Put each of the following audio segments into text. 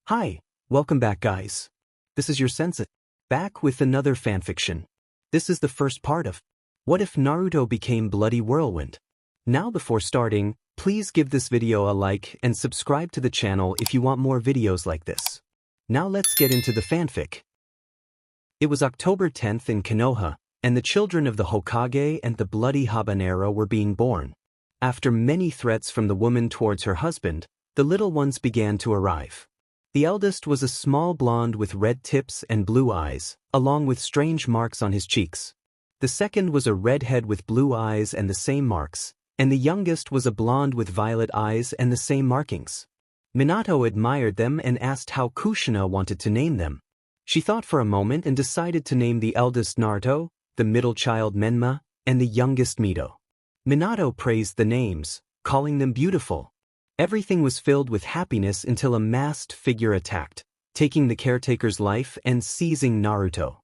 Hi, welcome back guys. This is your sensei, back with another fanfiction. This is the first part of What If Naruto Became Bloody Whirlwind? Now before starting, please give this video a like and subscribe to the channel if you want more videos like this. Now let's get into the fanfic. It was October 10th in Konoha, and the children of the Hokage and the bloody habanero were being born. After many threats from the woman towards her husband, the little ones began to arrive. The eldest was a small blonde with red tips and blue eyes, along with strange marks on his cheeks. The second was a redhead with blue eyes and the same marks, and the youngest was a blonde with violet eyes and the same markings. Minato admired them and asked how Kushina wanted to name them. She thought for a moment and decided to name the eldest Naruto, the middle child Menma, and the youngest Mito. Minato praised the names, calling them beautiful. Everything was filled with happiness until a masked figure attacked, taking the caretaker's life and seizing Naruto.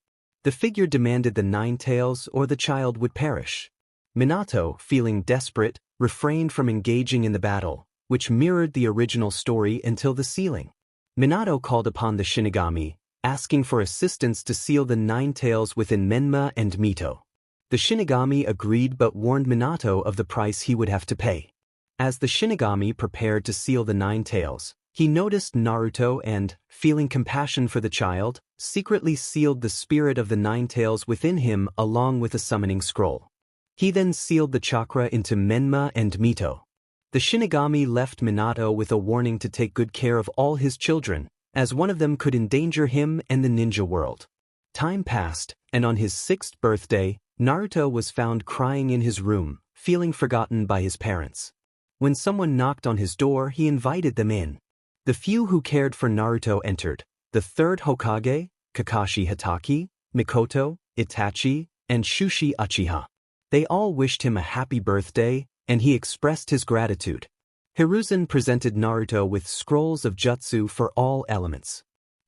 The figure demanded the 9 tails or the child would perish. Minato, feeling desperate, refrained from engaging in the battle, which mirrored the original story until the sealing. Minato called upon the Shinigami, asking for assistance to seal the 9 tails within Menma and Mito. The Shinigami agreed but warned Minato of the price he would have to pay. As the Shinigami prepared to seal the 9 tails, he noticed Naruto and, feeling compassion for the child, secretly sealed the spirit of the 9 tails within him along with a summoning scroll. He then sealed the chakra into Menma and Mito. The Shinigami left Minato with a warning to take good care of all his children, as one of them could endanger him and the ninja world. Time passed, and on his 6th birthday, Naruto was found crying in his room, feeling forgotten by his parents. When someone knocked on his door, he invited them in. The few who cared for Naruto entered: the 3rd Hokage, Kakashi Hatake, Mikoto, Itachi, and Shushi Uchiha. They all wished him a happy birthday, and he expressed his gratitude. Hiruzen presented Naruto with scrolls of jutsu for all elements.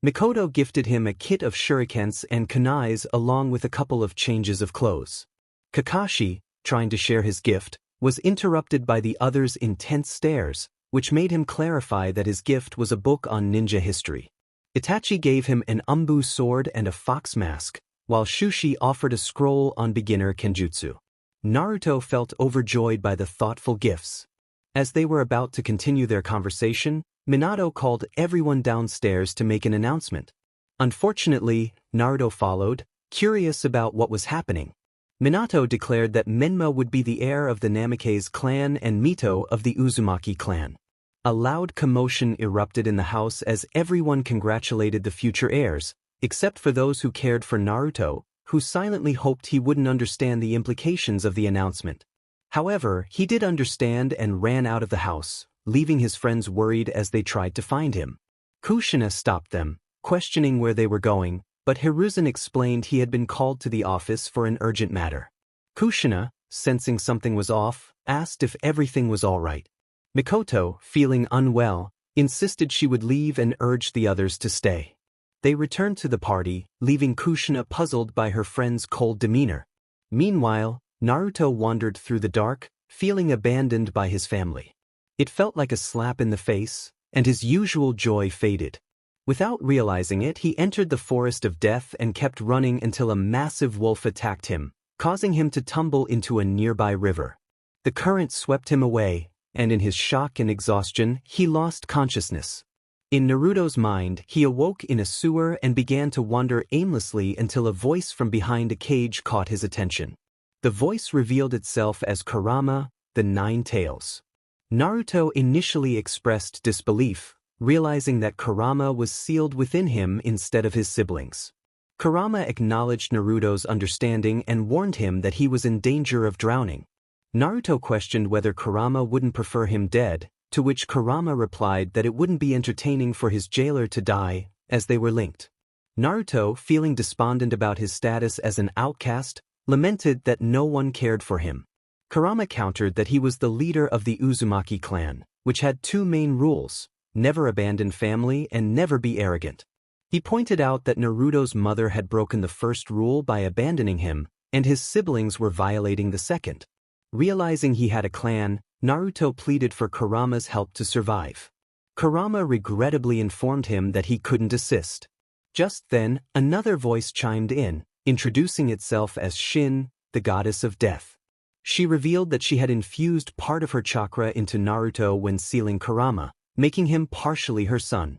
Mikoto gifted him a kit of shurikens and kunais along with a couple of changes of clothes. Kakashi, trying to share his gift, was interrupted by the other's intense stares, which made him clarify that his gift was a book on ninja history. Itachi gave him an umbu sword and a fox mask, while Shushi offered a scroll on beginner kenjutsu. Naruto felt overjoyed by the thoughtful gifts. As they were about to continue their conversation, Minato called everyone downstairs to make an announcement. Unfortunately, Naruto followed, curious about what was happening. Minato declared that Menma would be the heir of the Namikaze clan and Mito of the Uzumaki clan. A loud commotion erupted in the house as everyone congratulated the future heirs, except for those who cared for Naruto, who silently hoped he wouldn't understand the implications of the announcement. However, he did understand and ran out of the house, leaving his friends worried as they tried to find him. Kushina stopped them, questioning where they were going, but Hiruzen explained he had been called to the office for an urgent matter. Kushina, sensing something was off, asked if everything was all right. Mikoto, feeling unwell, insisted she would leave and urged the others to stay. They returned to the party, leaving Kushina puzzled by her friend's cold demeanor. Meanwhile, Naruto wandered through the dark, feeling abandoned by his family. It felt like a slap in the face, and his usual joy faded. Without realizing it, he entered the forest of death and kept running until a massive wolf attacked him, causing him to tumble into a nearby river. The current swept him away, and in his shock and exhaustion, he lost consciousness. In Naruto's mind, he awoke in a sewer and began to wander aimlessly until a voice from behind a cage caught his attention. The voice revealed itself as Kurama, the 9 tails. Naruto initially expressed disbelief, realizing that Kurama was sealed within him instead of his siblings. Kurama acknowledged Naruto's understanding and warned him that he was in danger of drowning. Naruto questioned whether Kurama wouldn't prefer him dead, to which Kurama replied that it wouldn't be entertaining for his jailer to die, as they were linked. Naruto, feeling despondent about his status as an outcast, lamented that no one cared for him. Kurama countered that he was the leader of the Uzumaki clan, which had 2 main rules: never abandon family and never be arrogant. He pointed out that Naruto's mother had broken the first rule by abandoning him, and his siblings were violating the second. Realizing he had a clan, Naruto pleaded for Kurama's help to survive. Kurama regrettably informed him that he couldn't assist. Just then, another voice chimed in, introducing itself as Shin, the goddess of death. She revealed that she had infused part of her chakra into Naruto when sealing Kurama, making him partially her son.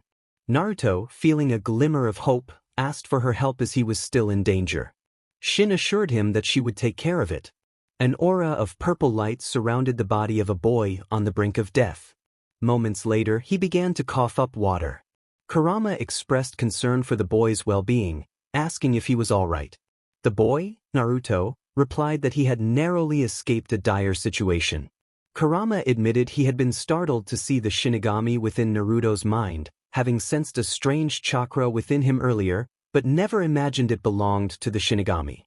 Naruto, feeling a glimmer of hope, asked for her help as he was still in danger. Shin assured him that she would take care of it. An aura of purple light surrounded the body of a boy on the brink of death. Moments later, he began to cough up water. Kurama expressed concern for the boy's well-being, asking if he was all right. The boy, Naruto, replied that he had narrowly escaped a dire situation. Kurama admitted he had been startled to see the Shinigami within Naruto's mind, having sensed a strange chakra within him earlier, but never imagined it belonged to the Shinigami.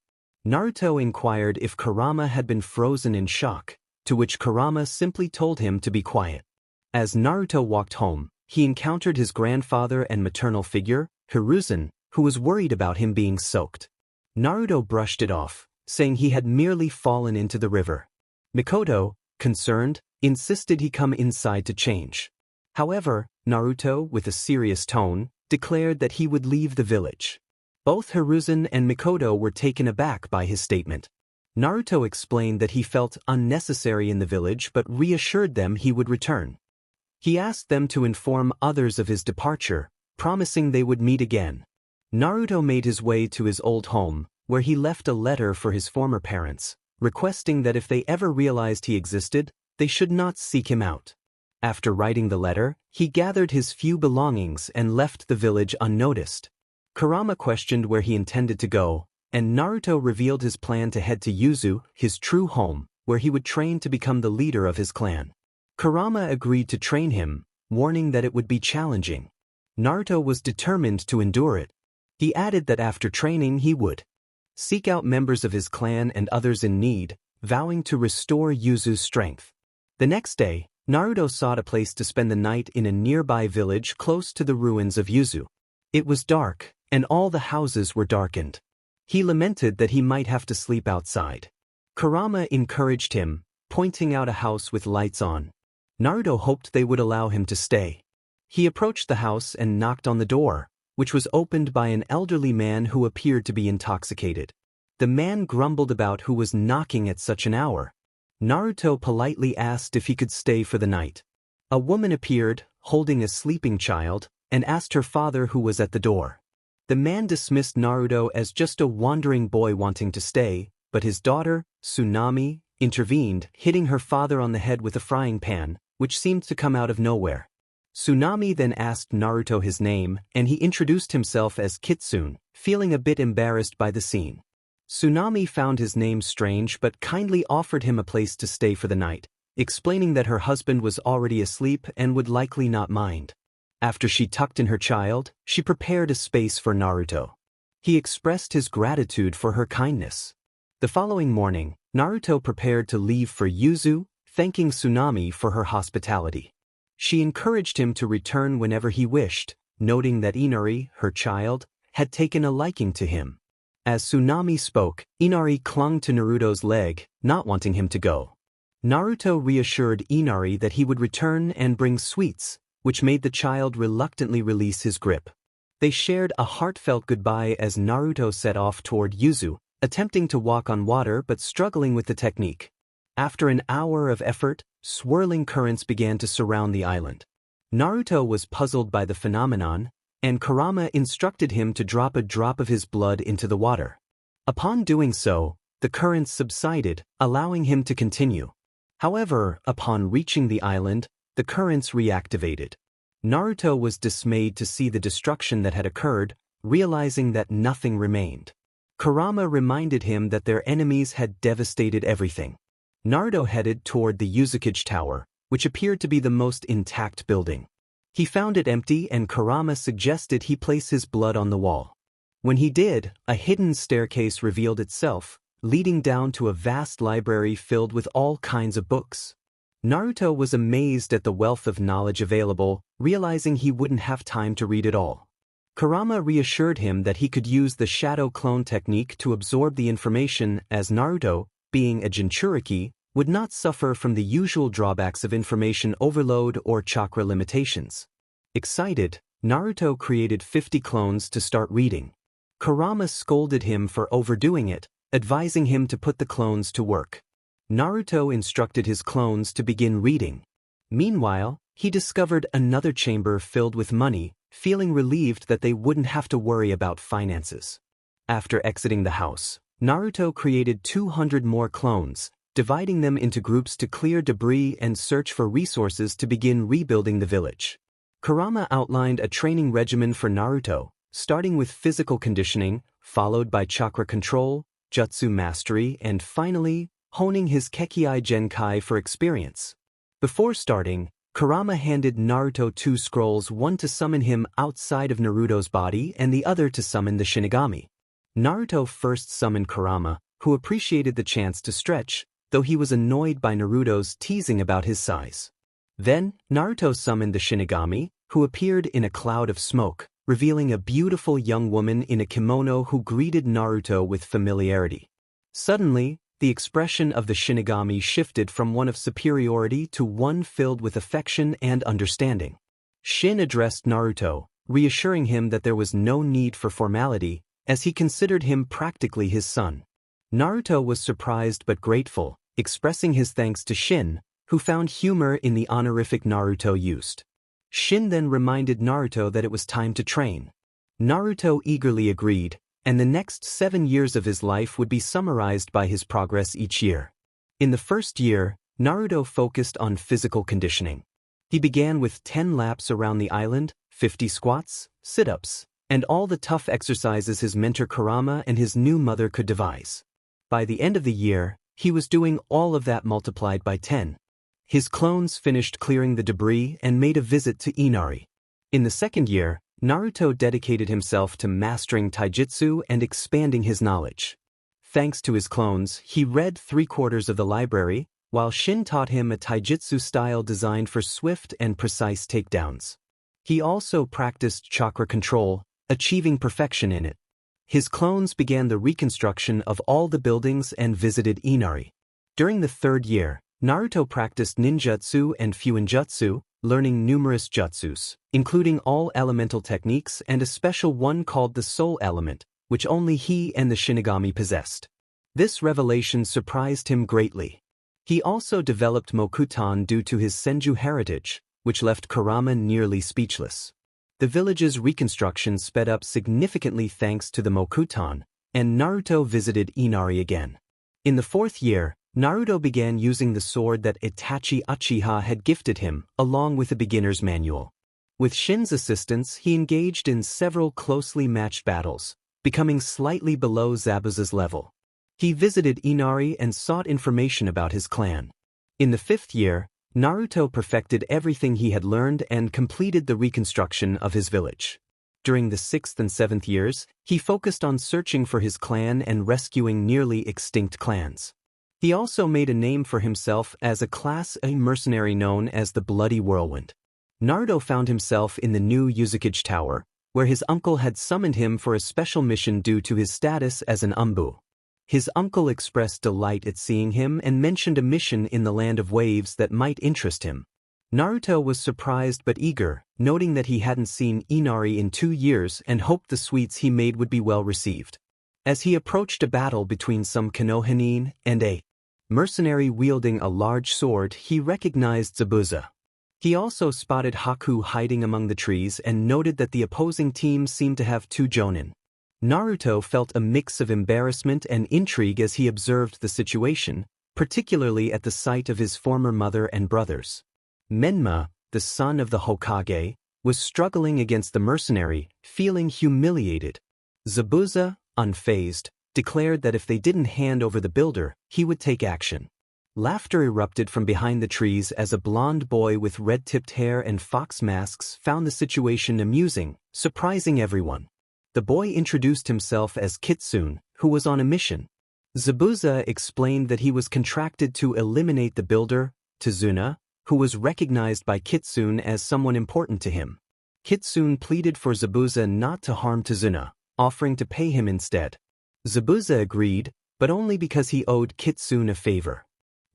Naruto inquired if Kurama had been frozen in shock, to which Kurama simply told him to be quiet. As Naruto walked home, he encountered his grandfather and maternal figure, Hiruzen, who was worried about him being soaked. Naruto brushed it off, saying he had merely fallen into the river. Mikoto, concerned, insisted he come inside to change. However, Naruto, with a serious tone, declared that he would leave the village. Both Hiruzen and Mikoto were taken aback by his statement. Naruto explained that he felt unnecessary in the village but reassured them he would return. He asked them to inform others of his departure, promising they would meet again. Naruto made his way to his old home, where he left a letter for his former parents, requesting that if they ever realized he existed, they should not seek him out. After writing the letter, he gathered his few belongings and left the village unnoticed. Kurama questioned where he intended to go, and Naruto revealed his plan to head to Yuzu, his true home, where he would train to become the leader of his clan. Kurama agreed to train him, warning that it would be challenging. Naruto was determined to endure it. He added that after training he would seek out members of his clan and others in need, vowing to restore Yuzu's strength. The next day, Naruto sought a place to spend the night in a nearby village close to the ruins of Yuzu. It was dark, and all the houses were darkened. He lamented that he might have to sleep outside. Kurama encouraged him, pointing out a house with lights on. Naruto hoped they would allow him to stay. He approached the house and knocked on the door, which was opened by an elderly man who appeared to be intoxicated. The man grumbled about who was knocking at such an hour. Naruto politely asked if he could stay for the night. A woman appeared, holding a sleeping child, and asked her father who was at the door. The man dismissed Naruto as just a wandering boy wanting to stay, but his daughter, Tsunami, intervened, hitting her father on the head with a frying pan, which seemed to come out of nowhere. Tsunami then asked Naruto his name, and he introduced himself as Kitsune, feeling a bit embarrassed by the scene. Tsunami found his name strange but kindly offered him a place to stay for the night, explaining that her husband was already asleep and would likely not mind. After she tucked in her child, she prepared a space for Naruto. He expressed his gratitude for her kindness. The following morning, Naruto prepared to leave for Yuzu, thanking Tsunami for her hospitality. She encouraged him to return whenever he wished, noting that Inari, her child, had taken a liking to him. As Tsunami spoke, Inari clung to Naruto's leg, not wanting him to go. Naruto reassured Inari that he would return and bring sweets, which made the child reluctantly release his grip. They shared a heartfelt goodbye as Naruto set off toward Yuzu, attempting to walk on water but struggling with the technique. After an hour of effort, swirling currents began to surround the island. Naruto was puzzled by the phenomenon, and Kurama instructed him to drop a drop of his blood into the water. Upon doing so, the currents subsided, allowing him to continue. However, upon reaching the island, the currents reactivated. Naruto was dismayed to see the destruction that had occurred, realizing that nothing remained. Kurama reminded him that their enemies had devastated everything. Naruto headed toward the Uzukage Tower, which appeared to be the most intact building. He found it empty and Kurama suggested he place his blood on the wall. When he did, a hidden staircase revealed itself, leading down to a vast library filled with all kinds of books. Naruto was amazed at the wealth of knowledge available, realizing he wouldn't have time to read it all. Kurama reassured him that he could use the shadow clone technique to absorb the information as Naruto, being a Jinchuriki, would not suffer from the usual drawbacks of information overload or chakra limitations. Excited, Naruto created 50 clones to start reading. Kurama scolded him for overdoing it, advising him to put the clones to work. Naruto instructed his clones to begin reading. Meanwhile, he discovered another chamber filled with money, feeling relieved that they wouldn't have to worry about finances. After exiting the house, Naruto created 200 more clones, dividing them into groups to clear debris and search for resources to begin rebuilding the village. Kurama outlined a training regimen for Naruto, starting with physical conditioning, followed by chakra control, jutsu mastery, and finally, honing his Kekkei Genkai for experience. Before starting, Kurama handed Naruto 2 scrolls, one to summon him outside of Naruto's body and the other to summon the Shinigami. Naruto first summoned Kurama, who appreciated the chance to stretch, though he was annoyed by Naruto's teasing about his size. Then, Naruto summoned the Shinigami, who appeared in a cloud of smoke, revealing a beautiful young woman in a kimono who greeted Naruto with familiarity. Suddenly, the expression of the Shinigami shifted from one of superiority to one filled with affection and understanding. Shin addressed Naruto, reassuring him that there was no need for formality, as he considered him practically his son. Naruto was surprised but grateful, expressing his thanks to Shin, who found humor in the honorific Naruto used. Shin then reminded Naruto that it was time to train. Naruto eagerly agreed, and the next 7 years of his life would be summarized by his progress each year. In the first year, Naruto focused on physical conditioning. He began with 10 laps around the island, 50 squats, sit-ups, and all the tough exercises his mentor Kurama and his new mother could devise. By the end of the year, he was doing all of that multiplied by 10. His clones finished clearing the debris and made a visit to Inari. In the second year, Naruto dedicated himself to mastering taijutsu and expanding his knowledge. Thanks to his clones, he read 3/4 of the library, while Shin taught him a taijutsu style designed for swift and precise takedowns. He also practiced chakra control, achieving perfection in it. His clones began the reconstruction of all the buildings and visited Inari. During the third year, Naruto practiced ninjutsu and fuinjutsu, learning numerous jutsus, including all elemental techniques and a special one called the Soul Element, which only he and the Shinigami possessed. This revelation surprised him greatly. He also developed Mokutan due to his Senju heritage, which left Kurama nearly speechless. The village's reconstruction sped up significantly thanks to the Mokutan, and Naruto visited Inari again. In the fourth year, Naruto began using the sword that Itachi Uchiha had gifted him, along with a beginner's manual. With Shin's assistance, he engaged in several closely matched battles, becoming slightly below Zabuza's level. He visited Inari and sought information about his clan. In the fifth year, Naruto perfected everything he had learned and completed the reconstruction of his village. During the sixth and seventh years, he focused on searching for his clan and rescuing nearly extinct clans. He also made a name for himself as a Class A mercenary known as the Bloody Whirlwind. Naruto found himself in the new Uzukage Tower, where his uncle had summoned him for a special mission due to his status as an Umbu. His uncle expressed delight at seeing him and mentioned a mission in the Land of Waves that might interest him. Naruto was surprised but eager, noting that he hadn't seen Inari in 2 years and hoped the sweets he made would be well received. As he approached a battle between some Konoha and a mercenary wielding a large sword, he recognized Zabuza. He also spotted Haku hiding among the trees and noted that the opposing team seemed to have 2 Jonin. Naruto felt a mix of embarrassment and intrigue as he observed the situation, particularly at the sight of his former mother and brothers. Menma, the son of the Hokage, was struggling against the mercenary, feeling humiliated. Zabuza, unfazed, declared that if they didn't hand over the builder, he would take action. Laughter erupted from behind the trees as a blond boy with red-tipped hair and fox masks found the situation amusing, surprising everyone. The boy introduced himself as Kitsune, who was on a mission. Zabuza explained that he was contracted to eliminate the builder, Tazuna, who was recognized by Kitsune as someone important to him. Kitsune pleaded for Zabuza not to harm Tazuna, offering to pay him instead. Zabuza agreed, but only because he owed Kitsune a favor.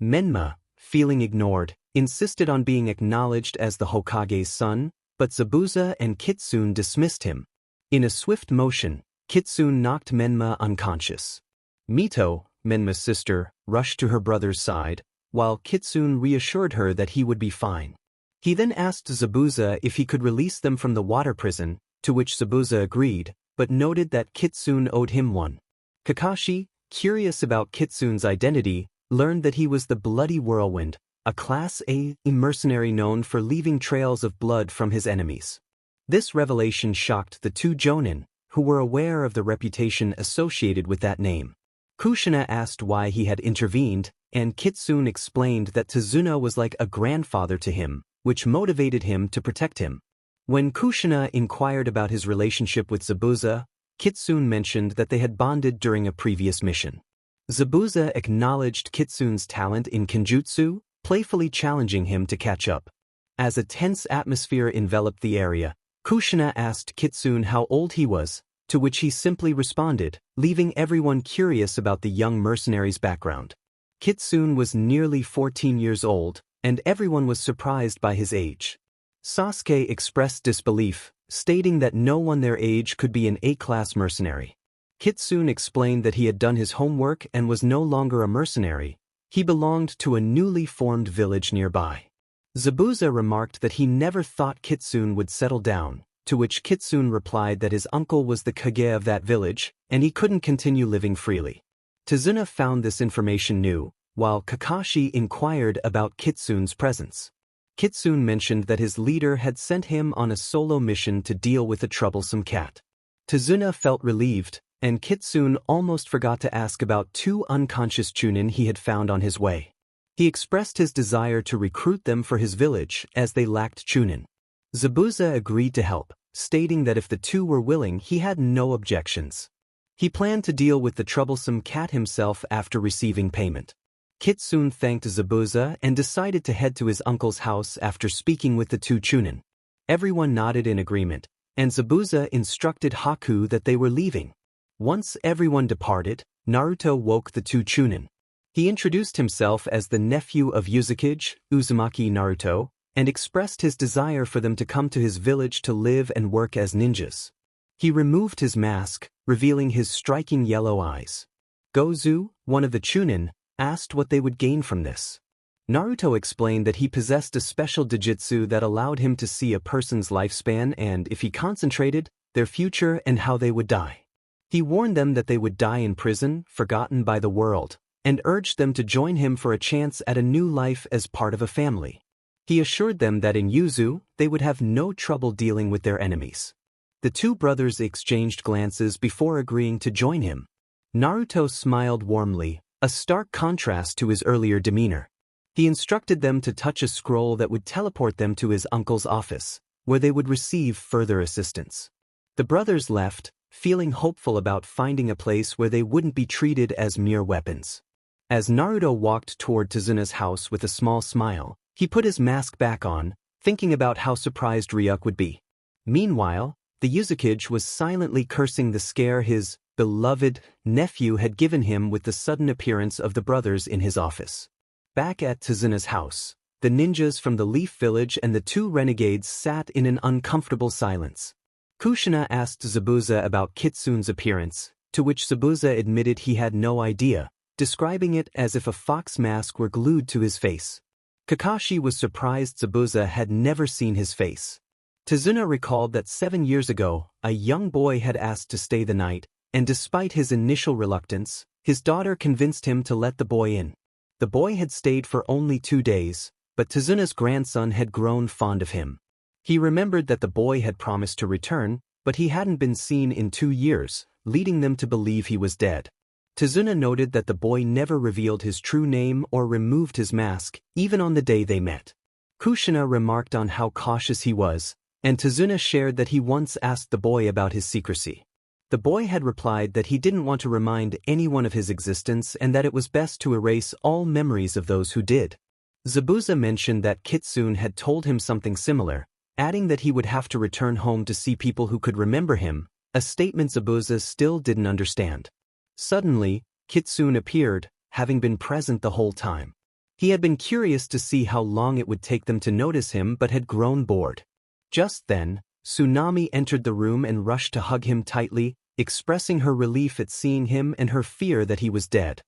Menma, feeling ignored, insisted on being acknowledged as the Hokage's son, but Zabuza and Kitsune dismissed him. In a swift motion, Kitsune knocked Menma unconscious. Mito, Menma's sister, rushed to her brother's side, while Kitsune reassured her that he would be fine. He then asked Zabuza if he could release them from the water prison, to which Zabuza agreed, but noted that Kitsune owed him one. Kakashi, curious about Kitsune's identity, learned that he was the Bloody Whirlwind, a Class A mercenary known for leaving trails of blood from his enemies. This revelation shocked the two Jonin, who were aware of the reputation associated with that name. Kushina asked why he had intervened, and Kitsune explained that Tazuna was like a grandfather to him, which motivated him to protect him. When Kushina inquired about his relationship with Zabuza, Kitsune mentioned that they had bonded during a previous mission. Zabuza acknowledged Kitsune's talent in Kenjutsu, playfully challenging him to catch up. As a tense atmosphere enveloped the area, Kushina asked Kitsune how old he was, to which he simply responded, leaving everyone curious about the young mercenary's background. Kitsune was nearly 14 years old, and everyone was surprised by his age. Sasuke expressed disbelief, stating that no one their age could be an A-class mercenary. Kitsune explained that he had done his homework and was no longer a mercenary. He belonged to a newly formed village nearby. Zabuza remarked that he never thought Kitsune would settle down, to which Kitsune replied that his uncle was the kage of that village, and he couldn't continue living freely. Tazuna found this information new, while Kakashi inquired about Kitsune's presence. Kitsune mentioned that his leader had sent him on a solo mission to deal with a troublesome cat. Tazuna felt relieved, and Kitsune almost forgot to ask about two unconscious Chunin he had found on his way. He expressed his desire to recruit them for his village as they lacked Chunin. Zabuza agreed to help, stating that if the two were willing he had no objections. He planned to deal with the troublesome cat himself after receiving payment. Kitsune thanked Zabuza and decided to head to his uncle's house after speaking with the two Chunin. Everyone nodded in agreement, and Zabuza instructed Haku that they were leaving. Once everyone departed, Naruto woke the two Chunin. He introduced himself as the nephew of Uzukage, Uzumaki Naruto, and expressed his desire for them to come to his village to live and work as ninjas. He removed his mask, revealing his striking yellow eyes. Gozu, one of the Chunin, asked what they would gain from this. Naruto explained that he possessed a special dijutsu that allowed him to see a person's lifespan and, if he concentrated, their future and how they would die. He warned them that they would die in prison, forgotten by the world, and urged them to join him for a chance at a new life as part of a family. He assured them that in Yuzu, they would have no trouble dealing with their enemies. The two brothers exchanged glances before agreeing to join him. Naruto smiled warmly, a stark contrast to his earlier demeanor. He instructed them to touch a scroll that would teleport them to his uncle's office, where they would receive further assistance. The brothers left, feeling hopeful about finding a place where they wouldn't be treated as mere weapons. As Naruto walked toward Tazuna's house with a small smile, he put his mask back on, thinking about how surprised Ryuk would be. Meanwhile, the Uzukage was silently cursing the scare his beloved nephew had given him with the sudden appearance of the brothers in his office. Back at Tazuna's house, the ninjas from the Leaf Village and the two renegades sat in an uncomfortable silence. Kushina asked Zabuza about Kitsune's appearance, to which Zabuza admitted he had no idea, describing it as if a fox mask were glued to his face. Kakashi was surprised Zabuza had never seen his face. Tazuna recalled that 7 years ago, a young boy had asked to stay the night, and despite his initial reluctance, his daughter convinced him to let the boy in. The boy had stayed for only 2 days, but Tazuna's grandson had grown fond of him. He remembered that the boy had promised to return, but he hadn't been seen in 2 years, leading them to believe he was dead. Tazuna noted that the boy never revealed his true name or removed his mask, even on the day they met. Kushina remarked on how cautious he was, and Tazuna shared that he once asked the boy about his secrecy. The boy had replied that he didn't want to remind anyone of his existence and that it was best to erase all memories of those who did. Zabuza mentioned that Kitsune had told him something similar, adding that he would have to return home to see people who could remember him, a statement Zabuza still didn't understand. Suddenly, Kitsune appeared, having been present the whole time. He had been curious to see how long it would take them to notice him but had grown bored. Just then, Tsunami entered the room and rushed to hug him tightly, expressing her relief at seeing him and her fear that he was dead.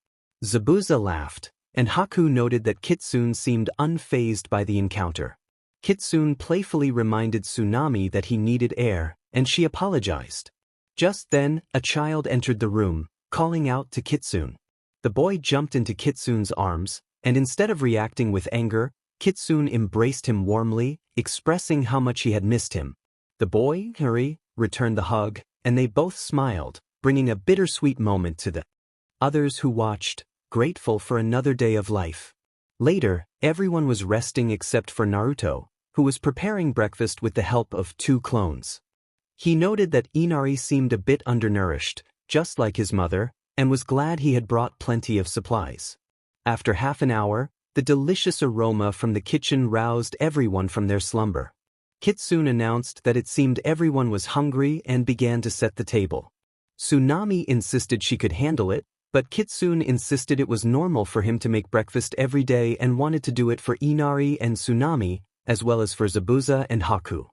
Zabuza laughed, and Haku noted that Kitsune seemed unfazed by the encounter. Kitsune playfully reminded Tsunami that he needed air, and she apologized. Just then, a child entered the room, calling out to Kitsune. The boy jumped into Kitsune's arms, and instead of reacting with anger, Kitsune embraced him warmly, expressing how much he had missed him. The boy, Kiri, returned the hug, and they both smiled, bringing a bittersweet moment to the others who watched, grateful for another day of life. Later, everyone was resting except for Naruto, who was preparing breakfast with the help of 2 clones. He noted that Inari seemed a bit undernourished, just like his mother, and was glad he had brought plenty of supplies. After half an hour, the delicious aroma from the kitchen roused everyone from their slumber. Kitsune announced that it seemed everyone was hungry and began to set the table. Tsunami insisted she could handle it, but Kitsune insisted it was normal for him to make breakfast every day and wanted to do it for Inari and Tsunami, as well as for Zabuza and Haku.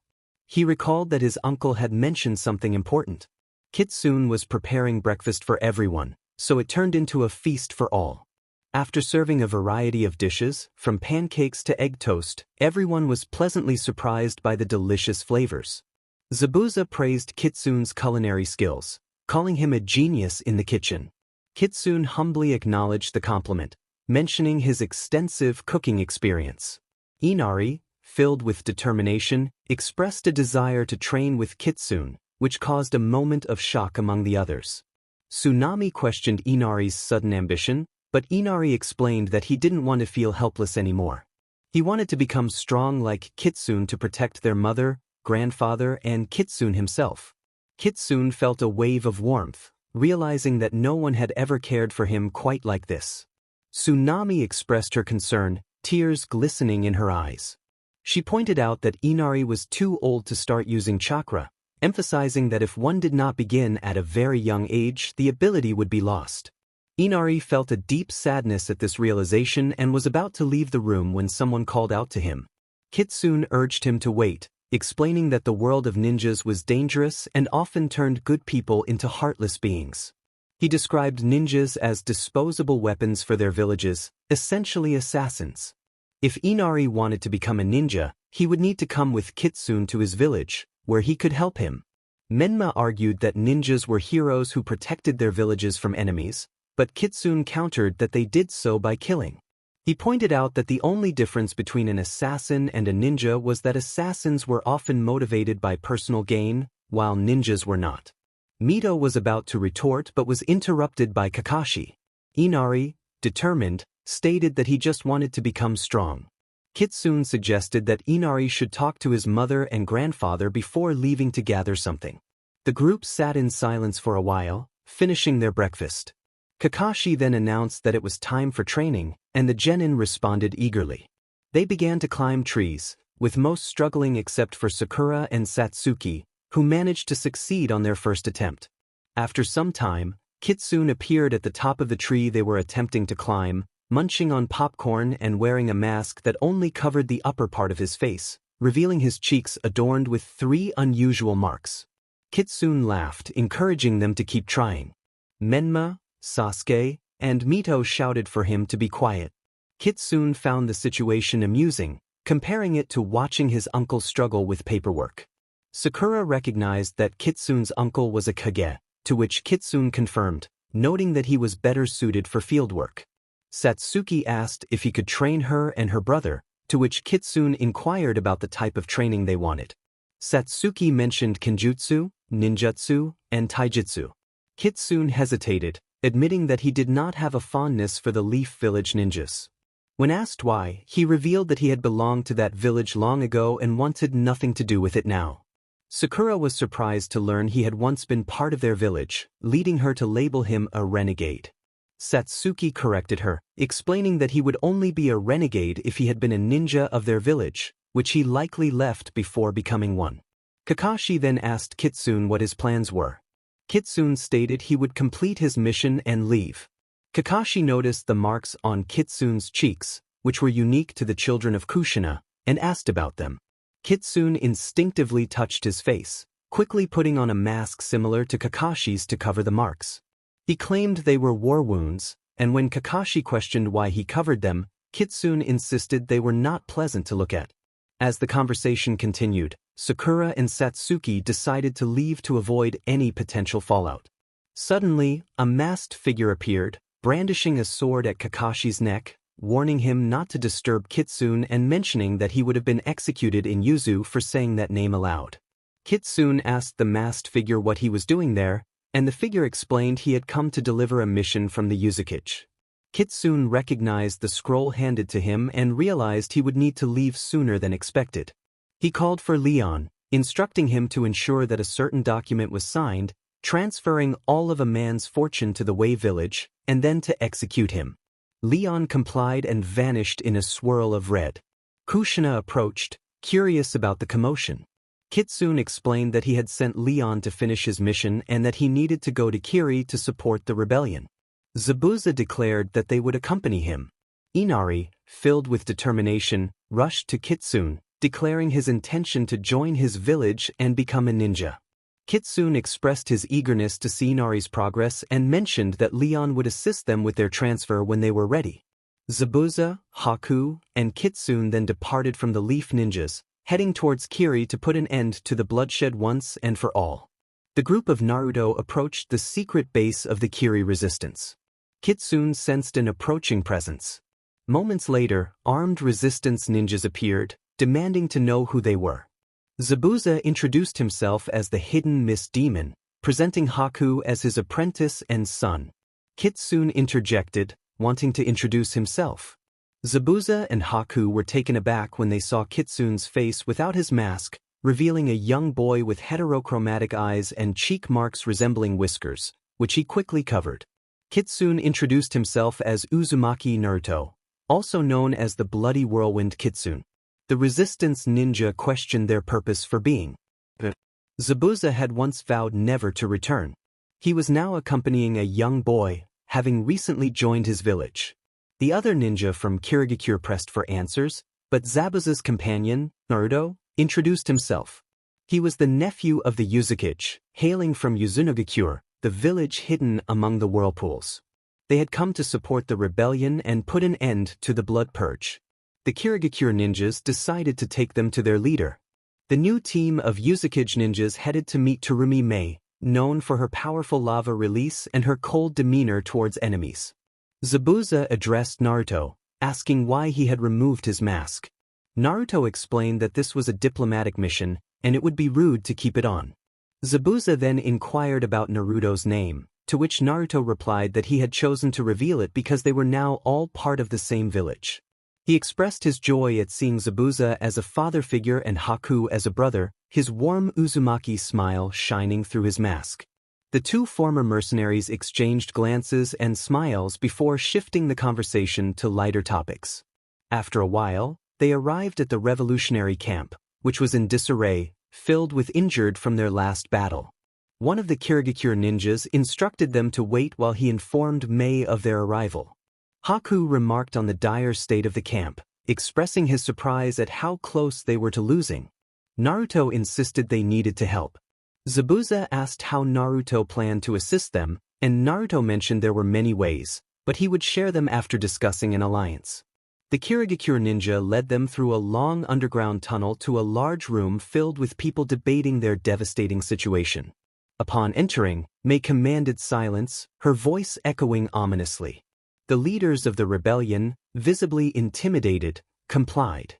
He recalled that his uncle had mentioned something important. Kitsune was preparing breakfast for everyone, so it turned into a feast for all. After serving a variety of dishes, from pancakes to egg toast, everyone was pleasantly surprised by the delicious flavors. Zabuza praised Kitsune's culinary skills, calling him a genius in the kitchen. Kitsune humbly acknowledged the compliment, mentioning his extensive cooking experience. Inari, filled with determination, expressed a desire to train with Kitsune, which caused a moment of shock among the others. Tsunami questioned Inari's sudden ambition, but Inari explained that he didn't want to feel helpless anymore. He wanted to become strong like Kitsune to protect their mother, grandfather, and Kitsune himself. Kitsune felt a wave of warmth, realizing that no one had ever cared for him quite like this. Tsunami expressed her concern, tears glistening in her eyes. She pointed out that Inari was too old to start using chakra, emphasizing that if one did not begin at a very young age, the ability would be lost. Inari felt a deep sadness at this realization and was about to leave the room when someone called out to him. Kitsune urged him to wait, explaining that the world of ninjas was dangerous and often turned good people into heartless beings. He described ninjas as disposable weapons for their villages, essentially assassins. If Inari wanted to become a ninja, he would need to come with Kitsune to his village, where he could help him. Menma argued that ninjas were heroes who protected their villages from enemies, but Kitsune countered that they did so by killing. He pointed out that the only difference between an assassin and a ninja was that assassins were often motivated by personal gain, while ninjas were not. Mito was about to retort but was interrupted by Kakashi. Inari, determined, stated that he just wanted to become strong. Kitsune suggested that Inari should talk to his mother and grandfather before leaving to gather something. The group sat in silence for a while, finishing their breakfast. Kakashi then announced that it was time for training, and the genin responded eagerly. They began to climb trees, with most struggling except for Sakura and Satsuki, who managed to succeed on their first attempt. After some time, Kitsune appeared at the top of the tree they were attempting to climb, munching on popcorn and wearing a mask that only covered the upper part of his face, revealing his cheeks adorned with 3 unusual marks. Kitsune laughed, encouraging them to keep trying. Menma, Sasuke, and Mito shouted for him to be quiet. Kitsune found the situation amusing, comparing it to watching his uncle struggle with paperwork. Sakura recognized that Kitsune's uncle was a kage, to which Kitsune confirmed, noting that he was better suited for fieldwork. Satsuki asked if he could train her and her brother, to which Kitsune inquired about the type of training they wanted. Satsuki mentioned kenjutsu, ninjutsu, and taijutsu. Kitsune hesitated, admitting that he did not have a fondness for the Leaf Village ninjas. When asked why, he revealed that he had belonged to that village long ago and wanted nothing to do with it now. Sakura was surprised to learn he had once been part of their village, leading her to label him a renegade. Satsuki corrected her, explaining that he would only be a renegade if he had been a ninja of their village, which he likely left before becoming one. Kakashi then asked Kitsune what his plans were. Kitsune stated he would complete his mission and leave. Kakashi noticed the marks on Kitsune's cheeks, which were unique to the children of Kushina, and asked about them. Kitsune instinctively touched his face, quickly putting on a mask similar to Kakashi's to cover the marks. He claimed they were war wounds, and when Kakashi questioned why he covered them, Kitsune insisted they were not pleasant to look at. As the conversation continued, Sakura and Satsuki decided to leave to avoid any potential fallout. Suddenly, a masked figure appeared, brandishing a sword at Kakashi's neck, warning him not to disturb Kitsune and mentioning that he would have been executed in Yuzu for saying that name aloud. Kitsune asked the masked figure what he was doing there, and the figure explained he had come to deliver a mission from the Uzukage. Kitsune recognized the scroll handed to him and realized he would need to leave sooner than expected. He called for Leon, instructing him to ensure that a certain document was signed, transferring all of a man's fortune to the Wei village, and then to execute him. Leon complied and vanished in a swirl of red. Kushina approached, curious about the commotion. Kitsune explained that he had sent Leon to finish his mission and that he needed to go to Kiri to support the rebellion. Zabuza declared that they would accompany him. Inari, filled with determination, rushed to Kitsune, declaring his intention to join his village and become a ninja. Kitsune expressed his eagerness to see Inari's progress and mentioned that Leon would assist them with their transfer when they were ready. Zabuza, Haku, and Kitsune then departed from the Leaf Ninjas, heading towards Kiri to put an end to the bloodshed once and for all. The group of Naruto approached the secret base of the Kiri resistance. Kitsune sensed an approaching presence. Moments later, armed resistance ninjas appeared, demanding to know who they were. Zabuza introduced himself as the hidden Mist Demon, presenting Haku as his apprentice and son. Kitsune interjected, wanting to introduce himself. Zabuza and Haku were taken aback when they saw Kitsune's face without his mask, revealing a young boy with heterochromatic eyes and cheek marks resembling whiskers, which he quickly covered. Kitsune introduced himself as Uzumaki Naruto, also known as the Bloody Whirlwind Kitsune. The resistance ninja questioned their purpose for being. Zabuza had once vowed never to return. He was now accompanying a young boy, having recently joined his village. The other ninja from Kirigakure pressed for answers, but Zabuza's companion, Naruto, introduced himself. He was the nephew of the Uzukage, hailing from Uzunagakure, the village hidden among the whirlpools. They had come to support the rebellion and put an end to the blood purge. The Kirigakure ninjas decided to take them to their leader. The new team of Uzukage ninjas headed to meet Terumi Mei, known for her powerful lava release and her cold demeanor towards enemies. Zabuza addressed Naruto, asking why he had removed his mask. Naruto explained that this was a diplomatic mission, and it would be rude to keep it on. Zabuza then inquired about Naruto's name, to which Naruto replied that he had chosen to reveal it because they were now all part of the same village. He expressed his joy at seeing Zabuza as a father figure and Haku as a brother, his warm Uzumaki smile shining through his mask. The two former mercenaries exchanged glances and smiles before shifting the conversation to lighter topics. After a while, they arrived at the revolutionary camp, which was in disarray, filled with injured from their last battle. One of the Kirigakure ninjas instructed them to wait while he informed Mei of their arrival. Haku remarked on the dire state of the camp, expressing his surprise at how close they were to losing. Naruto insisted they needed to help. Zabuza asked how Naruto planned to assist them, and Naruto mentioned there were many ways, but he would share them after discussing an alliance. The Kirigakure ninja led them through a long underground tunnel to a large room filled with people debating their devastating situation. Upon entering, Mei commanded silence, her voice echoing ominously. The leaders of the rebellion, visibly intimidated, complied.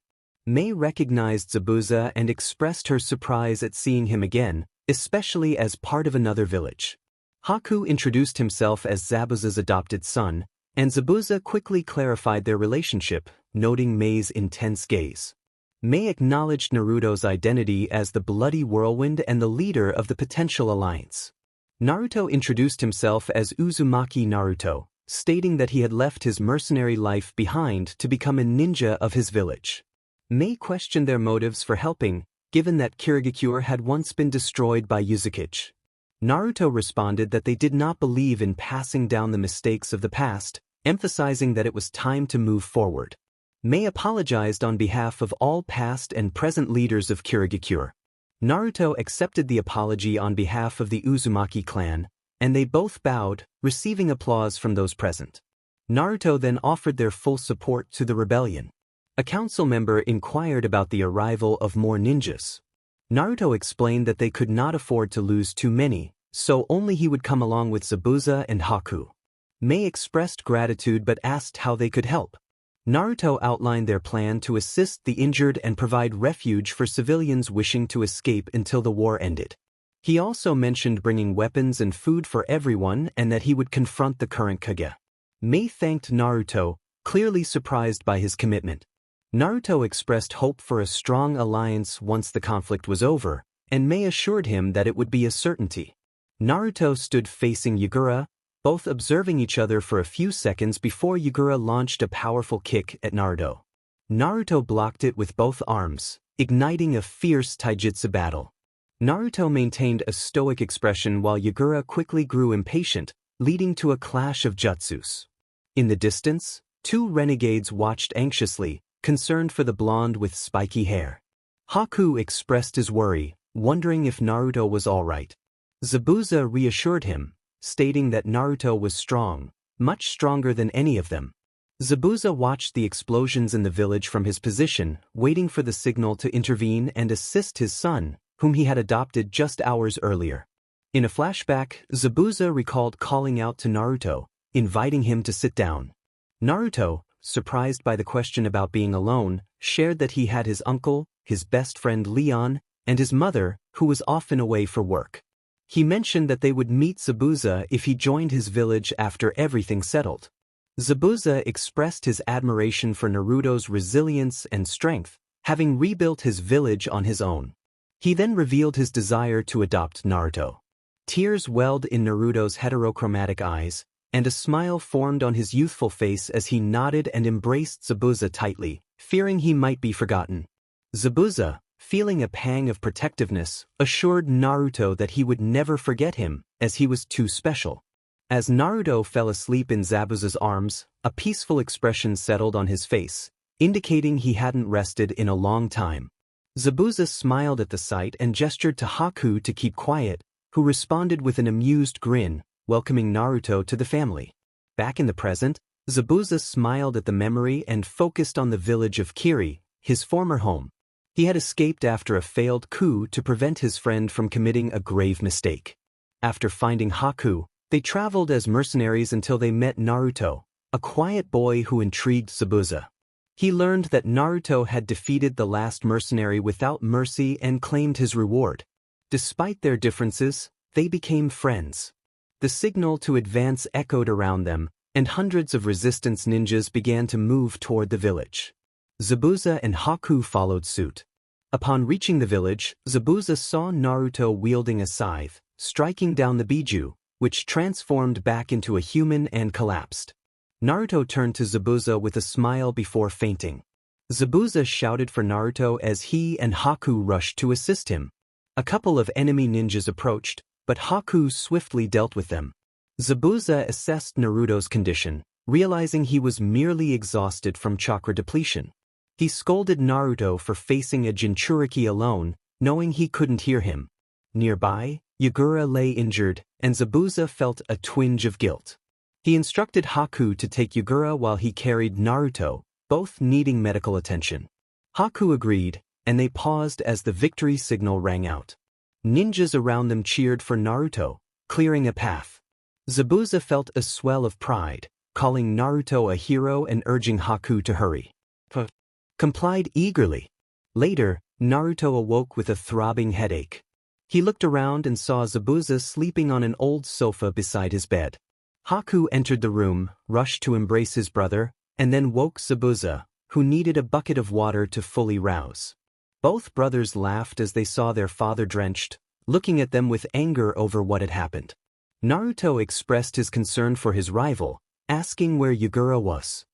Mei recognized Zabuza and expressed her surprise at seeing him again, especially as part of another village. Haku introduced himself as Zabuza's adopted son, and Zabuza quickly clarified their relationship, noting Mei's intense gaze. Mei acknowledged Naruto's identity as the Bloody Whirlwind and the leader of the potential alliance. Naruto introduced himself as Uzumaki Naruto, stating that he had left his mercenary life behind to become a ninja of his village. Mei questioned their motives for helping, given that Kirigakure had once been destroyed by Uzukage. Naruto responded that they did not believe in passing down the mistakes of the past, emphasizing that it was time to move forward. Mei apologized on behalf of all past and present leaders of Kirigakure. Naruto accepted the apology on behalf of the Uzumaki clan, and they both bowed, receiving applause from those present. Naruto then offered their full support to the rebellion. A council member inquired about the arrival of more ninjas. Naruto explained that they could not afford to lose too many, so only he would come along with Zabuza and Haku. Mei expressed gratitude but asked how they could help. Naruto outlined their plan to assist the injured and provide refuge for civilians wishing to escape until the war ended. He also mentioned bringing weapons and food for everyone and that he would confront the current Kage. Mei thanked Naruto, clearly surprised by his commitment. Naruto expressed hope for a strong alliance once the conflict was over, and Mei assured him that it would be a certainty. Naruto stood facing Yagura, both observing each other for a few seconds before Yagura launched a powerful kick at Naruto. Naruto blocked it with both arms, igniting a fierce taijutsu battle. Naruto maintained a stoic expression while Yagura quickly grew impatient, leading to a clash of jutsus. In the distance, two renegades watched anxiously, concerned for the blonde with spiky hair. Haku expressed his worry, wondering if Naruto was all right. Zabuza reassured him, stating that Naruto was strong, much stronger than any of them. Zabuza watched the explosions in the village from his position, waiting for the signal to intervene and assist his son, whom he had adopted just hours earlier. In a flashback, Zabuza recalled calling out to Naruto, inviting him to sit down. Naruto, surprised by the question about being alone, shared that he had his uncle, his best friend Leon, and his mother, who was often away for work. He mentioned that they would meet Zabuza if he joined his village after everything settled. Zabuza expressed his admiration for Naruto's resilience and strength, having rebuilt his village on his own. He then revealed his desire to adopt Naruto. Tears welled in Naruto's heterochromatic eyes, and a smile formed on his youthful face as he nodded and embraced Zabuza tightly, fearing he might be forgotten. Zabuza, feeling a pang of protectiveness, assured Naruto that he would never forget him, as he was too special. As Naruto fell asleep in Zabuza's arms, a peaceful expression settled on his face, indicating he hadn't rested in a long time. Zabuza smiled at the sight and gestured to Haku to keep quiet, who responded with an amused grin, welcoming Naruto to the family. Back in the present, Zabuza smiled at the memory and focused on the village of Kiri, his former home. He had escaped after a failed coup to prevent his friend from committing a grave mistake. After finding Haku, they traveled as mercenaries until they met Naruto, a quiet boy who intrigued Zabuza. He learned that Naruto had defeated the last mercenary without mercy and claimed his reward. Despite their differences, they became friends. The signal to advance echoed around them, and hundreds of resistance ninjas began to move toward the village. Zabuza and Haku followed suit. Upon reaching the village, Zabuza saw Naruto wielding a scythe, striking down the Biju, which transformed back into a human and collapsed. Naruto turned to Zabuza with a smile before fainting. Zabuza shouted for Naruto as he and Haku rushed to assist him. A couple of enemy ninjas approached, but Haku swiftly dealt with them. Zabuza assessed Naruto's condition, realizing he was merely exhausted from chakra depletion. He scolded Naruto for facing a Jinchuriki alone, knowing he couldn't hear him. Nearby, Yagura lay injured, and Zabuza felt a twinge of guilt. He instructed Haku to take Yagura while he carried Naruto, both needing medical attention. Haku agreed, and they paused as the victory signal rang out. Ninjas around them cheered for Naruto, clearing a path. Zabuza felt a swell of pride, calling Naruto a hero and urging Haku to hurry. Complied eagerly. Later, Naruto awoke with a throbbing headache. He looked around and saw Zabuza sleeping on an old sofa beside his bed. Haku entered the room, rushed to embrace his brother, and then woke Zabuza, who needed a bucket of water to fully rouse. Both brothers laughed as they saw their father drenched, looking at them with anger over what had happened. Naruto expressed his concern for his rival, asking where Yagura was.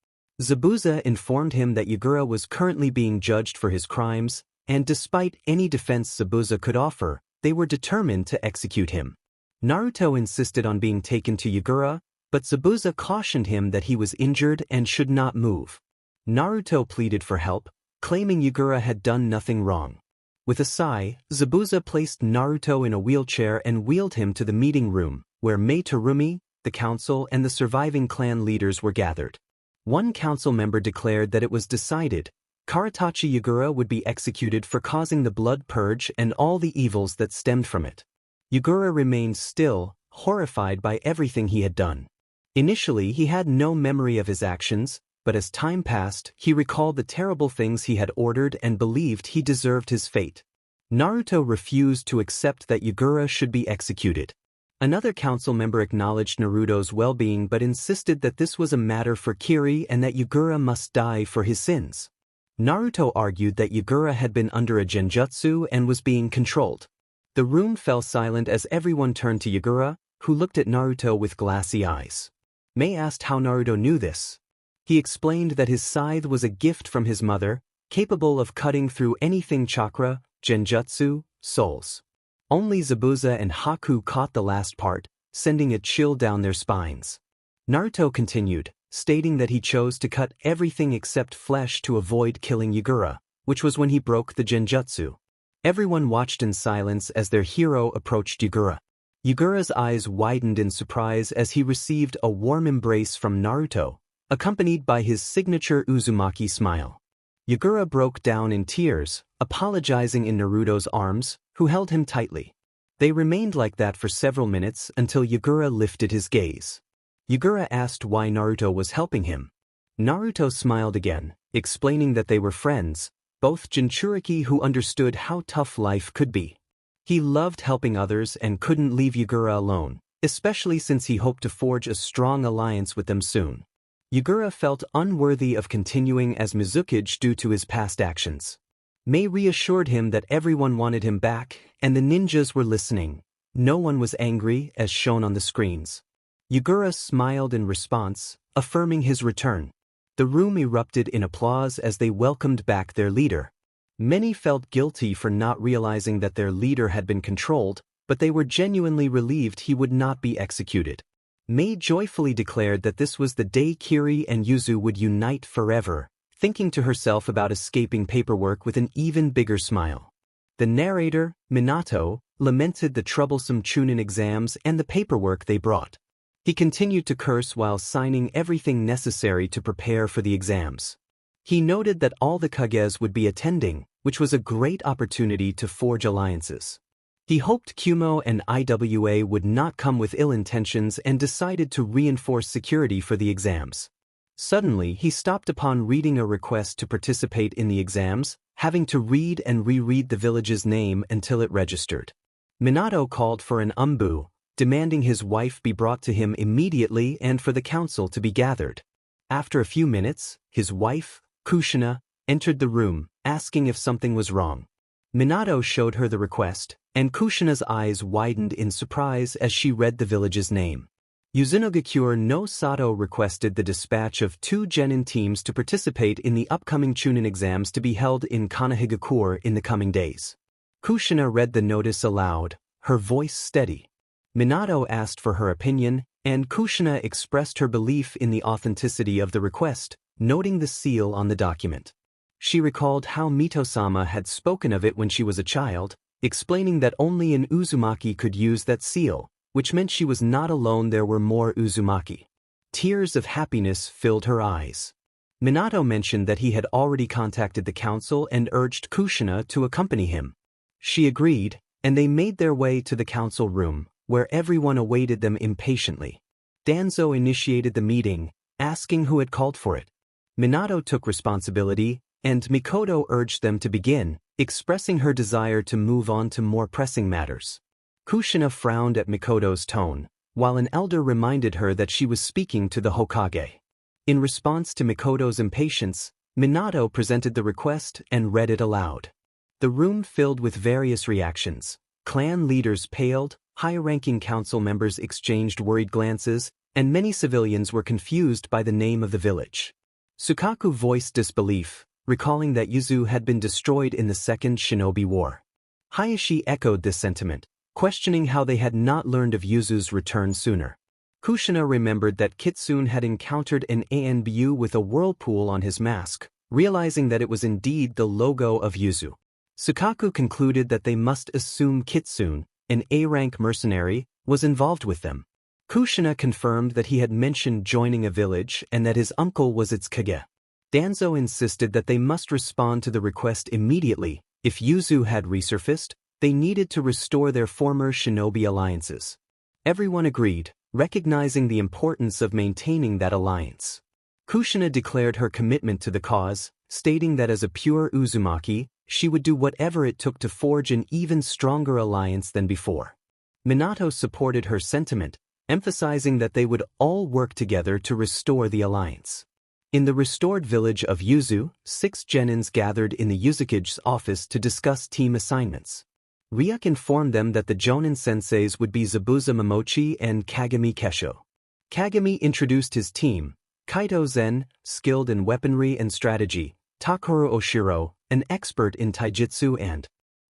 Zabuza informed him that Yagura was currently being judged for his crimes, and despite any defense Zabuza could offer, they were determined to execute him. Naruto insisted on being taken to Yagura, but Zabuza cautioned him that he was injured and should not move. Naruto pleaded for help, claiming Yagura had done nothing wrong. With a sigh, Zabuza placed Naruto in a wheelchair and wheeled him to the meeting room, where Mei Terumi, the council and the surviving clan leaders were gathered. One council member declared that it was decided Karatachi Yagura would be executed for causing the blood purge and all the evils that stemmed from it. Yagura remained still, horrified by everything he had done. Initially, he had no memory of his actions, but as time passed, he recalled the terrible things he had ordered and believed he deserved his fate. Naruto refused to accept that Yagura should be executed. Another council member acknowledged Naruto's well-being but insisted that this was a matter for Kiri and that Yagura must die for his sins. Naruto argued that Yagura had been under a genjutsu and was being controlled. The room fell silent as everyone turned to Yagura, who looked at Naruto with glassy eyes. Mei asked how Naruto knew this. He explained that his scythe was a gift from his mother, capable of cutting through anything chakra, genjutsu, souls. Only Zabuza and Haku caught the last part, sending a chill down their spines. Naruto continued, stating that he chose to cut everything except flesh to avoid killing Yagura, which was when he broke the genjutsu. Everyone watched in silence as their hero approached Yagura. Yagura's eyes widened in surprise as he received a warm embrace from Naruto, accompanied by his signature Uzumaki smile. Yagura broke down in tears, apologizing in Naruto's arms, who held him tightly. They remained like that for several minutes until Yagura lifted his gaze. Yagura asked why Naruto was helping him. Naruto smiled again, explaining that they were friends, both Jinchuriki who understood how tough life could be. He loved helping others and couldn't leave Yagura alone, especially since he hoped to forge a strong alliance with them soon. Yagura felt unworthy of continuing as Mizukage due to his past actions. Mei reassured him that everyone wanted him back, and the ninjas were listening. No one was angry, as shown on the screens. Yagura smiled in response, affirming his return. The room erupted in applause as they welcomed back their leader. Many felt guilty for not realizing that their leader had been controlled, but they were genuinely relieved he would not be executed. Mei joyfully declared that this was the day Kiri and Yuzu would unite forever, thinking to herself about escaping paperwork with an even bigger smile. The narrator, Minato, lamented the troublesome Chunin exams and the paperwork they brought. He continued to curse while signing everything necessary to prepare for the exams. He noted that all the kages would be attending, which was a great opportunity to forge alliances. He hoped Kumo and IWA would not come with ill intentions and decided to reinforce security for the exams. Suddenly, he stopped upon reading a request to participate in the exams, having to read and reread the village's name until it registered. Minato called for an umbu, demanding his wife be brought to him immediately and for the council to be gathered. After a few minutes, his wife, Kushina, entered the room, asking if something was wrong. Minato showed her the request, and Kushina's eyes widened in surprise as she read the village's name. Uzunogakure no Sato requested the dispatch of 2 genin teams to participate in the upcoming Chunin exams to be held in Konohagakure in the coming days. Kushina read the notice aloud, her voice steady. Minato asked for her opinion, and Kushina expressed her belief in the authenticity of the request, noting the seal on the document. She recalled how Mito-sama had spoken of it when she was a child, explaining that only an Uzumaki could use that seal, which meant she was not alone, there were more Uzumaki. Tears of happiness filled her eyes. Minato mentioned that he had already contacted the council and urged Kushina to accompany him. She agreed, and they made their way to the council room, where everyone awaited them impatiently. Danzo initiated the meeting, asking who had called for it. Minato took responsibility, and Mikoto urged them to begin, expressing her desire to move on to more pressing matters. Kushina frowned at Mikoto's tone, while an elder reminded her that she was speaking to the Hokage. In response to Mikoto's impatience, Minato presented the request and read it aloud. The room filled with various reactions. Clan leaders paled, high-ranking council members exchanged worried glances, and many civilians were confused by the name of the village. Sukaku voiced disbelief, recalling that Yuzu had been destroyed in the Second Shinobi War. Hayashi echoed this sentiment, questioning how they had not learned of Yuzu's return sooner. Kushina remembered that Kitsune had encountered an ANBU with a whirlpool on his mask, realizing that it was indeed the logo of Yuzu. Sukaku concluded that they must assume Kitsune, an A-rank mercenary, was involved with them. Kushina confirmed that he had mentioned joining a village and that his uncle was its kage. Danzo insisted that they must respond to the request immediately. If Yuzu had resurfaced, they needed to restore their former shinobi alliances. Everyone agreed, recognizing the importance of maintaining that alliance. Kushina declared her commitment to the cause, stating that as a pure Uzumaki, she would do whatever it took to forge an even stronger alliance than before. Minato supported her sentiment, emphasizing that they would all work together to restore the alliance. In the restored village of Yuzu, 6 genins gathered in the Uzukage's office to discuss team assignments. Ryuk informed them that the Jonin senseis would be Zabuza Momochi and Kagami Kesho. Kagami introduced his team: Kaito Zen, skilled in weaponry and strategy; Takeru Oshiro, an expert in taijutsu and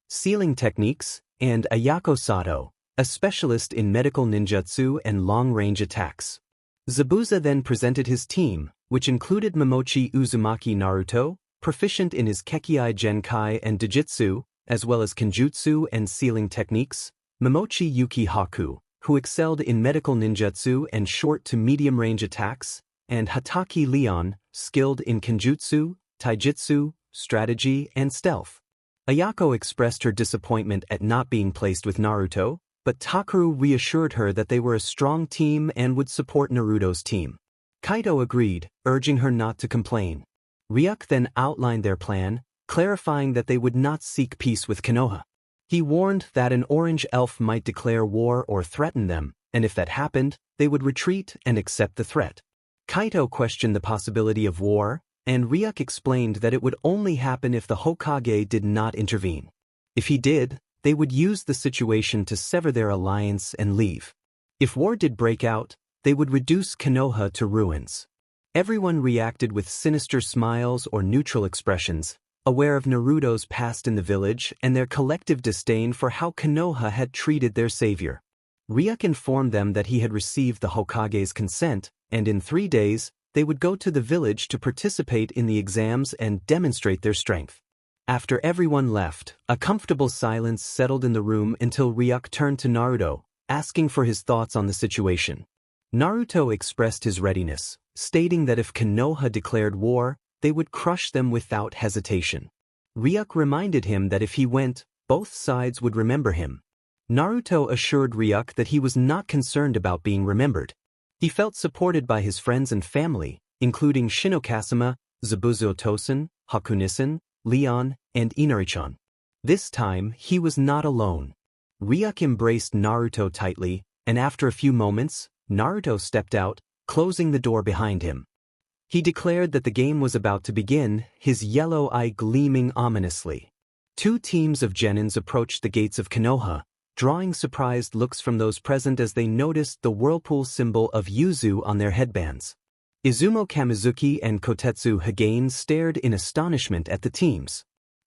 sealing techniques; and Ayako Sato, a specialist in medical ninjutsu and long-range attacks. Zabuza then presented his team, which included Momochi Uzumaki Naruto, proficient in his Kekkei Genkai and Dojutsu, as well as Kenjutsu and sealing techniques; Momochi Yuki Haku, who excelled in medical ninjutsu and short to medium-range attacks; and Hataki Leon, skilled in Kenjutsu, taijutsu, strategy, and stealth. Ayako expressed her disappointment at not being placed with Naruto, but Takeru reassured her that they were a strong team and would support Naruto's team. Kaito agreed, urging her not to complain. Ryuk then outlined their plan, clarifying that they would not seek peace with Konoha. He warned that an orange elf might declare war or threaten them, and if that happened, they would retreat and accept the threat. Kaito questioned the possibility of war, and Ryuk explained that it would only happen if the Hokage did not intervene. If he did, they would use the situation to sever their alliance and leave. If war did break out, they would reduce Konoha to ruins. Everyone reacted with sinister smiles or neutral expressions, aware of Naruto's past in the village and their collective disdain for how Konoha had treated their savior. Ryuk informed them that he had received the Hokage's consent, and in 3 days, they would go to the village to participate in the exams and demonstrate their strength. After everyone left, a comfortable silence settled in the room until Ryuk turned to Naruto, asking for his thoughts on the situation. Naruto expressed his readiness, stating that if Konoha declared war, they would crush them without hesitation. Ryuk reminded him that if he went, both sides would remember him. Naruto assured Ryuk that he was not concerned about being remembered. He felt supported by his friends and family, including Shinokasama, Zabuza Otosen, Haku-nisan, Leon, and Inarichan. This time, he was not alone. Ryuk embraced Naruto tightly, and after a few moments, Naruto stepped out, closing the door behind him. He declared that the game was about to begin, his yellow eye gleaming ominously. 2 teams of genins approached the gates of Konoha, drawing surprised looks from those present as they noticed the whirlpool symbol of Yuzu on their headbands. Izumo Kamizuki and Kotetsu Hagane stared in astonishment at the teams.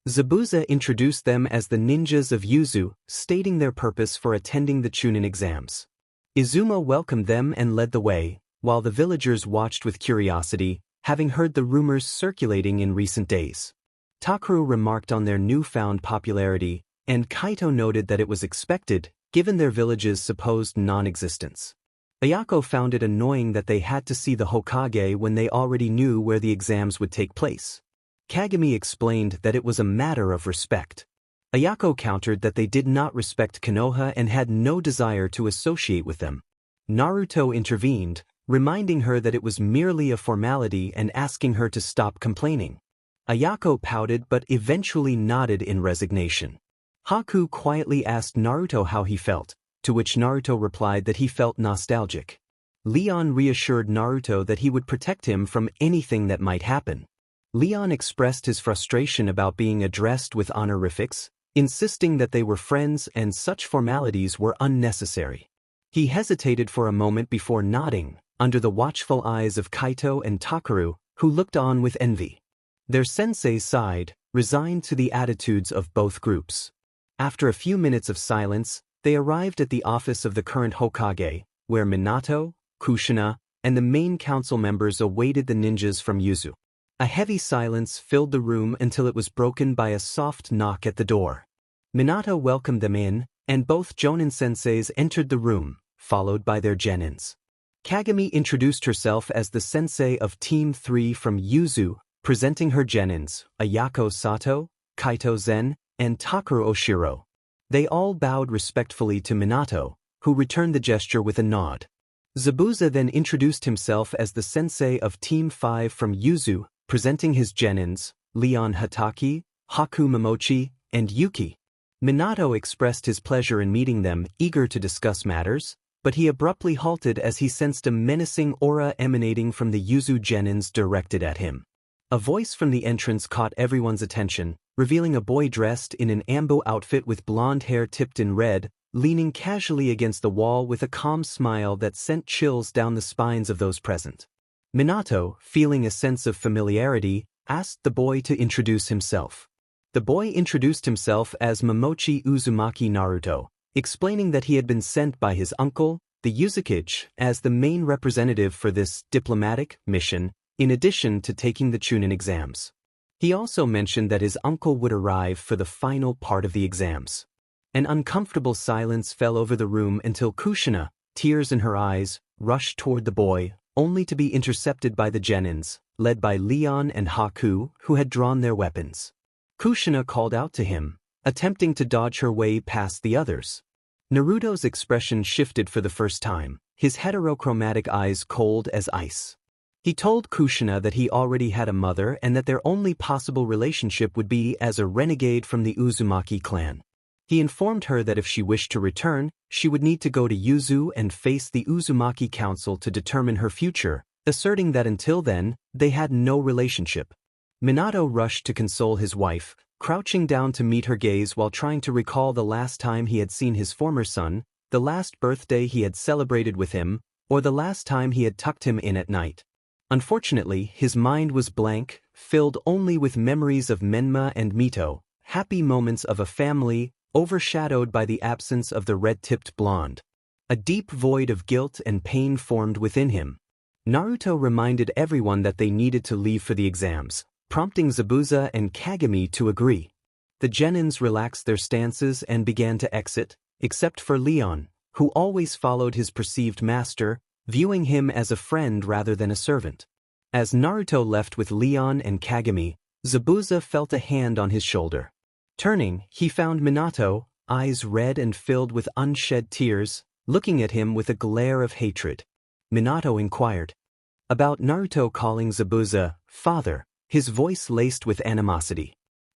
Zabuza introduced them as the ninjas of Yuzu, stating their purpose for attending the Chunin exams. Izumo welcomed them and led the way, while the villagers watched with curiosity, having heard the rumors circulating in recent days. Takeru remarked on their newfound popularity, and Kaito noted that it was expected, given their village's supposed non-existence. Ayako found it annoying that they had to see the Hokage when they already knew where the exams would take place. Kagami explained that it was a matter of respect. Ayako countered that they did not respect Konoha and had no desire to associate with them. Naruto intervened, reminding her that it was merely a formality and asking her to stop complaining. Ayako pouted but eventually nodded in resignation. Haku quietly asked Naruto how he felt, to which Naruto replied that he felt nostalgic. Leon reassured Naruto that he would protect him from anything that might happen. Leon expressed his frustration about being addressed with honorifics, insisting that they were friends and such formalities were unnecessary. He hesitated for a moment before nodding, under the watchful eyes of Kaito and Takeru, who looked on with envy. Their sensei sighed, resigned to the attitudes of both groups. After a few minutes of silence, they arrived at the office of the current Hokage, where Minato, Kushina, and the main council members awaited the ninjas from Yuzu. A heavy silence filled the room until it was broken by a soft knock at the door. Minato welcomed them in, and both Jonin senseis entered the room, followed by their genins. Kagami introduced herself as the sensei of Team 3 from Yuzu, presenting her genins, Ayako Sato, Kaito Zen, and Takeru Oshiro. They all bowed respectfully to Minato, who returned the gesture with a nod. Zabuza then introduced himself as the sensei of Team 5 from Yuzu, presenting his genins, Leon Hataki, Haku Momochi, and Yuki. Minato expressed his pleasure in meeting them, eager to discuss matters, but he abruptly halted as he sensed a menacing aura emanating from the Yuzu genins directed at him. A voice from the entrance caught everyone's attention, revealing a boy dressed in an ambo outfit with blonde hair tipped in red, leaning casually against the wall with a calm smile that sent chills down the spines of those present. Minato, feeling a sense of familiarity, asked the boy to introduce himself. The boy introduced himself as Momochi Uzumaki Naruto, explaining that he had been sent by his uncle, the Uzukage, as the main representative for this diplomatic mission, in addition to taking the Chunin exams. He also mentioned that his uncle would arrive for the final part of the exams. An uncomfortable silence fell over the room until Kushina, tears in her eyes, rushed toward the boy, only to be intercepted by the genins, led by Leon and Haku, who had drawn their weapons. Kushina called out to him, attempting to dodge her way past the others. Naruto's expression shifted for the first time, his heterochromatic eyes cold as ice. He told Kushina that he already had a mother and that their only possible relationship would be as a renegade from the Uzumaki clan. He informed her that if she wished to return, she would need to go to Yuzu and face the Uzumaki Council to determine her future, asserting that until then, they had no relationship. Minato rushed to console his wife, crouching down to meet her gaze while trying to recall the last time he had seen his former son, the last birthday he had celebrated with him, or the last time he had tucked him in at night. Unfortunately, his mind was blank, filled only with memories of Menma and Mito, happy moments of a family, overshadowed by the absence of the red-tipped blonde. A deep void of guilt and pain formed within him. Naruto reminded everyone that they needed to leave for the exams, prompting Zabuza and Kagami to agree. The genins relaxed their stances and began to exit, except for Leon, who always followed his perceived master, viewing him as a friend rather than a servant. As Naruto left with Leon and Kagami, Zabuza felt a hand on his shoulder. Turning, he found Minato, eyes red and filled with unshed tears, looking at him with a glare of hatred. Minato inquired about Naruto calling Zabuza father, his voice laced with animosity.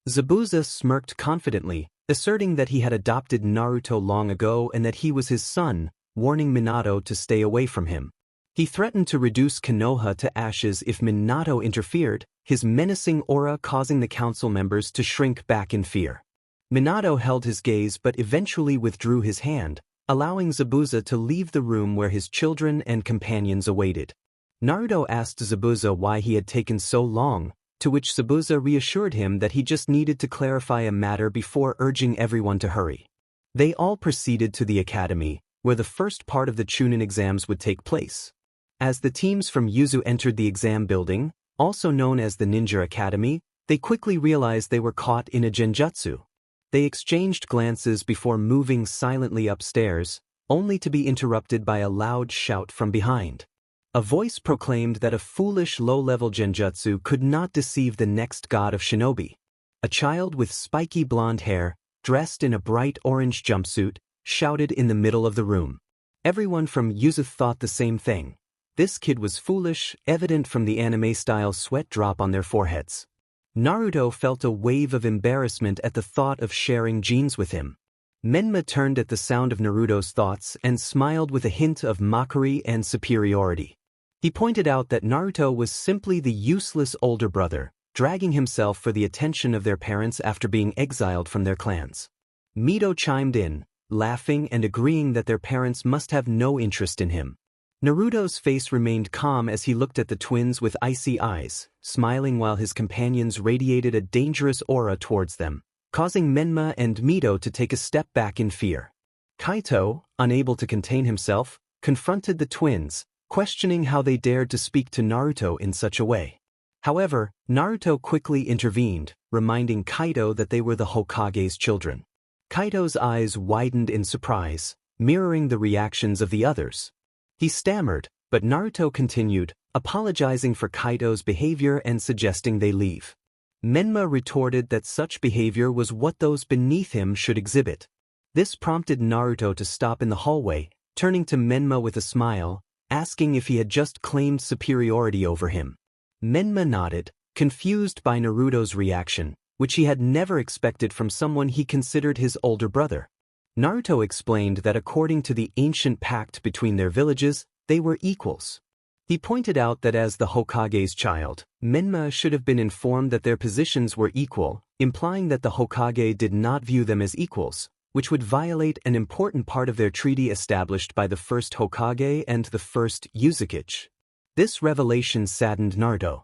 Zabuza smirked confidently, asserting that he had adopted Naruto long ago and that he was his son, warning Minato to stay away from him. He threatened to reduce Konoha to ashes if Minato interfered, his menacing aura causing the council members to shrink back in fear. Minato held his gaze but eventually withdrew his hand, allowing Zabuza to leave the room where his children and companions awaited. Naruto asked Zabuza why he had taken so long, to which Zabuza reassured him that he just needed to clarify a matter before urging everyone to hurry. They all proceeded to the academy, where the first part of the Chunin exams would take place. As the teams from Yuzu entered the exam building, also known as the Ninja Academy, they quickly realized they were caught in a genjutsu. They exchanged glances before moving silently upstairs, only to be interrupted by a loud shout from behind. A voice proclaimed that a foolish low-level genjutsu could not deceive the next god of shinobi. A child with spiky blonde hair, dressed in a bright orange jumpsuit, shouted in the middle of the room. Everyone from Yuzu thought the same thing. This kid was foolish, evident from the anime-style sweat drop on their foreheads. Naruto felt a wave of embarrassment at the thought of sharing genes with him. Menma turned at the sound of Naruto's thoughts and smiled with a hint of mockery and superiority. He pointed out that Naruto was simply the useless older brother, dragging himself for the attention of their parents after being exiled from their clans. Mito chimed in, laughing and agreeing that their parents must have no interest in him. Naruto's face remained calm as he looked at the twins with icy eyes, smiling while his companions radiated a dangerous aura towards them, causing Menma and Mito to take a step back in fear. Kaito, unable to contain himself, confronted the twins, questioning how they dared to speak to Naruto in such a way. However, Naruto quickly intervened, reminding Kaito that they were the Hokage's children. Kaito's eyes widened in surprise, mirroring the reactions of the others. He stammered, but Naruto continued, apologizing for Kaito's behavior and suggesting they leave. Menma retorted that such behavior was what those beneath him should exhibit. This prompted Naruto to stop in the hallway, turning to Menma with a smile, asking if he had just claimed superiority over him. Menma nodded, confused by Naruto's reaction, which he had never expected from someone he considered his older brother. Naruto explained that according to the ancient pact between their villages, they were equals. He pointed out that as the Hokage's child, Menma should have been informed that their positions were equal, implying that the Hokage did not view them as equals, which would violate an important part of their treaty established by the first Hokage and the first Uzukage. This revelation saddened Naruto.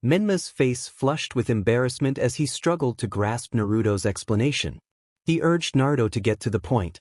Menma's face flushed with embarrassment as he struggled to grasp Naruto's explanation. He urged Naruto to get to the point.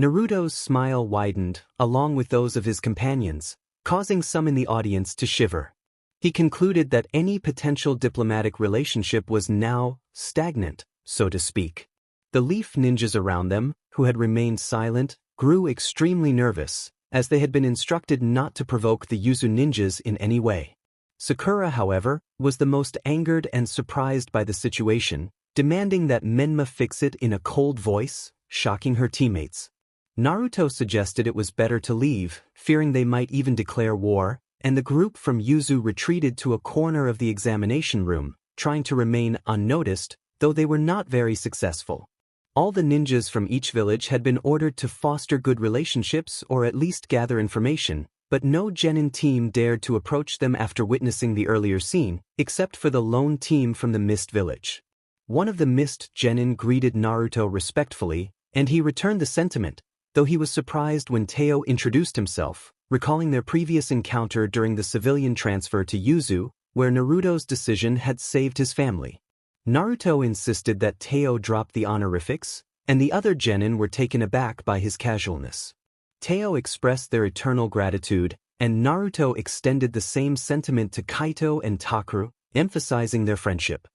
Naruto's smile widened, along with those of his companions, causing some in the audience to shiver. He concluded that any potential diplomatic relationship was now stagnant, so to speak. The leaf ninjas around them, who had remained silent, grew extremely nervous, as they had been instructed not to provoke the Yuzu ninjas in any way. Sakura, however, was the most angered and surprised by the situation, demanding that Menma fix it in a cold voice, shocking her teammates. Naruto suggested it was better to leave, fearing they might even declare war, and the group from Yuzu retreated to a corner of the examination room, trying to remain unnoticed, though they were not very successful. All the ninjas from each village had been ordered to foster good relationships or at least gather information, but no genin team dared to approach them after witnessing the earlier scene, except for the lone team from the Mist Village. One of the Mist genin greeted Naruto respectfully, and he returned the sentiment, though he was surprised when Teo introduced himself, recalling their previous encounter during the civilian transfer to Yuzu, where Naruto's decision had saved his family. Naruto insisted that Teo drop the honorifics, and the other genin were taken aback by his casualness. Teo expressed their eternal gratitude, and Naruto extended the same sentiment to Kaito and Takeru, emphasizing their friendship.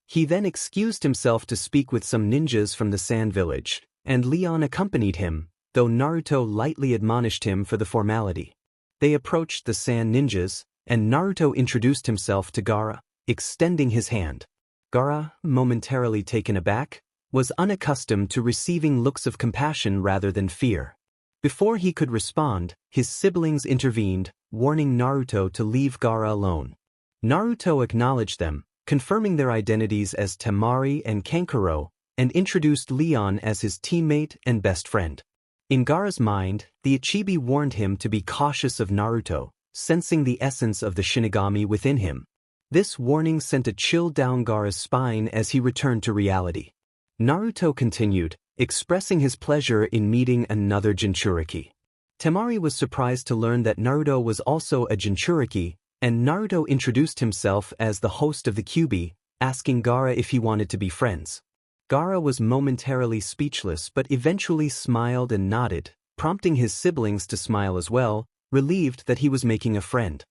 He then excused himself to speak with some ninjas from the Sand Village, and Leon accompanied him, though Naruto lightly admonished him for the formality. They approached the Sand Ninjas, and Naruto introduced himself to Gaara, extending his hand. Gaara, momentarily taken aback, was unaccustomed to receiving looks of compassion rather than fear. Before he could respond, his siblings intervened, warning Naruto to leave Gaara alone. Naruto acknowledged them, confirming their identities as Temari and Kankuro, and introduced Leon as his teammate and best friend. In Gaara's mind, the Ichibi warned him to be cautious of Naruto, sensing the essence of the Shinigami within him. This warning sent a chill down Gaara's spine as he returned to reality. Naruto continued, expressing his pleasure in meeting another Jinchuriki. Temari was surprised to learn that Naruto was also a Jinchuriki, and Naruto introduced himself as the host of the Kyuubi, asking Gaara if he wanted to be friends. Gaara was momentarily speechless but eventually smiled and nodded, prompting his siblings to smile as well, relieved that he was making a friend.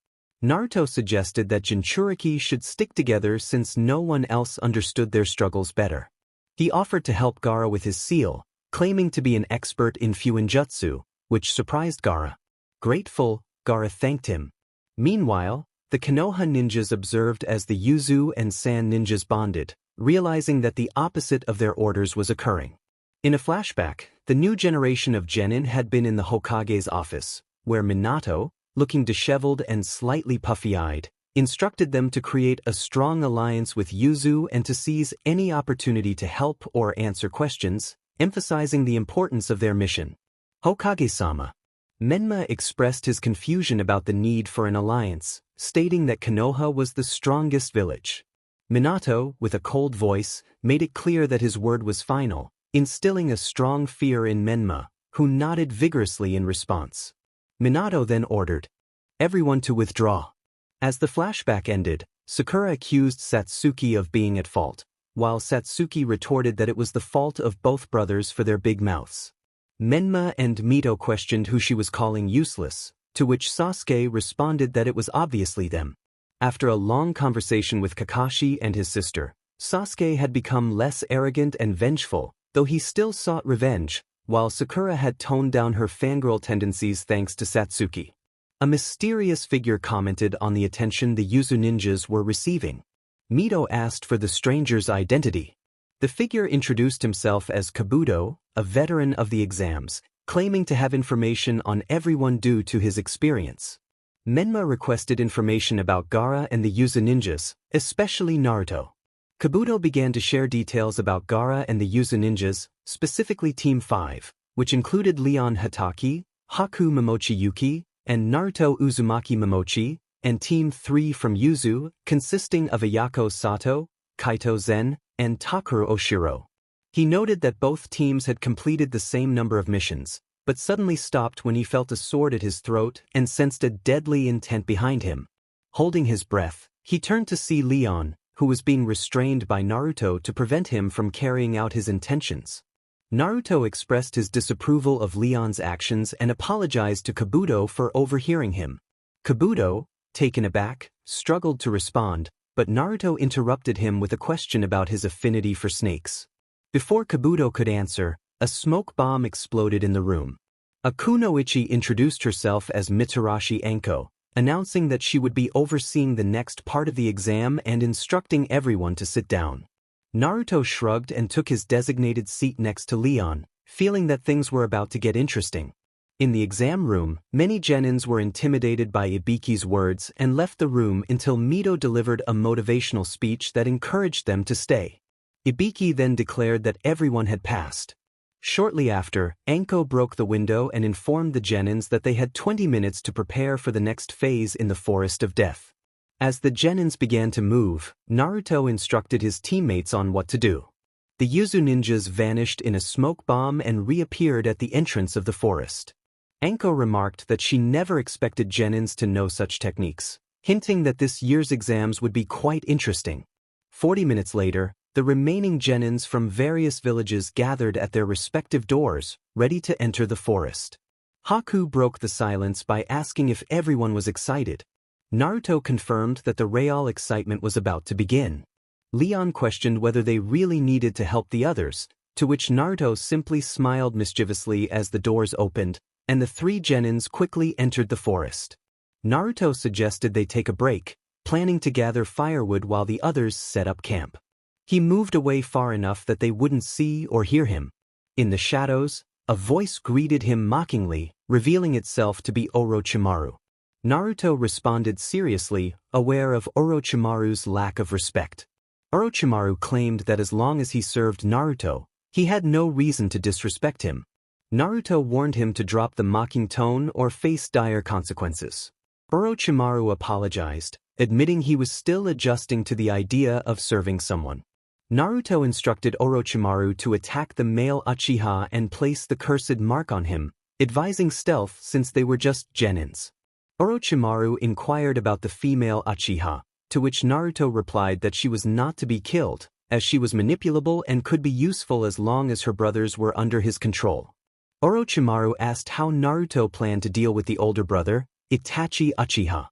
Naruto suggested that Jinchuriki should stick together since no one else understood their struggles better. He offered to help Gaara with his seal, claiming to be an expert in Fuinjutsu, which surprised Gaara. Grateful, Gaara thanked him. Meanwhile, the Konoha ninjas observed as the Yuzu and Sand ninjas bonded, realizing that the opposite of their orders was occurring. In a flashback, the new generation of genin had been in the Hokage's office, where Minato, looking disheveled and slightly puffy-eyed, instructed them to create a strong alliance with Yuzu and to seize any opportunity to help or answer questions, emphasizing the importance of their mission. Hokage-sama. Menma expressed his confusion about the need for an alliance, stating that Konoha was the strongest village. Minato, with a cold voice, made it clear that his word was final, instilling a strong fear in Menma, who nodded vigorously in response. Minato then ordered everyone to withdraw. As the flashback ended, Sakura accused Satsuki of being at fault, while Satsuki retorted that it was the fault of both brothers for their big mouths. Menma and Mito questioned who she was calling useless, to which Sasuke responded that it was obviously them. After a long conversation with Kakashi and his sister, Sasuke had become less arrogant and vengeful, though he still sought revenge, while Sakura had toned down her fangirl tendencies thanks to Satsuki. A mysterious figure commented on the attention the Yuzu ninjas were receiving. Mito asked for the stranger's identity. The figure introduced himself as Kabuto, a veteran of the exams, claiming to have information on everyone due to his experience. Menma requested information about Gaara and the Yuzu ninjas, especially Naruto. Kabuto began to share details about Gaara and the Yuzu ninjas, specifically Team 5, which included Leon Hataki, Haku Momochi and Naruto Uzumaki Momochi, and Team 3 from Yuzu, consisting of Ayako Sato, Kaito Zen, and Takuro Oshiro. He noted that both teams had completed the same number of missions, but suddenly stopped when he felt a sword at his throat and sensed a deadly intent behind him. Holding his breath, he turned to see Leon, who was being restrained by Naruto to prevent him from carrying out his intentions. Naruto expressed his disapproval of Leon's actions and apologized to Kabuto for overhearing him. Kabuto, taken aback, struggled to respond, but Naruto interrupted him with a question about his affinity for snakes. Before Kabuto could answer, a smoke bomb exploded in the room. Akunoichi introduced herself as Mitarashi Anko, announcing that she would be overseeing the next part of the exam and instructing everyone to sit down. Naruto shrugged and took his designated seat next to Leon, feeling that things were about to get interesting. In the exam room, many genins were intimidated by Ibiki's words and left the room until Mito delivered a motivational speech that encouraged them to stay. Ibiki then declared that everyone had passed. Shortly after, Anko broke the window and informed the genins that they had 20 minutes to prepare for the next phase in the Forest of Death. As the genins began to move, Naruto instructed his teammates on what to do. The Yuzu ninjas vanished in a smoke bomb and reappeared at the entrance of the forest. Anko remarked that she never expected genins to know such techniques, hinting that this year's exams would be quite interesting. 40 minutes later, the remaining genins from various villages gathered at their respective doors, ready to enter the forest. Haku broke the silence by asking if everyone was excited. Naruto confirmed that the real excitement was about to begin. Leon questioned whether they really needed to help the others, to which Naruto simply smiled mischievously as the doors opened, and the three genins quickly entered the forest. Naruto suggested they take a break, planning to gather firewood while the others set up camp. He moved away far enough that they wouldn't see or hear him. In the shadows, a voice greeted him mockingly, revealing itself to be Orochimaru. Naruto responded seriously, aware of Orochimaru's lack of respect. Orochimaru claimed that as long as he served Naruto, he had no reason to disrespect him. Naruto warned him to drop the mocking tone or face dire consequences. Orochimaru apologized, admitting he was still adjusting to the idea of serving someone. Naruto instructed Orochimaru to attack the male Uchiha and place the cursed mark on him, advising stealth since they were just genins. Orochimaru inquired about the female Uchiha, to which Naruto replied that she was not to be killed, as she was manipulable and could be useful as long as her brothers were under his control. Orochimaru asked how Naruto planned to deal with the older brother, Itachi Uchiha.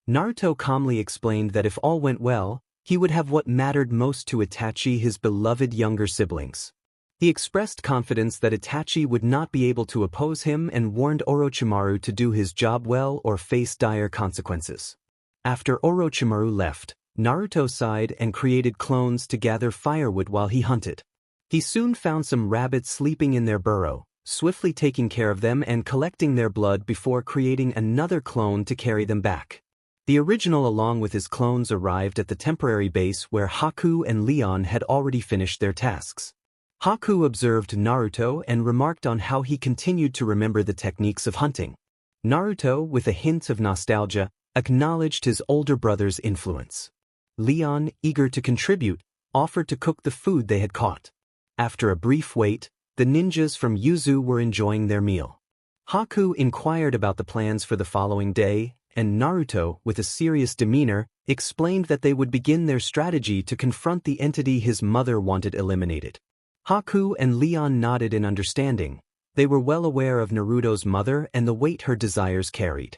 Naruto calmly explained that if all went well, he would have what mattered most to Itachi, his beloved younger siblings. He expressed confidence that Itachi would not be able to oppose him and warned Orochimaru to do his job well or face dire consequences. After Orochimaru left, Naruto sighed and created clones to gather firewood while he hunted. He soon found some rabbits sleeping in their burrow, swiftly taking care of them and collecting their blood before creating another clone to carry them back. The original along with his clones arrived at the temporary base where Haku and Leon had already finished their tasks. Haku observed Naruto and remarked on how he continued to remember the techniques of hunting. Naruto, with a hint of nostalgia, acknowledged his older brother's influence. Leon, eager to contribute, offered to cook the food they had caught. After a brief wait, the ninjas from Yuzu were enjoying their meal. Haku inquired about the plans for the following day, and Naruto, with a serious demeanor, explained that they would begin their strategy to confront the entity his mother wanted eliminated. Haku and Leon nodded in understanding. They were well aware of Naruto's mother and the weight her desires carried.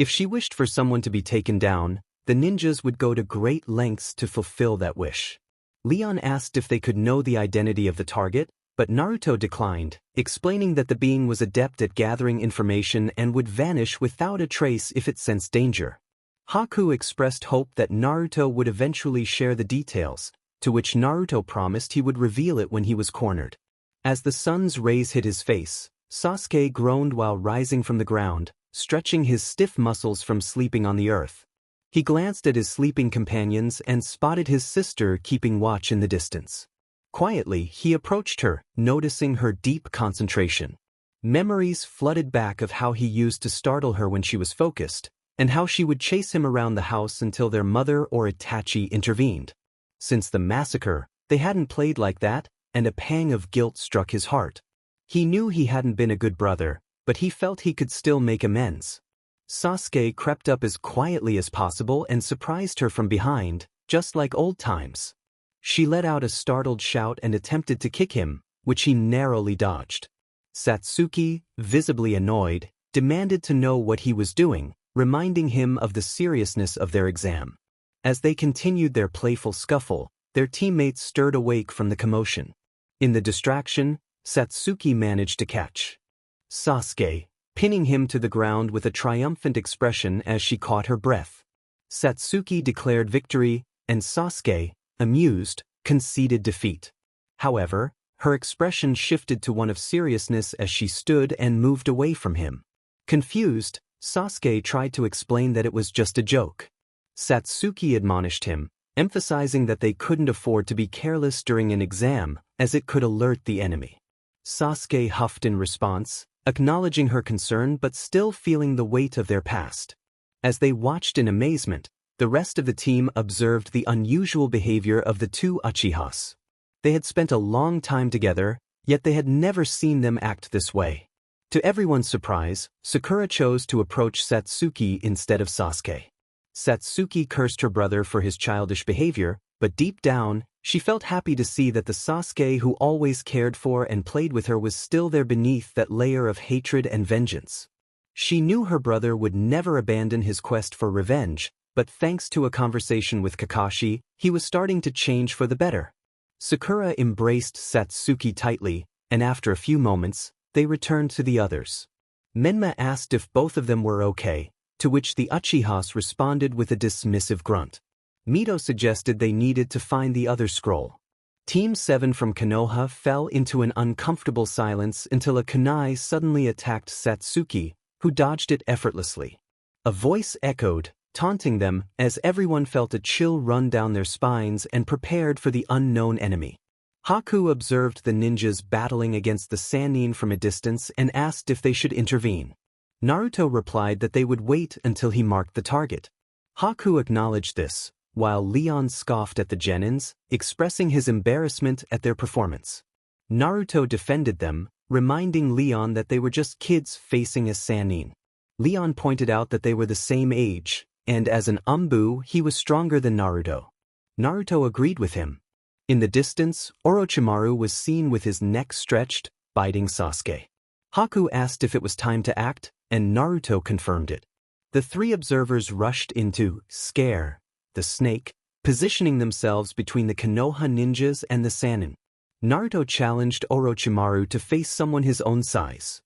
If she wished for someone to be taken down, the ninjas would go to great lengths to fulfill that wish. Leon asked if they could know the identity of the target, but Naruto declined, explaining that the being was adept at gathering information and would vanish without a trace if it sensed danger. Haku expressed hope that Naruto would eventually share the details, to which Naruto promised he would reveal it when he was cornered. As the sun's rays hit his face, Sasuke groaned while rising from the ground, stretching his stiff muscles from sleeping on the earth. He glanced at his sleeping companions and spotted his sister keeping watch in the distance. Quietly, he approached her, noticing her deep concentration. Memories flooded back of how he used to startle her when she was focused, and how she would chase him around the house until their mother or Itachi intervened. Since the massacre, they hadn't played like that, and a pang of guilt struck his heart. He knew he hadn't been a good brother, but he felt he could still make amends. Sasuke crept up as quietly as possible and surprised her from behind, just like old times. She let out a startled shout and attempted to kick him, which he narrowly dodged. Satsuki, visibly annoyed, demanded to know what he was doing, reminding him of the seriousness of their exam. As they continued their playful scuffle, their teammates stirred awake from the commotion. In the distraction, Satsuki managed to catch Sasuke, pinning him to the ground with a triumphant expression as she caught her breath. Satsuki declared victory, and Sasuke, amused, conceded defeat. However, her expression shifted to one of seriousness as she stood and moved away from him. Confused, Sasuke tried to explain that it was just a joke. Satsuki admonished him, emphasizing that they couldn't afford to be careless during an exam, as it could alert the enemy. Sasuke huffed in response, acknowledging her concern but still feeling the weight of their past. As they watched in amazement, the rest of the team observed the unusual behavior of the two Uchihas. They had spent a long time together, yet they had never seen them act this way. To everyone's surprise, Sakura chose to approach Satsuki instead of Sasuke. Satsuki cursed her brother for his childish behavior, but deep down, she felt happy to see that the Sasuke who always cared for and played with her was still there beneath that layer of hatred and vengeance. She knew her brother would never abandon his quest for revenge, but thanks to a conversation with Kakashi, he was starting to change for the better. Sakura embraced Satsuki tightly, and after a few moments, they returned to the others. Menma asked if both of them were okay, to which the Uchihas responded with a dismissive grunt. Mito suggested they needed to find the other scroll. Team 7 from Konoha fell into an uncomfortable silence until a kunai suddenly attacked Satsuki, who dodged it effortlessly. A voice echoed, taunting them, as everyone felt a chill run down their spines and prepared for the unknown enemy. Haku observed the ninjas battling against the Sannin from a distance and asked if they should intervene. Naruto replied that they would wait until he marked the target. Haku acknowledged this, while Leon scoffed at the genins, expressing his embarrassment at their performance. Naruto defended them, reminding Leon that they were just kids facing a Sannin. Leon pointed out that they were the same age, and as an Umbu he was stronger than Naruto. Naruto agreed with him. In the distance, Orochimaru was seen with his neck stretched, biting Sasuke. Haku asked if it was time to act, and Naruto confirmed it. The three observers rushed into Scare, the snake, positioning themselves between the Konoha ninjas and the Sannin. Naruto challenged Orochimaru to face someone his own size.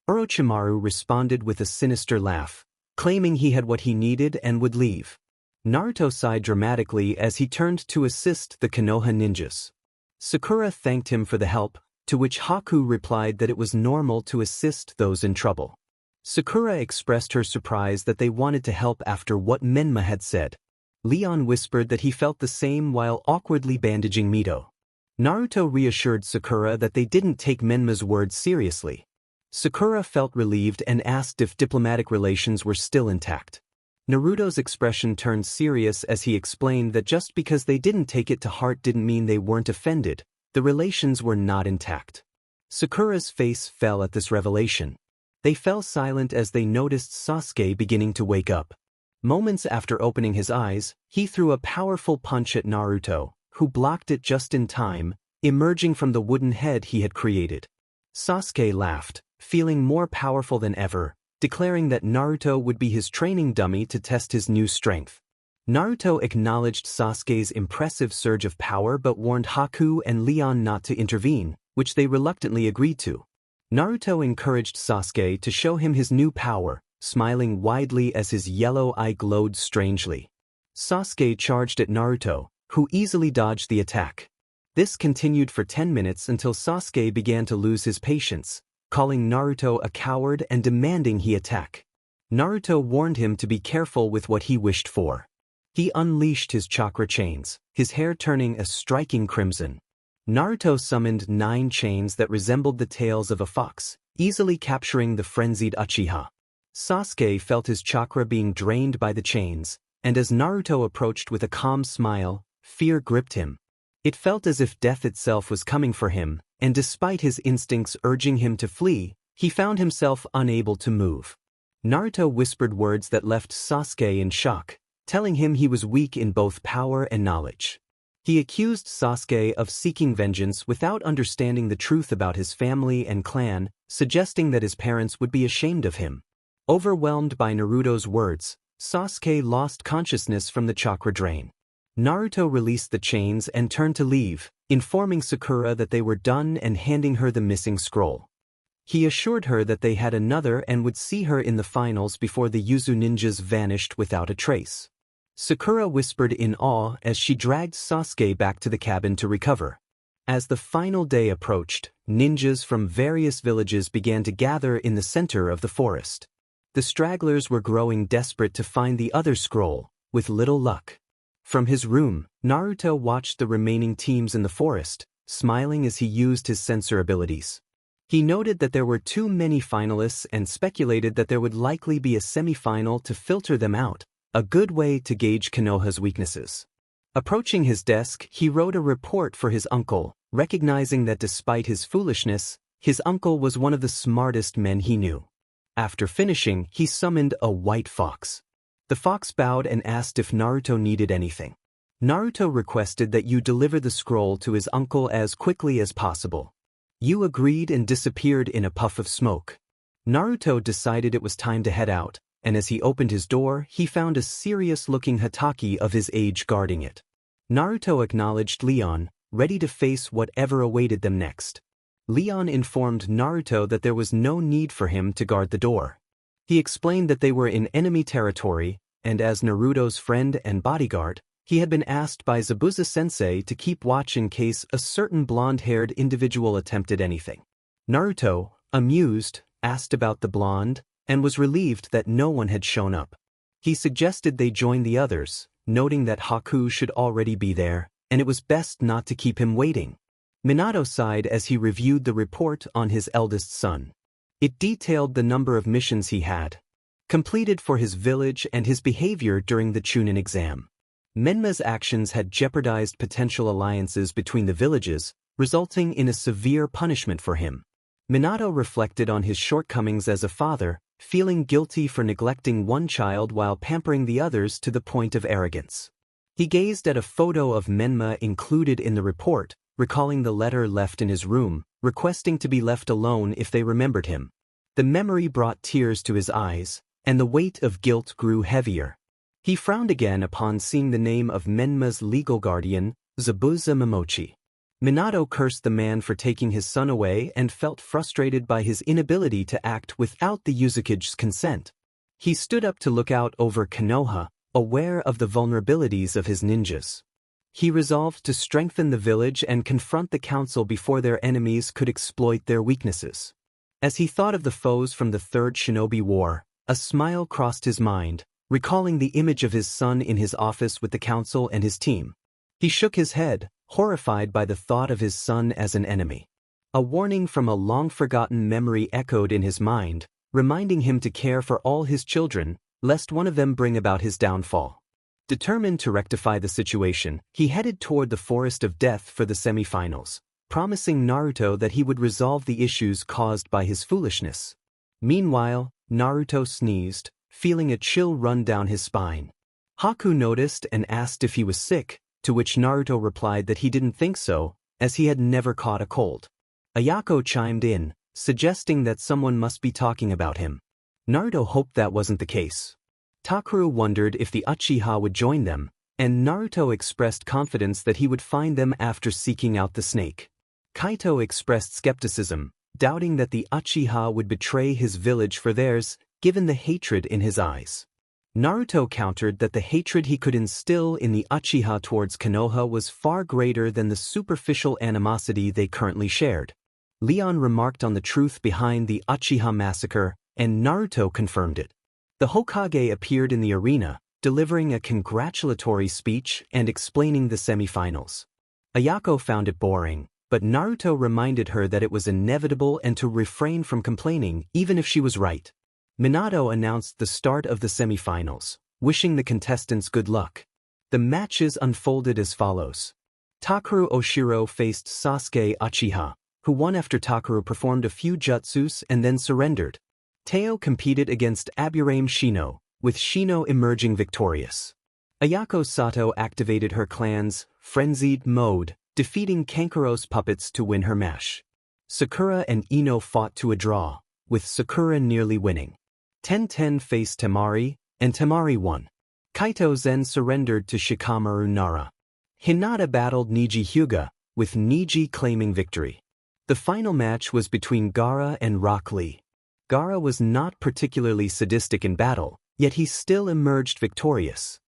Orochimaru responded with a sinister laugh, claiming he had what he needed and would leave. Naruto sighed dramatically as he turned to assist the Konoha ninjas. Sakura thanked him for the help, to which Haku replied that it was normal to assist those in trouble. Sakura expressed her surprise that they wanted to help after what Menma had said. Leon whispered that he felt the same while awkwardly bandaging Mito. Naruto reassured Sakura that they didn't take Menma's words seriously. Sakura felt relieved and asked if diplomatic relations were still intact. Naruto's expression turned serious as he explained that just because they didn't take it to heart didn't mean they weren't offended, the relations were not intact. Sakura's face fell at this revelation. They fell silent as they noticed Sasuke beginning to wake up. Moments after opening his eyes, he threw a powerful punch at Naruto, who blocked it just in time, emerging from the wooden head he had created. Sasuke laughed, feeling more powerful than ever, declaring that Naruto would be his training dummy to test his new strength. Naruto acknowledged Sasuke's impressive surge of power but warned Haku and Leon not to intervene, which they reluctantly agreed to. Naruto encouraged Sasuke to show him his new power, smiling widely as his yellow eye glowed strangely. Sasuke charged at Naruto, who easily dodged the attack. This continued for 10 minutes until Sasuke began to lose his patience, calling Naruto a coward and demanding he attack. Naruto warned him to be careful with what he wished for. He unleashed his chakra chains, his hair turning a striking crimson. Naruto summoned 9 chains that resembled the tails of a fox, easily capturing the frenzied Uchiha. Sasuke felt his chakra being drained by the chains, and as Naruto approached with a calm smile, fear gripped him. It felt as if death itself was coming for him, and despite his instincts urging him to flee, he found himself unable to move. Naruto whispered words that left Sasuke in shock, telling him he was weak in both power and knowledge. He accused Sasuke of seeking vengeance without understanding the truth about his family and clan, suggesting that his parents would be ashamed of him. Overwhelmed by Naruto's words, Sasuke lost consciousness from the chakra drain. Naruto released the chains and turned to leave, informing Sakura that they were done and handing her the missing scroll. He assured her that they had another and would see her in the finals before the Yuzu ninjas vanished without a trace. Sakura whispered in awe as she dragged Sasuke back to the cabin to recover. As the final day approached, ninjas from various villages began to gather in the center of the forest. The stragglers were growing desperate to find the other scroll, with little luck. From his room, Naruto watched the remaining teams in the forest, smiling as he used his sensor abilities. He noted that there were too many finalists and speculated that there would likely be a semi-final to filter them out, a good way to gauge Konoha's weaknesses. Approaching his desk, he wrote a report for his uncle, recognizing that despite his foolishness, his uncle was one of the smartest men he knew. After finishing, he summoned a white fox. The fox bowed and asked if Naruto needed anything. Naruto requested that Yu deliver the scroll to his uncle as quickly as possible. Yu agreed and disappeared in a puff of smoke. Naruto decided it was time to head out, and as he opened his door, he found a serious-looking Hatake of his age guarding it. Naruto acknowledged Leon, ready to face whatever awaited them next. Leon informed Naruto that there was no need for him to guard the door. He explained that they were in enemy territory, and as Naruto's friend and bodyguard, he had been asked by Zabuza-sensei to keep watch in case a certain blonde-haired individual attempted anything. Naruto, amused, asked about the blonde, and was relieved that no one had shown up. He suggested they join the others, noting that Haku should already be there, and it was best not to keep him waiting. Minato sighed as he reviewed the report on his eldest son. It detailed the number of missions he had completed for his village and his behavior during the Chunin exam. Menma's actions had jeopardized potential alliances between the villages, resulting in a severe punishment for him. Minato reflected on his shortcomings as a father, feeling guilty for neglecting one child while pampering the others to the point of arrogance. He gazed at a photo of Menma included in the report, recalling the letter left in his room, requesting to be left alone if they remembered him. The memory brought tears to his eyes, and the weight of guilt grew heavier. He frowned again upon seeing the name of Menma's legal guardian, Zabuza Momochi. Minato cursed the man for taking his son away and felt frustrated by his inability to act without the Uzukage's consent. He stood up to look out over Konoha, aware of the vulnerabilities of his ninjas. He resolved to strengthen the village and confront the council before their enemies could exploit their weaknesses. As he thought of the foes from the Third Shinobi War, a smile crossed his mind, recalling the image of his son in his office with the council and his team. He shook his head, horrified by the thought of his son as an enemy. A warning from a long-forgotten memory echoed in his mind, reminding him to care for all his children, lest one of them bring about his downfall. Determined to rectify the situation, he headed toward the Forest of Death for the semi-finals, promising Naruto that he would resolve the issues caused by his foolishness. Meanwhile, Naruto sneezed, feeling a chill run down his spine. Haku noticed and asked if he was sick, to which Naruto replied that he didn't think so, as he had never caught a cold. Ayako chimed in, suggesting that someone must be talking about him. Naruto hoped that wasn't the case. Takuru wondered if the Uchiha would join them, and Naruto expressed confidence that he would find them after seeking out the snake. Kaito expressed skepticism, doubting that the Uchiha would betray his village for theirs, given the hatred in his eyes. Naruto countered that the hatred he could instill in the Uchiha towards Konoha was far greater than the superficial animosity they currently shared. Leon remarked on the truth behind the Uchiha massacre, and Naruto confirmed it. The Hokage appeared in the arena, delivering a congratulatory speech and explaining the semifinals. Ayako found it boring, but Naruto reminded her that it was inevitable and to refrain from complaining even if she was right. Minato announced the start of the semifinals, wishing the contestants good luck. The matches unfolded as follows. Takuru Oshiro faced Sasuke Uchiha, who won after Takuru performed a few jutsus and then surrendered. Teo competed against Aburame Shino, with Shino emerging victorious. Ayako Sato activated her clan's frenzied mode, defeating Kankuro's puppets to win her match. Sakura and Ino fought to a draw, with Sakura nearly winning. Ten faced Temari, and Temari won. Kaito Zen surrendered to Shikamaru Nara. Hinata battled Neji Hyuga, with Neji claiming victory. The final match was between Gaara and Rock Lee. Gaara was not particularly sadistic in battle, yet he still emerged victorious.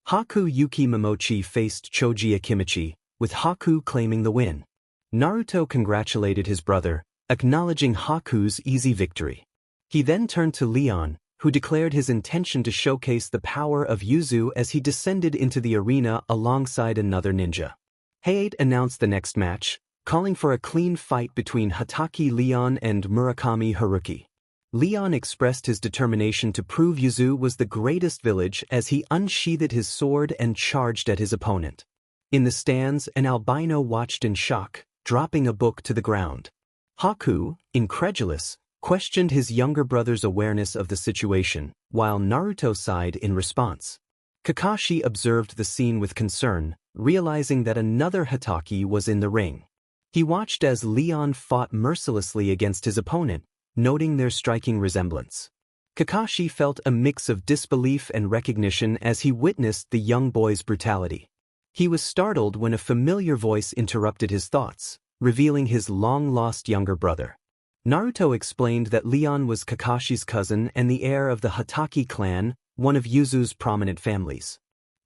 Haku Yuki Momochi faced Choji Akimichi, with Haku claiming the win. Naruto congratulated his brother, acknowledging Haku's easy victory. He then turned to Leon, who declared his intention to showcase the power of Yuzu as he descended into the arena alongside another ninja. Hayate announced the next match, calling for a clean fight between Hatake Leon and Murakami Haruki. Leon expressed his determination to prove Yuzu was the greatest village as he unsheathed his sword and charged at his opponent. In the stands, an albino watched in shock, dropping a book to the ground. Haku, incredulous, questioned his younger brother's awareness of the situation, while Naruto sighed in response. Kakashi observed the scene with concern, realizing that another Hatake was in the ring. He watched as Leon fought mercilessly against his opponent, noting their striking resemblance. Kakashi felt a mix of disbelief and recognition as he witnessed the young boy's brutality. He was startled when a familiar voice interrupted his thoughts, revealing his long-lost younger brother. Naruto explained that Leon was Kakashi's cousin and the heir of the Hatake clan, one of Yuzu's prominent families.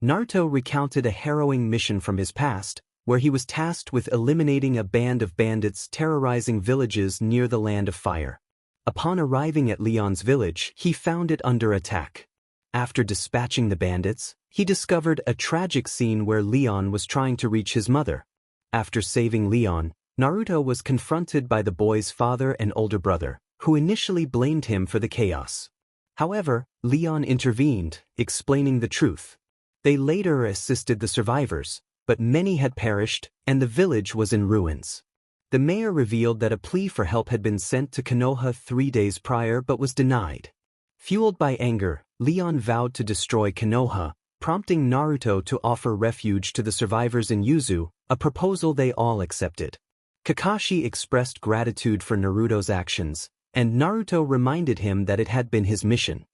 Naruto recounted a harrowing mission from his past, where he was tasked with eliminating a band of bandits terrorizing villages near the Land of Fire. Upon arriving at Leon's village, he found it under attack. After dispatching the bandits, he discovered a tragic scene where Leon was trying to reach his mother. After saving Leon, Naruto was confronted by the boy's father and older brother, who initially blamed him for the chaos. However, Leon intervened, explaining the truth. They later assisted the survivors, but many had perished, and the village was in ruins. The mayor revealed that a plea for help had been sent to Konoha 3 days prior but was denied. Fueled by anger, Leon vowed to destroy Konoha, prompting Naruto to offer refuge to the survivors in Yuzu, a proposal they all accepted. Kakashi expressed gratitude for Naruto's actions, and Naruto reminded him that it had been his mission.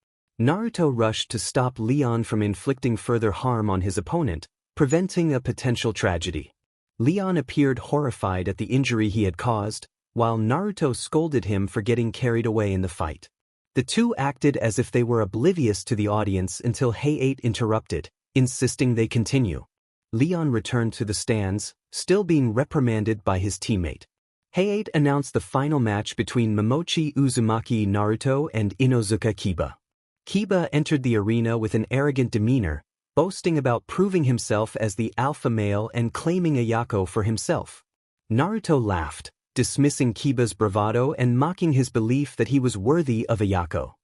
Naruto rushed to stop Leon from inflicting further harm on his opponent, preventing a potential tragedy. Leon appeared horrified at the injury he had caused, while Naruto scolded him for getting carried away in the fight. The two acted as if they were oblivious to the audience until Hayate interrupted, insisting they continue. Leon returned to the stands, still being reprimanded by his teammate. Hayate announced the final match between Momochi Uzumaki Naruto and Inozuka Kiba. Kiba entered the arena with an arrogant demeanor, boasting about proving himself as the alpha male and claiming Ayako for himself. Naruto laughed, dismissing Kiba's bravado and mocking his belief that he was worthy of Ayako.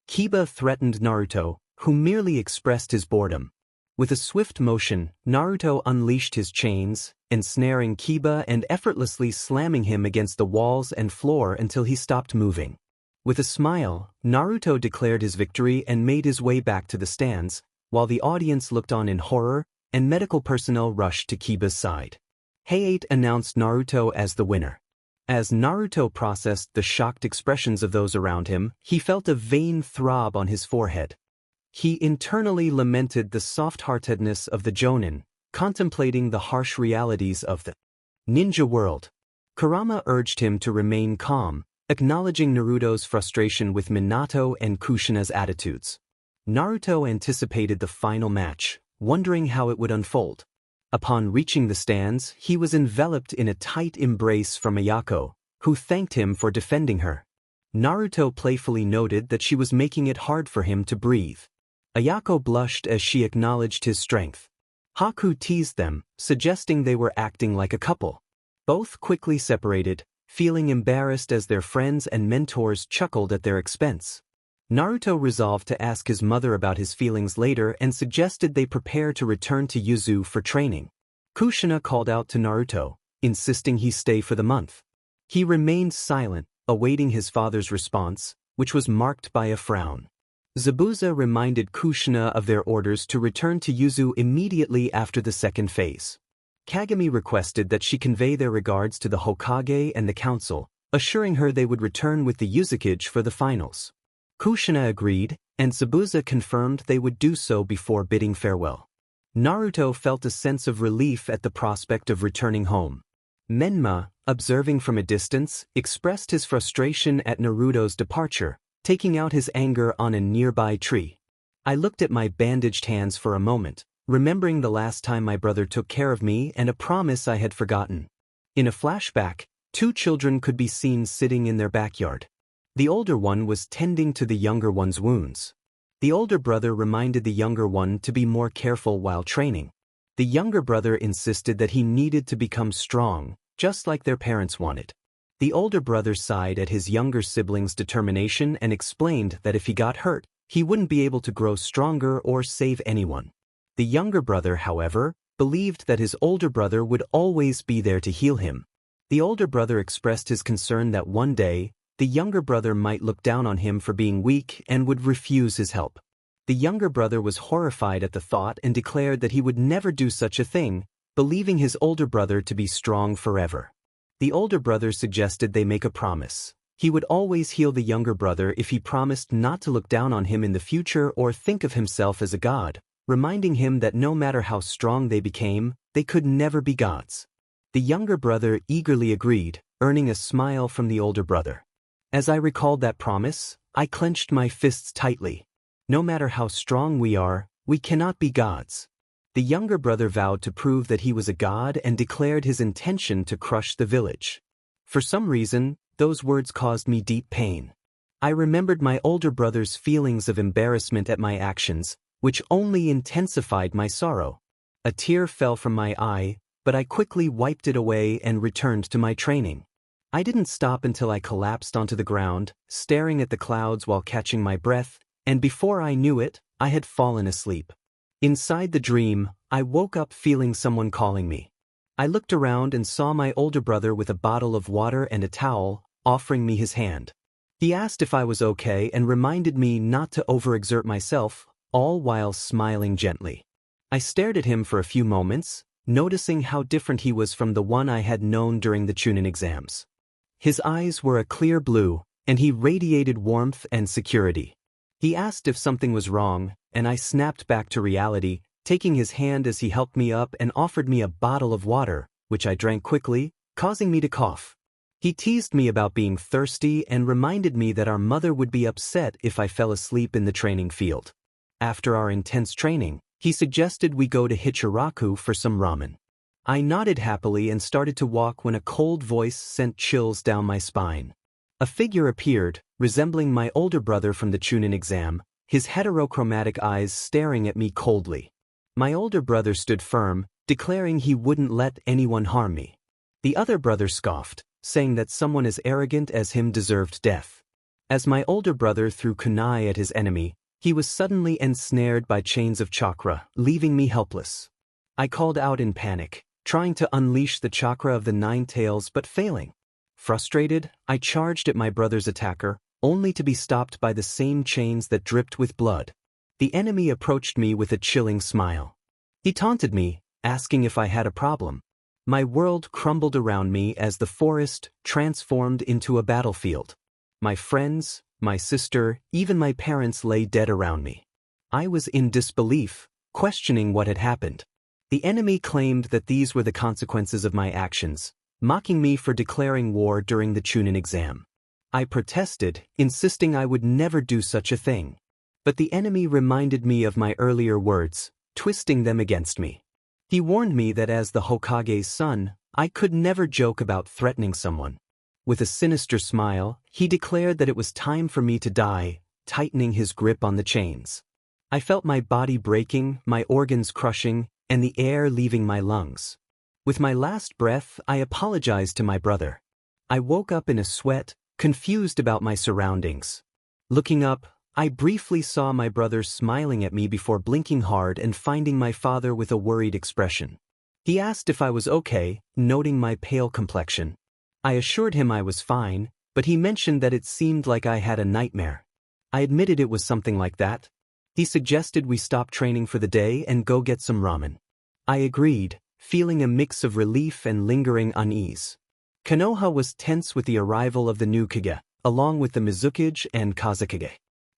Kiba threatened Naruto, who merely expressed his boredom. With a swift motion, Naruto unleashed his chains, ensnaring Kiba and effortlessly slamming him against the walls and floor until he stopped moving. With a smile, Naruto declared his victory and made his way back to the stands, while the audience looked on in horror, and medical personnel rushed to Kiba's side. Hayate announced Naruto as the winner. As Naruto processed the shocked expressions of those around him, he felt a vain throb on his forehead. He internally lamented the soft-heartedness of the Jonin, contemplating the harsh realities of the ninja world. Kurama urged him to remain calm, acknowledging Naruto's frustration with Minato and Kushina's attitudes. Naruto anticipated the final match, wondering how it would unfold. Upon reaching the stands, he was enveloped in a tight embrace from Ayako, who thanked him for defending her. Naruto playfully noted that she was making it hard for him to breathe. Ayako blushed as she acknowledged his strength. Haku teased them, suggesting they were acting like a couple. Both quickly separated, feeling embarrassed as their friends and mentors chuckled at their expense. Naruto resolved to ask his mother about his feelings later and suggested they prepare to return to Yuzu for training. Kushina called out to Naruto, insisting he stay for the month. He remained silent, awaiting his father's response, which was marked by a frown. Zabuza reminded Kushina of their orders to return to Yuzu immediately after the second phase. Kagami requested that she convey their regards to the Hokage and the council, assuring her they would return with the Uzukage for the finals. Kushina agreed, and Zabuza confirmed they would do so before bidding farewell. Naruto felt a sense of relief at the prospect of returning home. Menma, observing from a distance, expressed his frustration at Naruto's departure, taking out his anger on a nearby tree. I looked at my bandaged hands for a moment, remembering the last time my brother took care of me and a promise I had forgotten. In a flashback, two children could be seen sitting in their backyard. The older one was tending to the younger one's wounds. The older brother reminded the younger one to be more careful while training. The younger brother insisted that he needed to become strong, just like their parents wanted. The older brother sighed at his younger sibling's determination and explained that if he got hurt, he wouldn't be able to grow stronger or save anyone. The younger brother, however, believed that his older brother would always be there to heal him. The older brother expressed his concern that one day, the younger brother might look down on him for being weak and would refuse his help. The younger brother was horrified at the thought and declared that he would never do such a thing, believing his older brother to be strong forever. The older brother suggested they make a promise. He would always heal the younger brother if he promised not to look down on him in the future or think of himself as a god, reminding him that no matter how strong they became, they could never be gods. The younger brother eagerly agreed, earning a smile from the older brother. As I recalled that promise, I clenched my fists tightly. No matter how strong we are, we cannot be gods. The younger brother vowed to prove that he was a god and declared his intention to crush the village. For some reason, those words caused me deep pain. I remembered my older brother's feelings of embarrassment at my actions, which only intensified my sorrow. A tear fell from my eye, but I quickly wiped it away and returned to my training. I didn't stop until I collapsed onto the ground, staring at the clouds while catching my breath, and before I knew it, I had fallen asleep. Inside the dream, I woke up feeling someone calling me. I looked around and saw my older brother with a bottle of water and a towel, offering me his hand. He asked if I was okay and reminded me not to overexert myself, all while smiling gently. I stared at him for a few moments, noticing how different he was from the one I had known during the Chunin exams. His eyes were a clear blue, and he radiated warmth and security. He asked if something was wrong, and I snapped back to reality, taking his hand as he helped me up and offered me a bottle of water, which I drank quickly, causing me to cough. He teased me about being thirsty and reminded me that our mother would be upset if I fell asleep in the training field. After our intense training, he suggested we go to Hichiraku for some ramen. I nodded happily and started to walk when a cold voice sent chills down my spine. A figure appeared, resembling my older brother from the Chunin exam, his heterochromatic eyes staring at me coldly. My older brother stood firm, declaring he wouldn't let anyone harm me. The other brother scoffed, saying that someone as arrogant as him deserved death. As my older brother threw kunai at his enemy, he was suddenly ensnared by chains of chakra, leaving me helpless. I called out in panic, trying to unleash the chakra of the nine tails but failing. Frustrated, I charged at my brother's attacker, only to be stopped by the same chains that dripped with blood. The enemy approached me with a chilling smile. He taunted me, asking if I had a problem. My world crumbled around me as the forest transformed into a battlefield. My friends, my sister, even my parents lay dead around me. I was in disbelief, questioning what had happened. The enemy claimed that these were the consequences of my actions, mocking me for declaring war during the Chunin exam. I protested, insisting I would never do such a thing. But the enemy reminded me of my earlier words, twisting them against me. He warned me that as the Hokage's son, I could never joke about threatening someone. With a sinister smile, he declared that it was time for me to die, tightening his grip on the chains. I felt my body breaking, my organs crushing, and the air leaving my lungs. With my last breath, I apologized to my brother. I woke up in a sweat, confused about my surroundings. Looking up, I briefly saw my brother smiling at me before blinking hard and finding my father with a worried expression. He asked if I was okay, noting my pale complexion. I assured him I was fine, but he mentioned that it seemed like I had a nightmare. I admitted it was something like that. He suggested we stop training for the day and go get some ramen. I agreed, feeling a mix of relief and lingering unease. Konoha was tense with the arrival of the new kage, along with the Uzukage and Kazekage.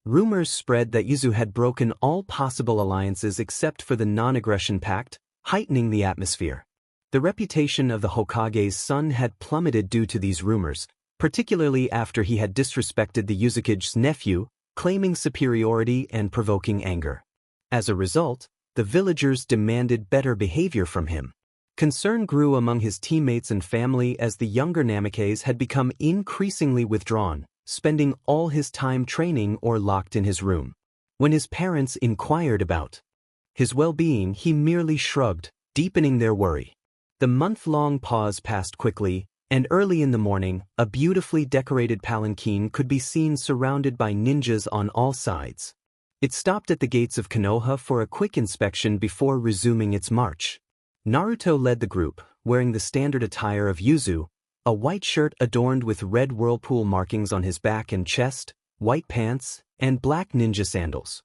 Rumors spread that Yuzu had broken all possible alliances except for the non-aggression pact, heightening the atmosphere. The reputation of the Hokage's son had plummeted due to these rumors, particularly after he had disrespected the Uzukage's nephew, claiming superiority and provoking anger. As a result, the villagers demanded better behavior from him. Concern grew among his teammates and family as the younger Namikaze had become increasingly withdrawn, spending all his time training or locked in his room. When his parents inquired about his well-being, he merely shrugged, deepening their worry. The month-long pause passed quickly, and early in the morning, a beautifully decorated palanquin could be seen surrounded by ninjas on all sides. It stopped at the gates of Konoha for a quick inspection before resuming its march. Naruto led the group, wearing the standard attire of Yuzu, a white shirt adorned with red whirlpool markings on his back and chest, white pants, and black ninja sandals.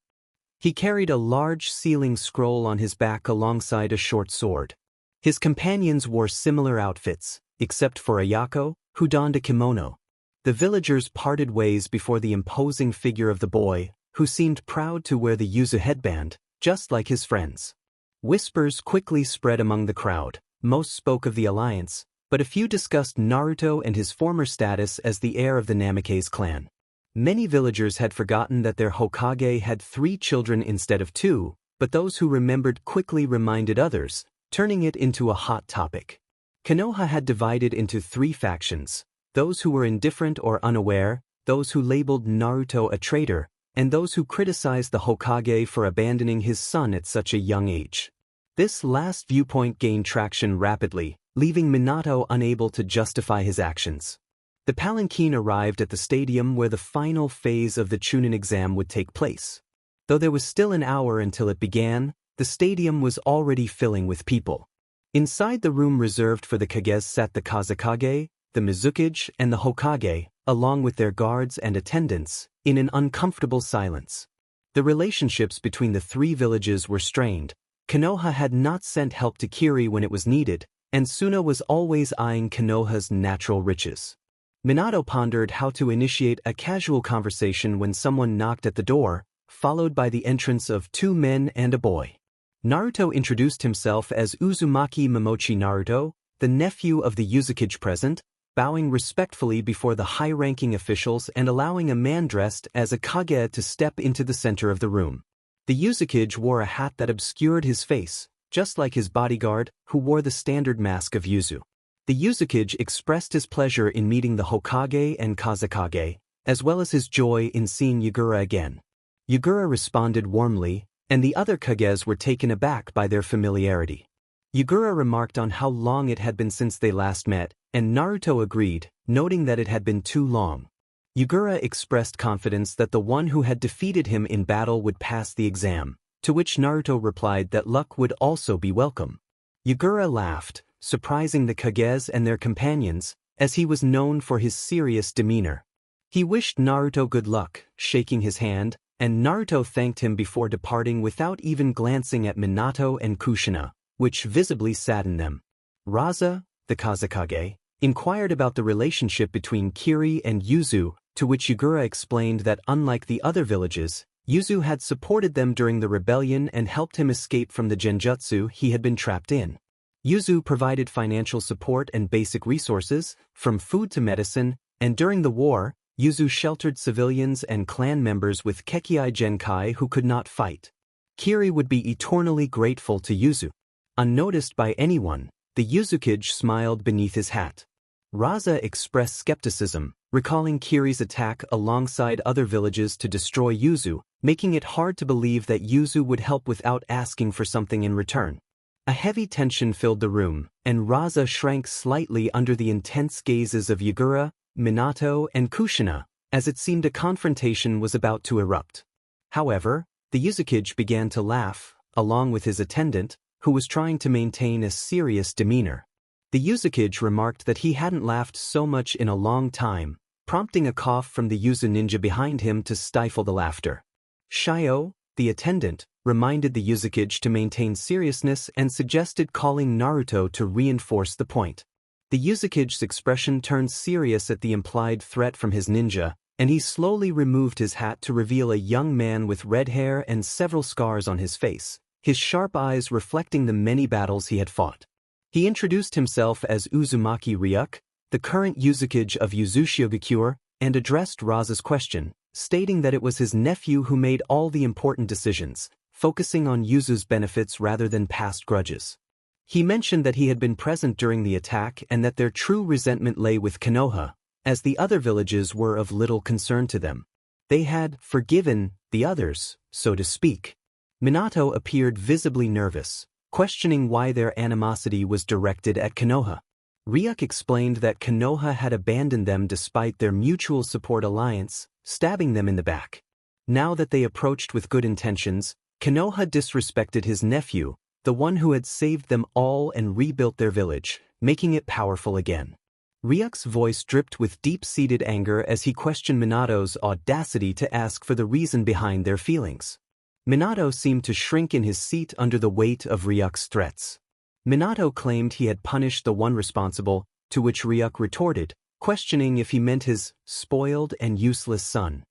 He carried a large sealing scroll on his back alongside a short sword. His companions wore similar outfits, except for Ayako, who donned a kimono. The villagers parted ways before the imposing figure of the boy, who seemed proud to wear the Yuzu headband, just like his friends. Whispers quickly spread among the crowd. Most spoke of the alliance, but a few discussed Naruto and his former status as the heir of the Namikaze clan. Many villagers had forgotten that their Hokage had 3 children instead of 2, but those who remembered quickly reminded others, turning it into a hot topic. Konoha had divided into 3 factions: those who were indifferent or unaware, those who labeled Naruto a traitor, and those who criticized the Hokage for abandoning his son at such a young age. This last viewpoint gained traction rapidly, leaving Minato unable to justify his actions. The palanquin arrived at the stadium where the final phase of the Chunin exam would take place. Though there was still an hour until it began, the stadium was already filling with people. Inside the room reserved for the kages sat the Kazekage, the Uzukage, and the Hokage, along with their guards and attendants, in an uncomfortable silence. The relationships between the 3 villages were strained. Konoha had not sent help to Kiri when it was needed, and Suna was always eyeing Konoha's natural riches. Minato pondered how to initiate a casual conversation when someone knocked at the door, followed by the entrance of 2 men and a boy. Naruto introduced himself as Uzumaki Momochi Naruto, the nephew of the Uzukage present, bowing respectfully before the high-ranking officials and allowing a man dressed as a kage to step into the center of the room. The Uzukage wore a hat that obscured his face, just like his bodyguard, who wore the standard mask of Yuzu. The Uzukage expressed his pleasure in meeting the Hokage and Kazekage, as well as his joy in seeing Yagura again. Yagura responded warmly, and the other kages were taken aback by their familiarity. Yagura remarked on how long it had been since they last met, and Naruto agreed, noting that it had been too long. Yagura expressed confidence that the one who had defeated him in battle would pass the exam, to which Naruto replied that luck would also be welcome. Yagura laughed, surprising the kages and their companions, as he was known for his serious demeanor. He wished Naruto good luck, shaking his hand, and Naruto thanked him before departing without even glancing at Minato and Kushina, which visibly saddened them. Raza, the Kazekage, inquired about the relationship between Kiri and Yuzu, to which Yugura explained that unlike the other villages, Yuzu had supported them during the rebellion and helped him escape from the genjutsu he had been trapped in. Yuzu provided financial support and basic resources, from food to medicine, and during the war, Yuzu sheltered civilians and clan members with Kekei Genkai who could not fight. Kiri would be eternally grateful to Yuzu. Unnoticed by anyone, the Uzukage smiled beneath his hat. Raza expressed skepticism, recalling Kiri's attack alongside other villages to destroy Yuzu, making it hard to believe that Yuzu would help without asking for something in return. A heavy tension filled the room, and Raza shrank slightly under the intense gazes of Yugura, Minato, and Kushina, as it seemed a confrontation was about to erupt. However, the Uzukage began to laugh, along with his attendant, who was trying to maintain a serious demeanor. The Uzukage remarked that he hadn't laughed so much in a long time, prompting a cough from the Yuzu ninja behind him to stifle the laughter. Shio, the attendant, reminded the Uzukage to maintain seriousness and suggested calling Naruto to reinforce the point. The Uzukage's expression turned serious at the implied threat from his ninja, and he slowly removed his hat to reveal a young man with red hair and several scars on his face, his sharp eyes reflecting the many battles he had fought. He introduced himself as Uzumaki Ryuk, the current Uzukage of Uzushiogakure, and addressed Raza's question, stating that it was his nephew who made all the important decisions, focusing on Yuzu's benefits rather than past grudges. He mentioned that he had been present during the attack and that their true resentment lay with Konoha, as the other villages were of little concern to them. They had forgiven the others, so to speak. Minato appeared visibly nervous, questioning why their animosity was directed at Konoha. Ryuk explained that Konoha had abandoned them despite their mutual support alliance, stabbing them in the back. Now that they approached with good intentions, Konoha disrespected his nephew, the one who had saved them all and rebuilt their village, making it powerful again. Ryuk's voice dripped with deep-seated anger as he questioned Minato's audacity to ask for the reason behind their feelings. Minato seemed to shrink in his seat under the weight of Ryuk's threats. Minato claimed he had punished the one responsible, to which Ryuk retorted, questioning if he meant his spoiled and useless son.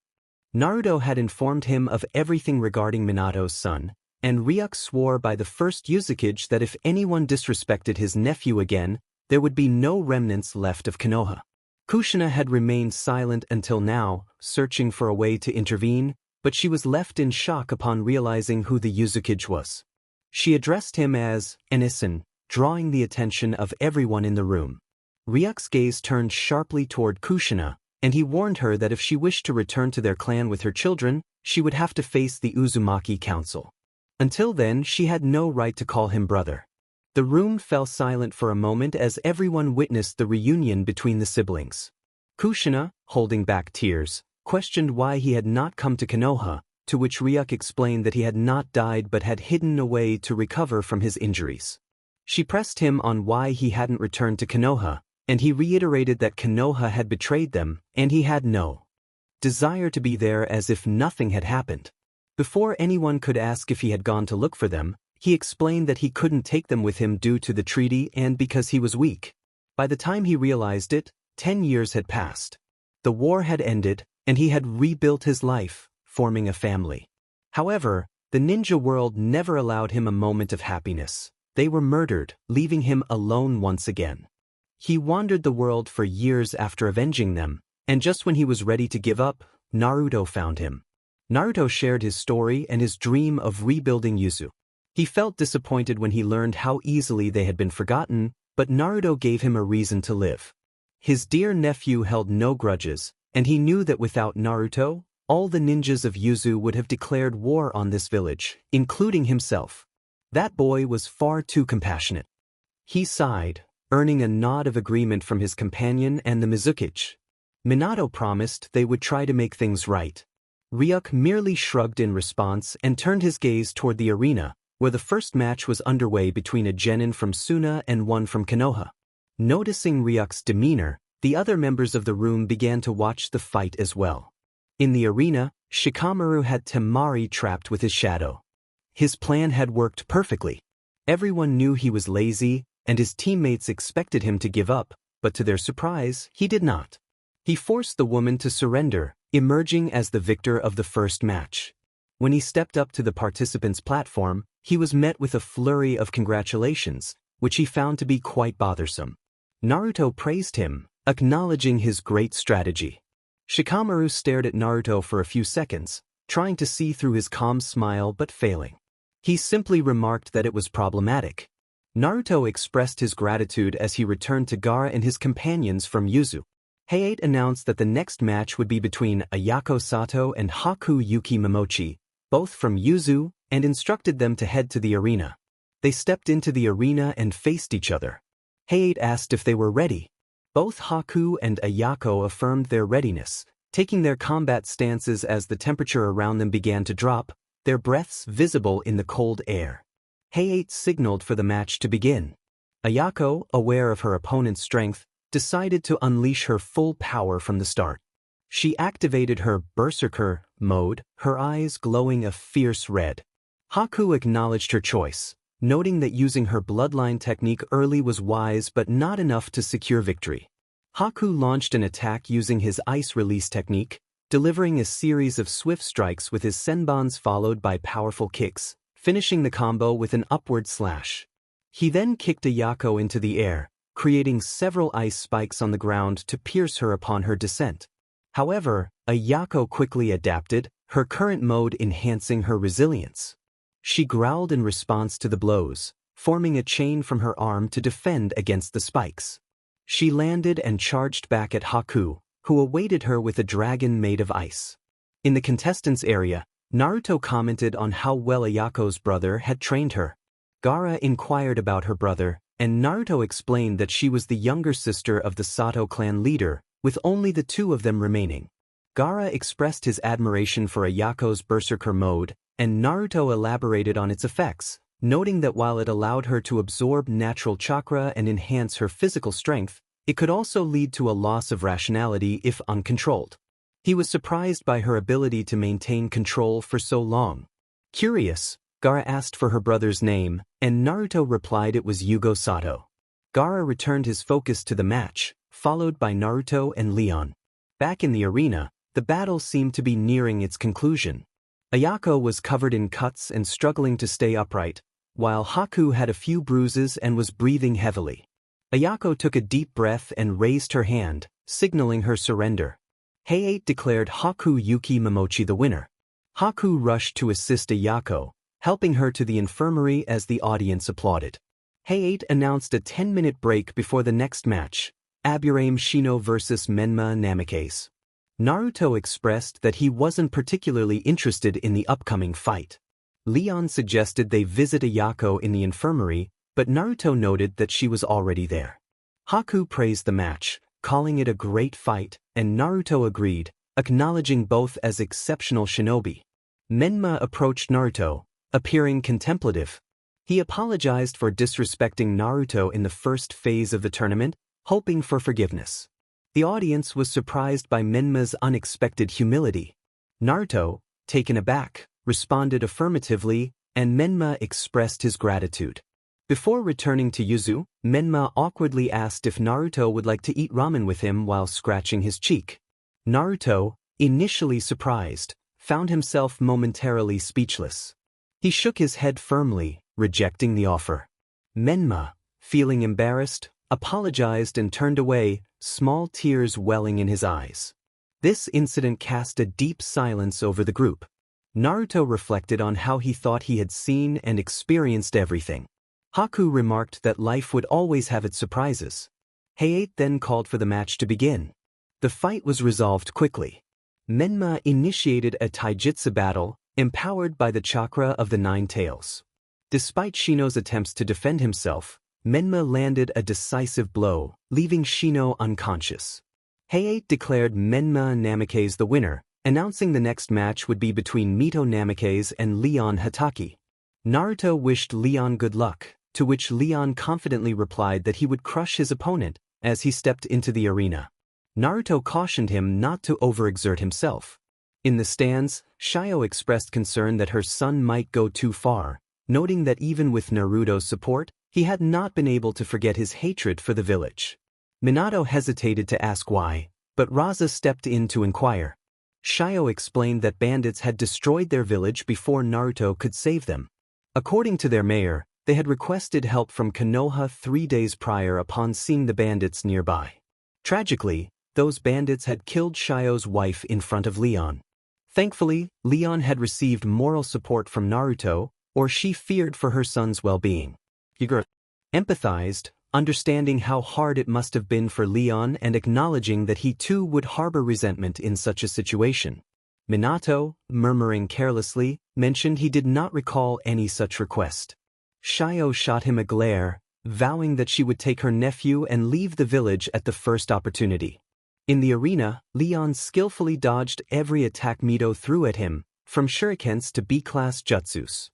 Naruto had informed him of everything regarding Minato's son, and Ryuk swore by the first Uzukage that if anyone disrespected his nephew again, there would be no remnants left of Konoha. Kushina had remained silent until now, searching for a way to intervene, but she was left in shock upon realizing who the Uzukage was. She addressed him as Enisan, drawing the attention of everyone in the room. Ryuk's gaze turned sharply toward Kushina, and he warned her that if she wished to return to their clan with her children, she would have to face the Uzumaki Council. Until then, she had no right to call him brother. The room fell silent for a moment as everyone witnessed the reunion between the siblings. Kushina, holding back tears, questioned why he had not come to Konoha, to which Ryuk explained that he had not died but had hidden away to recover from his injuries. She pressed him on why he hadn't returned to Konoha, and he reiterated that Konoha had betrayed them, and he had no desire to be there, as if nothing had happened. Before anyone could ask if he had gone to look for them, he explained that he couldn't take them with him due to the treaty and because he was weak. By the time he realized it, 10 years had passed. The war had ended, and he had rebuilt his life, forming a family. However, the ninja world never allowed him a moment of happiness. They were murdered, leaving him alone once again. He wandered the world for years after avenging them, and just when he was ready to give up, Naruto found him. Naruto shared his story and his dream of rebuilding Yuzu. He felt disappointed when he learned how easily they had been forgotten, but Naruto gave him a reason to live. His dear nephew held no grudges, and he knew that without Naruto, all the ninjas of Yuzu would have declared war on this village, including himself. That boy was far too compassionate. He sighed, earning a nod of agreement from his companion and the Mizukage. Minato promised they would try to make things right. Ryuk merely shrugged in response and turned his gaze toward the arena, where the first match was underway between a genin from Suna and one from Konoha. Noticing Ryuk's demeanor, the other members of the room began to watch the fight as well. In the arena, Shikamaru had Temari trapped with his shadow. His plan had worked perfectly. Everyone knew he was lazy, and his teammates expected him to give up, but to their surprise, he did not. He forced the woman to surrender, emerging as the victor of the first match. When he stepped up to the participants' platform, he was met with a flurry of congratulations, which he found to be quite bothersome. Naruto praised him, acknowledging his great strategy. Shikamaru stared at Naruto for a few seconds, trying to see through his calm smile but failing. He simply remarked that it was problematic. Naruto expressed his gratitude as he returned to Gaara and his companions from Yuzu. Hayate announced that the next match would be between Ayako Sato and Haku Yuki Momochi, both from Yuzu, and instructed them to head to the arena. They stepped into the arena and faced each other. Hayate asked if they were ready. Both Haku and Ayako affirmed their readiness, taking their combat stances as the temperature around them began to drop, their breaths visible in the cold air. Hayate signaled for the match to begin. Ayako, aware of her opponent's strength, decided to unleash her full power from the start. She activated her berserker mode, her eyes glowing a fierce red. Haku acknowledged her choice, noting that using her bloodline technique early was wise but not enough to secure victory. Haku launched an attack using his ice release technique, delivering a series of swift strikes with his senbons followed by powerful kicks, finishing the combo with an upward slash. He then kicked Ayako into the air, creating several ice spikes on the ground to pierce her upon her descent. However, Ayako quickly adapted, her current mode enhancing her resilience. She growled in response to the blows, forming a chain from her arm to defend against the spikes. She landed and charged back at Haku, who awaited her with a dragon made of ice. In the contestants' area, Naruto commented on how well Ayako's brother had trained her. Gaara inquired about her brother, and Naruto explained that she was the younger sister of the Sato clan leader, with only the two of them remaining. Gaara expressed his admiration for Ayako's berserker mode, and Naruto elaborated on its effects, noting that while it allowed her to absorb natural chakra and enhance her physical strength, it could also lead to a loss of rationality if uncontrolled. He was surprised by her ability to maintain control for so long. Curious, Gaara asked for her brother's name, and Naruto replied it was Yugo Sato. Gaara returned his focus to the match, followed by Naruto and Leon. Back in the arena, the battle seemed to be nearing its conclusion. Ayako was covered in cuts and struggling to stay upright, while Haku had a few bruises and was breathing heavily. Ayako took a deep breath and raised her hand, signaling her surrender. Hayate declared Haku Yuki Momochi the winner. Haku rushed to assist Ayako, helping her to the infirmary as the audience applauded. Hayate announced a 10-minute break before the next match, Aburame Shino vs Menma Namikaze. Naruto expressed that he wasn't particularly interested in the upcoming fight. Leon suggested they visit Ayako in the infirmary, but Naruto noted that she was already there. Haku praised the match, calling it a great fight, and Naruto agreed, acknowledging both as exceptional shinobi. Menma approached Naruto, appearing contemplative. He apologized for disrespecting Naruto in the first phase of the tournament, hoping for forgiveness. The audience was surprised by Menma's unexpected humility. Naruto, taken aback, responded affirmatively, and Menma expressed his gratitude. Before returning to Yuzu, Menma awkwardly asked if Naruto would like to eat ramen with him while scratching his cheek. Naruto, initially surprised, found himself momentarily speechless. He shook his head firmly, rejecting the offer. Menma, feeling embarrassed, apologized and turned away, small tears welling in his eyes. This incident cast a deep silence over the group. Naruto reflected on how he thought he had seen and experienced everything. Haku remarked that life would always have its surprises. Hayate then called for the match to begin. The fight was resolved quickly. Menma initiated a taijutsu battle, empowered by the chakra of the Nine Tails. Despite Shino's attempts to defend himself, Menma landed a decisive blow, leaving Shino unconscious. Hayate declared Menma Namikaze the winner, announcing the next match would be between Mito Namikaze and Leon Hatake. Naruto wished Leon good luck, to which Leon confidently replied that he would crush his opponent as he stepped into the arena. Naruto cautioned him not to overexert himself. In the stands, Shio expressed concern that her son might go too far, noting that even with Naruto's support, He had not been able to forget his hatred for the village. Minato hesitated to ask why, but Raza stepped in to inquire. Shio explained that bandits had destroyed their village before Naruto could save them. According to their mayor, they had requested help from Konoha 3 days prior upon seeing the bandits nearby. Tragically, those bandits had killed Shio's wife in front of Leon. Thankfully, Leon had received moral support from Naruto, or she feared for her son's well-being. Kiri empathized, understanding how hard it must have been for Leon and acknowledging that he too would harbor resentment in such a situation. Minato, murmuring carelessly, mentioned he did not recall any such request. Shio shot him a glare, vowing that she would take her nephew and leave the village at the first opportunity. In the arena, Leon skillfully dodged every attack Mito threw at him, from shurikens to B-class jutsus.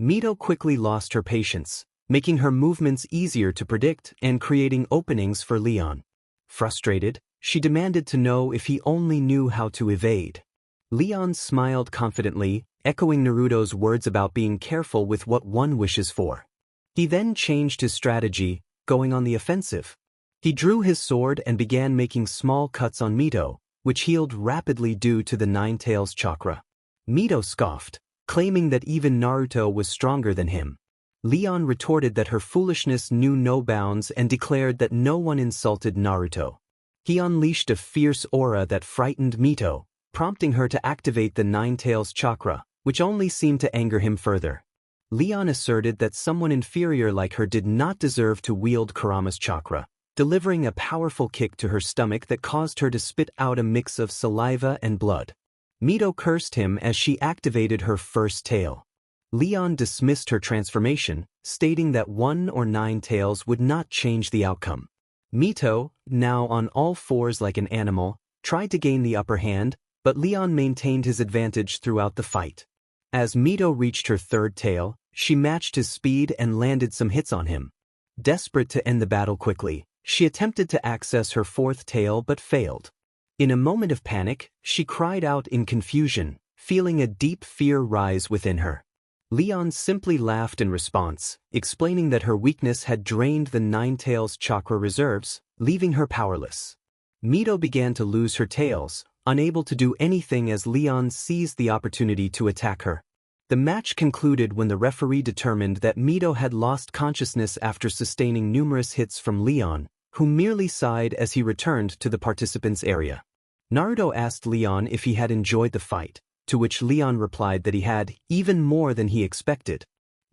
Mito quickly lost her patience, making her movements easier to predict and creating openings for Leon. Frustrated, she demanded to know if he only knew how to evade. Leon smiled confidently, echoing Naruto's words about being careful with what one wishes for. He then changed his strategy, going on the offensive. He drew his sword and began making small cuts on Mito, which healed rapidly due to the Nine-Tails chakra. Mito scoffed, claiming that even Naruto was stronger than him. Leon retorted that her foolishness knew no bounds and declared that no one insulted Naruto. He unleashed a fierce aura that frightened Mito, prompting her to activate the Nine-Tails chakra, which only seemed to anger him further. Leon asserted that someone inferior like her did not deserve to wield Kurama's chakra, delivering a powerful kick to her stomach that caused her to spit out a mix of saliva and blood. Mito cursed him as she activated her first tail. Leon dismissed her transformation, stating that 1 or 9 tails would not change the outcome. Mito, now on all fours like an animal, tried to gain the upper hand, but Leon maintained his advantage throughout the fight. As Mito reached her third tail, she matched his speed and landed some hits on him. Desperate to end the battle quickly, she attempted to access her fourth tail but failed. In a moment of panic, she cried out in confusion, feeling a deep fear rise within her. Leon simply laughed in response, explaining that her weakness had drained the Nine-Tails chakra reserves, leaving her powerless. Mito began to lose her tails, unable to do anything as Leon seized the opportunity to attack her. The match concluded when the referee determined that Mito had lost consciousness after sustaining numerous hits from Leon, who merely sighed as he returned to the participants' area. Naruto asked Leon if he had enjoyed the fight, to which Leon replied that he had, even more than he expected.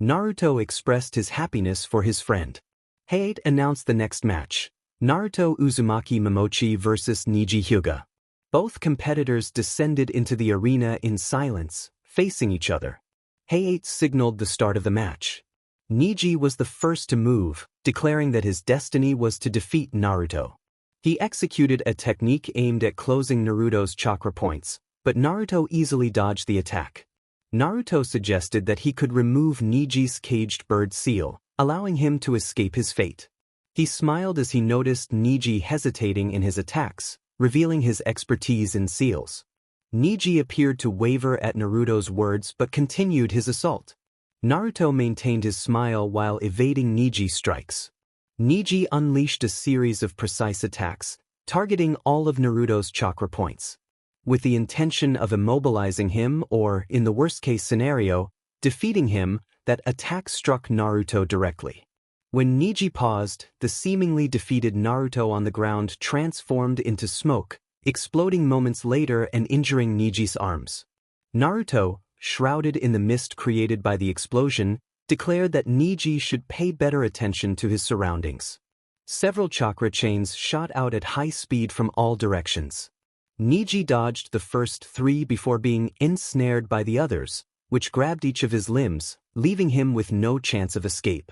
Naruto expressed his happiness for his friend. Hayate announced the next match: Naruto Uzumaki Momochi vs Neji Hyuga. Both competitors descended into the arena in silence, facing each other. Hayate signaled the start of the match. Neji was the first to move, declaring that his destiny was to defeat Naruto. He executed a technique aimed at closing Naruto's chakra points, but Naruto easily dodged the attack. Naruto suggested that he could remove Neji's caged bird seal, allowing him to escape his fate. He smiled as he noticed Neji hesitating in his attacks, revealing his expertise in seals. Neji appeared to waver at Naruto's words but continued his assault. Naruto maintained his smile while evading Neji's strikes. Neji unleashed a series of precise attacks, targeting all of Naruto's chakra points, with the intention of immobilizing him or, in the worst-case scenario, defeating him. That attack struck Naruto directly. When Neji paused, the seemingly defeated Naruto on the ground transformed into smoke, exploding moments later and injuring Neji's arms. Naruto, shrouded in the mist created by the explosion, declared that Neji should pay better attention to his surroundings. Several chakra chains shot out at high speed from all directions. Neji dodged the first 3 before being ensnared by the others, which grabbed each of his limbs, leaving him with no chance of escape.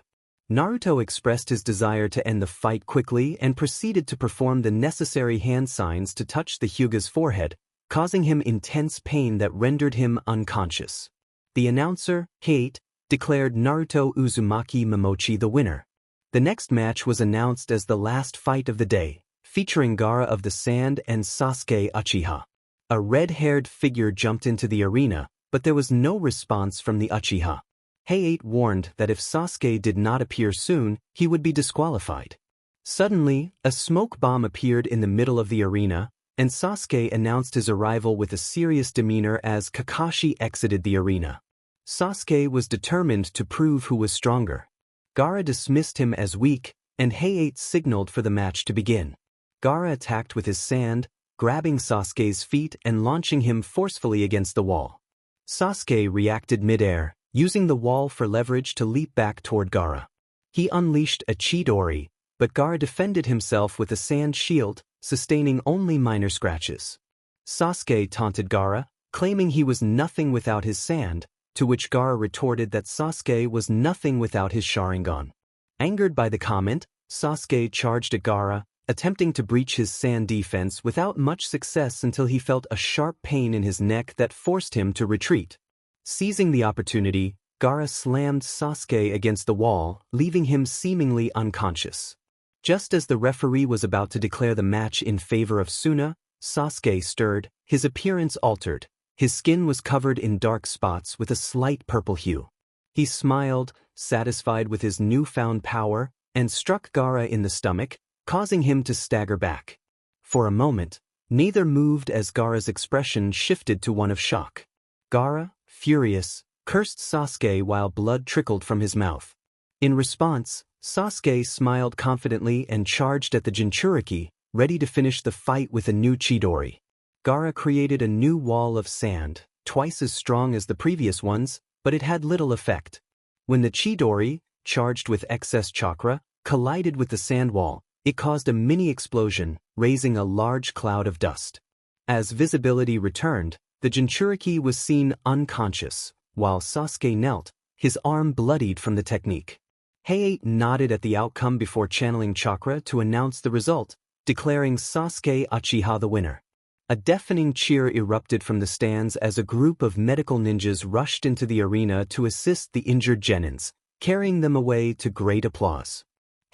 Naruto expressed his desire to end the fight quickly and proceeded to perform the necessary hand signs to touch the Hyuga's forehead, causing him intense pain that rendered him unconscious. The announcer, Hayate, declared Naruto Uzumaki Momochi the winner. The next match was announced as the last fight of the day, featuring Gaara of the Sand and Sasuke Uchiha. A red-haired figure jumped into the arena, but there was no response from the Uchiha. Hayate warned that if Sasuke did not appear soon, he would be disqualified. Suddenly, a smoke bomb appeared in the middle of the arena, and Sasuke announced his arrival with a serious demeanor as Kakashi exited the arena. Sasuke was determined to prove who was stronger. Gaara dismissed him as weak, and Hayate signaled for the match to begin. Gaara attacked with his sand, grabbing Sasuke's feet and launching him forcefully against the wall. Sasuke reacted mid-air, using the wall for leverage to leap back toward Gaara. He unleashed a Chidori, but Gaara defended himself with a sand shield, sustaining only minor scratches. Sasuke taunted Gaara, claiming he was nothing without his sand, to which Gaara retorted that Sasuke was nothing without his Sharingan. Angered by the comment, Sasuke charged at Gaara, attempting to breach his sand defense without much success until he felt a sharp pain in his neck that forced him to retreat. Seizing the opportunity, Gaara slammed Sasuke against the wall, leaving him seemingly unconscious. Just as the referee was about to declare the match in favor of Suna, Sasuke stirred, his appearance altered. His skin was covered in dark spots with a slight purple hue. He smiled, satisfied with his newfound power, and struck Gaara in the stomach, causing him to stagger back. For a moment, neither moved as Gaara's expression shifted to one of shock. Gaara, furious, cursed Sasuke while blood trickled from his mouth. In response, Sasuke smiled confidently and charged at the Jinchuriki, ready to finish the fight with a new Chidori. Gaara created a new wall of sand, twice as strong as the previous ones, but it had little effect. When the Chidori, charged with excess chakra, collided with the sand wall, it caused a mini-explosion, raising a large cloud of dust. As visibility returned, the Jinchuriki was seen unconscious, while Sasuke knelt, his arm bloodied from the technique. Hayate nodded at the outcome before channeling chakra to announce the result, declaring Sasuke Uchiha the winner. A deafening cheer erupted from the stands as a group of medical ninjas rushed into the arena to assist the injured genins, carrying them away to great applause.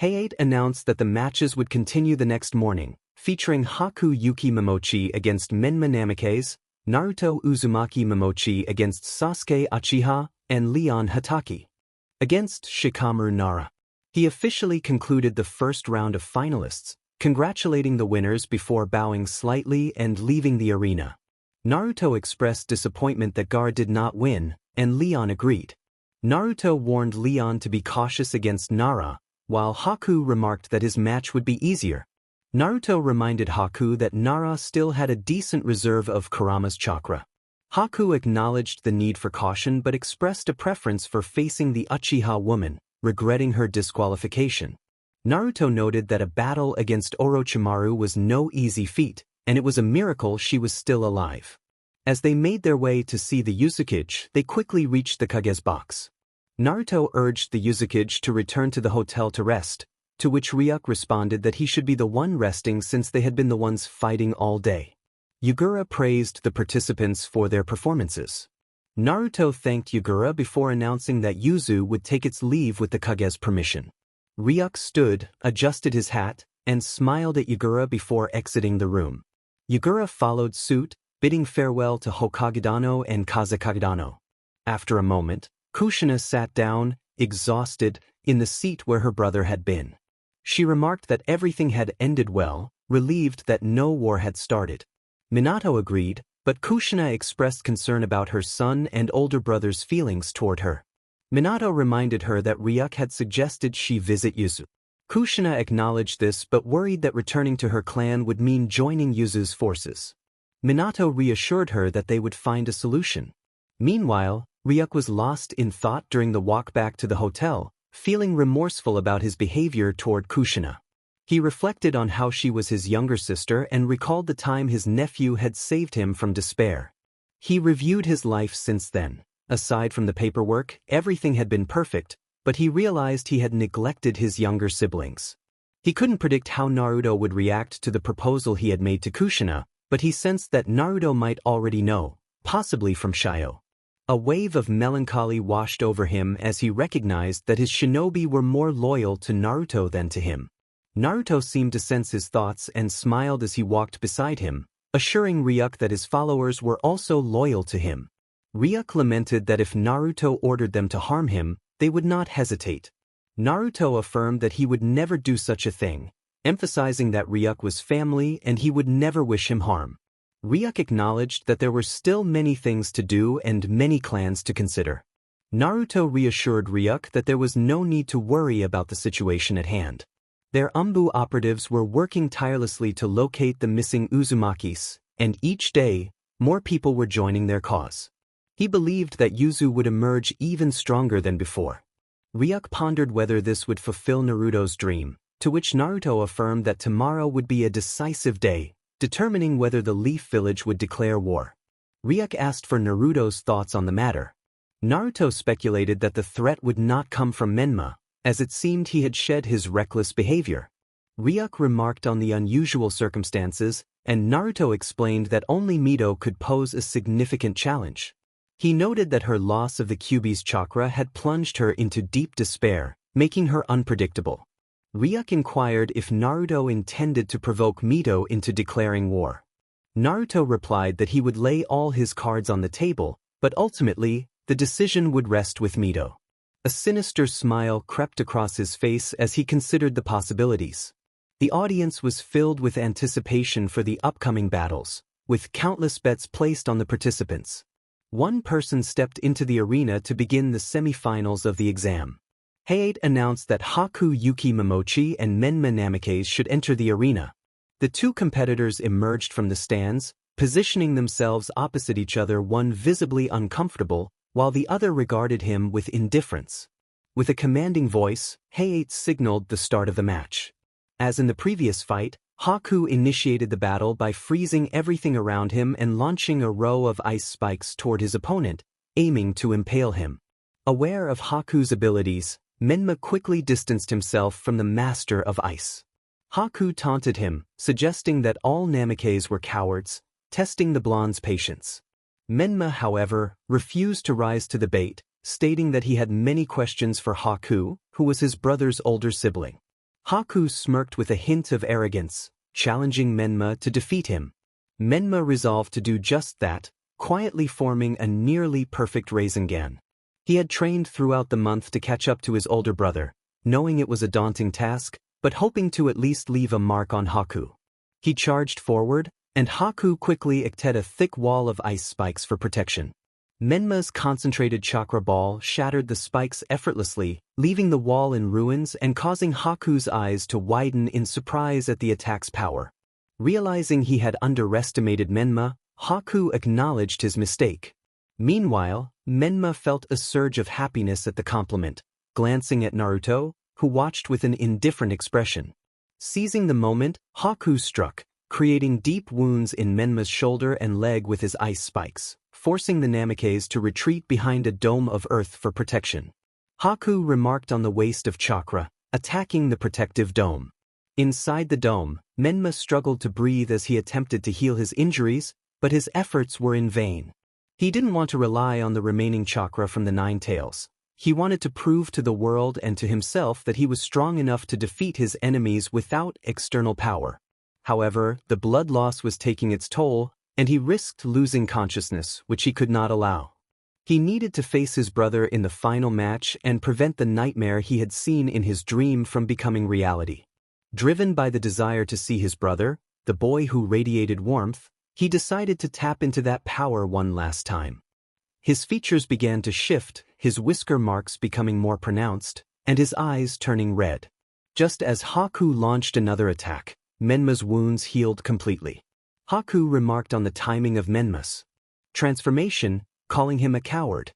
Hayate announced that the matches would continue the next morning, featuring Haku Yuki Momochi against Menma Namikaze, Naruto Uzumaki Momochi against Sasuke Uchiha, and Leon Hatake against Shikamaru Nara. He officially concluded the first round of finalists, congratulating the winners before bowing slightly and leaving the arena. Naruto expressed disappointment that Gaara did not win, and Leon agreed. Naruto warned Leon to be cautious against Nara, while Haku remarked that his match would be easier. Naruto reminded Haku that Nara still had a decent reserve of Kurama's chakra. Haku acknowledged the need for caution but expressed a preference for facing the Uchiha woman, regretting her disqualification. Naruto noted that a battle against Orochimaru was no easy feat, and it was a miracle she was still alive. As they made their way to see the Uzukage, they quickly reached the Kage's box. Naruto urged the Uzukage to return to the hotel to rest, to which Ryuk responded that he should be the one resting since they had been the ones fighting all day. Yugura praised the participants for their performances. Naruto thanked Yugura before announcing that Yuzu would take its leave with the Kage's permission. Ryuk stood, adjusted his hat, and smiled at Yugura before exiting the room. Yugura followed suit, bidding farewell to Hokage-dano and Kazekage-dano. After a moment, Kushina sat down, exhausted, in the seat where her brother had been. She remarked that everything had ended well, relieved that no war had started. Minato agreed, but Kushina expressed concern about her son and older brother's feelings toward her. Minato reminded her that Ryuk had suggested she visit Yuzu. Kushina acknowledged this but worried that returning to her clan would mean joining Yuzu's forces. Minato reassured her that they would find a solution. Meanwhile, Ryuk was lost in thought during the walk back to the hotel, feeling remorseful about his behavior toward Kushina. He reflected on how she was his younger sister and recalled the time his nephew had saved him from despair. He reviewed his life since then. Aside from the paperwork, everything had been perfect, but he realized he had neglected his younger siblings. He couldn't predict how Naruto would react to the proposal he had made to Kushina, but he sensed that Naruto might already know, possibly from Shio. A wave of melancholy washed over him as he recognized that his shinobi were more loyal to Naruto than to him. Naruto seemed to sense his thoughts and smiled as he walked beside him, assuring Ryuk that his followers were also loyal to him. Ryuk lamented that if Naruto ordered them to harm him, they would not hesitate. Naruto affirmed that he would never do such a thing, emphasizing that Ryuk was family and he would never wish him harm. Ryuk acknowledged that there were still many things to do and many clans to consider. Naruto reassured Ryuk that there was no need to worry about the situation at hand. Their Umbu operatives were working tirelessly to locate the missing Uzumakis, and each day, more people were joining their cause. He believed that Yuzu would emerge even stronger than before. Ryuk pondered whether this would fulfill Naruto's dream, to which Naruto affirmed that tomorrow would be a decisive day, determining whether the Leaf Village would declare war. Ryuk asked for Naruto's thoughts on the matter. Naruto speculated that the threat would not come from Menma, as it seemed he had shed his reckless behavior. Ryuk remarked on the unusual circumstances, and Naruto explained that only Mito could pose a significant challenge. He noted that her loss of the Kyuubi's chakra had plunged her into deep despair, making her unpredictable. Ryuk inquired if Naruto intended to provoke Mito into declaring war. Naruto replied that he would lay all his cards on the table, but ultimately, the decision would rest with Mito. A sinister smile crept across his face as he considered the possibilities. The audience was filled with anticipation for the upcoming battles, with countless bets placed on the participants. One person stepped into the arena to begin the semi-finals of the exam. Hayate announced that Haku Yuki Momochi and Menma Namikaze should enter the arena. The two competitors emerged from the stands, positioning themselves opposite each other, one visibly uncomfortable, while the other regarded him with indifference. With a commanding voice, Hayate signaled the start of the match. As in the previous fight, Haku initiated the battle by freezing everything around him and launching a row of ice spikes toward his opponent, aiming to impale him. Aware of Haku's abilities, Menma quickly distanced himself from the master of ice. Haku taunted him, suggesting that all Namikaze were cowards, testing the blonde's patience. Menma, however, refused to rise to the bait, stating that he had many questions for Haku, who was his brother's older sibling. Haku smirked with a hint of arrogance, challenging Menma to defeat him. Menma resolved to do just that, quietly forming a nearly perfect Rasengan. He had trained throughout the month to catch up to his older brother, knowing it was a daunting task, but hoping to at least leave a mark on Haku. He charged forward, and Haku quickly ekted a thick wall of ice spikes for protection. Menma's concentrated chakra ball shattered the spikes effortlessly, leaving the wall in ruins and causing Haku's eyes to widen in surprise at the attack's power. Realizing he had underestimated Menma, Haku acknowledged his mistake. Meanwhile, Menma felt a surge of happiness at the compliment, glancing at Naruto, who watched with an indifferent expression. Seizing the moment, Haku struck, creating deep wounds in Menma's shoulder and leg with his ice spikes, forcing the Namikaze to retreat behind a dome of earth for protection. Haku remarked on the waste of chakra, attacking the protective dome. Inside the dome, Menma struggled to breathe as he attempted to heal his injuries, but his efforts were in vain. He didn't want to rely on the remaining chakra from the Nine Tails. He wanted to prove to the world and to himself that he was strong enough to defeat his enemies without external power. However, the blood loss was taking its toll, and he risked losing consciousness, which he could not allow. He needed to face his brother in the final match and prevent the nightmare he had seen in his dream from becoming reality. Driven by the desire to see his brother, the boy who radiated warmth, he decided to tap into that power one last time. His features began to shift, his whisker marks becoming more pronounced, and his eyes turning red. Just as Haku launched another attack, Menma's wounds healed completely. Haku remarked on the timing of Menma's transformation, calling him a coward.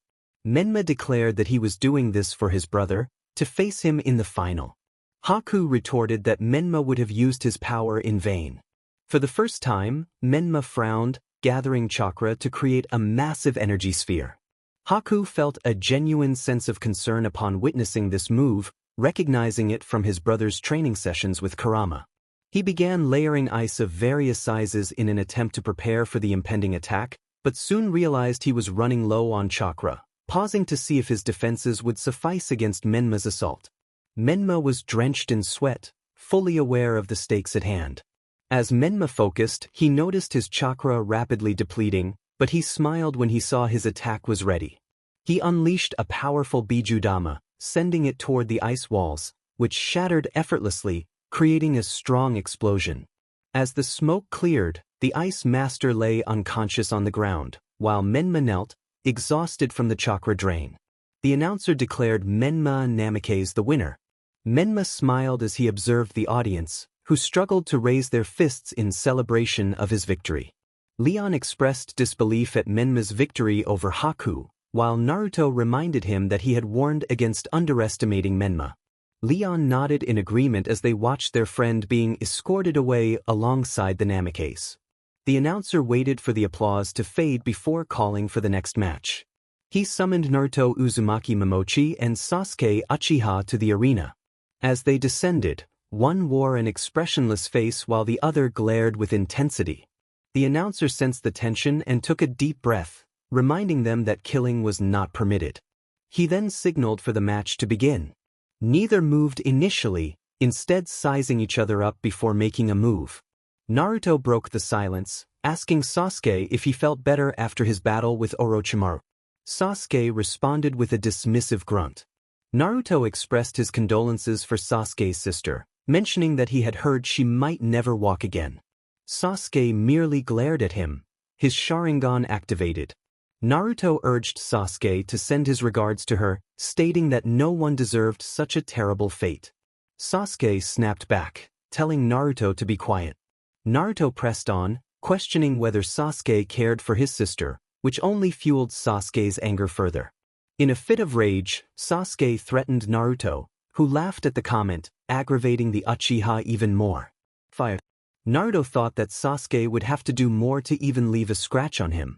Menma declared that he was doing this for his brother, to face him in the final. Haku retorted that Menma would have used his power in vain. For the first time, Menma frowned, gathering chakra to create a massive energy sphere. Haku felt a genuine sense of concern upon witnessing this move, recognizing it from his brother's training sessions with Kurama. He began layering ice of various sizes in an attempt to prepare for the impending attack, but soon realized he was running low on chakra, pausing to see if his defenses would suffice against Menma's assault. Menma was drenched in sweat, fully aware of the stakes at hand. As Menma focused, he noticed his chakra rapidly depleting, but he smiled when he saw his attack was ready. He unleashed a powerful Bijudama, sending it toward the ice walls, which shattered effortlessly, creating a strong explosion. As the smoke cleared, the ice master lay unconscious on the ground, while Menma knelt, exhausted from the chakra drain. The announcer declared Menma Namikaze the winner. Menma smiled as he observed the audience, who struggled to raise their fists in celebration of his victory. Leon expressed disbelief at Menma's victory over Haku, while Naruto reminded him that he had warned against underestimating Menma. Leon nodded in agreement as they watched their friend being escorted away alongside the Namikaze. The announcer waited for the applause to fade before calling for the next match. He summoned Naruto Uzumaki Momochi and Sasuke Uchiha to the arena. As they descended, one wore an expressionless face while the other glared with intensity. The announcer sensed the tension and took a deep breath, reminding them that killing was not permitted. He then signaled for the match to begin. Neither moved initially, instead sizing each other up before making a move. Naruto broke the silence, asking Sasuke if he felt better after his battle with Orochimaru. Sasuke responded with a dismissive grunt. Naruto expressed his condolences for Sasuke's sister, mentioning that he had heard she might never walk again. Sasuke merely glared at him, his Sharingan activated. Naruto urged Sasuke to send his regards to her, stating that no one deserved such a terrible fate. Sasuke snapped back, telling Naruto to be quiet. Naruto pressed on, questioning whether Sasuke cared for his sister, which only fueled Sasuke's anger further. In a fit of rage, Sasuke threatened Naruto, who laughed at the comment, aggravating the Uchiha even more. Fire. Naruto thought that Sasuke would have to do more to even leave a scratch on him.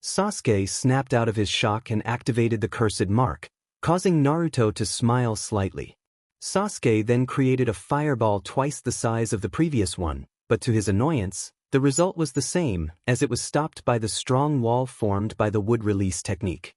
Sasuke snapped out of his shock and activated the cursed mark, causing Naruto to smile slightly. Sasuke then created a fireball twice the size of the previous one, but to his annoyance, the result was the same, as it was stopped by the strong wall formed by the wood release technique.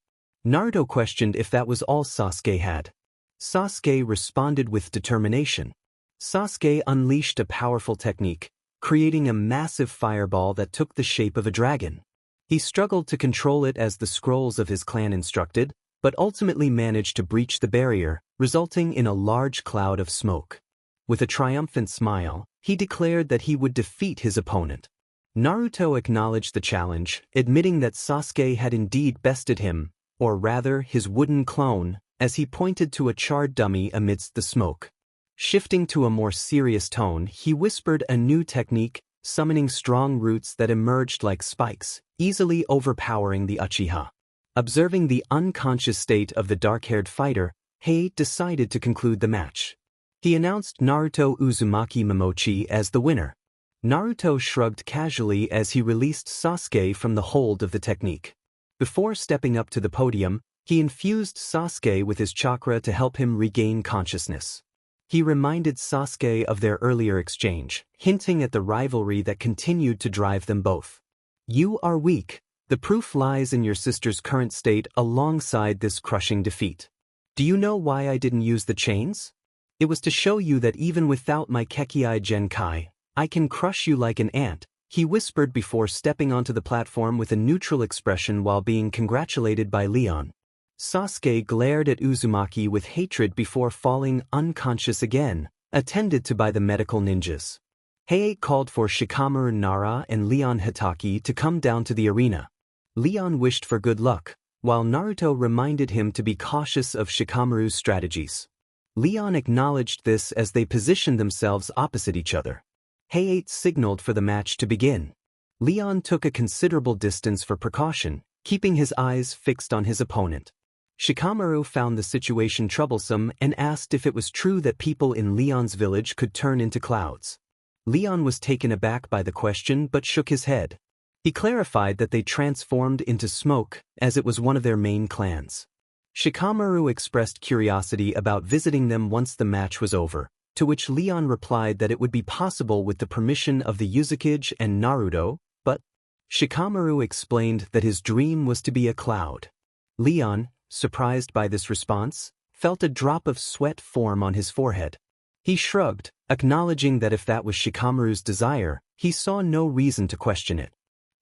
Naruto questioned if that was all Sasuke had. Sasuke responded with determination. Sasuke unleashed a powerful technique, creating a massive fireball that took the shape of a dragon. He struggled to control it as the scrolls of his clan instructed, but ultimately managed to breach the barrier, resulting in a large cloud of smoke. With a triumphant smile, he declared that he would defeat his opponent. Naruto acknowledged the challenge, admitting that Sasuke had indeed bested him, or rather his wooden clone, as he pointed to a charred dummy amidst the smoke. Shifting to a more serious tone, he whispered a new technique, summoning strong roots that emerged like spikes, easily overpowering the Uchiha. Observing the unconscious state of the dark-haired fighter, Hei decided to conclude the match. He announced Naruto Uzumaki Momochi as the winner. Naruto shrugged casually as he released Sasuke from the hold of the technique. Before stepping up to the podium, he infused Sasuke with his chakra to help him regain consciousness. He reminded Sasuke of their earlier exchange, hinting at the rivalry that continued to drive them both. "You are weak. The proof lies in your sister's current state alongside this crushing defeat. Do you know why I didn't use the chains? It was to show you that even without my Kekkei Genkai, I can crush you like an ant," he whispered before stepping onto the platform with a neutral expression while being congratulated by Leon. Sasuke glared at Uzumaki with hatred before falling unconscious again, attended to by the medical ninjas. Hei called for Shikamaru Nara and Leon Hitaki to come down to the arena. Leon wished for good luck, while Naruto reminded him to be cautious of Shikamaru's strategies. Leon acknowledged this as they positioned themselves opposite each other. Hei signaled for the match to begin. Leon took a considerable distance for precaution, keeping his eyes fixed on his opponent. Shikamaru found the situation troublesome and asked if it was true that people in Leon's village could turn into clouds. Leon was taken aback by the question but shook his head. He clarified that they transformed into smoke, as it was one of their main clans. Shikamaru expressed curiosity about visiting them once the match was over, to which Leon replied that it would be possible with the permission of the Uzukage and Naruto, but Shikamaru explained that his dream was to be a cloud. Leon, surprised by this response, felt a drop of sweat form on his forehead. He shrugged, acknowledging that if that was Shikamaru's desire, he saw no reason to question it.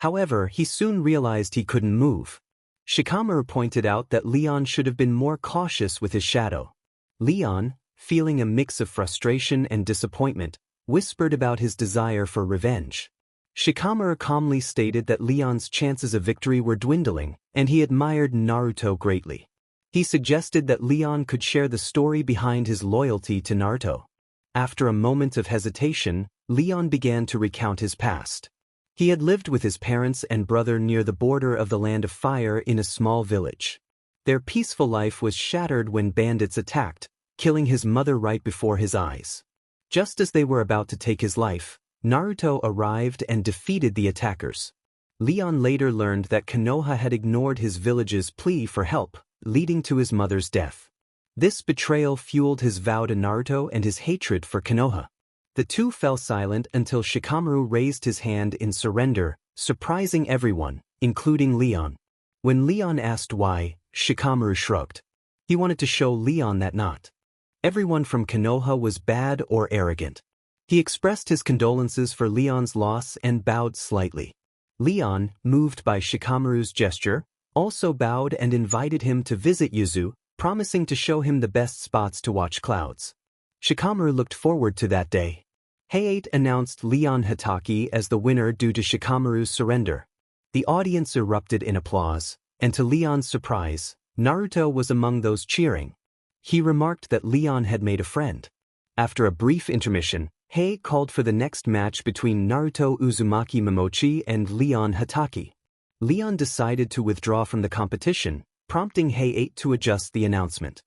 However, he soon realized he couldn't move. Shikamaru pointed out that Leon should have been more cautious with his shadow. Leon, feeling a mix of frustration and disappointment, whispered about his desire for revenge. Shikamaru calmly stated that Leon's chances of victory were dwindling, and he admired Naruto greatly. He suggested that Leon could share the story behind his loyalty to Naruto. After a moment of hesitation, Leon began to recount his past. He had lived with his parents and brother near the border of the Land of Fire in a small village. Their peaceful life was shattered when bandits attacked, killing his mother right before his eyes. Just as they were about to take his life, Naruto arrived and defeated the attackers. Leon later learned that Konoha had ignored his village's plea for help, leading to his mother's death. This betrayal fueled his vow to Naruto and his hatred for Konoha. The two fell silent until Shikamaru raised his hand in surrender, surprising everyone, including Leon. When Leon asked why, Shikamaru shrugged. He wanted to show Leon that not everyone from Konoha was bad or arrogant. He expressed his condolences for Leon's loss and bowed slightly. Leon, moved by Shikamaru's gesture, also bowed and invited him to visit Yuzu, promising to show him the best spots to watch clouds. Shikamaru looked forward to that day. Hayate announced Leon Hitaki as the winner due to Shikamaru's surrender. The audience erupted in applause, and to Leon's surprise, Naruto was among those cheering. He remarked that Leon had made a friend. After a brief intermission, Hayate called for the next match between Naruto Uzumaki Momochi and Leon Hitaki. Leon decided to withdraw from the competition, prompting Hayate to adjust the announcement.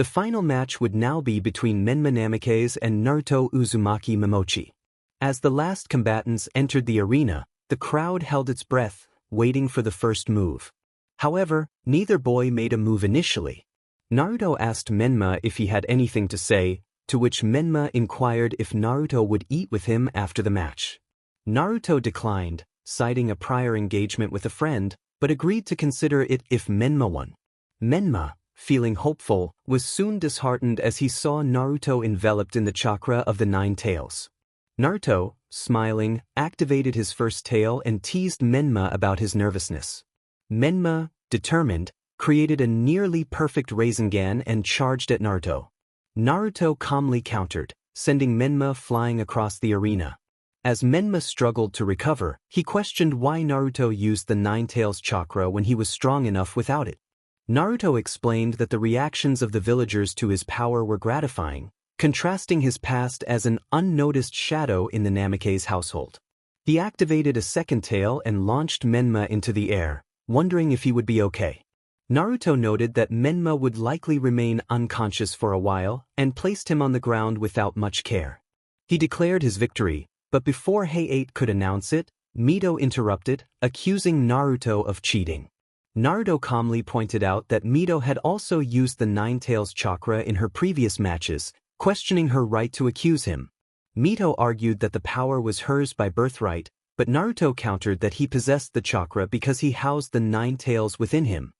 The final match would now be between Menma Namikaze and Naruto Uzumaki Momochi. As the last combatants entered the arena, the crowd held its breath, waiting for the first move. However, neither boy made a move initially. Naruto asked Menma if he had anything to say, to which Menma inquired if Naruto would eat with him after the match. Naruto declined, citing a prior engagement with a friend, but agreed to consider it if Menma won. Menma, feeling hopeful, was soon disheartened as he saw Naruto enveloped in the chakra of the nine tails. Naruto, smiling, activated his first tail and teased Menma about his nervousness. Menma, determined, created a nearly perfect Rasengan and charged at Naruto. Naruto calmly countered, sending Menma flying across the arena. As Menma struggled to recover, he questioned why Naruto used the Nine Tails chakra when he was strong enough without it. Naruto explained that the reactions of the villagers to his power were gratifying, contrasting his past as an unnoticed shadow in the Namikaze household. He activated a second tail and launched Menma into the air, wondering if he would be okay. Naruto noted that Menma would likely remain unconscious for a while and placed him on the ground without much care. He declared his victory, but before Hayate could announce it, Mito interrupted, accusing Naruto of cheating. Naruto calmly pointed out that Mito had also used the Nine Tails chakra in her previous matches, questioning her right to accuse him. Mito argued that the power was hers by birthright, but Naruto countered that he possessed the chakra because he housed the Nine Tails within him.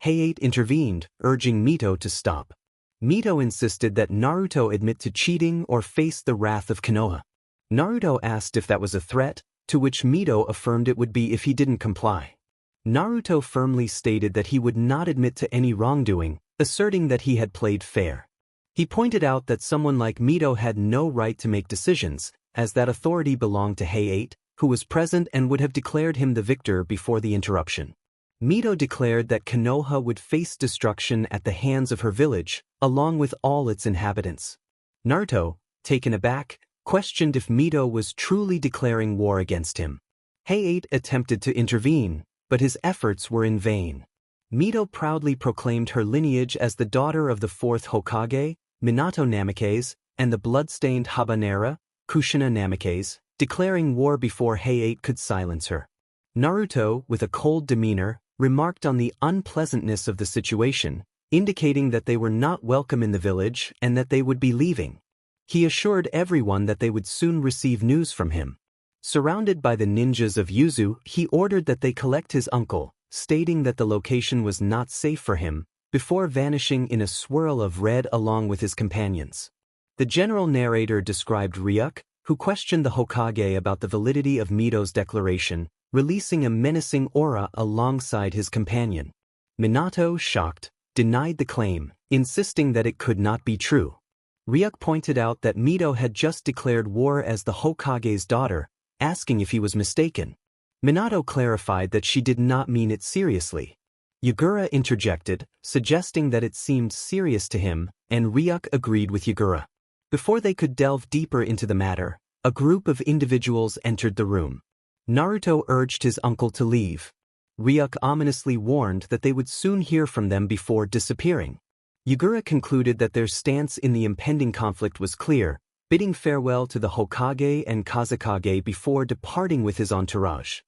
Hayate intervened, urging Mito to stop. Mito insisted that Naruto admit to cheating or face the wrath of Konoha. Naruto asked if that was a threat, to which Mito affirmed it would be if he didn't comply. Naruto firmly stated that he would not admit to any wrongdoing, asserting that he had played fair. He pointed out that someone like Mito had no right to make decisions, as that authority belonged to Hayate, who was present and would have declared him the victor before the interruption. Mito declared that Konoha would face destruction at the hands of her village, along with all its inhabitants. Naruto, taken aback, questioned if Mito was truly declaring war against him. Hayate attempted to intervene, but his efforts were in vain. Mito proudly proclaimed her lineage as the daughter of the fourth Hokage, Minato Namikaze, and the blood-stained Habanera, Kushina Namikaze, declaring war before Hayate could silence her. Naruto, with a cold demeanor, remarked on the unpleasantness of the situation, indicating that they were not welcome in the village and that they would be leaving. He assured everyone that they would soon receive news from him. Surrounded by the ninjas of Yuzu, he ordered that they collect his uncle, stating that the location was not safe for him, before vanishing in a swirl of red along with his companions. The general narrator described Ryuk, who questioned the Hokage about the validity of Mito's declaration, releasing a menacing aura alongside his companion. Minato, shocked, denied the claim, insisting that it could not be true. Ryuk pointed out that Mito had just declared war as the Hokage's daughter, asking if he was mistaken. Minato clarified that she did not mean it seriously. Yagura interjected, suggesting that it seemed serious to him, and Ryuk agreed with Yagura. Before they could delve deeper into the matter, a group of individuals entered the room. Naruto urged his uncle to leave. Ryuk ominously warned that they would soon hear from them before disappearing. Yagura concluded that their stance in the impending conflict was clear, bidding farewell to the Hokage and Kazekage before departing with his entourage.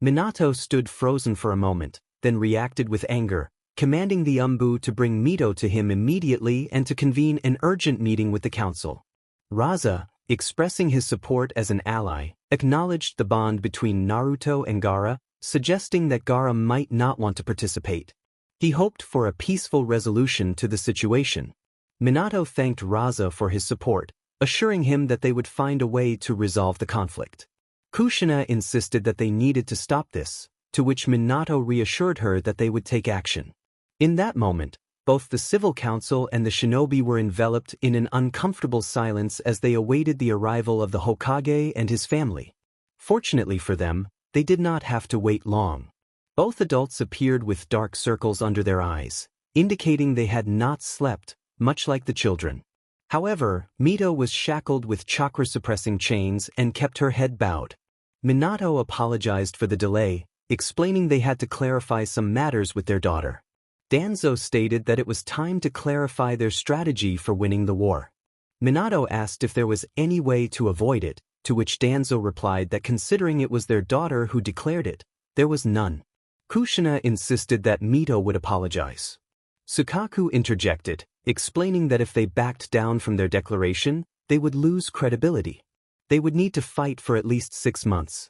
Minato stood frozen for a moment, then reacted with anger, commanding the Umbu to bring Mito to him immediately and to convene an urgent meeting with the council. Raza, expressing his support as an ally, acknowledged the bond between Naruto and Gaara, suggesting that Gaara might not want to participate. He hoped for a peaceful resolution to the situation. Minato thanked Raza for his support, assuring him that they would find a way to resolve the conflict. Kushina insisted that they needed to stop this, to which Minato reassured her that they would take action. In that moment, both the civil council and the shinobi were enveloped in an uncomfortable silence as they awaited the arrival of the Hokage and his family. Fortunately for them, they did not have to wait long. Both adults appeared with dark circles under their eyes, indicating they had not slept, much like the children. However, Mito was shackled with chakra-suppressing chains and kept her head bowed. Minato apologized for the delay, explaining they had to clarify some matters with their daughter. Danzo stated that it was time to clarify their strategy for winning the war. Minato asked if there was any way to avoid it, to which Danzo replied that considering it was their daughter who declared it, there was none. Kushina insisted that Mito would apologize. Sukaku interjected, explaining that if they backed down from their declaration, they would lose credibility. They would need to fight for at least 6 months.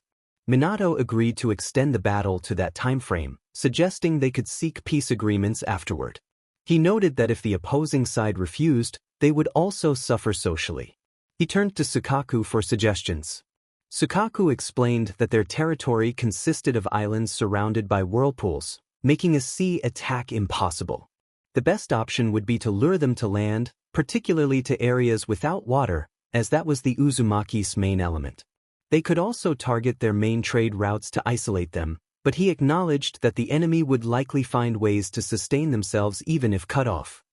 Minato agreed to extend the battle to that time frame, suggesting they could seek peace agreements afterward. He noted that if the opposing side refused, they would also suffer socially. He turned to Sukaku for suggestions. Sukaku explained that their territory consisted of islands surrounded by whirlpools, making a sea attack impossible. The best option would be to lure them to land, particularly to areas without water, as that was the Uzumaki's main element. They could also target their main trade routes to isolate them, but he acknowledged that the enemy would likely find ways to sustain themselves even if cut off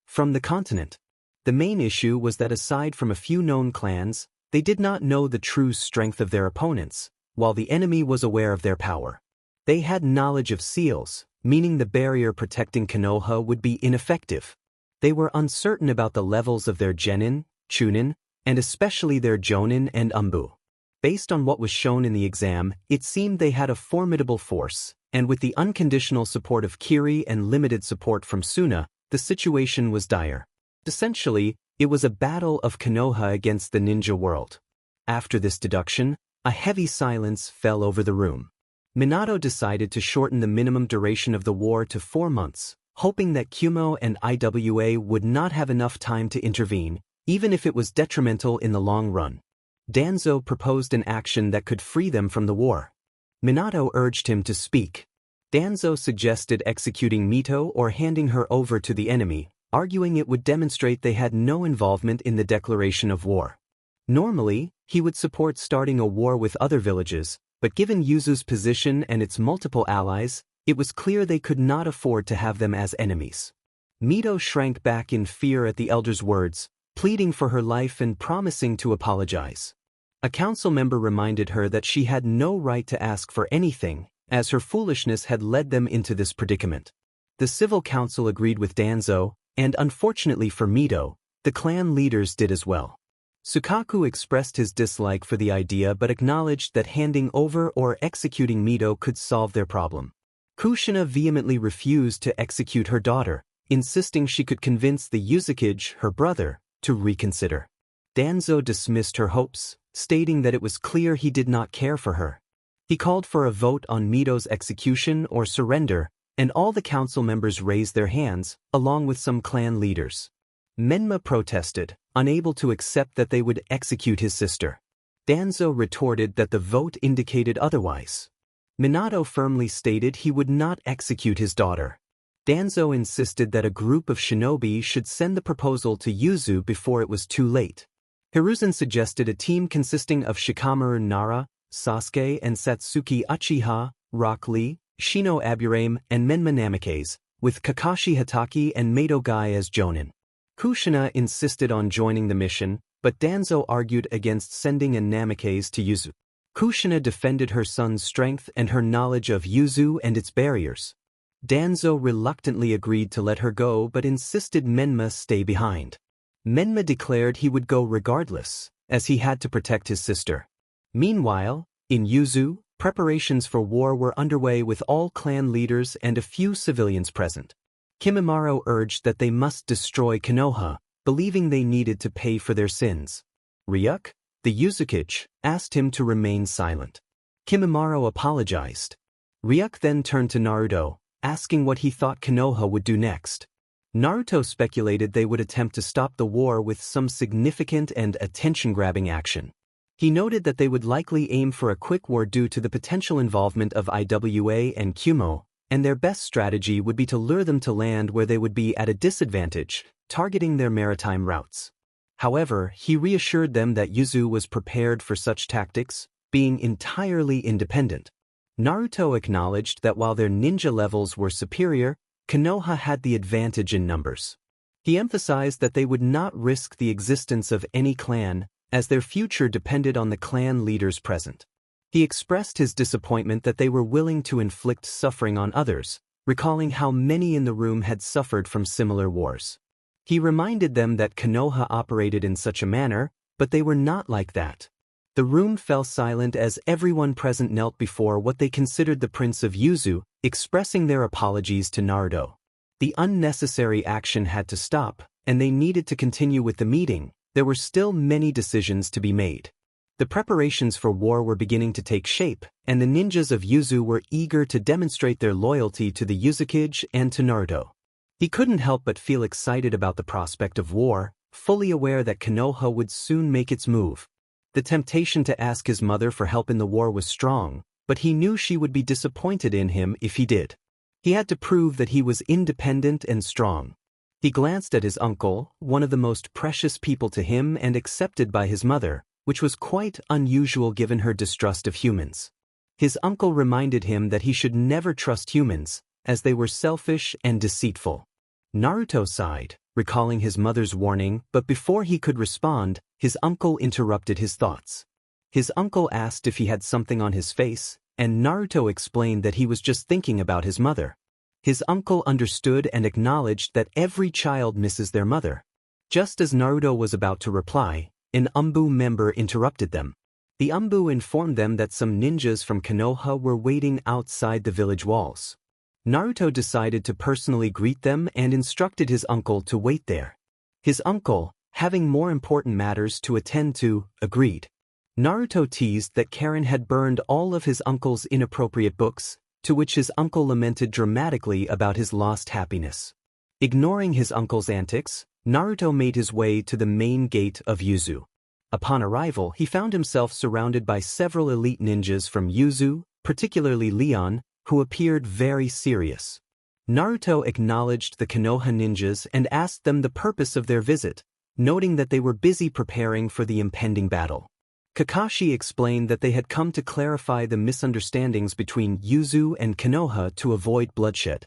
from the continent. The main issue was that aside from a few known clans, they did not know the true strength of their opponents, while the enemy was aware of their power. They had knowledge of seals, meaning the barrier protecting Konoha would be ineffective. They were uncertain about the levels of their genin, chunin, and especially their jonin and umbu. Based on what was shown in the exam, it seemed they had a formidable force, and with the unconditional support of Kiri and limited support from Suna, the situation was dire. Essentially, it was a battle of Konoha against the ninja world. After this deduction, a heavy silence fell over the room. Minato decided to shorten the minimum duration of the war to 4 months, hoping that Kumo and IWA would not have enough time to intervene, even if it was detrimental in the long run. Danzo proposed an action that could free them from the war. Minato urged him to speak. Danzo suggested executing Mito or handing her over to the enemy, arguing it would demonstrate they had no involvement in the declaration of war. Normally, he would support starting a war with other villages, but given Yuzu's position and its multiple allies, it was clear they could not afford to have them as enemies. Mito shrank back in fear at the elder's words, pleading for her life and promising to apologize. A council member reminded her that she had no right to ask for anything, as her foolishness had led them into this predicament. The civil council agreed with Danzo, and unfortunately for Mito, the clan leaders did as well. Sukaku expressed his dislike for the idea but acknowledged that handing over or executing Mito could solve their problem. Kushina vehemently refused to execute her daughter, insisting she could convince the Uzukage, her brother, to reconsider. Danzo dismissed her hopes, stating that it was clear he did not care for her. He called for a vote on Mito's execution or surrender, and all the council members raised their hands, along with some clan leaders. Menma protested, unable to accept that they would execute his sister. Danzo retorted that the vote indicated otherwise. Minato firmly stated he would not execute his daughter. Danzo insisted that a group of shinobi should send the proposal to Yuzu before it was too late. Hiruzen suggested a team consisting of Shikamaru Nara, Sasuke and Satsuki Uchiha, Rock Lee, Shino Aburame and Menma Namikaze, with Kakashi Hatake and Mito Gai as Jonin. Kushina insisted on joining the mission, but Danzo argued against sending a Namikaze to Yuzu. Kushina defended her son's strength and her knowledge of Yuzu and its barriers. Danzo reluctantly agreed to let her go but insisted Menma stay behind. Menma declared he would go regardless, as he had to protect his sister. Meanwhile, in Yuzu, preparations for war were underway with all clan leaders and a few civilians present. Kimimaro urged that they must destroy Konoha, believing they needed to pay for their sins. Ryuk, the Uzukage, asked him to remain silent. Kimimaro apologized. Ryuk then turned to Naruto, asking what he thought Konoha would do next. Naruto speculated they would attempt to stop the war with some significant and attention-grabbing action. He noted that they would likely aim for a quick war due to the potential involvement of IWA and Kumo, and their best strategy would be to lure them to land where they would be at a disadvantage, targeting their maritime routes. However, he reassured them that Yuzu was prepared for such tactics, being entirely independent. Naruto acknowledged that while their ninja levels were superior, Konoha had the advantage in numbers. He emphasized that they would not risk the existence of any clan, as their future depended on the clan leaders present. He expressed his disappointment that they were willing to inflict suffering on others, recalling how many in the room had suffered from similar wars. He reminded them that Konoha operated in such a manner, but they were not like that. The room fell silent as everyone present knelt before what they considered the Prince of Yuzu, expressing their apologies to Naruto. The unnecessary action had to stop, and they needed to continue with the meeting. There were still many decisions to be made. The preparations for war were beginning to take shape, and the ninjas of Yuzu were eager to demonstrate their loyalty to the Uzukage and to Naruto. He couldn't help but feel excited about the prospect of war, fully aware that Konoha would soon make its move. The temptation to ask his mother for help in the war was strong, but he knew she would be disappointed in him if he did. He had to prove that he was independent and strong. He glanced at his uncle, one of the most precious people to him and accepted by his mother, which was quite unusual given her distrust of humans. His uncle reminded him that he should never trust humans, as they were selfish and deceitful. Naruto sighed, recalling his mother's warning, but before he could respond, his uncle interrupted his thoughts. His uncle asked if he had something on his face, and Naruto explained that he was just thinking about his mother. His uncle understood and acknowledged that every child misses their mother. Just as Naruto was about to reply, an Umbu member interrupted them. The Umbu informed them that some ninjas from Konoha were waiting outside the village walls. Naruto decided to personally greet them and instructed his uncle to wait there. His uncle, having more important matters to attend to, agreed. Naruto teased that Karen had burned all of his uncle's inappropriate books, to which his uncle lamented dramatically about his lost happiness. Ignoring his uncle's antics, Naruto made his way to the main gate of Yuzu. Upon arrival, he found himself surrounded by several elite ninjas from Yuzu, particularly Leon, who appeared very serious. Naruto acknowledged the Konoha ninjas and asked them the purpose of their visit, noting that they were busy preparing for the impending battle. Kakashi explained that they had come to clarify the misunderstandings between Yuzu and Konoha to avoid bloodshed.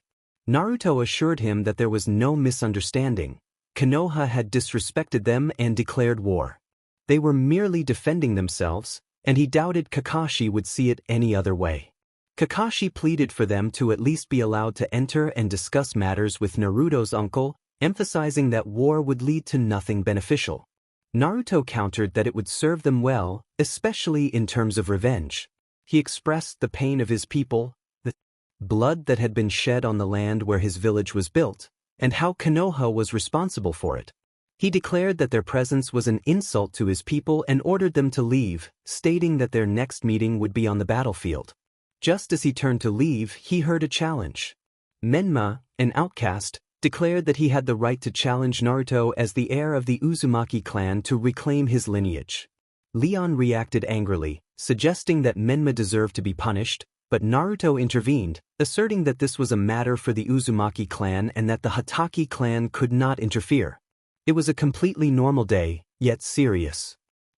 Naruto assured him that there was no misunderstanding. Konoha had disrespected them and declared war. They were merely defending themselves, and he doubted Kakashi would see it any other way. Kakashi pleaded for them to at least be allowed to enter and discuss matters with Naruto's uncle, emphasizing that war would lead to nothing beneficial. Naruto countered that it would serve them well, especially in terms of revenge. He expressed the pain of his people, the blood that had been shed on the land where his village was built, and how Konoha was responsible for it. He declared that their presence was an insult to his people and ordered them to leave, stating that their next meeting would be on the battlefield. Just as he turned to leave, he heard a challenge. Menma, an outcast, declared that he had the right to challenge Naruto as the heir of the Uzumaki clan to reclaim his lineage. Leon reacted angrily, suggesting that Menma deserved to be punished, but Naruto intervened, asserting that this was a matter for the Uzumaki clan and that the Hatake clan could not interfere. It was a completely normal day, yet serious.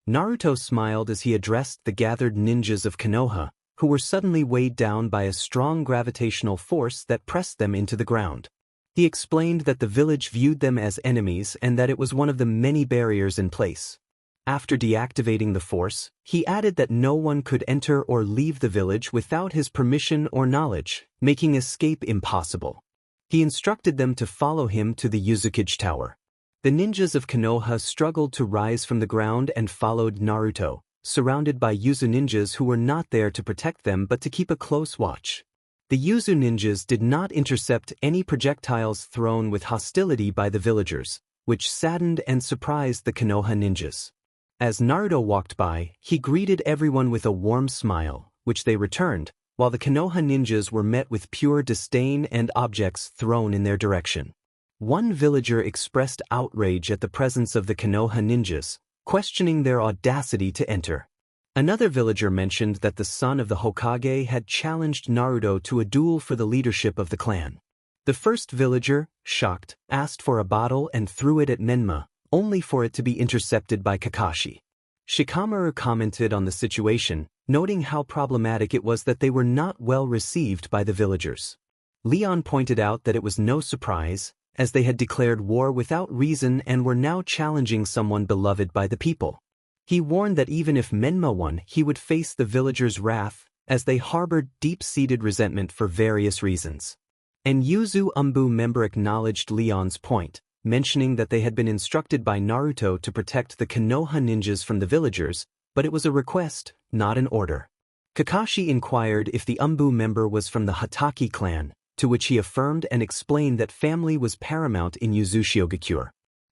Naruto smiled as he addressed the gathered ninjas of Konoha, who were suddenly weighed down by a strong gravitational force that pressed them into the ground. He explained that the village viewed them as enemies and that it was one of the many barriers in place. After deactivating the force, he added that no one could enter or leave the village without his permission or knowledge, making escape impossible. He instructed them to follow him to the Uzukage Tower. The ninjas of Konoha struggled to rise from the ground and followed Naruto, surrounded by Yuzu ninjas who were not there to protect them but to keep a close watch. The Yuzu ninjas did not intercept any projectiles thrown with hostility by the villagers, which saddened and surprised the Konoha ninjas. As Naruto walked by, he greeted everyone with a warm smile, which they returned, while the Konoha ninjas were met with pure disdain and objects thrown in their direction. One villager expressed outrage at the presence of the Konoha ninjas, questioning their audacity to enter. Another villager mentioned that the son of the Hokage had challenged Naruto to a duel for the leadership of the clan. The first villager, shocked, asked for a bottle and threw it at Menma, only for it to be intercepted by Kakashi. Shikamaru commented on the situation, noting how problematic it was that they were not well received by the villagers. Leon pointed out that it was no surprise, as they had declared war without reason and were now challenging someone beloved by the people. He warned that even if Menma won, he would face the villagers' wrath, as they harbored deep-seated resentment for various reasons. An Yuzu Umbu member acknowledged Leon's point, mentioning that they had been instructed by Naruto to protect the Konoha ninjas from the villagers, but it was a request, not an order. Kakashi inquired if the Umbu member was from the Hatake clan, to which he affirmed and explained that family was paramount in Uzushiogakure.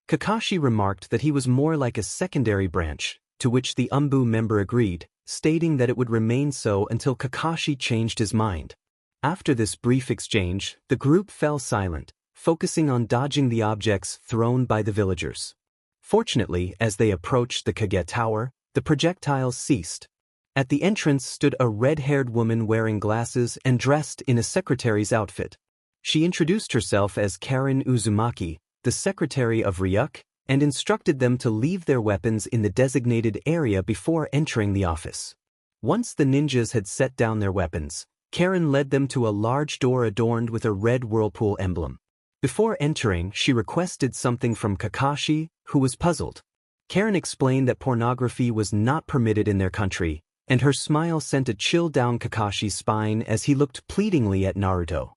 Kakashi remarked that he was more like a secondary branch, to which the Umbu member agreed, stating that it would remain so until Kakashi changed his mind. After this brief exchange, the group fell silent, focusing on dodging the objects thrown by the villagers. Fortunately, as they approached the Kage Tower, the projectiles ceased. At the entrance stood a red-haired woman wearing glasses and dressed in a secretary's outfit. She introduced herself as Karin Uzumaki, the secretary of Ryuk, and instructed them to leave their weapons in the designated area before entering the office. Once the ninjas had set down their weapons, Karin led them to a large door adorned with a red whirlpool emblem. Before entering, she requested something from Kakashi, who was puzzled. Karin explained that pornography was not permitted in their country, and her smile sent a chill down Kakashi's spine as he looked pleadingly at Naruto.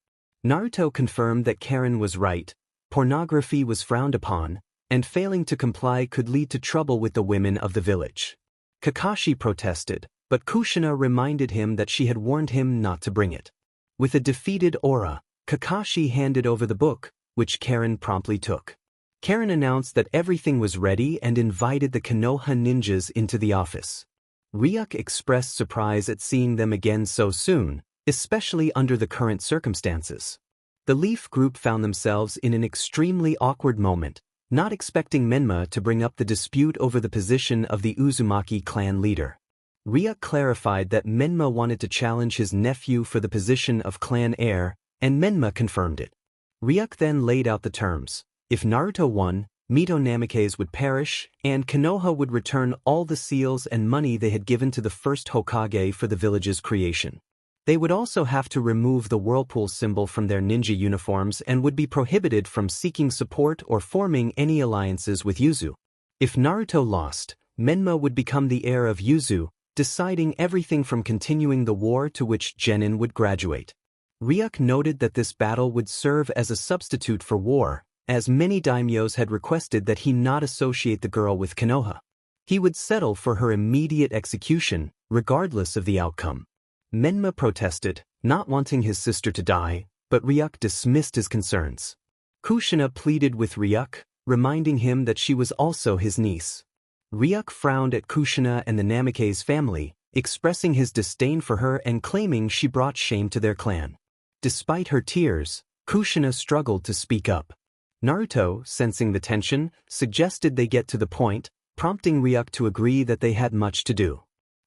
Naruto confirmed that Karin was right, pornography was frowned upon, and failing to comply could lead to trouble with the women of the village. Kakashi protested, but Kushina reminded him that she had warned him not to bring it. With a defeated aura, Kakashi handed over the book, which Karin promptly took. Karin announced that everything was ready and invited the Konoha ninjas into the office. Ryuk expressed surprise at seeing them again so soon, especially under the current circumstances. The Leaf group found themselves in an extremely awkward moment, not expecting Menma to bring up the dispute over the position of the Uzumaki clan leader. Ryuk clarified that Menma wanted to challenge his nephew for the position of clan heir, and Menma confirmed it. Ryuk then laid out the terms. If Naruto won, Mito Namikaze would perish, and Konoha would return all the seals and money they had given to the first Hokage for the village's creation. They would also have to remove the whirlpool symbol from their ninja uniforms and would be prohibited from seeking support or forming any alliances with Yuzu. If Naruto lost, Menma would become the heir of Yuzu, deciding everything from continuing the war to which Genin would graduate. Ryuk noted that this battle would serve as a substitute for war, as many daimyos had requested that he not associate the girl with Konoha. He would settle for her immediate execution, regardless of the outcome. Menma protested, not wanting his sister to die, but Ryuk dismissed his concerns. Kushina pleaded with Ryuk, reminding him that she was also his niece. Ryuk frowned at Kushina and the Namikaze family, expressing his disdain for her and claiming she brought shame to their clan. Despite her tears, Kushina struggled to speak up. Naruto, sensing the tension, suggested they get to the point, prompting Ryuk to agree that they had much to do.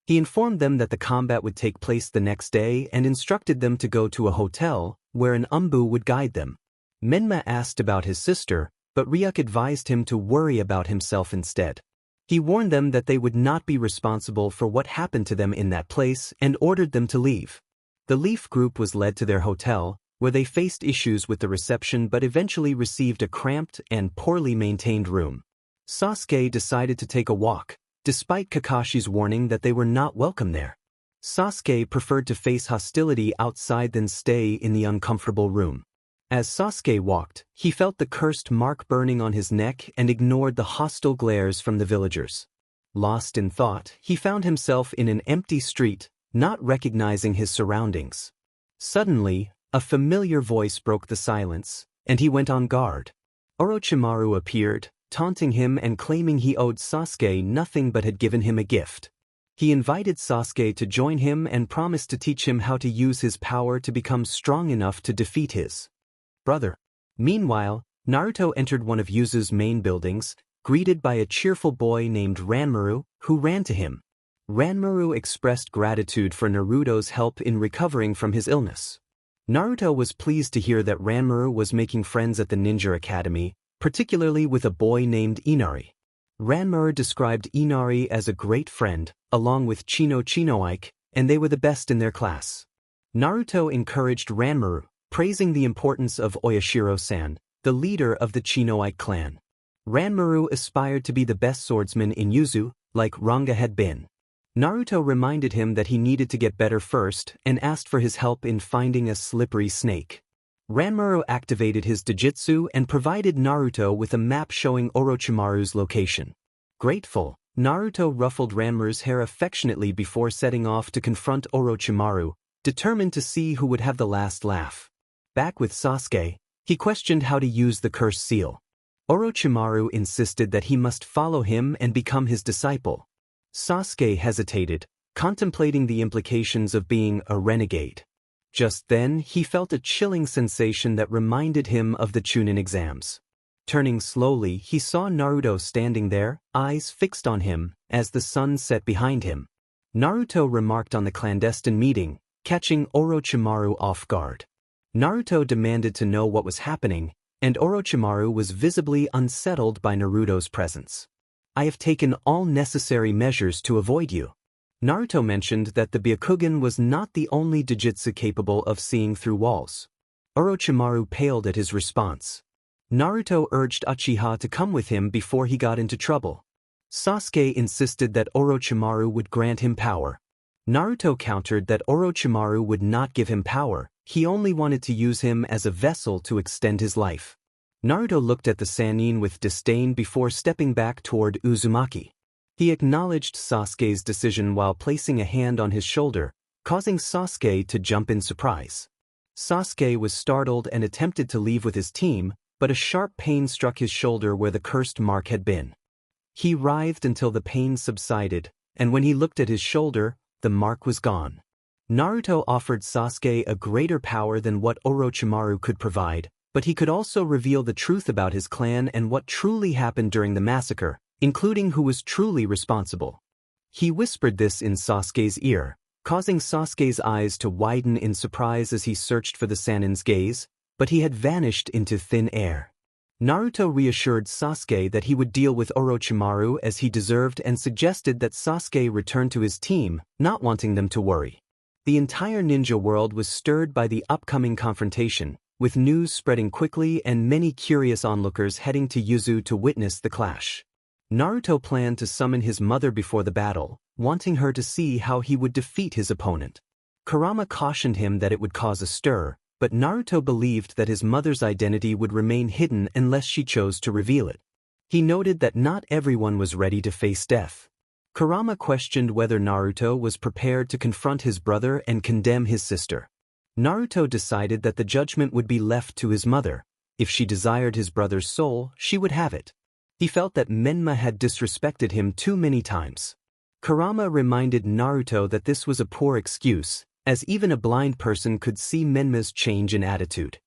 He informed them that the combat would take place the next day and instructed them to go to a hotel, where an umbu would guide them. Menma asked about his sister, but Ryuk advised him to worry about himself instead. He warned them that they would not be responsible for what happened to them in that place and ordered them to leave. The Leaf group was led to their hotel, where they faced issues with the reception but eventually received a cramped and poorly maintained room. Sasuke decided to take a walk, despite Kakashi's warning that they were not welcome there. Sasuke preferred to face hostility outside than stay in the uncomfortable room. As Sasuke walked, he felt the cursed mark burning on his neck and ignored the hostile glares from the villagers. Lost in thought, he found himself in an empty street, not recognizing his surroundings. Suddenly, a familiar voice broke the silence, and he went on guard. Orochimaru appeared, taunting him and claiming he owed Sasuke nothing but had given him a gift. He invited Sasuke to join him and promised to teach him how to use his power to become strong enough to defeat his brother. Meanwhile, Naruto entered one of Yuzu's main buildings, greeted by a cheerful boy named Ranmaru, who ran to him. Ranmaru expressed gratitude for Naruto's help in recovering from his illness. Naruto was pleased to hear that Ranmaru was making friends at the Ninja Academy, particularly with a boy named Inari. Ranmaru described Inari as a great friend, along with Chinoike, and they were the best in their class. Naruto encouraged Ranmaru, praising the importance of Oyashiro-san, the leader of the Chinoike clan. Ranmaru aspired to be the best swordsman in Yuzu, like Ranga had been. Naruto reminded him that he needed to get better first and asked for his help in finding a slippery snake. Ranmaru activated his Dojutsu and provided Naruto with a map showing Orochimaru's location. Grateful, Naruto ruffled Ranmaru's hair affectionately before setting off to confront Orochimaru, determined to see who would have the last laugh. Back with Sasuke, he questioned how to use the cursed seal. Orochimaru insisted that he must follow him and become his disciple. Sasuke hesitated, contemplating the implications of being a renegade. Just then, he felt a chilling sensation that reminded him of the Chunin exams. Turning slowly, he saw Naruto standing there, eyes fixed on him, as the sun set behind him. Naruto remarked on the clandestine meeting, catching Orochimaru off guard. Naruto demanded to know what was happening, and Orochimaru was visibly unsettled by Naruto's presence. "I have taken all necessary measures to avoid you." Naruto mentioned that the Byakugan was not the only Dojutsu capable of seeing through walls. Orochimaru paled at his response. Naruto urged Uchiha to come with him before he got into trouble. Sasuke insisted that Orochimaru would grant him power. Naruto countered that Orochimaru would not give him power, he only wanted to use him as a vessel to extend his life. Naruto looked at the Sannin with disdain before stepping back toward Uzumaki. He acknowledged Sasuke's decision while placing a hand on his shoulder, causing Sasuke to jump in surprise. Sasuke was startled and attempted to leave with his team, but a sharp pain struck his shoulder where the cursed mark had been. He writhed until the pain subsided, and when he looked at his shoulder, the mark was gone. Naruto offered Sasuke a greater power than what Orochimaru could provide, but he could also reveal the truth about his clan and what truly happened during the massacre, including who was truly responsible. He whispered this in Sasuke's ear, causing Sasuke's eyes to widen in surprise as he searched for the Sannin's gaze, but he had vanished into thin air. Naruto reassured Sasuke that he would deal with Orochimaru as he deserved and suggested that Sasuke return to his team, not wanting them to worry. The entire ninja world was stirred by the upcoming confrontation, with news spreading quickly and many curious onlookers heading to Yuzu to witness the clash. Naruto planned to summon his mother before the battle, wanting her to see how he would defeat his opponent. Kurama cautioned him that it would cause a stir, but Naruto believed that his mother's identity would remain hidden unless she chose to reveal it. He noted that not everyone was ready to face death. Kurama questioned whether Naruto was prepared to confront his brother and condemn his sister. Naruto decided that the judgment would be left to his mother. If she desired his brother's soul, she would have it. He felt that Menma had disrespected him too many times. Kurama reminded Naruto that this was a poor excuse, as even a blind person could see Menma's change in attitude.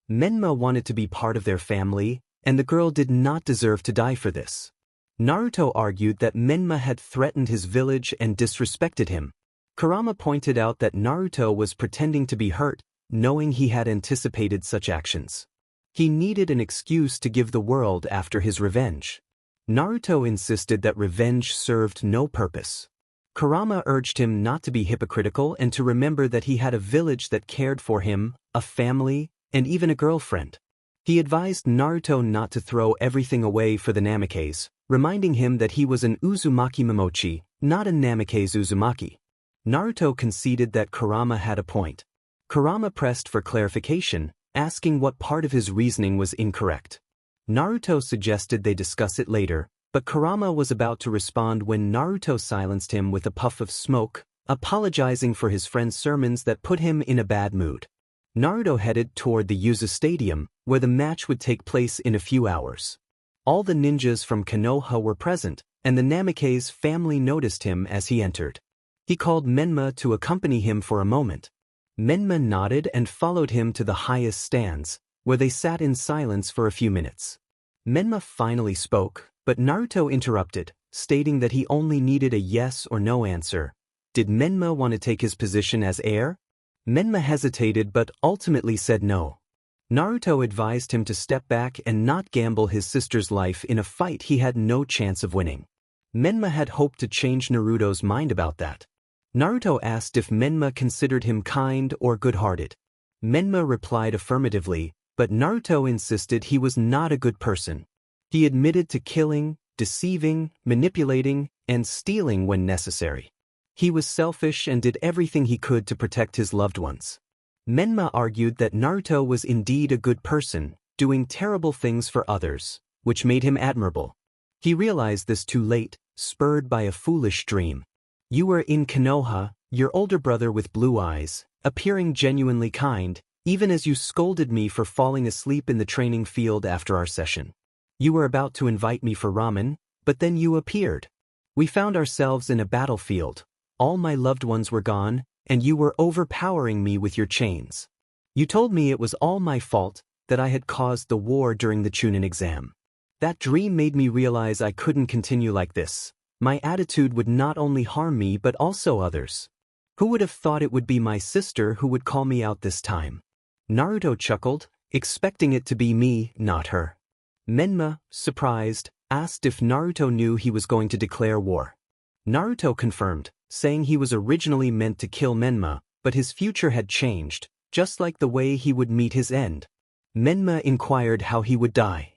Menma wanted to be part of their family, and the girl did not deserve to die for this. Naruto argued that Menma had threatened his village and disrespected him. Kurama pointed out that Naruto was pretending to be hurt, knowing he had anticipated such actions. He needed an excuse to give the world after his revenge. Naruto insisted that revenge served no purpose. Kurama urged him not to be hypocritical and to remember that he had a village that cared for him, a family, and even a girlfriend. He advised Naruto not to throw everything away for the Namikaze, reminding him that he was an Uzumaki Momochi, not a Namikaze Uzumaki. Naruto conceded that Kurama had a point. Kurama pressed for clarification, asking what part of his reasoning was incorrect. Naruto suggested they discuss it later, but Kurama was about to respond when Naruto silenced him with a puff of smoke, apologizing for his friend's sermons that put him in a bad mood. Naruto headed toward the Yuzu Stadium, where the match would take place in a few hours. All the ninjas from Konoha were present, and the Namikaze family noticed him as he entered. He called Menma to accompany him for a moment. Menma nodded and followed him to the highest stands, where they sat in silence for a few minutes. Menma finally spoke, but Naruto interrupted, stating that he only needed a yes or no answer. Did Menma want to take his position as heir? Menma hesitated but ultimately said no. Naruto advised him to step back and not gamble his sister's life in a fight he had no chance of winning. Menma had hoped to change Naruto's mind about that. Naruto asked if Menma considered him kind or good-hearted. Menma replied affirmatively, but Naruto insisted he was not a good person. He admitted to killing, deceiving, manipulating, and stealing when necessary. He was selfish and did everything he could to protect his loved ones. Menma argued that Naruto was indeed a good person, doing terrible things for others, which made him admirable. He realized this too late, spurred by a foolish dream. You were in Konoha, your older brother with blue eyes, appearing genuinely kind, even as you scolded me for falling asleep in the training field after our session. You were about to invite me for ramen, but then you appeared. We found ourselves in a battlefield. All my loved ones were gone, and you were overpowering me with your chains. You told me it was all my fault, that I had caused the war during the Chunin exam. That dream made me realize I couldn't continue like this. My attitude would not only harm me but also others. Who would have thought it would be my sister who would call me out this time? Naruto chuckled, expecting it to be me, not her. Menma, surprised, asked if Naruto knew he was going to declare war. Naruto confirmed, saying he was originally meant to kill Menma, but his future had changed, just like the way he would meet his end. Menma inquired how he would die.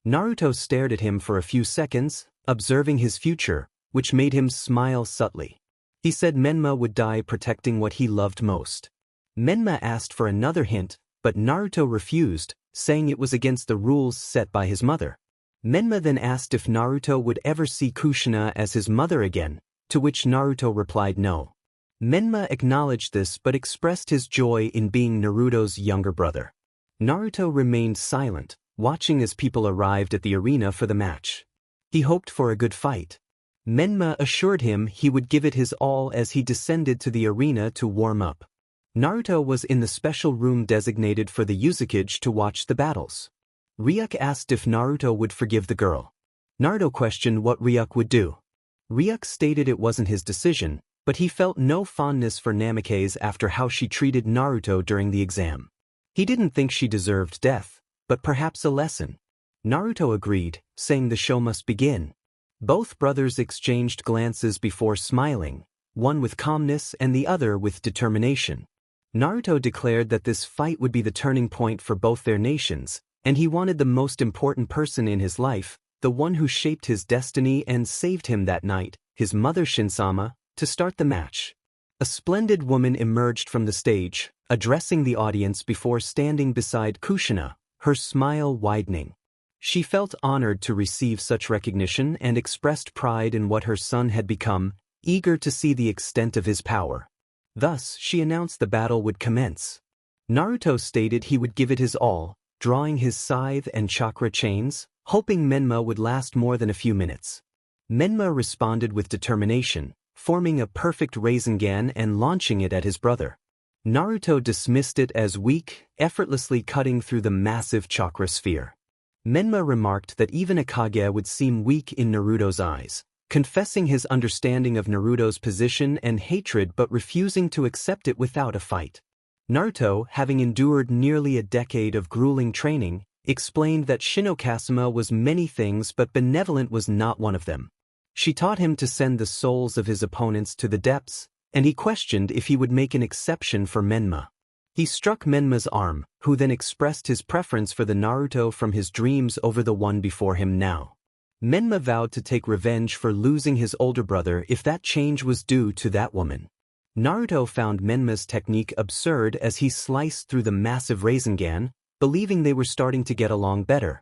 Naruto stared at him for a few seconds, observing his future, which made him smile subtly. He said Menma would die protecting what he loved most. Menma asked for another hint, but Naruto refused, saying it was against the rules set by his mother. Menma then asked if Naruto would ever see Kushina as his mother again, to which Naruto replied no. Menma acknowledged this but expressed his joy in being Naruto's younger brother. Naruto remained silent, watching as people arrived at the arena for the match. He hoped for a good fight. Menma assured him he would give it his all as he descended to the arena to warm up. Naruto was in the special room designated for the Uzukage to watch the battles. Ryuk asked if Naruto would forgive the girl. Naruto questioned what Ryuk would do. Ryuk stated it wasn't his decision, but he felt no fondness for Namikaze after how she treated Naruto during the exam. He didn't think she deserved death, but perhaps a lesson. Naruto agreed, saying the show must begin. Both brothers exchanged glances before smiling, one with calmness and the other with determination. Naruto declared that this fight would be the turning point for both their nations, and he wanted the most important person in his life, the one who shaped his destiny and saved him that night, his mother Shinsama, to start the match. A splendid woman emerged from the stage, addressing the audience before standing beside Kushina, her smile widening. She felt honored to receive such recognition and expressed pride in what her son had become, eager to see the extent of his power. Thus, she announced the battle would commence. Naruto stated he would give it his all, drawing his scythe and chakra chains, hoping Menma would last more than a few minutes. Menma responded with determination, forming a perfect Rasengan and launching it at his brother. Naruto dismissed it as weak, effortlessly cutting through the massive chakra sphere. Menma remarked that even a Kage would seem weak in Naruto's eyes, confessing his understanding of Naruto's position and hatred but refusing to accept it without a fight. Naruto, having endured nearly a decade of grueling training, explained that Shinokasama was many things but benevolent was not one of them. She taught him to send the souls of his opponents to the depths, and he questioned if he would make an exception for Menma. He struck Menma's arm, who then expressed his preference for the Naruto from his dreams over the one before him now. Menma vowed to take revenge for losing his older brother if that change was due to that woman. Naruto found Menma's technique absurd as he sliced through the massive Rasengan, believing they were starting to get along better.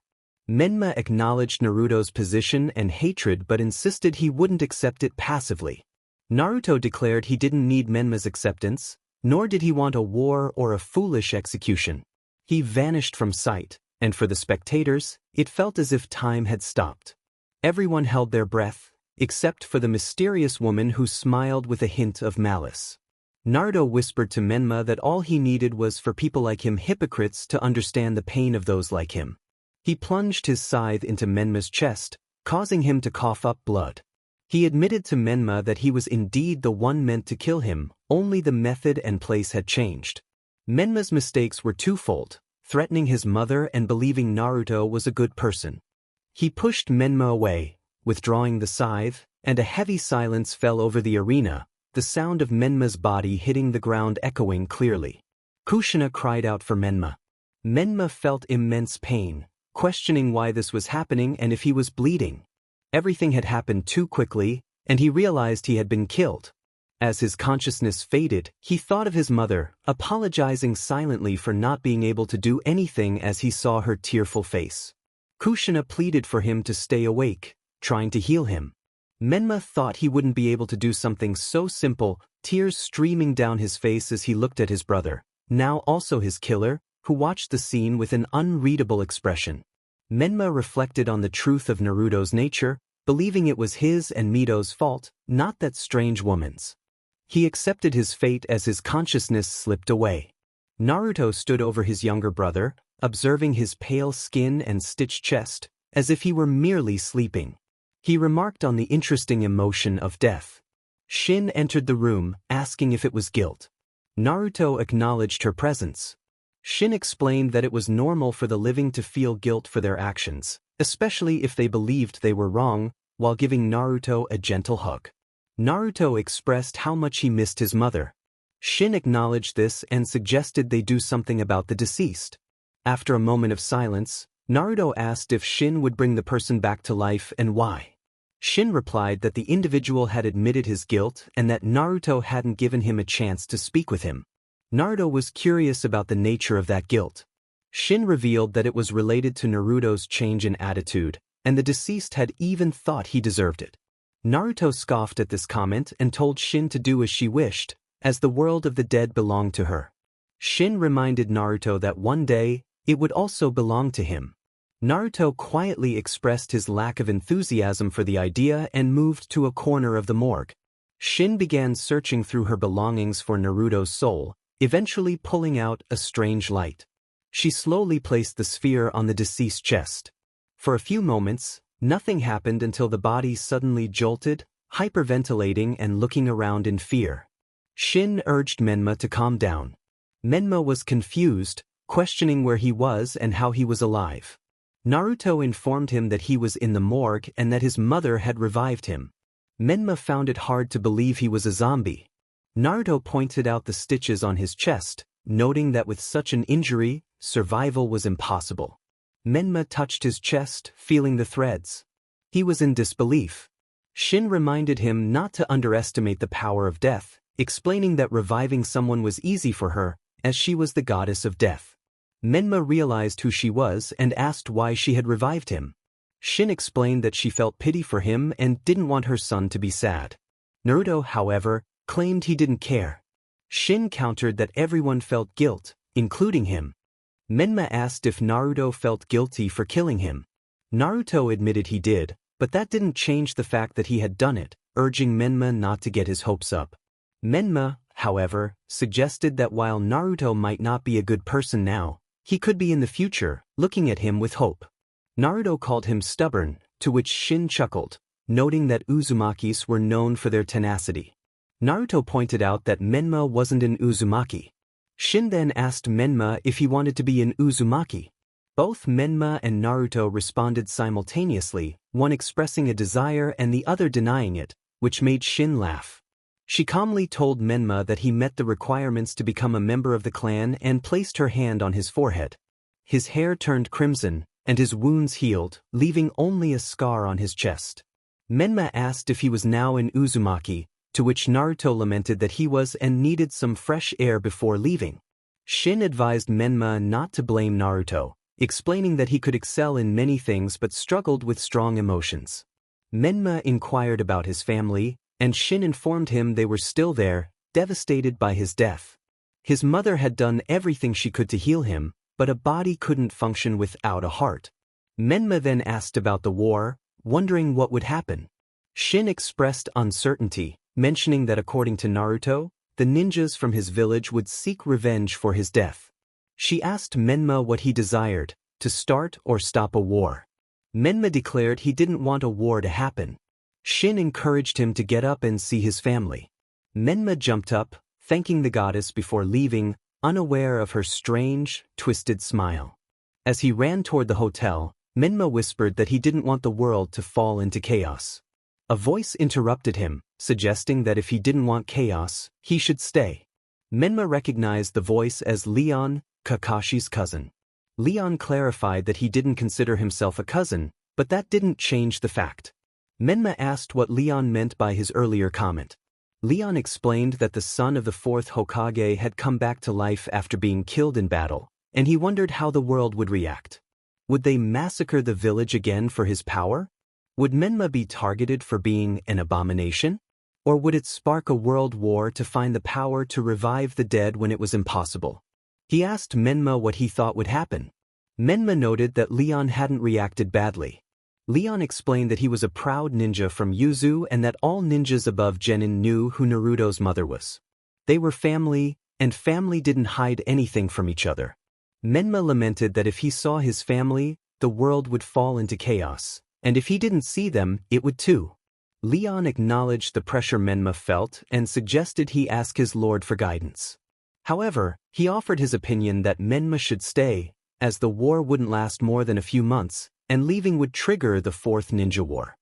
Menma acknowledged Naruto's position and hatred but insisted he wouldn't accept it passively. Naruto declared he didn't need Menma's acceptance, nor did he want a war or a foolish execution. He vanished from sight, and for the spectators, it felt as if time had stopped. Everyone held their breath, except for the mysterious woman who smiled with a hint of malice. Naruto whispered to Menma that all he needed was for people like him hypocrites to understand the pain of those like him. He plunged his scythe into Menma's chest, causing him to cough up blood. He admitted to Menma that he was indeed the one meant to kill him, only the method and place had changed. Menma's mistakes were twofold, threatening his mother and believing Naruto was a good person. He pushed Menma away, withdrawing the scythe, and a heavy silence fell over the arena, the sound of Menma's body hitting the ground echoing clearly. Kushina cried out for Menma. Menma felt immense pain, questioning why this was happening and if he was bleeding. Everything had happened too quickly, and he realized he had been killed. As his consciousness faded, he thought of his mother, apologizing silently for not being able to do anything as he saw her tearful face. Kushina pleaded for him to stay awake, trying to heal him. Menma thought he wouldn't be able to do something so simple, tears streaming down his face as he looked at his brother, now also his killer, who watched the scene with an unreadable expression. Menma reflected on the truth of Naruto's nature, believing it was his and Mito's fault, not that strange woman's. He accepted his fate as his consciousness slipped away. Naruto stood over his younger brother, observing his pale skin and stitched chest, as if he were merely sleeping. He remarked on the interesting emotion of death. Shin entered the room, asking if it was guilt. Naruto acknowledged her presence. Shin explained that it was normal for the living to feel guilt for their actions, especially if they believed they were wrong, while giving Naruto a gentle hug. Naruto expressed how much he missed his mother. Shin acknowledged this and suggested they do something about the deceased. After a moment of silence, Naruto asked if Shin would bring the person back to life and why. Shin replied that the individual had admitted his guilt and that Naruto hadn't given him a chance to speak with him. Naruto was curious about the nature of that guilt. Shin revealed that it was related to Naruto's change in attitude, and the deceased had even thought he deserved it. Naruto scoffed at this comment and told Shin to do as she wished, as the world of the dead belonged to her. Shin reminded Naruto that one day, it would also belong to him. Naruto quietly expressed his lack of enthusiasm for the idea and moved to a corner of the morgue. Shin began searching through her belongings for Naruto's soul, eventually pulling out a strange light. She slowly placed the sphere on the deceased's chest. For a few moments, nothing happened until the body suddenly jolted, hyperventilating and looking around in fear. Shin urged Menma to calm down. Menma was confused, questioning where he was and how he was alive. Naruto informed him that he was in the morgue and that his mother had revived him. Menma found it hard to believe he was a zombie. Naruto pointed out the stitches on his chest, noting that with such an injury, survival was impossible. Menma touched his chest, feeling the threads. He was in disbelief. Shin reminded him not to underestimate the power of death, explaining that reviving someone was easy for her, as she was the goddess of death. Menma realized who she was and asked why she had revived him. Shin explained that she felt pity for him and didn't want her son to be sad. Naruto, however, claimed he didn't care. Shin countered that everyone felt guilt, including him. Menma asked if Naruto felt guilty for killing him. Naruto admitted he did, but that didn't change the fact that he had done it, urging Menma not to get his hopes up. Menma, however, suggested that while Naruto might not be a good person now, he could be in the future, looking at him with hope. Naruto called him stubborn, to which Shin chuckled, noting that Uzumakis were known for their tenacity. Naruto pointed out that Menma wasn't an Uzumaki. Shin then asked Menma if he wanted to be an Uzumaki. Both Menma and Naruto responded simultaneously, one expressing a desire and the other denying it, which made Shin laugh. She calmly told Menma that he met the requirements to become a member of the clan and placed her hand on his forehead. His hair turned crimson, and his wounds healed, leaving only a scar on his chest. Menma asked if he was now an Uzumaki, to which Naruto lamented that he was and needed some fresh air before leaving. Shin advised Menma not to blame Naruto, explaining that he could excel in many things but struggled with strong emotions. Menma inquired about his family, and Shin informed him they were still there, devastated by his death. His mother had done everything she could to heal him, but a body couldn't function without a heart. Menma then asked about the war, wondering what would happen. Shin expressed uncertainty, mentioning that according to Naruto, the ninjas from his village would seek revenge for his death. She asked Menma what he desired, to start or stop a war. Menma declared he didn't want a war to happen. Shin encouraged him to get up and see his family. Menma jumped up, thanking the goddess before leaving, unaware of her strange, twisted smile. As he ran toward the hotel, Menma whispered that he didn't want the world to fall into chaos. A voice interrupted him, suggesting that if he didn't want chaos, he should stay. Menma recognized the voice as Leon, Kakashi's cousin. Leon clarified that he didn't consider himself a cousin, but that didn't change the fact. Menma asked what Leon meant by his earlier comment. Leon explained that the son of the fourth Hokage had come back to life after being killed in battle, and he wondered how the world would react. Would they massacre the village again for his power? Would Menma be targeted for being an abomination? Or would it spark a world war to find the power to revive the dead when it was impossible? He asked Menma what he thought would happen. Menma noted that Leon hadn't reacted badly. Leon explained that he was a proud ninja from Yuzu and that all ninjas above Genin knew who Naruto's mother was. They were family, and family didn't hide anything from each other. Menma lamented that if he saw his family, the world would fall into chaos, and if he didn't see them, it would too. Leon acknowledged the pressure Menma felt and suggested he ask his lord for guidance. However, he offered his opinion that Menma should stay, as the war wouldn't last more than a few months, and leaving would trigger the Fourth Ninja War.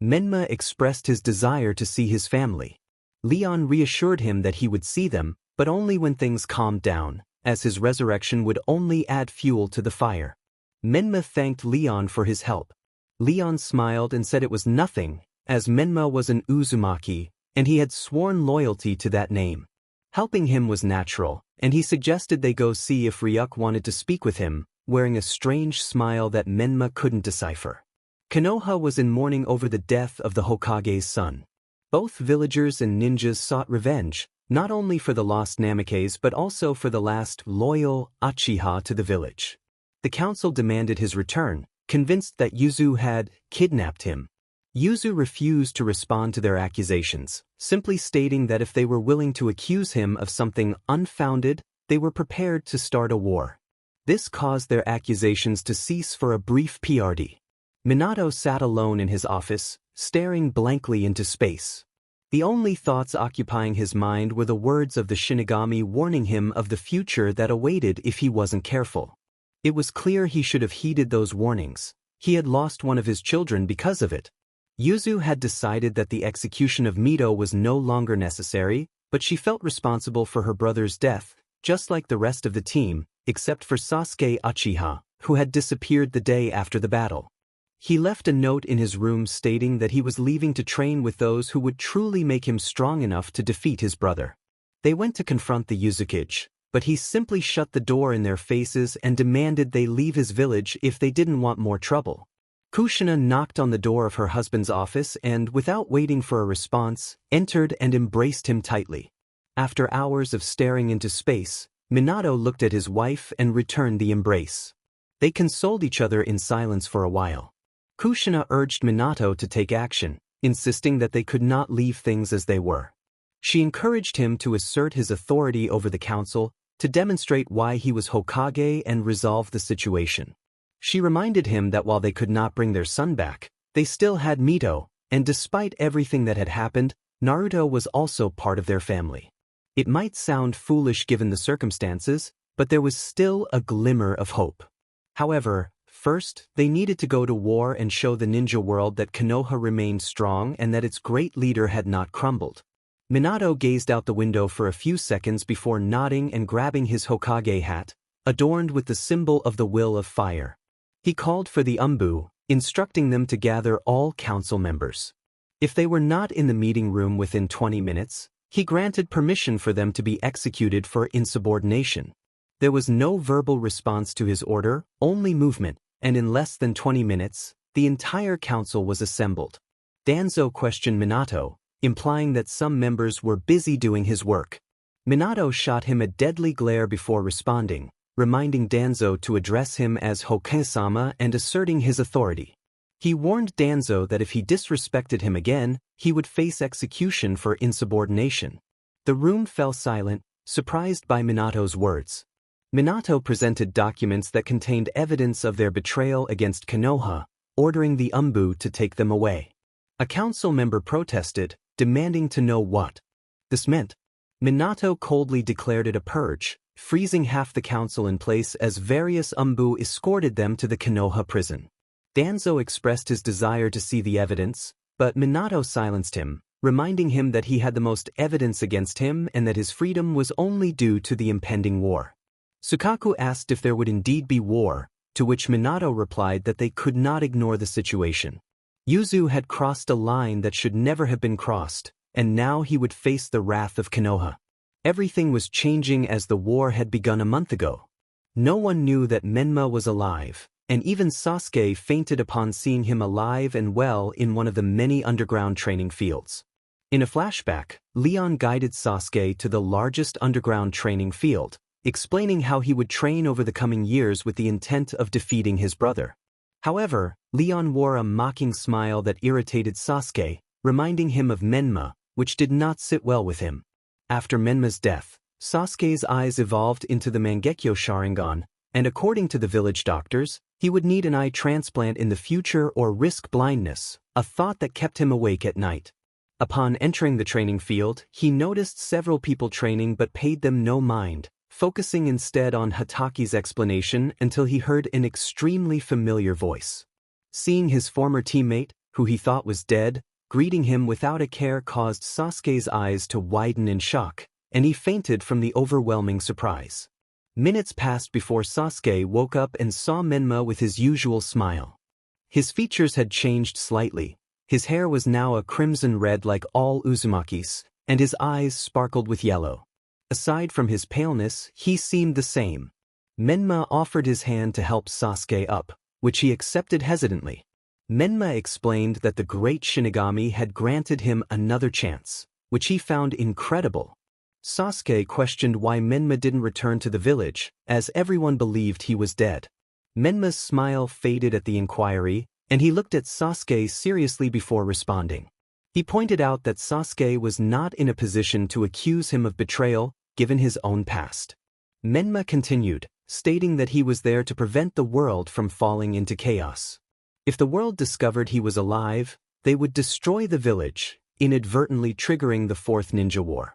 Menma expressed his desire to see his family. Leon reassured him that he would see them, but only when things calmed down, as his resurrection would only add fuel to the fire. Menma thanked Leon for his help. Leon smiled and said it was nothing, as Menma was an Uzumaki, and he had sworn loyalty to that name. Helping him was natural, and he suggested they go see if Ryuk wanted to speak with him, wearing a strange smile that Menma couldn't decipher. Konoha was in mourning over the death of the Hokage's son. Both villagers and ninjas sought revenge, not only for the lost Namikes but also for the last loyal Uchiha to the village. The council demanded his return, convinced that Yuzu had kidnapped him. Yuzu refused to respond to their accusations, simply stating that if they were willing to accuse him of something unfounded, they were prepared to start a war. This caused their accusations to cease for a brief PRD. Minato sat alone in his office, staring blankly into space. The only thoughts occupying his mind were the words of the Shinigami warning him of the future that awaited if he wasn't careful. It was clear he should have heeded those warnings. He had lost one of his children because of it. Yuzu had decided that the execution of Mito was no longer necessary, but she felt responsible for her brother's death, just like the rest of the team, except for Sasuke Uchiha, who had disappeared the day after the battle. He left a note in his room stating that he was leaving to train with those who would truly make him strong enough to defeat his brother. They went to confront the Uzukage, but he simply shut the door in their faces and demanded they leave his village if they didn't want more trouble. Kushina knocked on the door of her husband's office and, without waiting for a response, entered and embraced him tightly. After hours of staring into space, Minato looked at his wife and returned the embrace. They consoled each other in silence for a while. Kushina urged Minato to take action, insisting that they could not leave things as they were. She encouraged him to assert his authority over the council, to demonstrate why he was Hokage and resolve the situation. She reminded him that while they could not bring their son back, they still had Mito, and despite everything that had happened, Naruto was also part of their family. It might sound foolish given the circumstances, but there was still a glimmer of hope. However, first, they needed to go to war and show the ninja world that Konoha remained strong and that its great leader had not crumbled. Minato gazed out the window for a few seconds before nodding and grabbing his Hokage hat, adorned with the symbol of the will of fire. He called for the Umbu, instructing them to gather all council members. If they were not in the meeting room within 20 minutes, he granted permission for them to be executed for insubordination. There was no verbal response to his order, only movement, and in less than 20 minutes, the entire council was assembled. Danzo questioned Minato, implying that some members were busy doing his work. Minato shot him a deadly glare before responding, reminding Danzo to address him as Hokage-sama and asserting his authority. He warned Danzo that if he disrespected him again, he would face execution for insubordination. The room fell silent, surprised by Minato's words. Minato presented documents that contained evidence of their betrayal against Konoha, ordering the Umbu to take them away. A council member protested, demanding to know what this meant. Minato coldly declared it a purge, freezing half the council in place as various Umbu escorted them to the Konoha prison. Danzo expressed his desire to see the evidence, but Minato silenced him, reminding him that he had the most evidence against him and that his freedom was only due to the impending war. Sukaku asked if there would indeed be war, to which Minato replied that they could not ignore the situation. Yuzu had crossed a line that should never have been crossed, and now he would face the wrath of Konoha. Everything was changing as the war had begun a month ago. No one knew that Menma was alive, and even Sasuke fainted upon seeing him alive and well in one of the many underground training fields. In a flashback, Leon guided Sasuke to the largest underground training field, explaining how he would train over the coming years with the intent of defeating his brother. However, Leon wore a mocking smile that irritated Sasuke, reminding him of Menma, which did not sit well with him. After Menma's death, Sasuke's eyes evolved into the Mangekyo Sharingan, and according to the village doctors, he would need an eye transplant in the future or risk blindness, a thought that kept him awake at night. Upon entering the training field, he noticed several people training but paid them no mind, focusing instead on Hataki's explanation until he heard an extremely familiar voice. Seeing his former teammate, who he thought was dead, greeting him without a care caused Sasuke's eyes to widen in shock, and he fainted from the overwhelming surprise. Minutes passed before Sasuke woke up and saw Menma with his usual smile. His features had changed slightly. His hair was now a crimson red like all Uzumaki's, and his eyes sparkled with yellow. Aside from his paleness, he seemed the same. Menma offered his hand to help Sasuke up, which he accepted hesitantly. Menma explained that the great Shinigami had granted him another chance, which he found incredible. Sasuke questioned why Menma didn't return to the village, as everyone believed he was dead. Menma's smile faded at the inquiry, and he looked at Sasuke seriously before responding. He pointed out that Sasuke was not in a position to accuse him of betrayal, given his own past. Menma continued, stating that he was there to prevent the world from falling into chaos. If the world discovered he was alive, they would destroy the village, inadvertently triggering the Fourth Ninja War.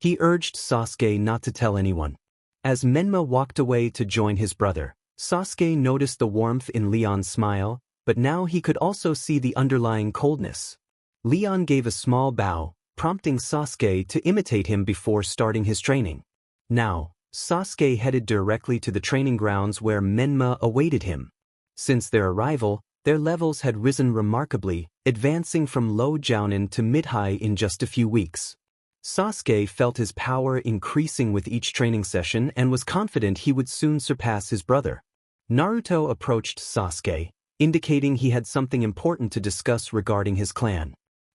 He urged Sasuke not to tell anyone. As Menma walked away to join his brother, Sasuke noticed the warmth in Leon's smile, but now he could also see the underlying coldness. Leon gave a small bow, prompting Sasuke to imitate him before starting his training. Now, Sasuke headed directly to the training grounds where Menma awaited him. Since their arrival, their levels had risen remarkably, advancing from low jounin to mid-high in just a few weeks. Sasuke felt his power increasing with each training session and was confident he would soon surpass his brother. Naruto approached Sasuke, indicating he had something important to discuss regarding his clan.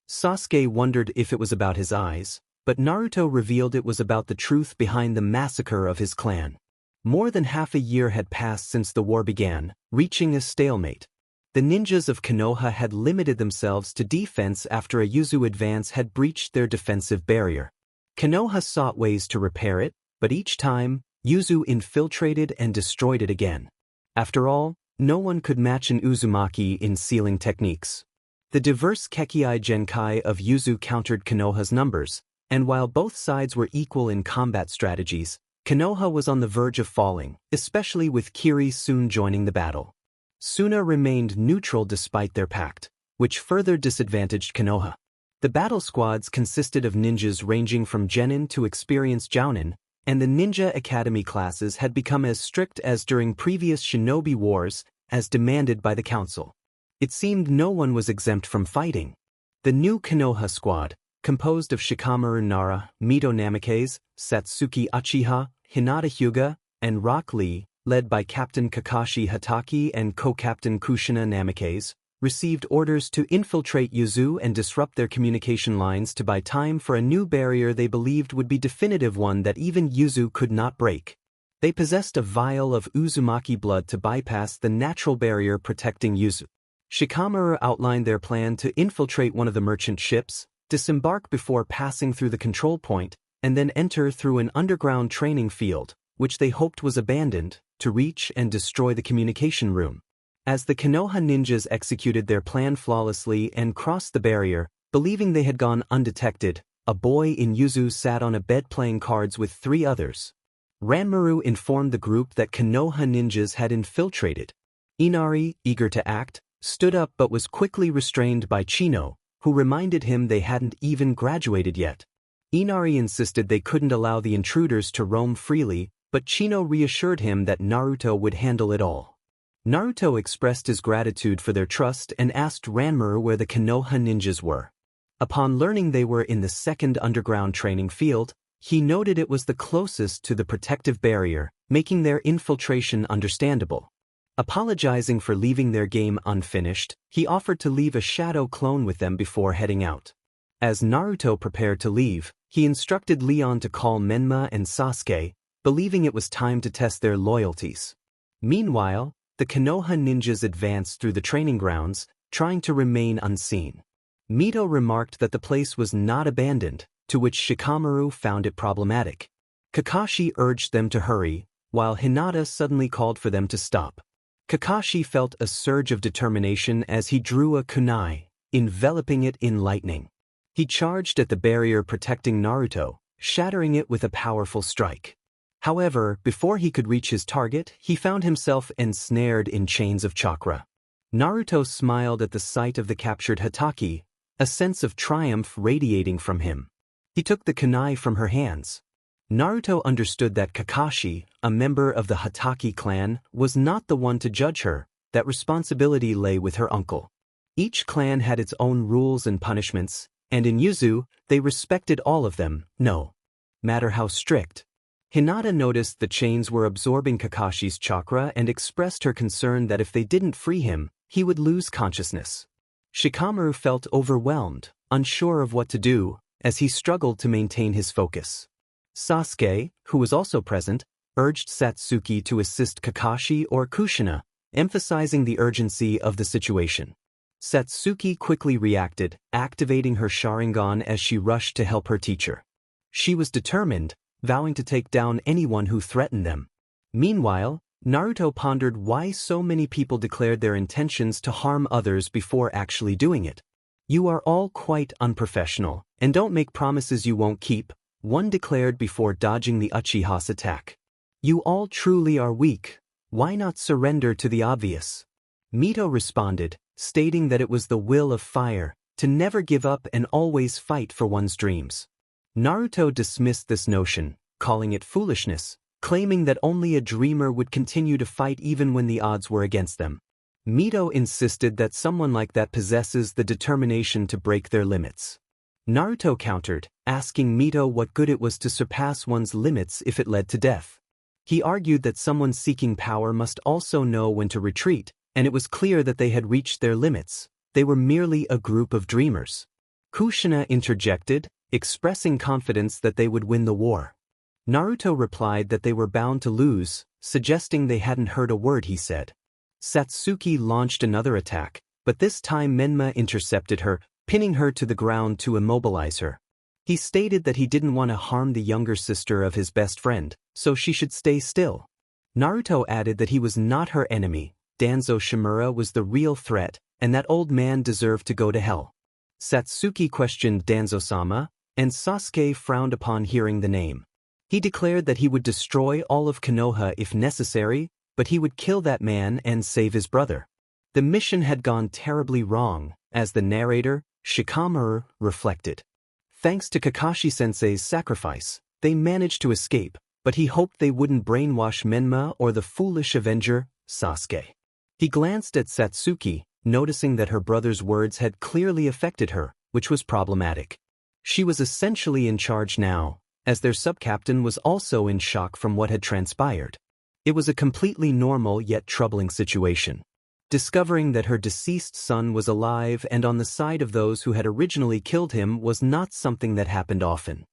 Sasuke wondered if it was about his eyes, but Naruto revealed it was about the truth behind the massacre of his clan. More than half a year had passed since the war began, reaching a stalemate. The ninjas of Konoha had limited themselves to defense after a Yuzu advance had breached their defensive barrier. Konoha sought ways to repair it, but each time, Yuzu infiltrated and destroyed it again. After all, no one could match an Uzumaki in sealing techniques. The diverse Kekei Genkai of Yuzu countered Konoha's numbers, and while both sides were equal in combat strategies, Konoha was on the verge of falling, especially with Kiri soon joining the battle. Suna remained neutral despite their pact, which further disadvantaged Konoha. The battle squads consisted of ninjas ranging from genin to experienced jounin, and the ninja academy classes had become as strict as during previous shinobi wars, as demanded by the council. It seemed no one was exempt from fighting. The new Konoha squad, composed of Shikamaru Nara, Mito Namikaze, Satsuki Uchiha, Hinata Hyuga, and Rock Lee, led by Captain Kakashi Hatake and co-captain Kushina Namikaze, received orders to infiltrate Yuzu and disrupt their communication lines to buy time for a new barrier they believed would be definitive, one that even Yuzu could not break. They possessed a vial of Uzumaki blood to bypass the natural barrier protecting Yuzu. Shikamaru outlined their plan to infiltrate one of the merchant ships, disembark before passing through the control point, and then enter through an underground training field, which they hoped was abandoned, to reach and destroy the communication room. As the Konoha ninjas executed their plan flawlessly and crossed the barrier, believing they had gone undetected, a boy in Yuzu sat on a bed playing cards with 3 others. Ranmaru informed the group that Konoha ninjas had infiltrated. Inari, eager to act, stood up but was quickly restrained by Chino, who reminded him they hadn't even graduated yet. Inari insisted they couldn't allow the intruders to roam freely, but Chino reassured him that Naruto would handle it all. Naruto expressed his gratitude for their trust and asked Ranmaru where the Konoha ninjas were. Upon learning they were in the second underground training field, he noted it was the closest to the protective barrier, making their infiltration understandable. Apologizing for leaving their game unfinished, he offered to leave a shadow clone with them before heading out. As Naruto prepared to leave, he instructed Leon to call Menma and Sasuke, believing it was time to test their loyalties. Meanwhile, the Konoha ninjas advanced through the training grounds, trying to remain unseen. Mito remarked that the place was not abandoned, to which Shikamaru found it problematic. Kakashi urged them to hurry, while Hinata suddenly called for them to stop. Kakashi felt a surge of determination as he drew a kunai, enveloping it in lightning. He charged at the barrier protecting Naruto, shattering it with a powerful strike. However, before he could reach his target, he found himself ensnared in chains of chakra. Naruto smiled at the sight of the captured Hatake, a sense of triumph radiating from him. He took the kunai from her hands. Naruto understood that Kakashi, a member of the Hatake clan, was not the one to judge her, that responsibility lay with her uncle. Each clan had its own rules and punishments, and in Yuzu, they respected all of them, no matter how strict. Hinata noticed the chains were absorbing Kakashi's chakra and expressed her concern that if they didn't free him, he would lose consciousness. Shikamaru felt overwhelmed, unsure of what to do, as he struggled to maintain his focus. Sasuke, who was also present, urged Satsuki to assist Kakashi or Kushina, emphasizing the urgency of the situation. Satsuki quickly reacted, activating her Sharingan as she rushed to help her teacher. She was determined, vowing to take down anyone who threatened them. Meanwhile, Naruto pondered why so many people declared their intentions to harm others before actually doing it. "You are all quite unprofessional, and don't make promises you won't keep," one declared before dodging the Uchiha's attack. "You all truly are weak. Why not surrender to the obvious?" Mito responded, stating that it was the will of fire, to never give up and always fight for one's dreams. Naruto dismissed this notion, calling it foolishness, claiming that only a dreamer would continue to fight even when the odds were against them. Mito insisted that someone like that possesses the determination to break their limits. Naruto countered, asking Mito what good it was to surpass one's limits if it led to death. He argued that someone seeking power must also know when to retreat, and it was clear that they had reached their limits. They were merely a group of dreamers. Kushina interjected, expressing confidence that they would win the war. Naruto replied that they were bound to lose, suggesting they hadn't heard a word he said. Satsuki launched another attack, but this time Menma intercepted her, pinning her to the ground to immobilize her. He stated that he didn't want to harm the younger sister of his best friend, so she should stay still. Naruto added that he was not her enemy, Danzo Shimura was the real threat, and that old man deserved to go to hell. Satsuki questioned Danzo-sama, and Sasuke frowned upon hearing the name. He declared that he would destroy all of Konoha if necessary, but he would kill that man and save his brother. The mission had gone terribly wrong, as the narrator, Shikamaru, reflected. Thanks to Kakashi-sensei's sacrifice, they managed to escape, but he hoped they wouldn't brainwash Menma or the foolish avenger, Sasuke. He glanced at Satsuki, noticing that her brother's words had clearly affected her, which was problematic. She was essentially in charge now, as their sub-captain was also in shock from what had transpired. It was a completely normal yet troubling situation. Discovering that her deceased son was alive and on the side of those who had originally killed him was not something that happened often.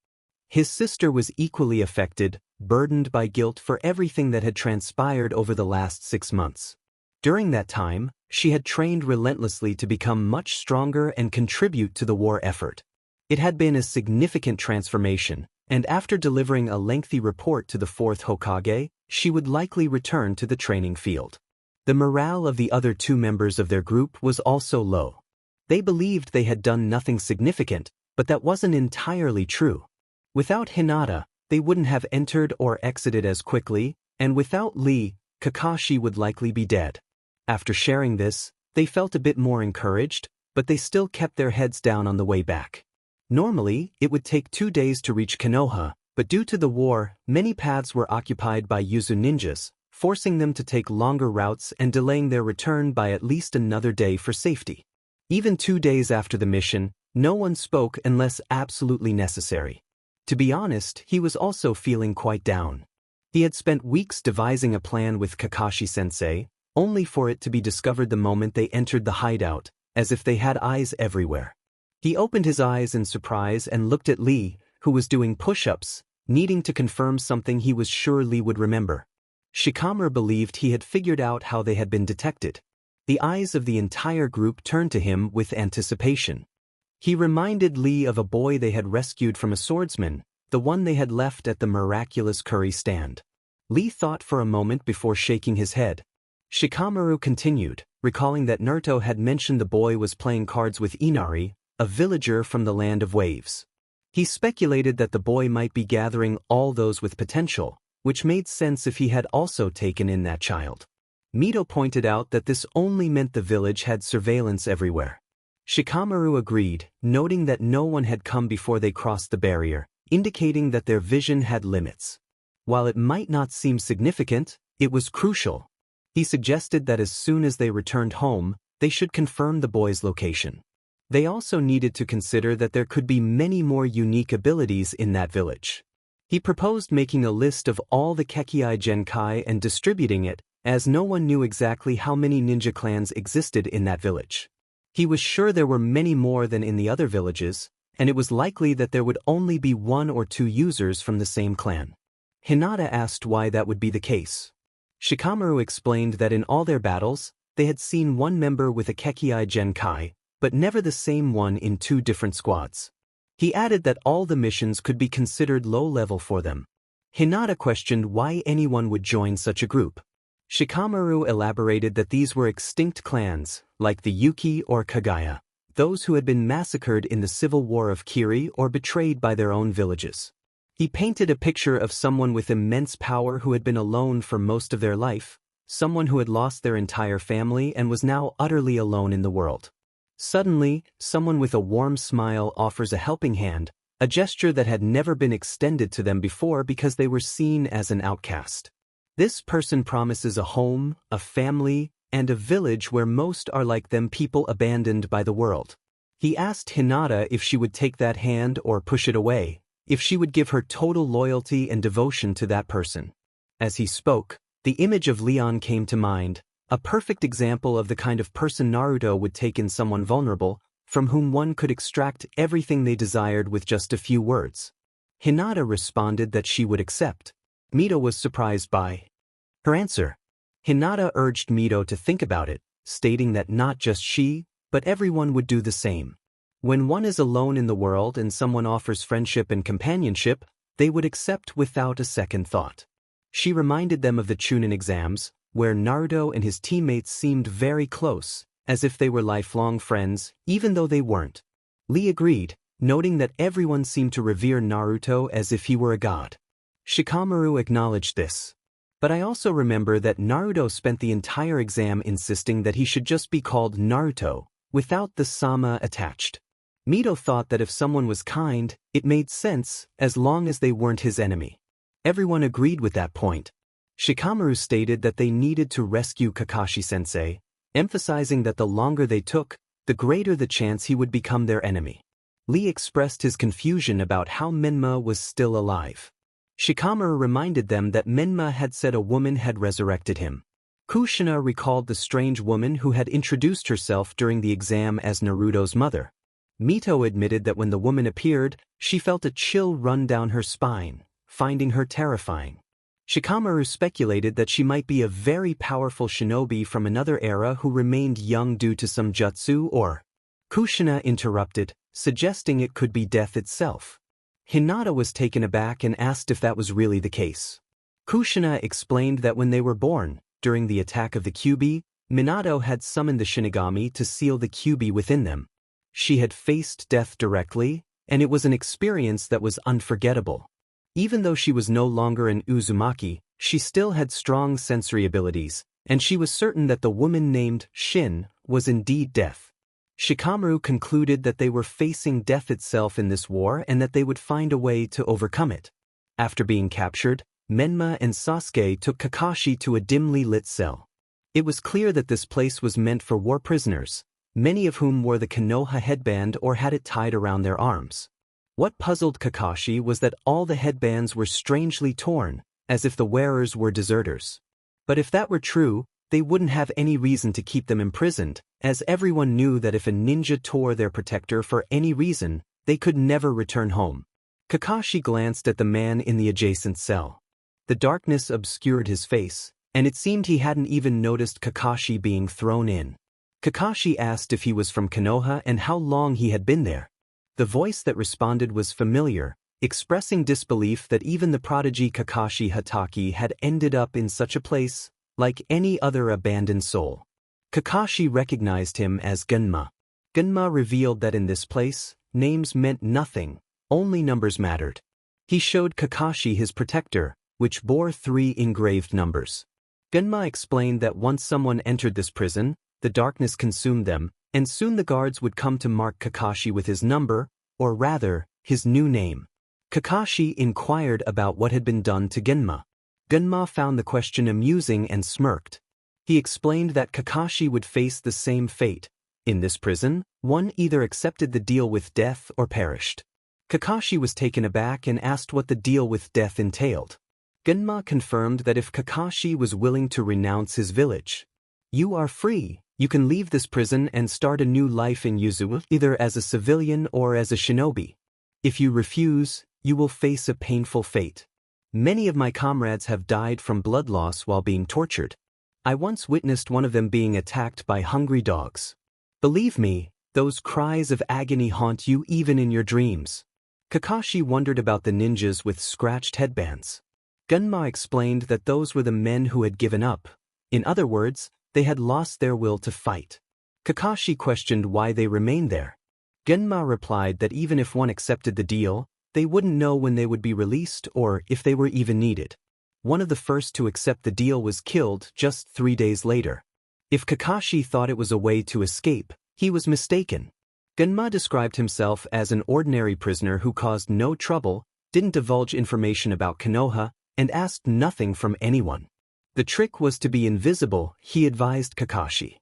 His sister was equally affected, burdened by guilt for everything that had transpired over the last 6 months. During that time, she had trained relentlessly to become much stronger and contribute to the war effort. It had been a significant transformation, and after delivering a lengthy report to the 4th Hokage, she would likely return to the training field. The morale of the other 2 members of their group was also low. They believed they had done nothing significant, but that wasn't entirely true. Without Hinata, they wouldn't have entered or exited as quickly, and without Lee, Kakashi would likely be dead. After sharing this, they felt a bit more encouraged, but they still kept their heads down on the way back. Normally, it would take 2 days to reach Konoha, but due to the war, many paths were occupied by Yuzu ninjas, forcing them to take longer routes and delaying their return by at least another day for safety. Even 2 days after the mission, no one spoke unless absolutely necessary. To be honest, he was also feeling quite down. He had spent weeks devising a plan with Kakashi-sensei, only for it to be discovered the moment they entered the hideout, as if they had eyes everywhere. He opened his eyes in surprise and looked at Lee, who was doing push-ups, needing to confirm something he was sure Lee would remember. Shikamaru believed he had figured out how they had been detected. The eyes of the entire group turned to him with anticipation. He reminded Lee of a boy they had rescued from a swordsman, the one they had left at the miraculous curry stand. Lee thought for a moment before shaking his head. Shikamaru continued, recalling that Naruto had mentioned the boy was playing cards with Inari, a villager from the Land of Waves. He speculated that the boy might be gathering all those with potential, which made sense if he had also taken in that child. Mito pointed out that this only meant the village had surveillance everywhere. Shikamaru agreed, noting that no one had come before they crossed the barrier, indicating that their vision had limits. While it might not seem significant, it was crucial. He suggested that as soon as they returned home, they should confirm the boy's location. They also needed to consider that there could be many more unique abilities in that village. He proposed making a list of all the Kekkai Genkai and distributing it, as no one knew exactly how many ninja clans existed in that village. He was sure there were many more than in the other villages, and it was likely that there would only be 1 or 2 users from the same clan. Hinata asked why that would be the case. Shikamaru explained that in all their battles, they had seen one member with a Kekkai Genkai, but never the same one in 2 different squads. He added that all the missions could be considered low-level for them. Hinata questioned why anyone would join such a group. Shikamaru elaborated that these were extinct clans, like the Yuki or Kagaya, those who had been massacred in the civil war of Kiri or betrayed by their own villages. He painted a picture of someone with immense power who had been alone for most of their life, someone who had lost their entire family and was now utterly alone in the world. Suddenly, someone with a warm smile offers a helping hand, a gesture that had never been extended to them before because they were seen as an outcast. This person promises a home, a family, and a village where most are like them, people abandoned by the world. He asked Hinata if she would take that hand or push it away, if she would give her total loyalty and devotion to that person. As he spoke, the image of Leon came to mind, a perfect example of the kind of person Naruto would take in someone vulnerable, from whom one could extract everything they desired with just a few words. Hinata responded that she would accept. Mito was surprised by her answer. Hinata urged Mito to think about it, stating that not just she, but everyone would do the same. When one is alone in the world and someone offers friendship and companionship, they would accept without a second thought. She reminded them of the Chunin exams, where Naruto and his teammates seemed very close, as if they were lifelong friends, even though they weren't. Lee agreed, noting that everyone seemed to revere Naruto as if he were a god. Shikamaru acknowledged this. But I also remember that Naruto spent the entire exam insisting that he should just be called Naruto, without the sama attached. Mito thought that if someone was kind, it made sense, as long as they weren't his enemy. Everyone agreed with that point. Shikamaru stated that they needed to rescue Kakashi-sensei, emphasizing that the longer they took, the greater the chance he would become their enemy. Lee expressed his confusion about how Menma was still alive. Shikamaru reminded them that Menma had said a woman had resurrected him. Kushina recalled the strange woman who had introduced herself during the exam as Naruto's mother. Mito admitted that when the woman appeared, she felt a chill run down her spine, finding her terrifying. Shikamaru speculated that she might be a very powerful shinobi from another era who remained young due to some jutsu or... Kushina interrupted, suggesting it could be death itself. Hinata was taken aback and asked if that was really the case. Kushina explained that when they were born, during the attack of the Kyuubi, Minato had summoned the Shinigami to seal the Kyuubi within them. She had faced death directly, and it was an experience that was unforgettable. Even though she was no longer an Uzumaki, she still had strong sensory abilities, and she was certain that the woman named Shin was indeed death. Shikamaru concluded that they were facing death itself in this war and that they would find a way to overcome it. After being captured, Menma and Sasuke took Kakashi to a dimly lit cell. It was clear that this place was meant for war prisoners, many of whom wore the Konoha headband or had it tied around their arms. What puzzled Kakashi was that all the headbands were strangely torn, as if the wearers were deserters. But if that were true, they wouldn't have any reason to keep them imprisoned, as everyone knew that if a ninja tore their protector for any reason, they could never return home. Kakashi glanced at the man in the adjacent cell. The darkness obscured his face, and it seemed he hadn't even noticed Kakashi being thrown in. Kakashi asked if he was from Konoha and how long he had been there. The voice that responded was familiar, expressing disbelief that even the prodigy Kakashi Hatake had ended up in such a place, like any other abandoned soul. Kakashi recognized him as Genma. Genma revealed that in this place, names meant nothing, only numbers mattered. He showed Kakashi his protector, which bore 3 engraved numbers. Genma explained that once someone entered this prison, the darkness consumed them, and soon the guards would come to mark Kakashi with his number, or rather, his new name. Kakashi inquired about what had been done to Genma. Genma found the question amusing and smirked. He explained that Kakashi would face the same fate. In this prison, one either accepted the deal with death or perished. Kakashi was taken aback and asked what the deal with death entailed. Genma confirmed that if Kakashi was willing to renounce his village, "You are free. You can leave this prison and start a new life in Yuzu, either as a civilian or as a shinobi. If you refuse, you will face a painful fate. Many of my comrades have died from blood loss while being tortured. I once witnessed one of them being attacked by hungry dogs. Believe me, those cries of agony haunt you even in your dreams." Kakashi wondered about the ninjas with scratched headbands. Genma explained that those were the men who had given up. In other words, they had lost their will to fight. Kakashi questioned why they remained there. Genma replied that even if one accepted the deal, they wouldn't know when they would be released or if they were even needed. One of the first to accept the deal was killed just 3 days later. If Kakashi thought it was a way to escape, he was mistaken. Genma described himself as an ordinary prisoner who caused no trouble, didn't divulge information about Konoha, and asked nothing from anyone. The trick was to be invisible, he advised Kakashi.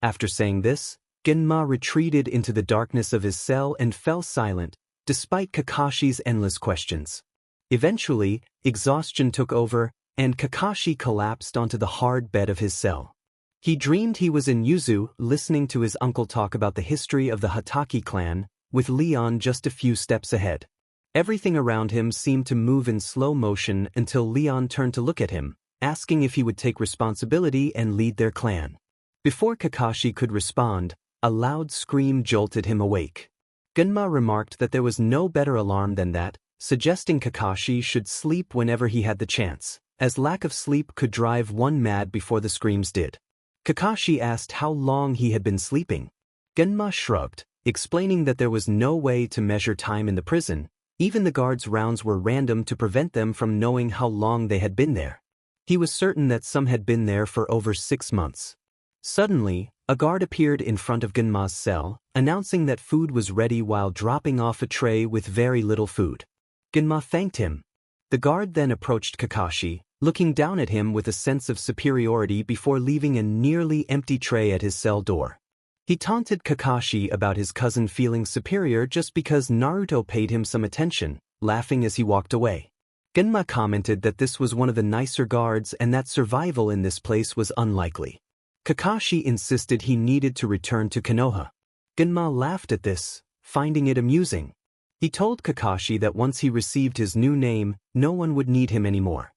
After saying this, Genma retreated into the darkness of his cell and fell silent, despite Kakashi's endless questions. Eventually, exhaustion took over, and Kakashi collapsed onto the hard bed of his cell. He dreamed he was in Yuzu, listening to his uncle talk about the history of the Hatake clan, with Leon just a few steps ahead. Everything around him seemed to move in slow motion until Leon turned to look at him, asking if he would take responsibility and lead their clan. Before Kakashi could respond, a loud scream jolted him awake. Genma remarked that there was no better alarm than that, suggesting Kakashi should sleep whenever he had the chance. as lack of sleep could drive one mad before the screams did. Kakashi asked how long he had been sleeping. Genma shrugged, explaining that there was no way to measure time in the prison. Even the guards' rounds were random to prevent them from knowing how long they had been there. He was certain that some had been there for over 6 months. Suddenly, a guard appeared in front of Genma's cell, announcing that food was ready while dropping off a tray with very little food. Genma thanked him. The guard then approached Kakashi, looking down at him with a sense of superiority before leaving a nearly empty tray at his cell door. He taunted Kakashi about his cousin feeling superior just because Naruto paid him some attention, laughing as he walked away. Genma commented that this was one of the nicer guards and that survival in this place was unlikely. Kakashi insisted he needed to return to Konoha. Genma laughed at this, finding it amusing. He told Kakashi that once he received his new name, no one would need him anymore.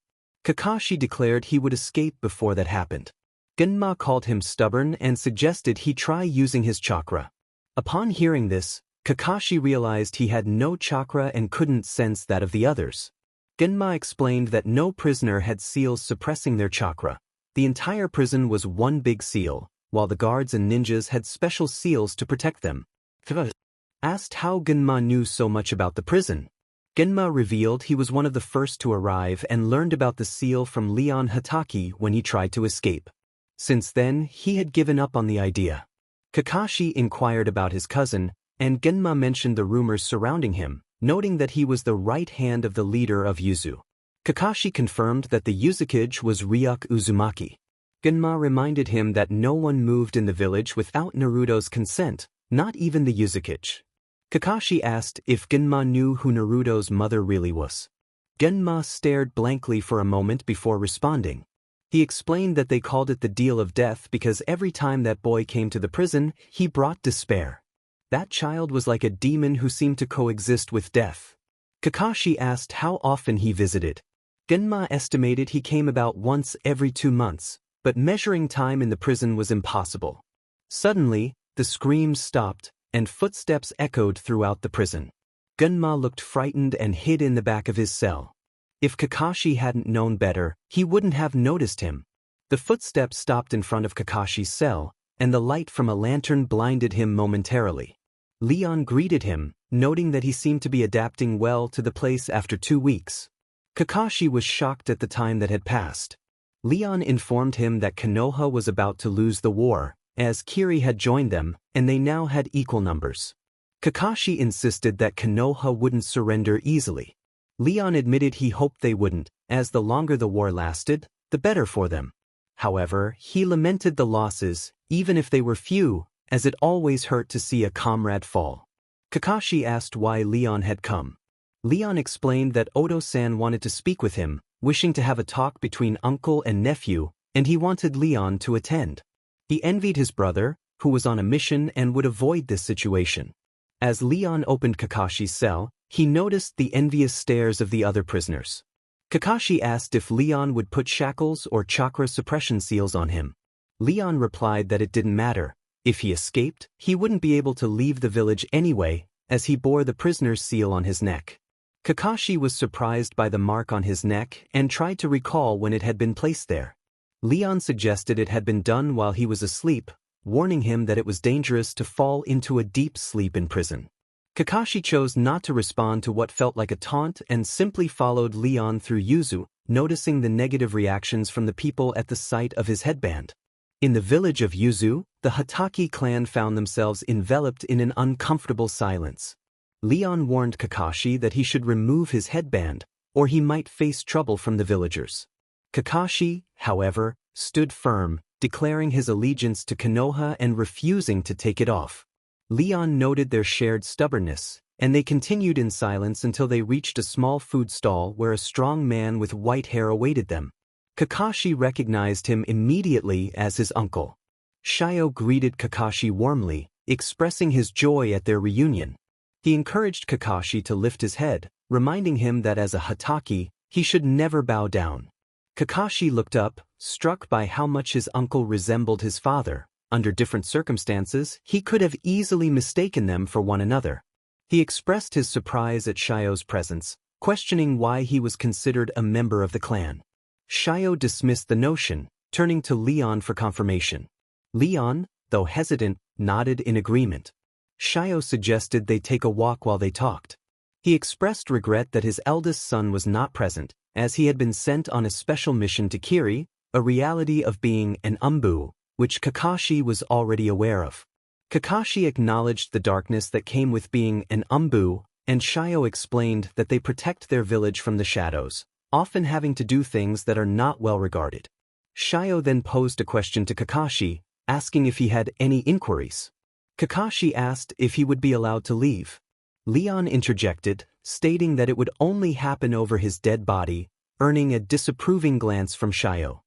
Kakashi declared he would escape before that happened. Genma called him stubborn and suggested he try using his chakra. Upon hearing this, Kakashi realized he had no chakra and couldn't sense that of the others. Genma explained that no prisoner had seals suppressing their chakra. The entire prison was one big seal, while the guards and ninjas had special seals to protect them. Asked how Genma knew so much about the prison. Genma revealed he was one of the first to arrive and learned about the seal from Leon Hatake when he tried to escape. Since then, he had given up on the idea. Kakashi inquired about his cousin, and Genma mentioned the rumors surrounding him, noting that he was the right hand of the leader of Yuzu. Kakashi confirmed that the Uzukage was Ryuk Uzumaki. Genma reminded him that no one moved in the village without Naruto's consent, not even the Uzukage. Kakashi asked if Genma knew who Naruto's mother really was. Genma stared blankly for a moment before responding. He explained that they called it the Deal of Death because every time that boy came to the prison, he brought despair. That child was like a demon who seemed to coexist with death. Kakashi asked how often he visited. Genma estimated he came about once every 2 months, but measuring time in the prison was impossible. Suddenly, the screams stopped, and footsteps echoed throughout the prison. Genma looked frightened and hid in the back of his cell. If Kakashi hadn't known better, he wouldn't have noticed him. The footsteps stopped in front of Kakashi's cell, and the light from a lantern blinded him momentarily. Leon greeted him, noting that he seemed to be adapting well to the place after 2 weeks. Kakashi was shocked at the time that had passed. Leon informed him that Konoha was about to lose the war, as Kiri had joined them, and they now had equal numbers. Kakashi insisted that Konoha wouldn't surrender easily. Leon admitted he hoped they wouldn't, as the longer the war lasted, the better for them. However, he lamented the losses, even if they were few, as it always hurt to see a comrade fall. Kakashi asked why Leon had come. Leon explained that Oto-san wanted to speak with him, wishing to have a talk between uncle and nephew, and he wanted Leon to attend. He envied his brother, who was on a mission and would avoid this situation. As Leon opened Kakashi's cell, he noticed the envious stares of the other prisoners. Kakashi asked if Leon would put shackles or chakra suppression seals on him. Leon replied that it didn't matter. If he escaped, he wouldn't be able to leave the village anyway, as he bore the prisoner's seal on his neck. Kakashi was surprised by the mark on his neck and tried to recall when it had been placed there. Leon suggested it had been done while he was asleep, warning him that it was dangerous to fall into a deep sleep in prison. Kakashi chose not to respond to what felt like a taunt and simply followed Leon through Yuzu, noticing the negative reactions from the people at the sight of his headband. In the village of Yuzu, the Hatake clan found themselves enveloped in an uncomfortable silence. Leon warned Kakashi that he should remove his headband, or he might face trouble from the villagers. Kakashi, however, stood firm, declaring his allegiance to Konoha and refusing to take it off. Leon noted their shared stubbornness, and they continued in silence until they reached a small food stall where a strong man with white hair awaited them. Kakashi recognized him immediately as his uncle. Shio greeted Kakashi warmly, expressing his joy at their reunion. He encouraged Kakashi to lift his head, reminding him that as a Hatake, he should never bow down. Kakashi looked up, struck by how much his uncle resembled his father. Under different circumstances, he could have easily mistaken them for one another. He expressed his surprise at Shio's presence, questioning why he was considered a member of the clan. Shio dismissed the notion, turning to Leon for confirmation. Leon, though hesitant, nodded in agreement. Shio suggested they take a walk while they talked. He expressed regret that his eldest son was not present, as he had been sent on a special mission to Kiri, a reality of being an umbu, which Kakashi was already aware of. Kakashi acknowledged the darkness that came with being an umbu, and Shio explained that they protect their village from the shadows, often having to do things that are not well regarded. Shio then posed a question to Kakashi, asking if he had any inquiries. Kakashi asked if he would be allowed to leave. Leon interjected, stating that it would only happen over his dead body, earning a disapproving glance from Shio.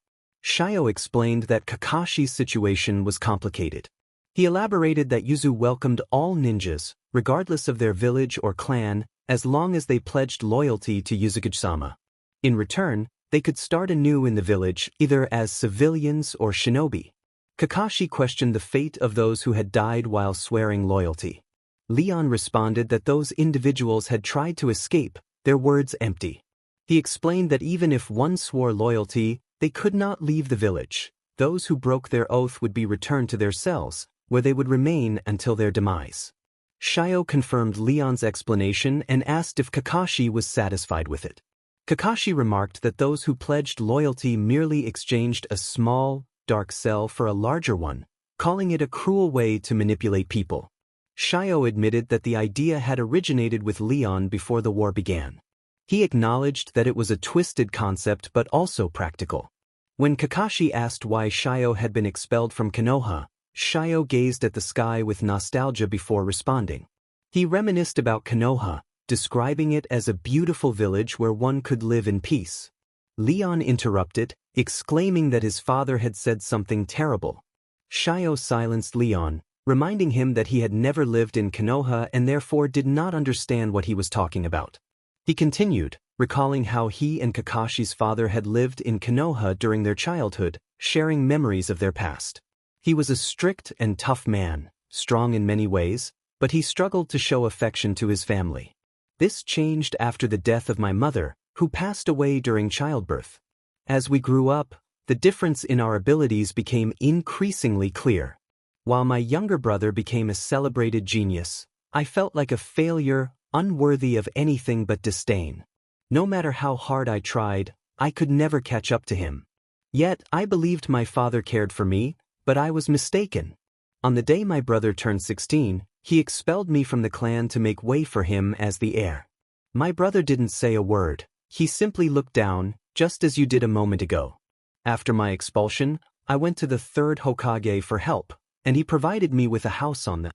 Shio explained that Kakashi's situation was complicated. He elaborated that Yuzu welcomed all ninjas, regardless of their village or clan, as long as they pledged loyalty to Uzukage-sama. In return, they could start anew in the village either as civilians or shinobi. Kakashi questioned the fate of those who had died while swearing loyalty. Leon responded that those individuals had tried to escape, their words empty. He explained that even if one swore loyalty, they could not leave the village. Those who broke their oath would be returned to their cells, where they would remain until their demise. Shio confirmed Leon's explanation and asked if Kakashi was satisfied with it. Kakashi remarked that those who pledged loyalty merely exchanged a small, dark cell for a larger one, calling it a cruel way to manipulate people. Shio admitted that the idea had originated with Leon before the war began. He acknowledged that it was a twisted concept but also practical. When Kakashi asked why Shio had been expelled from Konoha, Shio gazed at the sky with nostalgia before responding. He reminisced about Konoha, describing it as a beautiful village where one could live in peace. Leon interrupted, exclaiming that his father had said something terrible. Shio silenced Leon, reminding him that he had never lived in Konoha and therefore did not understand what he was talking about. He continued, recalling how he and Kakashi's father had lived in Konoha during their childhood, sharing memories of their past. He was a strict and tough man, strong in many ways, but he struggled to show affection to his family. This changed after the death of my mother, who passed away during childbirth. As we grew up, the difference in our abilities became increasingly clear. While my younger brother became a celebrated genius, I felt like a failure, unworthy of anything but disdain. No matter how hard I tried, I could never catch up to him. Yet, I believed my father cared for me, but I was mistaken. On the day my brother turned 16, he expelled me from the clan to make way for him as the heir. My brother didn't say a word, he simply looked down, just as you did a moment ago. After my expulsion, I went to the third Hokage for help, and he provided me with a house on the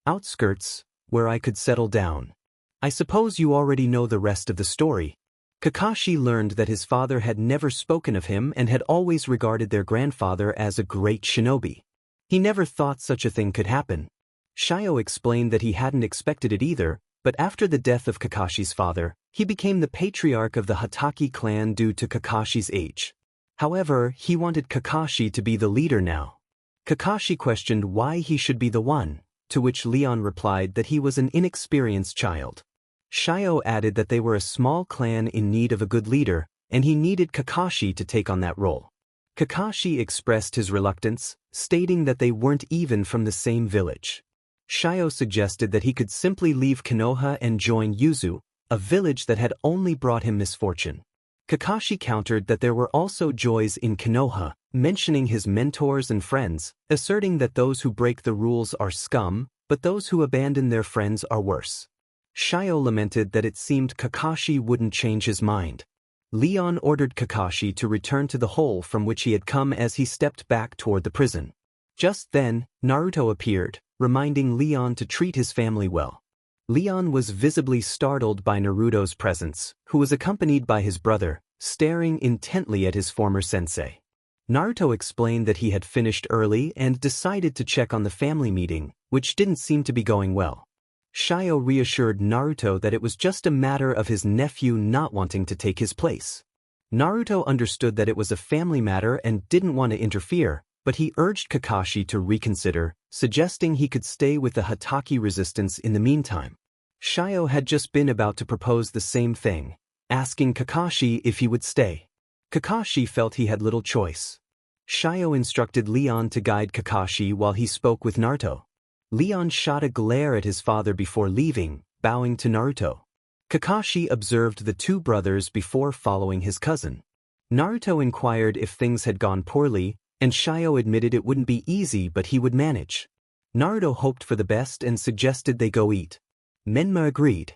outskirts, where I could settle down. I suppose you already know the rest of the story. Kakashi learned that his father had never spoken of him and had always regarded their grandfather as a great shinobi. He never thought such a thing could happen. Shio explained that he hadn't expected it either, but after the death of Kakashi's father, he became the patriarch of the Hatake clan due to Kakashi's age. However, he wanted Kakashi to be the leader now. Kakashi questioned why he should be the one, to which Leon replied that he was an inexperienced child. Shio added that they were a small clan in need of a good leader, and he needed Kakashi to take on that role. Kakashi expressed his reluctance, stating that they weren't even from the same village. Shio suggested that he could simply leave Konoha and join Yuzu, a village that had only brought him misfortune. Kakashi countered that there were also joys in Konoha, mentioning his mentors and friends, asserting that those who break the rules are scum, but those who abandon their friends are worse. Shio lamented that it seemed Kakashi wouldn't change his mind. Leon ordered Kakashi to return to the hole from which he had come as he stepped back toward the prison. Just then, Naruto appeared, reminding Leon to treat his family well. Leon was visibly startled by Naruto's presence, who was accompanied by his brother, staring intently at his former sensei. Naruto explained that he had finished early and decided to check on the family meeting, which didn't seem to be going well. Shio reassured Naruto that it was just a matter of his nephew not wanting to take his place. Naruto understood that it was a family matter and didn't want to interfere, but he urged Kakashi to reconsider, suggesting he could stay with the Hatake resistance in the meantime. Shio had just been about to propose the same thing, asking Kakashi if he would stay. Kakashi felt he had little choice. Shio instructed Leon to guide Kakashi while he spoke with Naruto. Leon shot a glare at his father before leaving, bowing to Naruto. Kakashi observed the two brothers before following his cousin. Naruto inquired if things had gone poorly, and Shio admitted it wouldn't be easy but he would manage. Naruto hoped for the best and suggested they go eat. Menma agreed.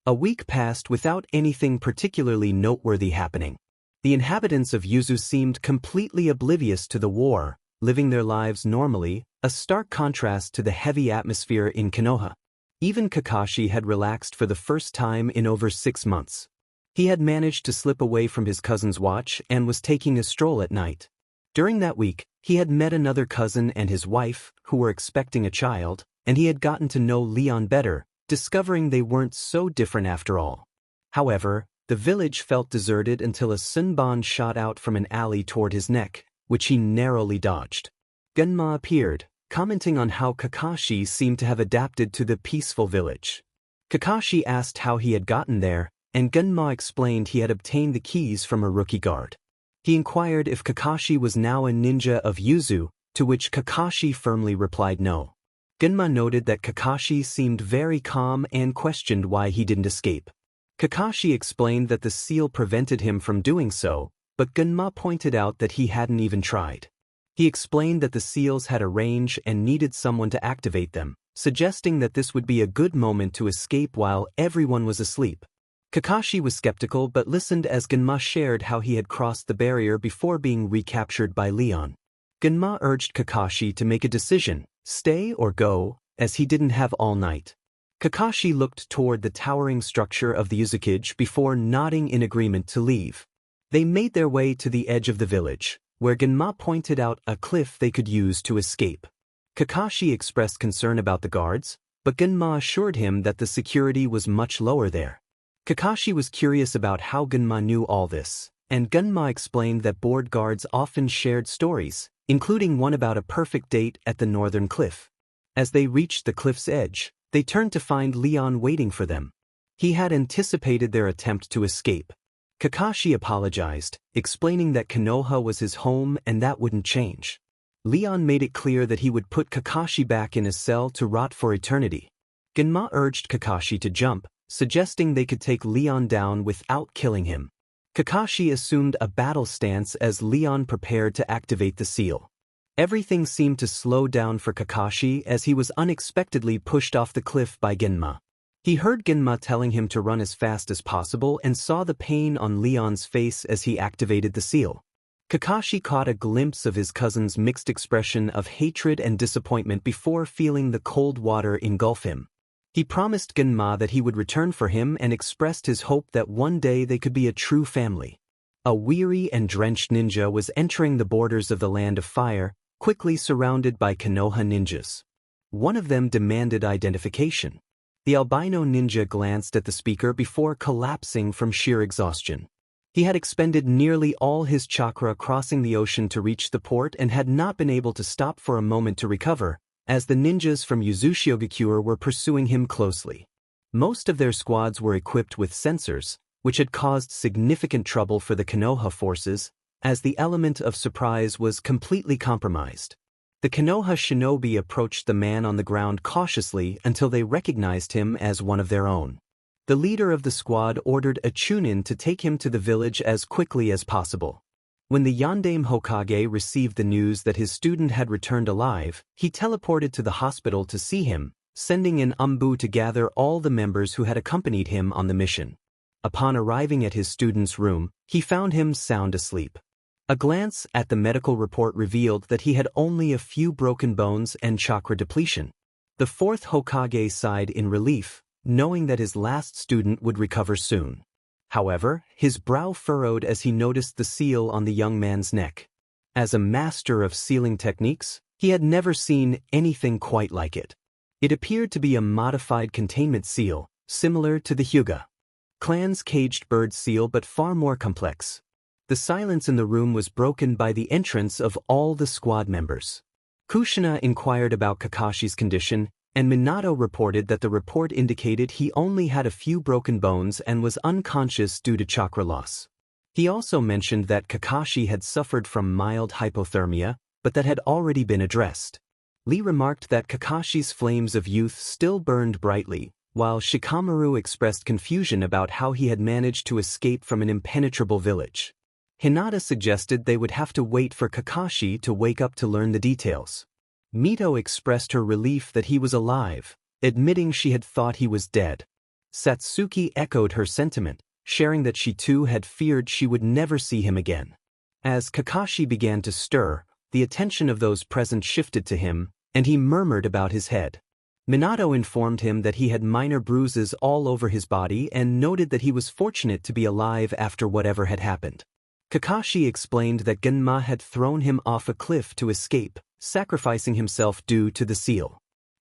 A week passed without anything particularly noteworthy happening. The inhabitants of Yuzu seemed completely oblivious to the war, living their lives normally, a stark contrast to the heavy atmosphere in Konoha. Even Kakashi had relaxed for the first time in over 6 months. He had managed to slip away from his cousin's watch and was taking a stroll at night. During that week, he had met another cousin and his wife, who were expecting a child, and he had gotten to know Leon better, discovering they weren't so different after all. However, the village felt deserted until a sunban shot out from an alley toward his neck, which he narrowly dodged. Menma appeared, commenting on how Kakashi seemed to have adapted to the peaceful village. Kakashi asked how he had gotten there, and Menma explained he had obtained the keys from a rookie guard. He inquired if Kakashi was now a ninja of Yuzu, to which Kakashi firmly replied no. Menma noted that Kakashi seemed very calm and questioned why he didn't escape. Kakashi explained that the seal prevented him from doing so, but Menma pointed out that he hadn't even tried. He explained that the seals had a range and needed someone to activate them, suggesting that this would be a good moment to escape while everyone was asleep. Kakashi was skeptical but listened as Menma shared how he had crossed the barrier before being recaptured by Leon. Menma urged Kakashi to make a decision, stay or go, as he didn't have all night. Kakashi looked toward the towering structure of the Uzukage before nodding in agreement to leave. They made their way to the edge of the village, where Menma pointed out a cliff they could use to escape. Kakashi expressed concern about the guards, but Menma assured him that the security was much lower there. Kakashi was curious about how Menma knew all this, and Menma explained that board guards often shared stories, including one about a perfect date at the northern cliff. As they reached the cliff's edge, they turned to find Leon waiting for them. He had anticipated their attempt to escape. Kakashi apologized, explaining that Konoha was his home and that wouldn't change. Leon made it clear that he would put Kakashi back in his cell to rot for eternity. Menma urged Kakashi to jump, suggesting they could take Leon down without killing him. Kakashi assumed a battle stance as Leon prepared to activate the seal. Everything seemed to slow down for Kakashi as he was unexpectedly pushed off the cliff by Menma. He heard Menma telling him to run as fast as possible and saw the pain on Leon's face as he activated the seal. Kakashi caught a glimpse of his cousin's mixed expression of hatred and disappointment before feeling the cold water engulf him. He promised Menma that he would return for him and expressed his hope that one day they could be a true family. A weary and drenched ninja was entering the borders of the Land of Fire, quickly surrounded by Konoha ninjas. One of them demanded identification. The albino ninja glanced at the speaker before collapsing from sheer exhaustion. He had expended nearly all his chakra crossing the ocean to reach the port and had not been able to stop for a moment to recover, as the ninjas from Uzukage were pursuing him closely. Most of their squads were equipped with sensors, which had caused significant trouble for the Konoha forces, as the element of surprise was completely compromised. The Konoha shinobi approached the man on the ground cautiously until they recognized him as one of their own. The leader of the squad ordered a Chunin to take him to the village as quickly as possible. When the Yondaime Hokage received the news that his student had returned alive, he teleported to the hospital to see him, sending in Ambu to gather all the members who had accompanied him on the mission. Upon arriving at his student's room, he found him sound asleep. A glance at the medical report revealed that he had only a few broken bones and chakra depletion. The fourth Hokage sighed in relief, knowing that his last student would recover soon. However, his brow furrowed as he noticed the seal on the young man's neck. As a master of sealing techniques, he had never seen anything quite like it. It appeared to be a modified containment seal, similar to the Hyuga clan's caged bird seal but far more complex. The silence in the room was broken by the entrance of all the squad members. Kushina inquired about Kakashi's condition, and Minato reported that the report indicated he only had a few broken bones and was unconscious due to chakra loss. He also mentioned that Kakashi had suffered from mild hypothermia, but that had already been addressed. Lee remarked that Kakashi's flames of youth still burned brightly, while Shikamaru expressed confusion about how he had managed to escape from an impenetrable village. Hinata suggested they would have to wait for Kakashi to wake up to learn the details. Mito expressed her relief that he was alive, admitting she had thought he was dead. Satsuki echoed her sentiment, sharing that she too had feared she would never see him again. As Kakashi began to stir, the attention of those present shifted to him, and he murmured about his head. Minato informed him that he had minor bruises all over his body and noted that he was fortunate to be alive after whatever had happened. Kakashi explained that Menma had thrown him off a cliff to escape, sacrificing himself due to the seal.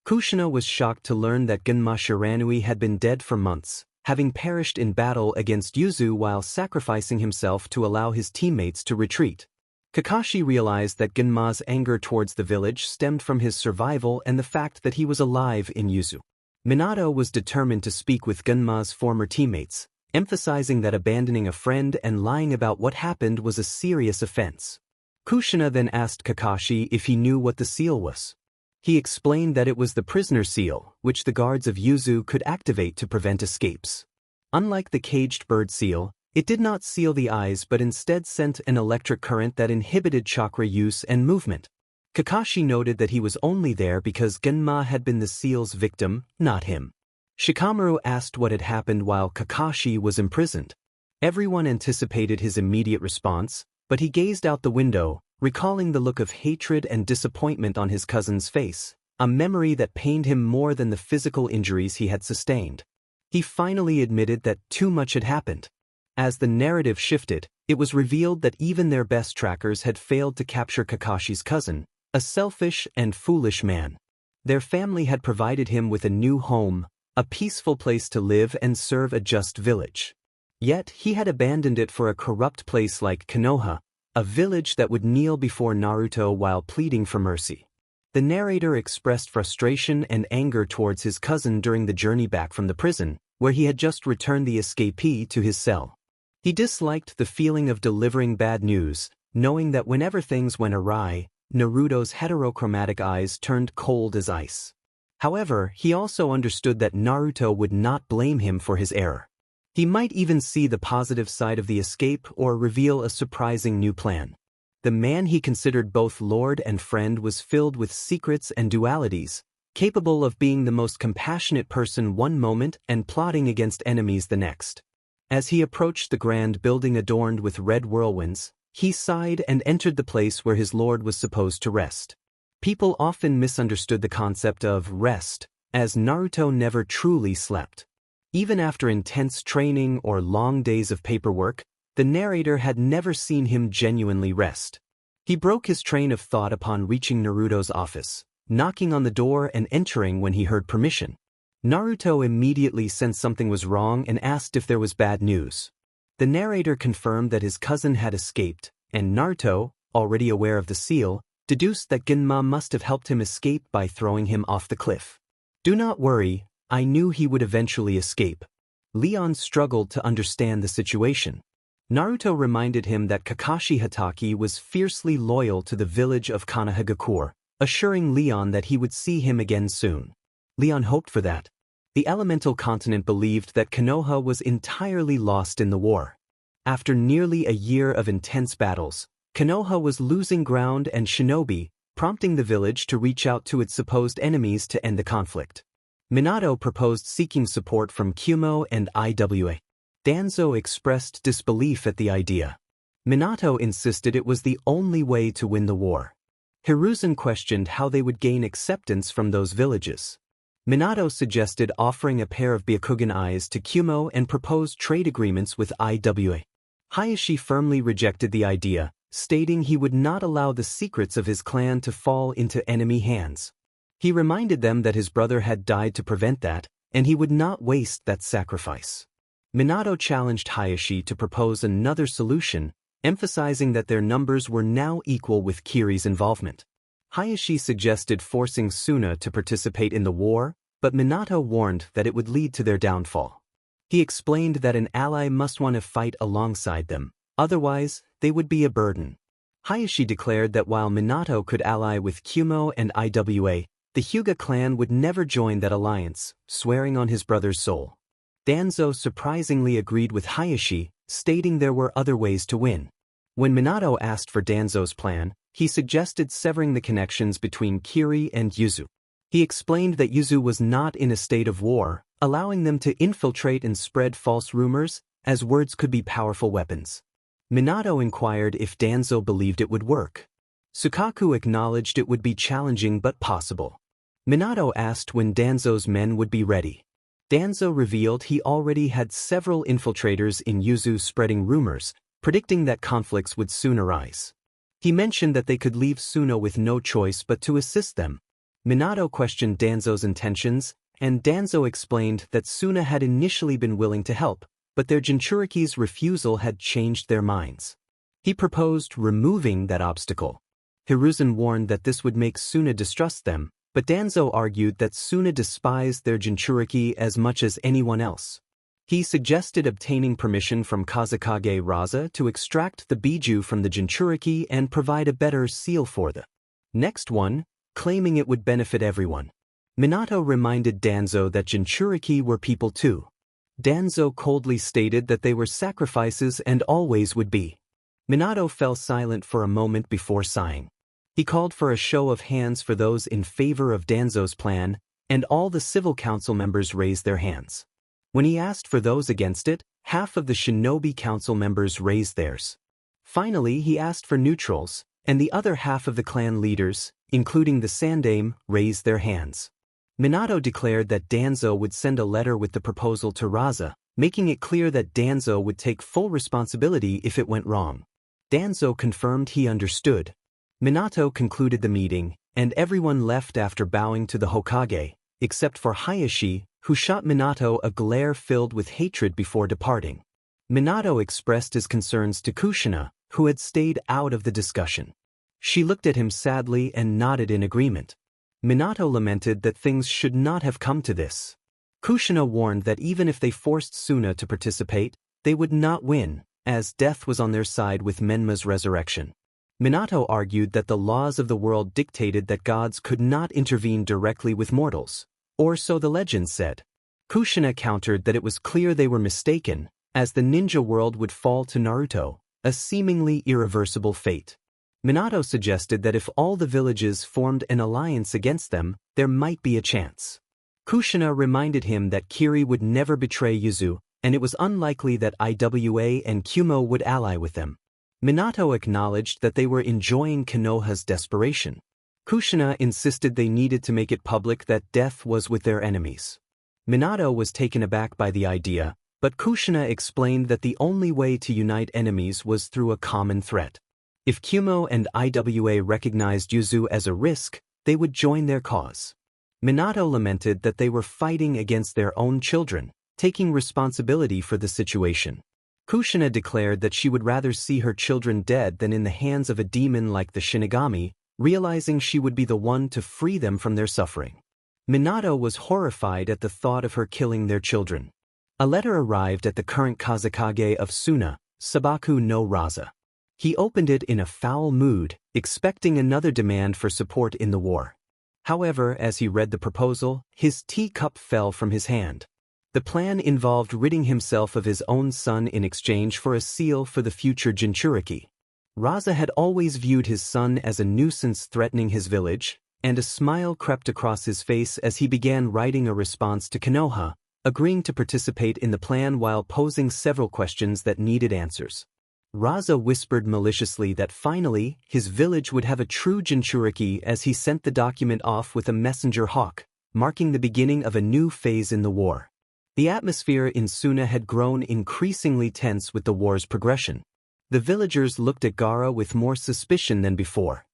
Kushina was shocked to learn that Menma Shiranui had been dead for months, having perished in battle against Yuzu while sacrificing himself to allow his teammates to retreat. Kakashi realized that Genma's anger towards the village stemmed from his survival and the fact that he was alive in Yuzu. Minato was determined to speak with Genma's former teammates, emphasizing that abandoning a friend and lying about what happened was a serious offense. Kushina then asked Kakashi if he knew what the seal was. He explained that it was the prisoner seal, which the guards of Yuzu could activate to prevent escapes. Unlike the caged bird seal, it did not seal the eyes but instead sent an electric current that inhibited chakra use and movement. Kakashi noted that he was only there because Genma had been the seal's victim, not him. Shikamaru asked what had happened while Kakashi was imprisoned. Everyone anticipated his immediate response, but he gazed out the window, recalling the look of hatred and disappointment on his cousin's face, a memory that pained him more than the physical injuries he had sustained. He finally admitted that too much had happened. As the narrative shifted, it was revealed that even their best trackers had failed to capture Kakashi's cousin, a selfish and foolish man. Their family had provided him with a new home, a peaceful place to live and serve a just village. Yet he had abandoned it for a corrupt place like Konoha, a village that would kneel before Naruto while pleading for mercy. The narrator expressed frustration and anger towards his cousin during the journey back from the prison, where he had just returned the escapee to his cell. He disliked the feeling of delivering bad news, knowing that whenever things went awry, Naruto's heterochromatic eyes turned cold as ice. However, he also understood that Naruto would not blame him for his error. He might even see the positive side of the escape or reveal a surprising new plan. The man he considered both lord and friend was filled with secrets and dualities, capable of being the most compassionate person one moment and plotting against enemies the next. As he approached the grand building adorned with red whirlwinds, he sighed and entered the place where his lord was supposed to rest. People often misunderstood the concept of rest, as Naruto never truly slept. Even after intense training or long days of paperwork, the narrator had never seen him genuinely rest. He broke his train of thought upon reaching Naruto's office, knocking on the door and entering when he heard permission. Naruto immediately sensed something was wrong and asked if there was bad news. The narrator confirmed that his cousin had escaped, and Naruto, already aware of the seal, deduced that Genma must have helped him escape by throwing him off the cliff. "Do not worry, I knew he would eventually escape." Leon struggled to understand the situation. Naruto reminded him that Kakashi Hatake was fiercely loyal to the village of Konoha, assuring Leon that he would see him again soon. Leon hoped for that. The elemental continent believed that Konoha was entirely lost in the war. After nearly a year of intense battles, Konoha was losing ground and shinobi, prompting the village to reach out to its supposed enemies to end the conflict. Minato proposed seeking support from Kumo and Iwa. Danzo expressed disbelief at the idea. Minato insisted it was the only way to win the war. Hiruzen questioned how they would gain acceptance from those villages. Minato suggested offering a pair of Byakugan eyes to Kumo and proposed trade agreements with Iwa. Hayashi firmly rejected the idea, stating he would not allow the secrets of his clan to fall into enemy hands. He reminded them that his brother had died to prevent that, and he would not waste that sacrifice. Minato challenged Hayashi to propose another solution, emphasizing that their numbers were now equal with Kiri's involvement. Hayashi suggested forcing Suna to participate in the war, but Minato warned that it would lead to their downfall. He explained that an ally must want to fight alongside them, Otherwise, they would be a burden. Hayashi declared that while Minato could ally with Kumo and IWA, the Hyuga clan would never join that alliance, swearing on his brother's soul. Danzo surprisingly agreed with Hayashi, stating there were other ways to win. When Minato asked for Danzo's plan, he suggested severing the connections between Kiri and Yuzu. He explained that Yuzu was not in a state of war, allowing them to infiltrate and spread false rumors, as words could be powerful weapons. Minato inquired if Danzo believed it would work. Sukaku acknowledged it would be challenging but possible. Minato asked when Danzo's men would be ready. Danzo revealed he already had several infiltrators in Yuzu spreading rumors, predicting that conflicts would soon arise. He mentioned that they could leave Suna with no choice but to assist them. Minato questioned Danzo's intentions, and Danzo explained that Suna had initially been willing to help, but their Jinchuriki's refusal had changed their minds. He proposed removing that obstacle. Hiruzen warned that this would make Suna distrust them, but Danzo argued that Suna despised their Jinchuriki as much as anyone else. He suggested obtaining permission from Kazekage Raza to extract the Biju from the Jinchuriki and provide a better seal for the next one, claiming it would benefit everyone. Minato reminded Danzo that Jinchuriki were people too. Danzo coldly stated that they were sacrifices and always would be. Minato fell silent for a moment before sighing. He called for a show of hands for those in favor of Danzo's plan, and all the civil council members raised their hands. When he asked for those against it, half of the shinobi council members raised theirs. Finally, he asked for neutrals, and the other half of the clan leaders, including the Sandaime, raised their hands. Minato declared that Danzo would send a letter with the proposal to Raza, making it clear that Danzo would take full responsibility if it went wrong. Danzo confirmed he understood. Minato concluded the meeting, and everyone left after bowing to the Hokage, except for Hayashi, who shot Minato a glare filled with hatred before departing. Minato expressed his concerns to Kushina, who had stayed out of the discussion. She looked at him sadly and nodded in agreement. Minato lamented that things should not have come to this. Kushina warned that even if they forced Suna to participate, they would not win, as death was on their side with Menma's resurrection. Minato argued that the laws of the world dictated that gods could not intervene directly with mortals, or so the legends said. Kushina countered that it was clear they were mistaken, as the ninja world would fall to Naruto, a seemingly irreversible fate. Minato suggested that if all the villages formed an alliance against them, there might be a chance. Kushina reminded him that Kiri would never betray Yuzu, and it was unlikely that IWA and Kumo would ally with them. Minato acknowledged that they were enjoying Konoha's desperation. Kushina insisted they needed to make it public that death was with their enemies. Minato was taken aback by the idea, but Kushina explained that the only way to unite enemies was through a common threat. If Kumo and IWA recognized Yuzu as a risk, they would join their cause. Minato lamented that they were fighting against their own children, taking responsibility for the situation. Kushina declared that she would rather see her children dead than in the hands of a demon like the Shinigami, realizing she would be the one to free them from their suffering. Minato was horrified at the thought of her killing their children. A letter arrived at the current Kazekage of Suna, Sabaku no Raza. He opened it in a foul mood, expecting another demand for support in the war. However, as he read the proposal, his teacup fell from his hand. The plan involved ridding himself of his own son in exchange for a seal for the future Jinchuriki. Raza had always viewed his son as a nuisance threatening his village, and a smile crept across his face as he began writing a response to Konoha, agreeing to participate in the plan while posing several questions that needed answers. Raza whispered maliciously that finally, his village would have a true Jinchuriki as he sent the document off with a messenger hawk, marking the beginning of a new phase in the war. The atmosphere in Suna had grown increasingly tense with the war's progression. The villagers looked at Gaara with more suspicion than before.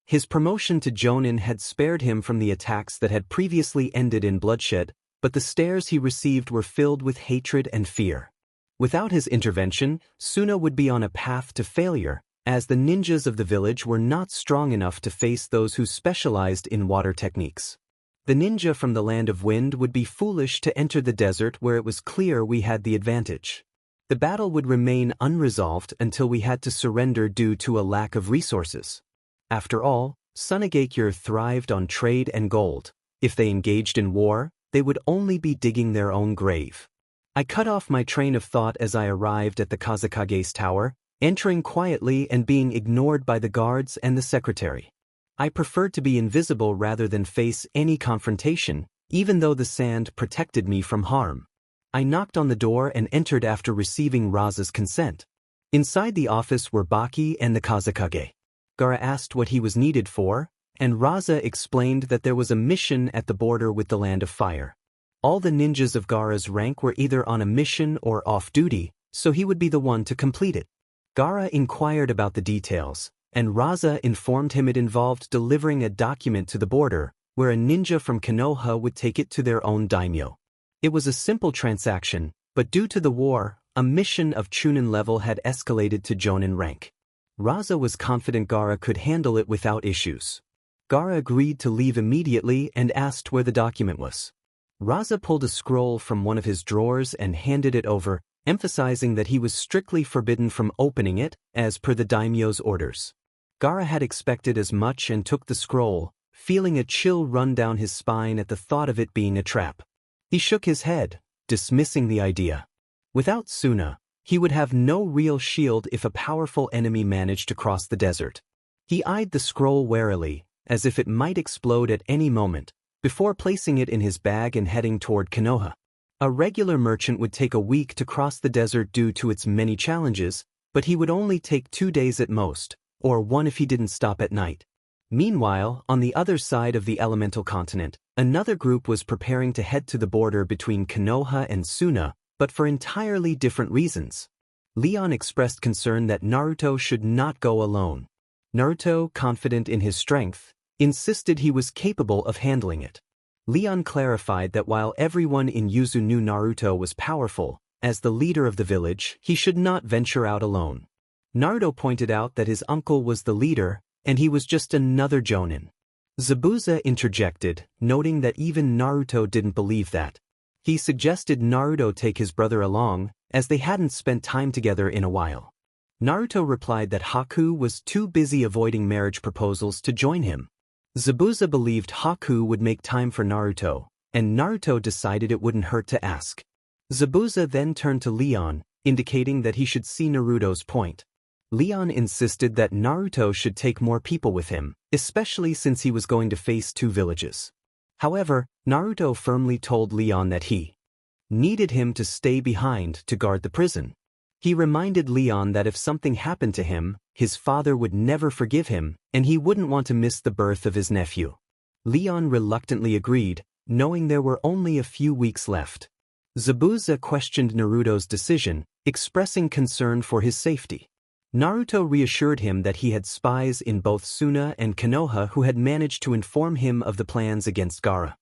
His promotion to Jonin had spared him from the attacks that had previously ended in bloodshed, but the stares he received were filled with hatred and fear. Without his intervention, Suna would be on a path to failure, as the ninjas of the village were not strong enough to face those who specialized in water techniques. The ninja from the land of wind would be foolish to enter the desert where it was clear we had the advantage. The battle would remain unresolved until we had to surrender due to a lack of resources. After all, Sunagakure thrived on trade and gold. If they engaged in war, they would only be digging their own grave. I cut off my train of thought as I arrived at the Kazukage's tower, entering quietly and being ignored by the guards and the secretary. I preferred to be invisible rather than face any confrontation, even though the sand protected me from harm. I knocked on the door and entered after receiving Raza's consent. Inside the office were Baki and the Kazukage. Gaara asked what he was needed for, and Raza explained that there was a mission at the border with the Land of Fire. All the ninjas of Gaara's rank were either on a mission or off-duty, so he would be the one to complete it. Gaara inquired about the details, and Raza informed him it involved delivering a document to the border, where a ninja from Konoha would take it to their own daimyo. It was a simple transaction, but due to the war, a mission of Chunin level had escalated to Jonin rank. Raza was confident Gaara could handle it without issues. Gaara agreed to leave immediately and asked where the document was. Raza pulled a scroll from one of his drawers and handed it over, emphasizing that he was strictly forbidden from opening it, as per the daimyo's orders. Gaara had expected as much and took the scroll, feeling a chill run down his spine at the thought of it being a trap. He shook his head, dismissing the idea. Without Suna, he would have no real shield if a powerful enemy managed to cross the desert. He eyed the scroll warily, as if it might explode at any moment, before placing it in his bag and heading toward Konoha. A regular merchant would take a week to cross the desert due to its many challenges, but he would only take 2 days at most, or one if he didn't stop at night. Meanwhile, on the other side of the elemental continent, another group was preparing to head to the border between Konoha and Suna, but for entirely different reasons. Leon expressed concern that Naruto should not go alone. Naruto, confident in his strength, insisted he was capable of handling it. Leon clarified that while everyone in Yuzu knew Naruto was powerful, as the leader of the village, he should not venture out alone. Naruto pointed out that his uncle was the leader, and he was just another Jonin. Zabuza interjected, noting that even Naruto didn't believe that. He suggested Naruto take his brother along, as they hadn't spent time together in a while. Naruto replied that Haku was too busy avoiding marriage proposals to join him. Zabuza believed Haku would make time for Naruto, and Naruto decided it wouldn't hurt to ask. Zabuza then turned to Leon, indicating that he should see Naruto's point. Leon insisted that Naruto should take more people with him, especially since he was going to face 2 villages. However, Naruto firmly told Leon that he needed him to stay behind to guard the prison. He reminded Leon that if something happened to him, his father would never forgive him, and he wouldn't want to miss the birth of his nephew. Leon reluctantly agreed, knowing there were only a few weeks left. Zabuza questioned Naruto's decision, expressing concern for his safety. Naruto reassured him that he had spies in both Suna and Konoha who had managed to inform him of the plans against Gaara.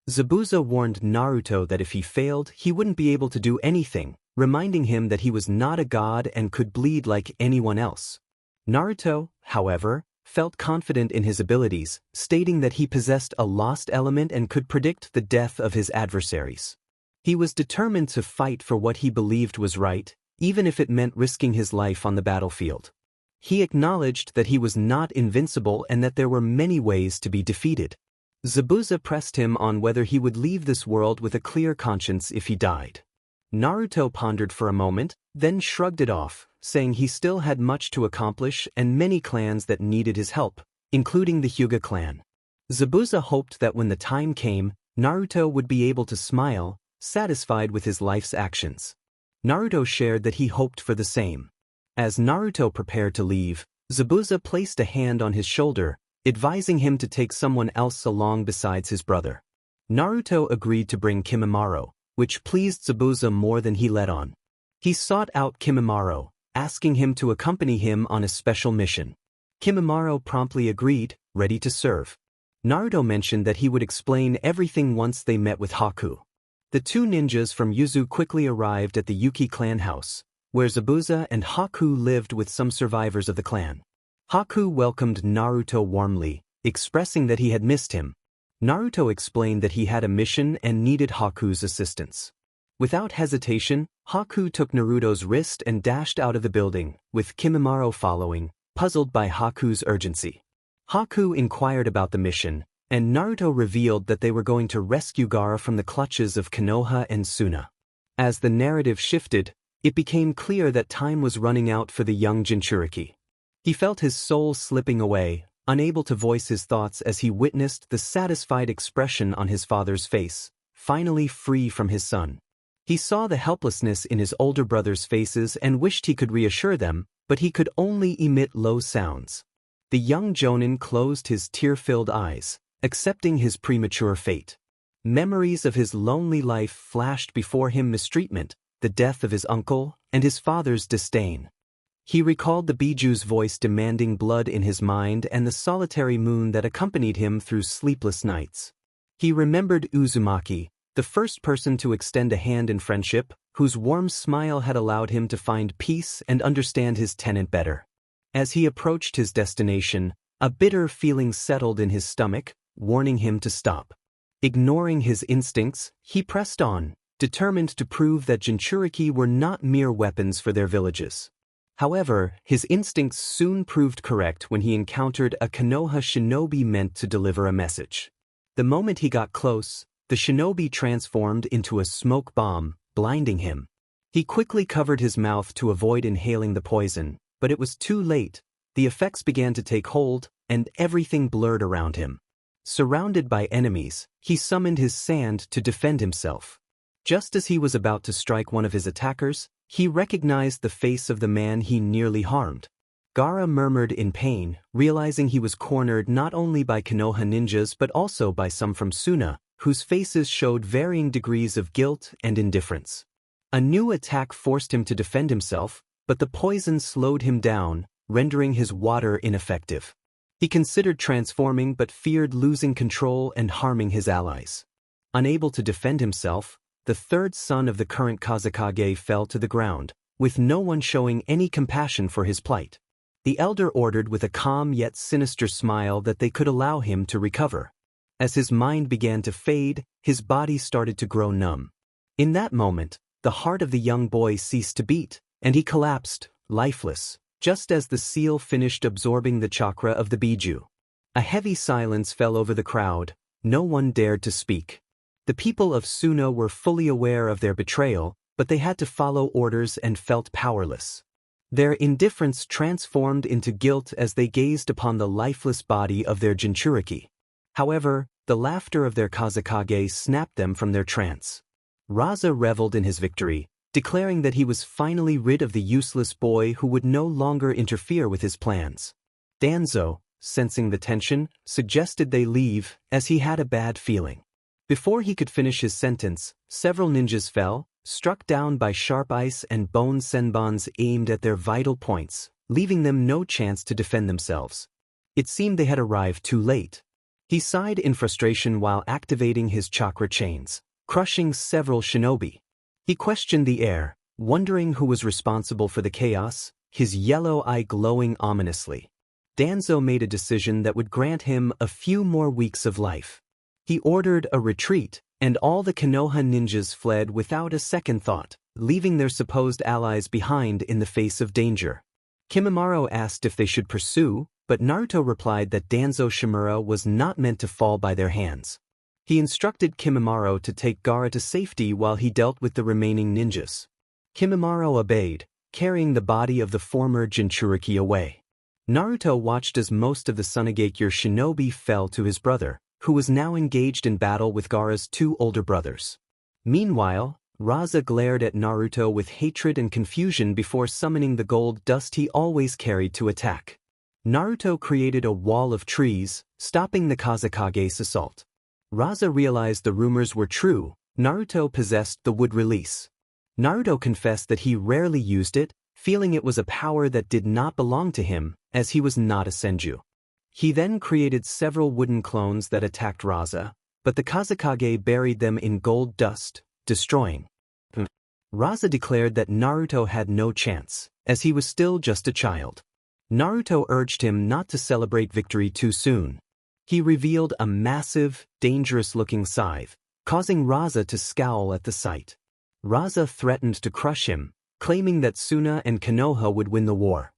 Zabuza warned Naruto that if he failed, he wouldn't be able to do anything, reminding him that he was not a god and could bleed like anyone else. Naruto, however, felt confident in his abilities, stating that he possessed a lost element and could predict the death of his adversaries. He was determined to fight for what he believed was right, even if it meant risking his life on the battlefield. He acknowledged that he was not invincible and that there were many ways to be defeated. Zabuza pressed him on whether he would leave this world with a clear conscience if he died. Naruto pondered for a moment, then shrugged it off, saying he still had much to accomplish and many clans that needed his help, including the Hyuga clan. Zabuza hoped that when the time came, Naruto would be able to smile, satisfied with his life's actions. Naruto shared that he hoped for the same. As Naruto prepared to leave, Zabuza placed a hand on his shoulder, advising him to take someone else along besides his brother. Naruto agreed to bring Kimimaro, which pleased Zabuza more than he let on. He sought out Kimimaro, asking him to accompany him on a special mission. Kimimaro promptly agreed, ready to serve. Naruto mentioned that he would explain everything once they met with Haku. The 2 ninjas from Yuzu quickly arrived at the Yuki clan house, where Zabuza and Haku lived with some survivors of the clan. Haku welcomed Naruto warmly, expressing that he had missed him. Naruto explained that he had a mission and needed Haku's assistance. Without hesitation, Haku took Naruto's wrist and dashed out of the building, with Kimimaro following, puzzled by Haku's urgency. Haku inquired about the mission, and Naruto revealed that they were going to rescue Gaara from the clutches of Konoha and Suna. As the narrative shifted, it became clear that time was running out for the young Jinchuriki. He felt his soul slipping away, unable to voice his thoughts as he witnessed the satisfied expression on his father's face, finally free from his son. He saw the helplessness in his older brothers' faces and wished he could reassure them, but he could only emit low sounds. The young Jonin closed his tear-filled eyes, accepting his premature fate. Memories of his lonely life flashed before him: mistreatment, the death of his uncle, and his father's disdain. He recalled the Biju's voice demanding blood in his mind and the solitary moon that accompanied him through sleepless nights. He remembered Uzumaki, the first person to extend a hand in friendship, whose warm smile had allowed him to find peace and understand his tenant better. As he approached his destination, a bitter feeling settled in his stomach, warning him to stop. Ignoring his instincts, he pressed on, determined to prove that Jinchuriki were not mere weapons for their villages. However, his instincts soon proved correct when he encountered a Konoha shinobi meant to deliver a message. The moment he got close, the shinobi transformed into a smoke bomb, blinding him. He quickly covered his mouth to avoid inhaling the poison, but it was too late. The effects began to take hold, and everything blurred around him. Surrounded by enemies, he summoned his sand to defend himself. Just as he was about to strike one of his attackers, he recognized the face of the man he nearly harmed. Gaara murmured in pain, realizing he was cornered not only by Konoha ninjas but also by some from Suna, whose faces showed varying degrees of guilt and indifference. A new attack forced him to defend himself, but the poison slowed him down, rendering his water ineffective. He considered transforming but feared losing control and harming his allies. Unable to defend himself, the third son of the current Kazekage fell to the ground, with no one showing any compassion for his plight. The elder ordered with a calm yet sinister smile that they could allow him to recover. As his mind began to fade, his body started to grow numb. In that moment, the heart of the young boy ceased to beat, and he collapsed, lifeless, just as the seal finished absorbing the chakra of the Biju. A heavy silence fell over the crowd. No one dared to speak. The people of Suna were fully aware of their betrayal, but they had to follow orders and felt powerless. Their indifference transformed into guilt as they gazed upon the lifeless body of their Jinchuriki. However, the laughter of their Kazekage snapped them from their trance. Raza reveled in his victory, declaring that he was finally rid of the useless boy who would no longer interfere with his plans. Danzo, sensing the tension, suggested they leave, as he had a bad feeling. Before he could finish his sentence, several ninjas fell, struck down by sharp ice and bone senbons aimed at their vital points, leaving them no chance to defend themselves. It seemed they had arrived too late. He sighed in frustration while activating his chakra chains, crushing several shinobi. He questioned the air, wondering who was responsible for the chaos, his yellow eye glowing ominously. Danzo made a decision that would grant him a few more weeks of life. He ordered a retreat, and all the Konoha ninjas fled without a second thought, leaving their supposed allies behind in the face of danger. Kimimaro asked if they should pursue, but Naruto replied that Danzo Shimura was not meant to fall by their hands. He instructed Kimimaro to take Gaara to safety while he dealt with the remaining ninjas. Kimimaro obeyed, carrying the body of the former Jinchuriki away. Naruto watched as most of the Sunagakure shinobi fell to his brother, who was now engaged in battle with Gaara's two older brothers. Meanwhile, Raza glared at Naruto with hatred and confusion before summoning the gold dust he always carried to attack. Naruto created a wall of trees, stopping the Kazekage's assault. Raza realized the rumors were true. Naruto possessed the wood release. Naruto confessed that he rarely used it, feeling it was a power that did not belong to him, as he was not a senju. He then created several wooden clones that attacked Raza, but the Kazekage buried them in gold dust, destroying. Raza declared that Naruto had no chance, as he was still just a child. Naruto urged him not to celebrate victory too soon. He revealed a massive, dangerous-looking scythe, causing Raza to scowl at the sight. Raza threatened to crush him, claiming that Suna and Konoha would win the war.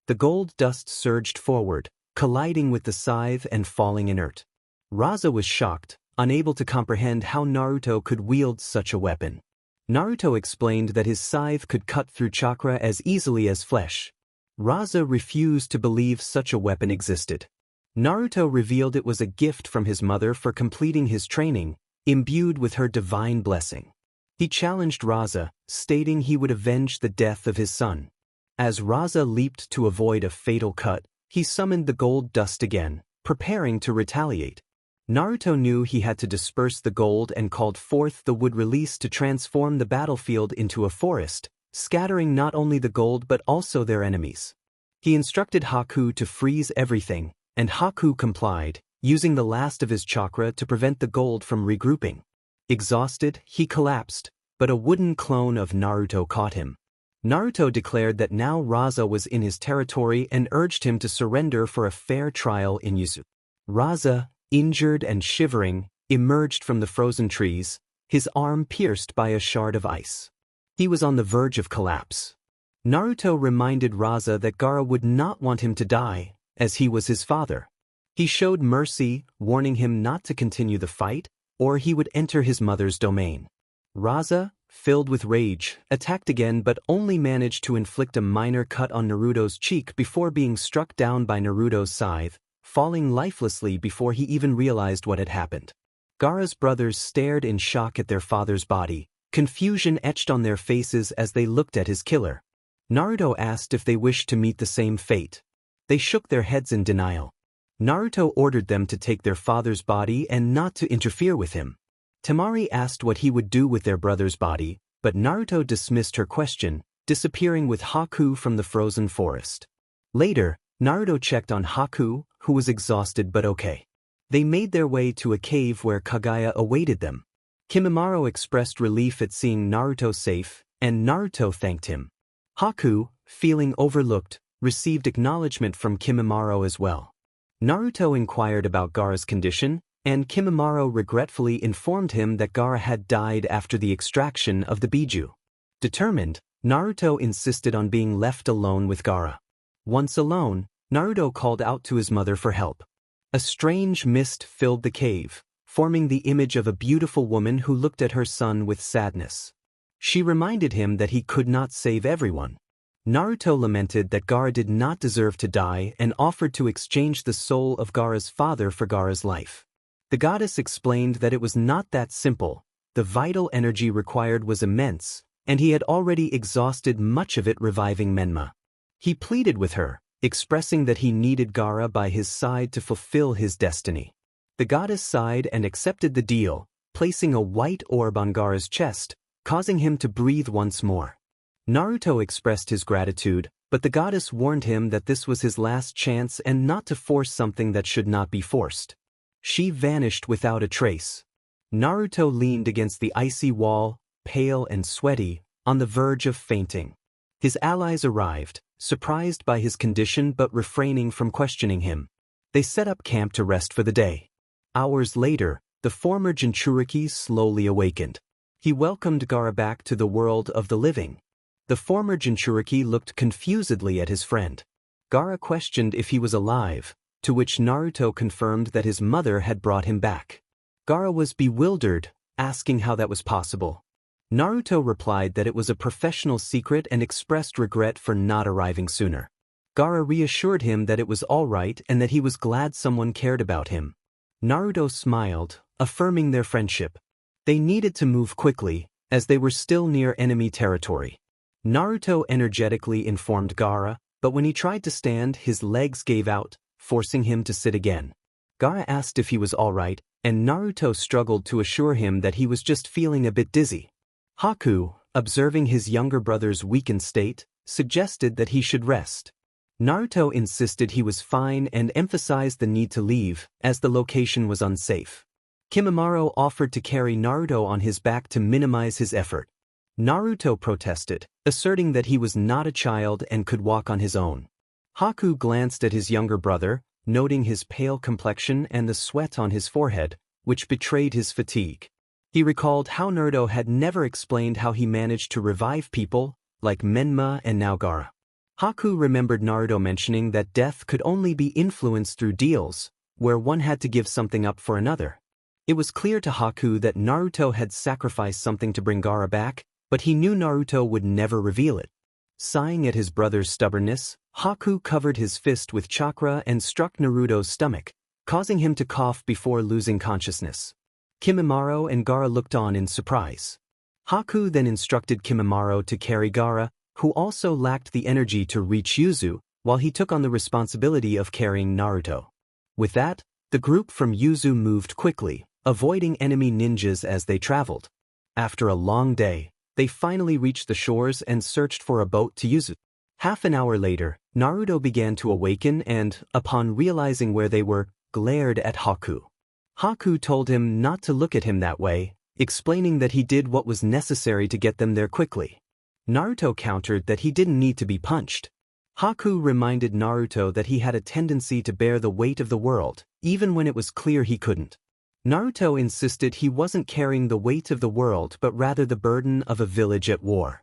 The gold dust surged forward, colliding with the scythe and falling inert. Raza was shocked, unable to comprehend how Naruto could wield such a weapon. Naruto explained that his scythe could cut through chakra as easily as flesh. Raza refused to believe such a weapon existed. Naruto revealed it was a gift from his mother for completing his training, imbued with her divine blessing. He challenged Raza, stating he would avenge the death of his son. As Raza leaped to avoid a fatal cut, he summoned the gold dust again, preparing to retaliate. Naruto knew he had to disperse the gold and called forth the wood release to transform the battlefield into a forest, scattering not only the gold but also their enemies. He instructed Haku to freeze everything, and Haku complied, using the last of his chakra to prevent the gold from regrouping. Exhausted, he collapsed, but a wooden clone of Naruto caught him. Naruto declared that now Raza was in his territory and urged him to surrender for a fair trial in Yuzu. Raza, injured and shivering, emerged from the frozen trees, his arm pierced by a shard of ice. He was on the verge of collapse. Naruto reminded Raza that Gaara would not want him to die, as he was his father. He showed mercy, warning him not to continue the fight, or he would enter his mother's domain. Raza, filled with rage, attacked again but only managed to inflict a minor cut on Naruto's cheek before being struck down by Naruto's scythe, falling lifelessly before he even realized what had happened. Gaara's brothers stared in shock at their father's body, confusion etched on their faces as they looked at his killer. Naruto asked if they wished to meet the same fate. They shook their heads in denial. Naruto ordered them to take their father's body and not to interfere with him. Temari asked what he would do with their brother's body, but Naruto dismissed her question, disappearing with Haku from the frozen forest. Later, Naruto checked on Haku, who was exhausted but okay. They made their way to a cave where Kaguya awaited them. Kimimaro expressed relief at seeing Naruto safe, and Naruto thanked him. Haku, feeling overlooked, received acknowledgement from Kimimaro as well. Naruto inquired about Gaara's condition, and Kimimaro regretfully informed him that Gaara had died after the extraction of the Biju. Determined, Naruto insisted on being left alone with Gaara. Once alone, Naruto called out to his mother for help. A strange mist filled the cave, forming the image of a beautiful woman who looked at her son with sadness. She reminded him that he could not save everyone. Naruto lamented that Gaara did not deserve to die and offered to exchange the soul of Gaara's father for Gaara's life. The goddess explained that it was not that simple. The vital energy required was immense, and he had already exhausted much of it reviving Menma. He pleaded with her, expressing that he needed Gaara by his side to fulfill his destiny. The goddess sighed and accepted the deal, placing a white orb on Gaara's chest, causing him to breathe once more. Naruto expressed his gratitude, but the goddess warned him that this was his last chance and not to force something that should not be forced. She vanished without a trace. Naruto leaned against the icy wall, pale and sweaty, on the verge of fainting. His allies arrived, surprised by his condition but refraining from questioning him. They set up camp to rest for the day. Hours later, the former Jinchuriki slowly awakened. He welcomed Gaara back to the world of the living. The former Jinchuriki looked confusedly at his friend. Gaara questioned if he was alive, to which Naruto confirmed that his mother had brought him back. Gaara was bewildered, asking how that was possible. Naruto replied that it was a professional secret and expressed regret for not arriving sooner. Gaara reassured him that it was all right and that he was glad someone cared about him. Naruto smiled, affirming their friendship. They needed to move quickly, as they were still near enemy territory. Naruto energetically informed Gaara, but when he tried to stand, his legs gave out, forcing him to sit again. Gaara asked if he was all right, and Naruto struggled to assure him that he was just feeling a bit dizzy. Haku, observing his younger brother's weakened state, suggested that he should rest. Naruto insisted he was fine and emphasized the need to leave, as the location was unsafe. Kimimaro offered to carry Naruto on his back to minimize his effort. Naruto protested, asserting that he was not a child and could walk on his own. Haku glanced at his younger brother, noting his pale complexion and the sweat on his forehead, which betrayed his fatigue. He recalled how Naruto had never explained how he managed to revive people, like Menma and now Gaara. Haku remembered Naruto mentioning that death could only be influenced through deals, where one had to give something up for another. It was clear to Haku that Naruto had sacrificed something to bring Gaara back, but he knew Naruto would never reveal it. Sighing at his brother's stubbornness, Haku covered his fist with chakra and struck Naruto's stomach, causing him to cough before losing consciousness. Kimimaro and Gaara looked on in surprise. Haku then instructed Kimimaro to carry Gaara, who also lacked the energy to reach Yuzu, while he took on the responsibility of carrying Naruto. With that, the group from Yuzu moved quickly, avoiding enemy ninjas as they traveled. After a long day, they finally reached the shores and searched for a boat to Yuzu. Half an hour later, Naruto began to awaken and, upon realizing where they were, glared at Haku. Haku told him not to look at him that way, explaining that he did what was necessary to get them there quickly. Naruto countered that he didn't need to be punched. Haku reminded Naruto that he had a tendency to bear the weight of the world, even when it was clear he couldn't. Naruto insisted he wasn't carrying the weight of the world but rather the burden of a village at war.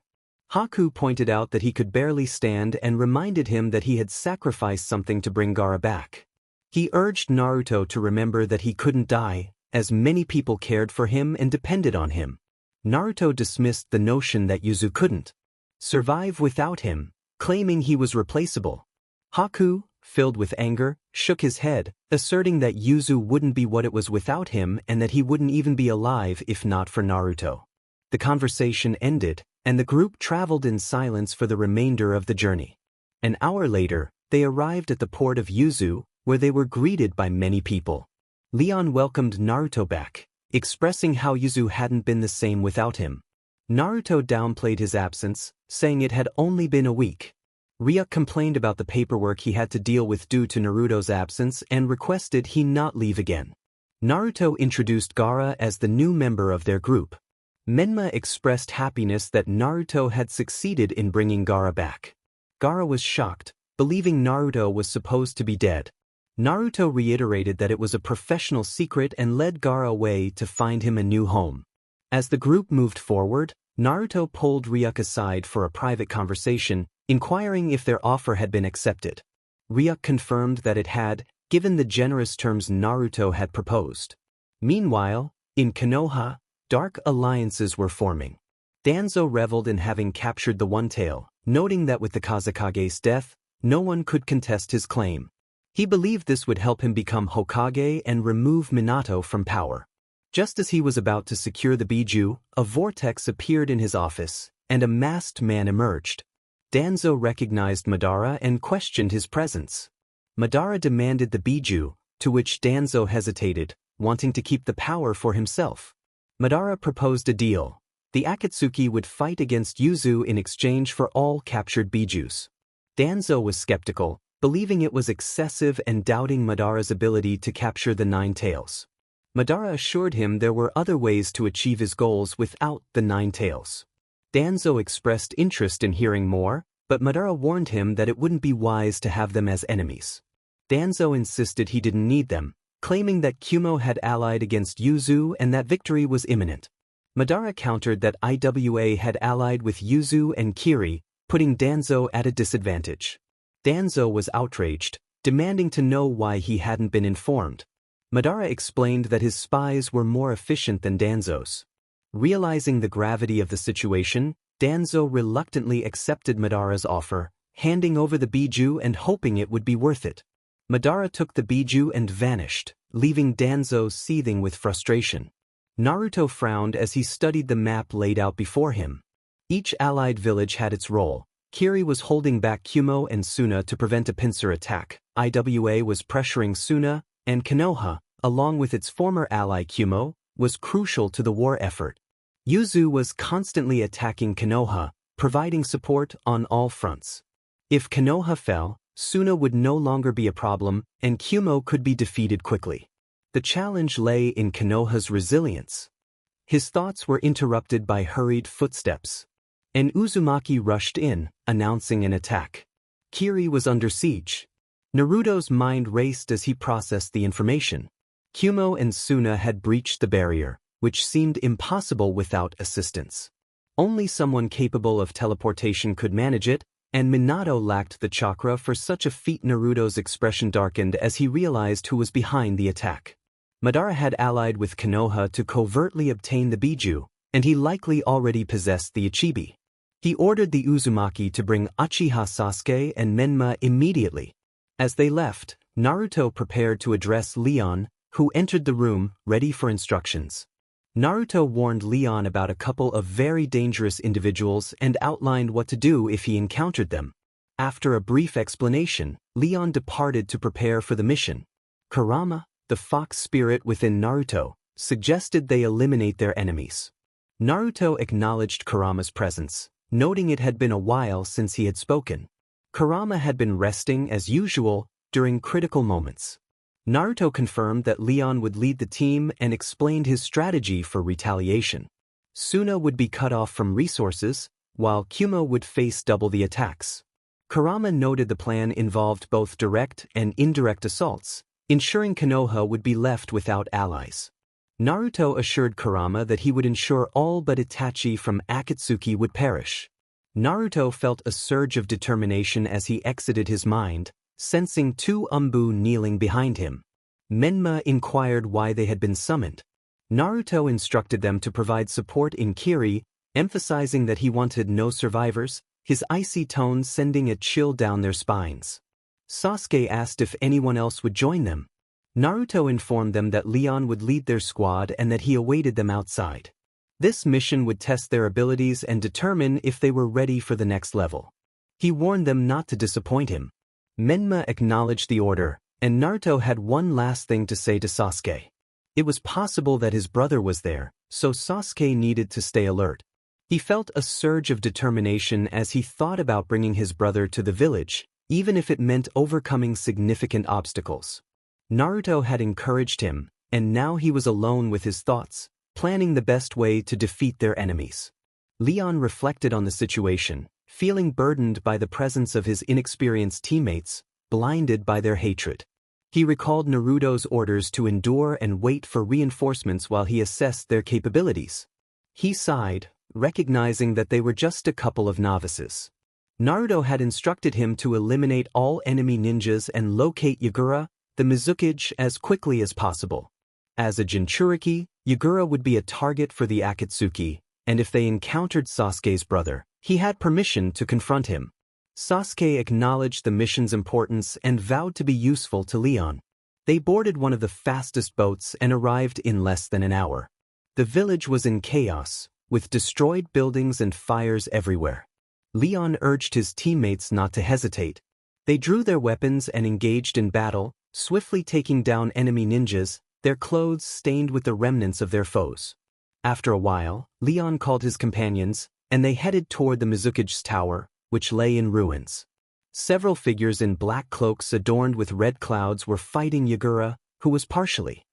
Haku pointed out that he could barely stand and reminded him that he had sacrificed something to bring Gaara back. He urged Naruto to remember that he couldn't die, as many people cared for him and depended on him. Naruto dismissed the notion that Yuzu couldn't survive without him, claiming he was replaceable. Haku, filled with anger, shook his head, asserting that Yuzu wouldn't be what it was without him and that he wouldn't even be alive if not for Naruto. The conversation ended, and the group traveled in silence for the remainder of the journey. An hour later, they arrived at the port of Yuzu, where they were greeted by many people. Leon welcomed Naruto back, expressing how Yuzu hadn't been the same without him. Naruto downplayed his absence, saying it had only been a week. Ryuk complained about the paperwork he had to deal with due to Naruto's absence and requested he not leave again. Naruto introduced Gaara as the new member of their group. Menma expressed happiness that Naruto had succeeded in bringing Gaara back. Gaara was shocked, believing Naruto was supposed to be dead. Naruto reiterated that it was a professional secret and led Gaara away to find him a new home. As the group moved forward, Naruto pulled Ryuk aside for a private conversation, inquiring if their offer had been accepted. Ryuk confirmed that it had, given the generous terms Naruto had proposed. Meanwhile, in Konoha, dark alliances were forming. Danzo reveled in having captured the One Tail, noting that with the Kazekage's death, no one could contest his claim. He believed this would help him become Hokage and remove Minato from power. Just as he was about to secure the Biju, a vortex appeared in his office, and a masked man emerged. Danzo recognized Madara and questioned his presence. Madara demanded the Biju, to which Danzo hesitated, wanting to keep the power for himself. Madara proposed a deal. The Akatsuki would fight against Yuzu in exchange for all captured Bijus. Danzo was skeptical, believing it was excessive and doubting Madara's ability to capture the Nine Tails. Madara assured him there were other ways to achieve his goals without the Nine Tails. Danzo expressed interest in hearing more, but Madara warned him that it wouldn't be wise to have them as enemies. Danzo insisted he didn't need them, claiming that Kumo had allied against Yuzu and that victory was imminent. Madara countered that IWA had allied with Yuzu and Kiri, putting Danzo at a disadvantage. Danzo was outraged, demanding to know why he hadn't been informed. Madara explained that his spies were more efficient than Danzo's. Realizing the gravity of the situation, Danzo reluctantly accepted Madara's offer, handing over the Biju and hoping it would be worth it. Madara took the Biju and vanished, leaving Danzo seething with frustration. Naruto frowned as he studied the map laid out before him. Each allied village had its role. Kiri was holding back Kumo and Suna to prevent a pincer attack, IWA was pressuring Suna, and Konoha, along with its former ally Kumo, was crucial to the war effort. Yuzu was constantly attacking Konoha, providing support on all fronts. If Konoha fell, Suna would no longer be a problem, and Kumo could be defeated quickly. The challenge lay in Konoha's resilience. His thoughts were interrupted by hurried footsteps. And Uzumaki rushed in, announcing an attack. Kiri was under siege. Naruto's mind raced as he processed the information. Kumo and Suna had breached the barrier, which seemed impossible without assistance. Only someone capable of teleportation could manage it, and Minato lacked the chakra for such a feat. Naruto's expression darkened as he realized who was behind the attack. Madara had allied with Konoha to covertly obtain the Biju, and he likely already possessed the Ichibi. He ordered the Uzumaki to bring Uchiha Sasuke and Menma immediately. As they left, Naruto prepared to address Leon, who entered the room, ready for instructions. Naruto warned Leon about a couple of very dangerous individuals and outlined what to do if he encountered them. After a brief explanation, Leon departed to prepare for the mission. Kurama, the fox spirit within Naruto, suggested they eliminate their enemies. Naruto acknowledged Kurama's presence, noting it had been a while since he had spoken. Kurama had been resting as usual during critical moments. Naruto confirmed that Leon would lead the team and explained his strategy for retaliation. Suna would be cut off from resources, while Kuma would face double the attacks. Kurama noted the plan involved both direct and indirect assaults, ensuring Konoha would be left without allies. Naruto assured Kurama that he would ensure all but Itachi from Akatsuki would perish. Naruto felt a surge of determination as he exited his mind, sensing two Umbu kneeling behind him. Menma inquired why they had been summoned. Naruto instructed them to provide support in Kiri, emphasizing that he wanted no survivors, his icy tone sending a chill down their spines. Sasuke asked if anyone else would join them. Naruto informed them that Leon would lead their squad and that he awaited them outside. This mission would test their abilities and determine if they were ready for the next level. He warned them not to disappoint him. Menma acknowledged the order, and Naruto had one last thing to say to Sasuke. It was possible that his brother was there, so Sasuke needed to stay alert. He felt a surge of determination as he thought about bringing his brother to the village, even if it meant overcoming significant obstacles. Naruto had encouraged him, and now he was alone with his thoughts, planning the best way to defeat their enemies. Leon reflected on the situation, feeling burdened by the presence of his inexperienced teammates, blinded by their hatred. He recalled Naruto's orders to endure and wait for reinforcements while he assessed their capabilities. He sighed, recognizing that they were just a couple of novices. Naruto had instructed him to eliminate all enemy ninjas and locate Yagura, the Mizukage, as quickly as possible. As a Jinchuriki, Yagura would be a target for the Akatsuki, and if they encountered Sasuke's brother, he had permission to confront him. Sasuke acknowledged the mission's importance and vowed to be useful to Leon. They boarded one of the fastest boats and arrived in less than an hour. The village was in chaos, with destroyed buildings and fires everywhere. Leon urged his teammates not to hesitate. They drew their weapons and engaged in battle, swiftly taking down enemy ninjas, their clothes stained with the remnants of their foes. After a while, Leon called his companions, and they headed toward the Mizukage's tower, which lay in ruins. Several figures in black cloaks adorned with red clouds were fighting Yagura, who was partially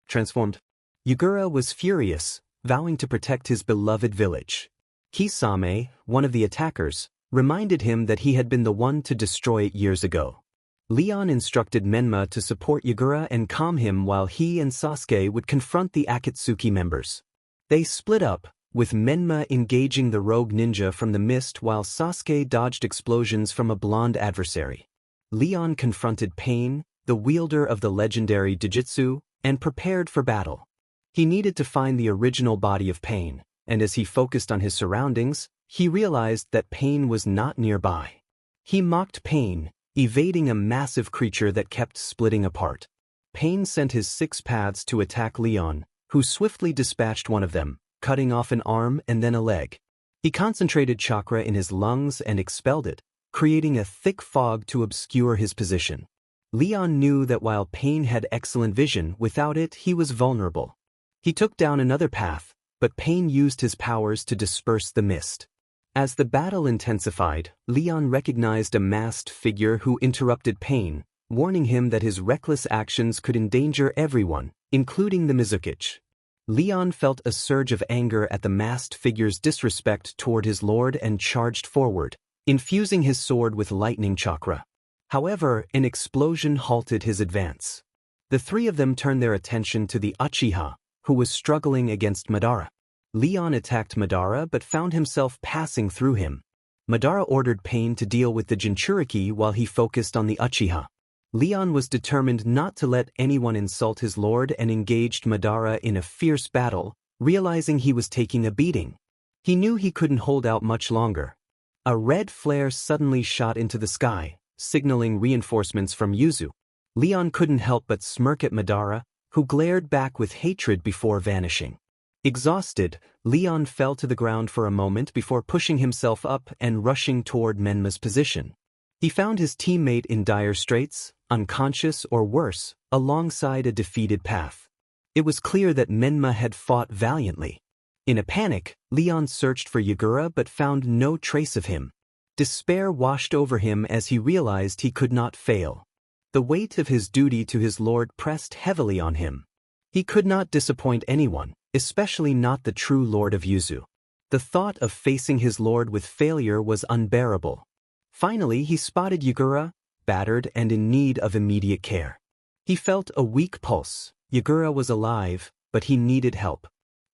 transformed. Yagura was furious, vowing to protect his beloved village. Kisame, one of the attackers, reminded him that he had been the one to destroy it years ago. Leon instructed Menma to support Yagura and calm him while he and Sasuke would confront the Akatsuki members. They split up, with Menma engaging the rogue ninja from the mist while Sasuke dodged explosions from a blonde adversary. Leon confronted Pain, the wielder of the legendary Dijutsu, and prepared for battle. He needed to find the original body of Pain, and as he focused on his surroundings, he realized that Pain was not nearby. He mocked Pain, evading a massive creature that kept splitting apart. Pain sent his 6 paths to attack Leon, who swiftly dispatched one of them, cutting off an arm and then a leg. He concentrated chakra in his lungs and expelled it, creating a thick fog to obscure his position. Leon knew that while Pain had excellent vision, without it he was vulnerable. He took down another path, but Pain used his powers to disperse the mist. As the battle intensified, Leon recognized a masked figure who interrupted Pain, warning him that his reckless actions could endanger everyone, including the Mizukage. Leon felt a surge of anger at the masked figure's disrespect toward his lord and charged forward, infusing his sword with lightning chakra. However, an explosion halted his advance. The 3 of them turned their attention to the Uchiha, who was struggling against Madara. Leon attacked Madara but found himself passing through him. Madara ordered Pain to deal with the Jinchuriki while he focused on the Uchiha. Leon was determined not to let anyone insult his lord and engaged Madara in a fierce battle, realizing he was taking a beating. He knew he couldn't hold out much longer. A red flare suddenly shot into the sky, signaling reinforcements from Yuzu. Leon couldn't help but smirk at Madara, who glared back with hatred before vanishing. Exhausted, Leon fell to the ground for a moment before pushing himself up and rushing toward Menma's position. He found his teammate in dire straits, unconscious or worse, alongside a defeated path. It was clear that Menma had fought valiantly. In a panic, Leon searched for Yagura but found no trace of him. Despair washed over him as he realized he could not fail. The weight of his duty to his lord pressed heavily on him. He could not disappoint anyone, especially not the true lord of Yuzu. The thought of facing his lord with failure was unbearable. Finally, he spotted Yagura, battered and in need of immediate care. He felt a weak pulse. Yagura was alive, but he needed help.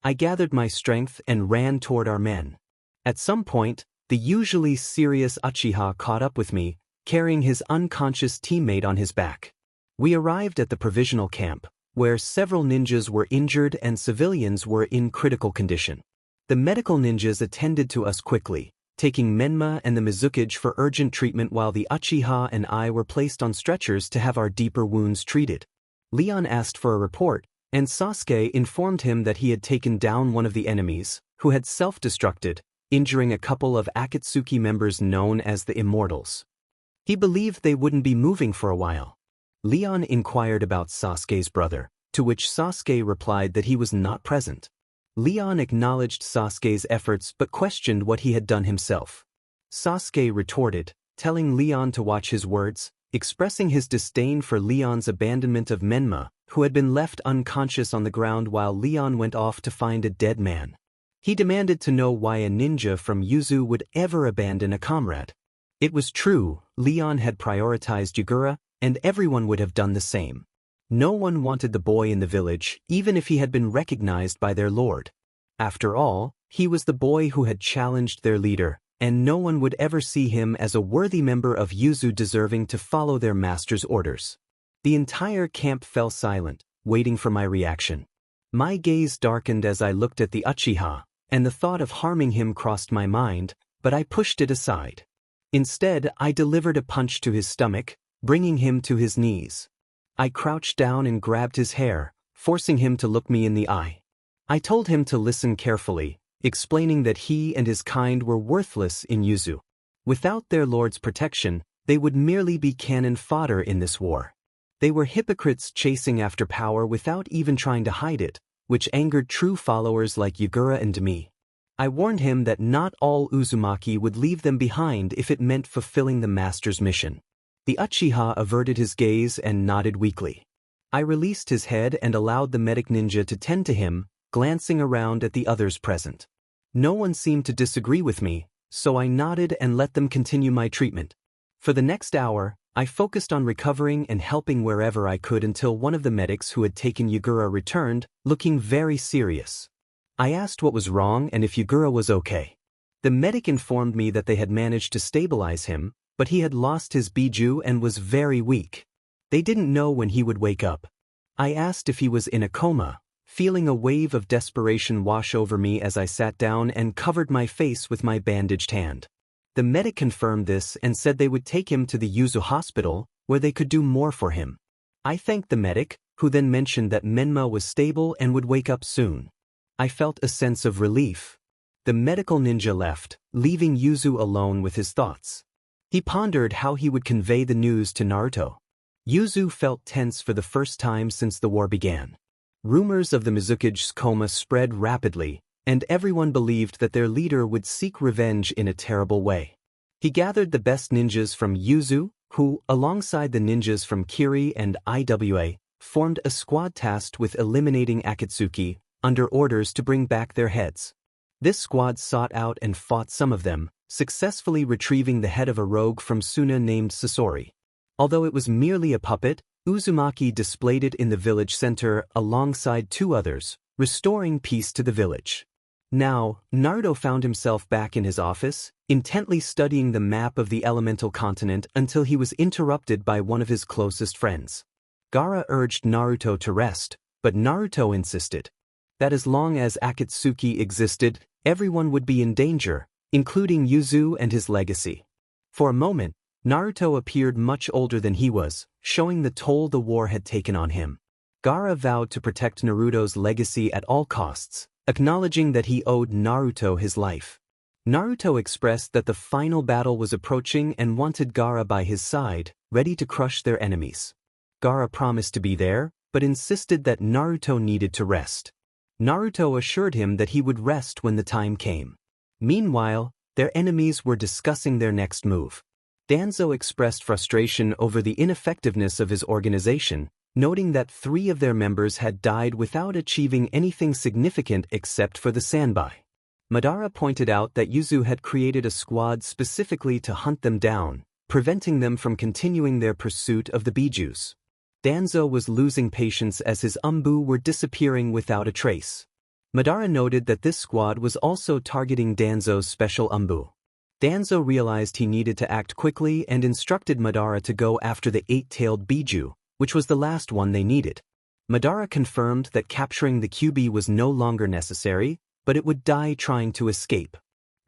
I gathered my strength and ran toward our men. At some point, the usually serious Uchiha caught up with me, carrying his unconscious teammate on his back. We arrived at the provisional camp, where several ninjas were injured and civilians were in critical condition. The medical ninjas attended to us quickly, taking Menma and the Uzukage for urgent treatment while the Uchiha and I were placed on stretchers to have our deeper wounds treated. Leon asked for a report, and Sasuke informed him that he had taken down one of the enemies, who had self-destructed, injuring a couple of Akatsuki members known as the Immortals. He believed they wouldn't be moving for a while. Leon inquired about Sasuke's brother, to which Sasuke replied that he was not present. Leon acknowledged Sasuke's efforts but questioned what he had done himself. Sasuke retorted, telling Leon to watch his words, expressing his disdain for Leon's abandonment of Menma, who had been left unconscious on the ground while Leon went off to find a dead man. He demanded to know why a ninja from Yuzu would ever abandon a comrade. It was true, Leon had prioritized Yagura, and everyone would have done the same. No one wanted the boy in the village, even if he had been recognized by their lord. After all, he was the boy who had challenged their leader, and no one would ever see him as a worthy member of Yuzu deserving to follow their master's orders. The entire camp fell silent, waiting for my reaction. My gaze darkened as I looked at the Uchiha, and the thought of harming him crossed my mind, but I pushed it aside. Instead, I delivered a punch to his stomach, bringing him to his knees. I crouched down and grabbed his hair, forcing him to look me in the eye. I told him to listen carefully, explaining that he and his kind were worthless in Yuzu. Without their lord's protection, they would merely be cannon fodder in this war. They were hypocrites chasing after power without even trying to hide it, which angered true followers like Yagura and me. I warned him that not all Uzumaki would leave them behind if it meant fulfilling the master's mission. The Uchiha averted his gaze and nodded weakly. I released his head and allowed the medic ninja to tend to him, glancing around at the others present. No one seemed to disagree with me, so I nodded and let them continue my treatment. For the next hour, I focused on recovering and helping wherever I could until one of the medics who had taken Yagura returned, looking very serious. I asked what was wrong and if Yagura was okay. The medic informed me that they had managed to stabilize him, but he had lost his biju and was very weak. They didn't know when he would wake up. I asked if he was in a coma, feeling a wave of desperation wash over me as I sat down and covered my face with my bandaged hand. The medic confirmed this and said they would take him to the Yuzu hospital, where they could do more for him. I thanked the medic, who then mentioned that Menma was stable and would wake up soon. I felt a sense of relief. The medical ninja left, leaving Yuzu alone with his thoughts. He pondered how he would convey the news to Naruto. Yuzu felt tense for the first time since the war began. Rumors of the Mizukage's coma spread rapidly, and everyone believed that their leader would seek revenge in a terrible way. He gathered the best ninjas from Yuzu, who, alongside the ninjas from Kiri and IWA, formed a squad tasked with eliminating Akatsuki, under orders to bring back their heads. This squad sought out and fought some of them, successfully retrieving the head of a rogue from Suna named Sasori. Although it was merely a puppet, Uzumaki displayed it in the village center alongside two others, restoring peace to the village. Now, Naruto found himself back in his office, intently studying the map of the elemental continent until he was interrupted by one of his closest friends. Gaara urged Naruto to rest, but Naruto insisted that as long as Akatsuki existed, everyone would be in danger, including Yuzu and his legacy. For a moment, Naruto appeared much older than he was, showing the toll the war had taken on him. Gaara vowed to protect Naruto's legacy at all costs, acknowledging that he owed Naruto his life. Naruto expressed that the final battle was approaching and wanted Gaara by his side, ready to crush their enemies. Gaara promised to be there, but insisted that Naruto needed to rest. Naruto assured him that he would rest when the time came. Meanwhile, their enemies were discussing their next move. Danzo expressed frustration over the ineffectiveness of his organization, noting that 3 of their members had died without achieving anything significant except for the Sanbai. Madara pointed out that Yuzu had created a squad specifically to hunt them down, preventing them from continuing their pursuit of the Bijus. Danzo was losing patience as his Umbu were disappearing without a trace. Madara noted that this squad was also targeting Danzo's special Umbu. Danzo realized he needed to act quickly and instructed Madara to go after the 8-tailed Biju, which was the last one they needed. Madara confirmed that capturing the Kyuubi was no longer necessary, but it would die trying to escape.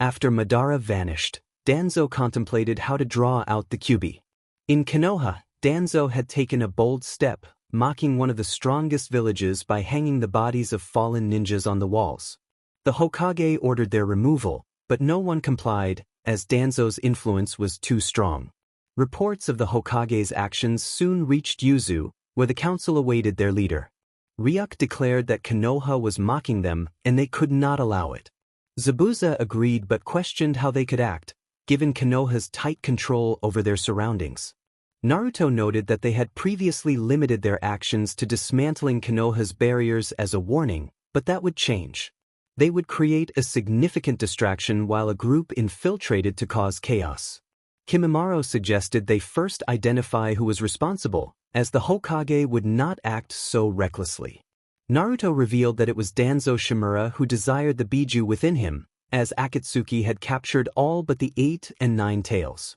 After Madara vanished, Danzo contemplated how to draw out the Kyuubi. In Konoha, Danzo had taken a bold step, mocking one of the strongest villages by hanging the bodies of fallen ninjas on the walls. The Hokage ordered their removal, but no one complied, as Danzo's influence was too strong. Reports of the Hokage's actions soon reached Yuzu, where the council awaited their leader. Ryuk declared that Konoha was mocking them and they could not allow it. Zabuza agreed but questioned how they could act, given Konoha's tight control over their surroundings. Naruto noted that they had previously limited their actions to dismantling Konoha's barriers as a warning, but that would change. They would create a significant distraction while a group infiltrated to cause chaos. Kimimaro suggested they first identify who was responsible, as the Hokage would not act so recklessly. Naruto revealed that it was Danzo Shimura who desired the Biju within him, as Akatsuki had captured all but the 8 and 9 tails.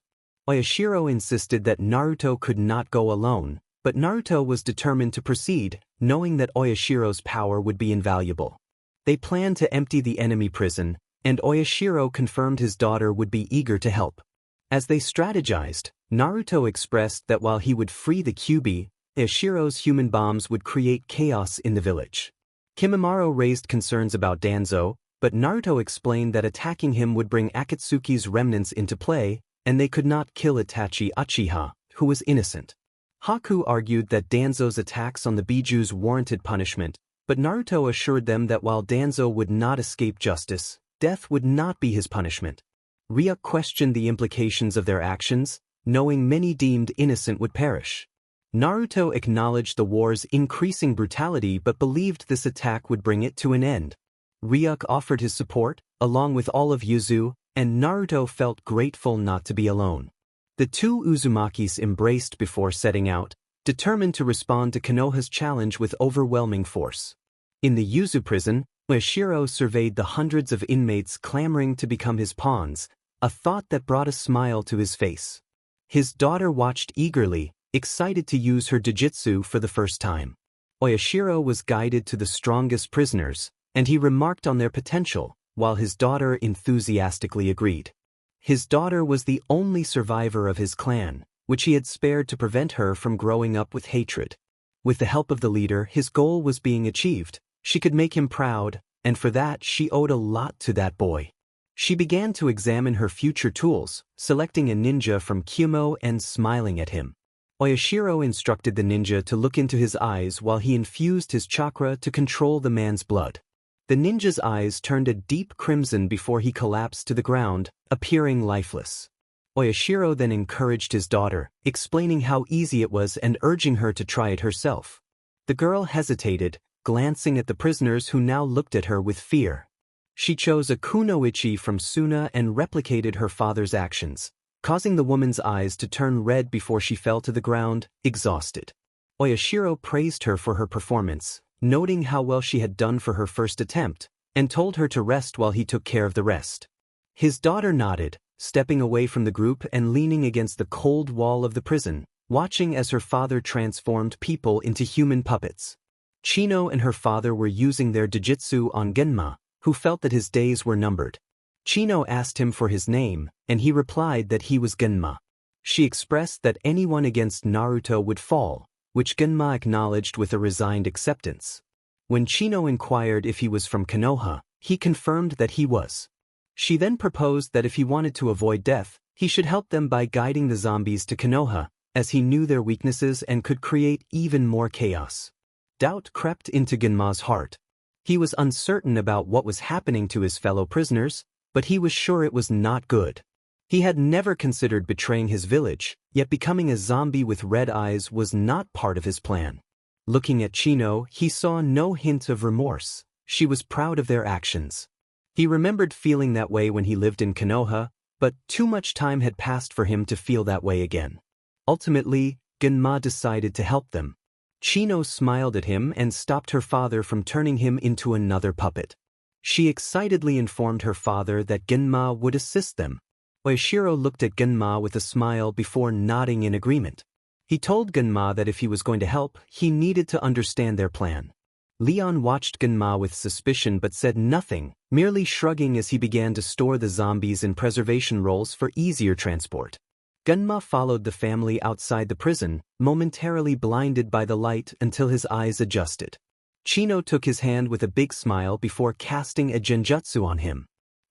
Oyashiro insisted that Naruto could not go alone, but Naruto was determined to proceed, knowing that Oyashiro's power would be invaluable. They planned to empty the enemy prison, and Oyashiro confirmed his daughter would be eager to help. As they strategized, Naruto expressed that while he would free the Kyuubi, Oyashiro's human bombs would create chaos in the village. Kimimaro raised concerns about Danzo, but Naruto explained that attacking him would bring Akatsuki's remnants into play, and they could not kill Itachi Uchiha, who was innocent. Haku argued that Danzo's attacks on the Bijus warranted punishment, but Naruto assured them that while Danzo would not escape justice, death would not be his punishment. Ryuk questioned the implications of their actions, knowing many deemed innocent would perish. Naruto acknowledged the war's increasing brutality but believed this attack would bring it to an end. Ryuk offered his support, along with all of Yuzu, and Naruto felt grateful not to be alone. The 2 Uzumakis embraced before setting out, determined to respond to Konoha's challenge with overwhelming force. In the Yuzu prison, Oyashiro surveyed the hundreds of inmates clamoring to become his pawns, a thought that brought a smile to his face. His daughter watched eagerly, excited to use her jujutsu for the first time. Oyashiro was guided to the strongest prisoners, and he remarked on their potential, while his daughter enthusiastically agreed. His daughter was the only survivor of his clan, which he had spared to prevent her from growing up with hatred. With the help of the leader, his goal was being achieved. She could make him proud, and for that she owed a lot to that boy. She began to examine her future tools, selecting a ninja from Kyumo and smiling at him. Oyashiro instructed the ninja to look into his eyes while he infused his chakra to control the man's blood. The ninja's eyes turned a deep crimson before he collapsed to the ground, appearing lifeless. Oyashiro then encouraged his daughter, explaining how easy it was and urging her to try it herself. The girl hesitated, glancing at the prisoners who now looked at her with fear. She chose a kunoichi from Suna and replicated her father's actions, causing the woman's eyes to turn red before she fell to the ground, exhausted. Oyashiro praised her for her performance, noting how well she had done for her first attempt, and told her to rest while he took care of the rest. His daughter nodded, stepping away from the group and leaning against the cold wall of the prison, watching as her father transformed people into human puppets. Chino and her father were using their jujutsu on Genma, who felt that his days were numbered. Chino asked him for his name, and he replied that he was Genma. She expressed that anyone against Naruto would fall, which Genma acknowledged with a resigned acceptance. When Chino inquired if he was from Konoha, he confirmed that he was. She then proposed that if he wanted to avoid death, he should help them by guiding the zombies to Konoha, as he knew their weaknesses and could create even more chaos. Doubt crept into Genma's heart. He was uncertain about what was happening to his fellow prisoners, but he was sure it was not good. He had never considered betraying his village, yet becoming a zombie with red eyes was not part of his plan. Looking at Chino, he saw no hint of remorse. She was proud of their actions. He remembered feeling that way when he lived in Konoha, but too much time had passed for him to feel that way again. Ultimately, Genma decided to help them. Chino smiled at him and stopped her father from turning him into another puppet. She excitedly informed her father that Genma would assist them. Oishiro looked at Genma with a smile before nodding in agreement. He told Genma that if he was going to help, he needed to understand their plan. Leon watched Genma with suspicion but said nothing, merely shrugging as he began to store the zombies in preservation rolls for easier transport. Genma followed the family outside the prison, momentarily blinded by the light until his eyes adjusted. Chino took his hand with a big smile before casting a genjutsu on him.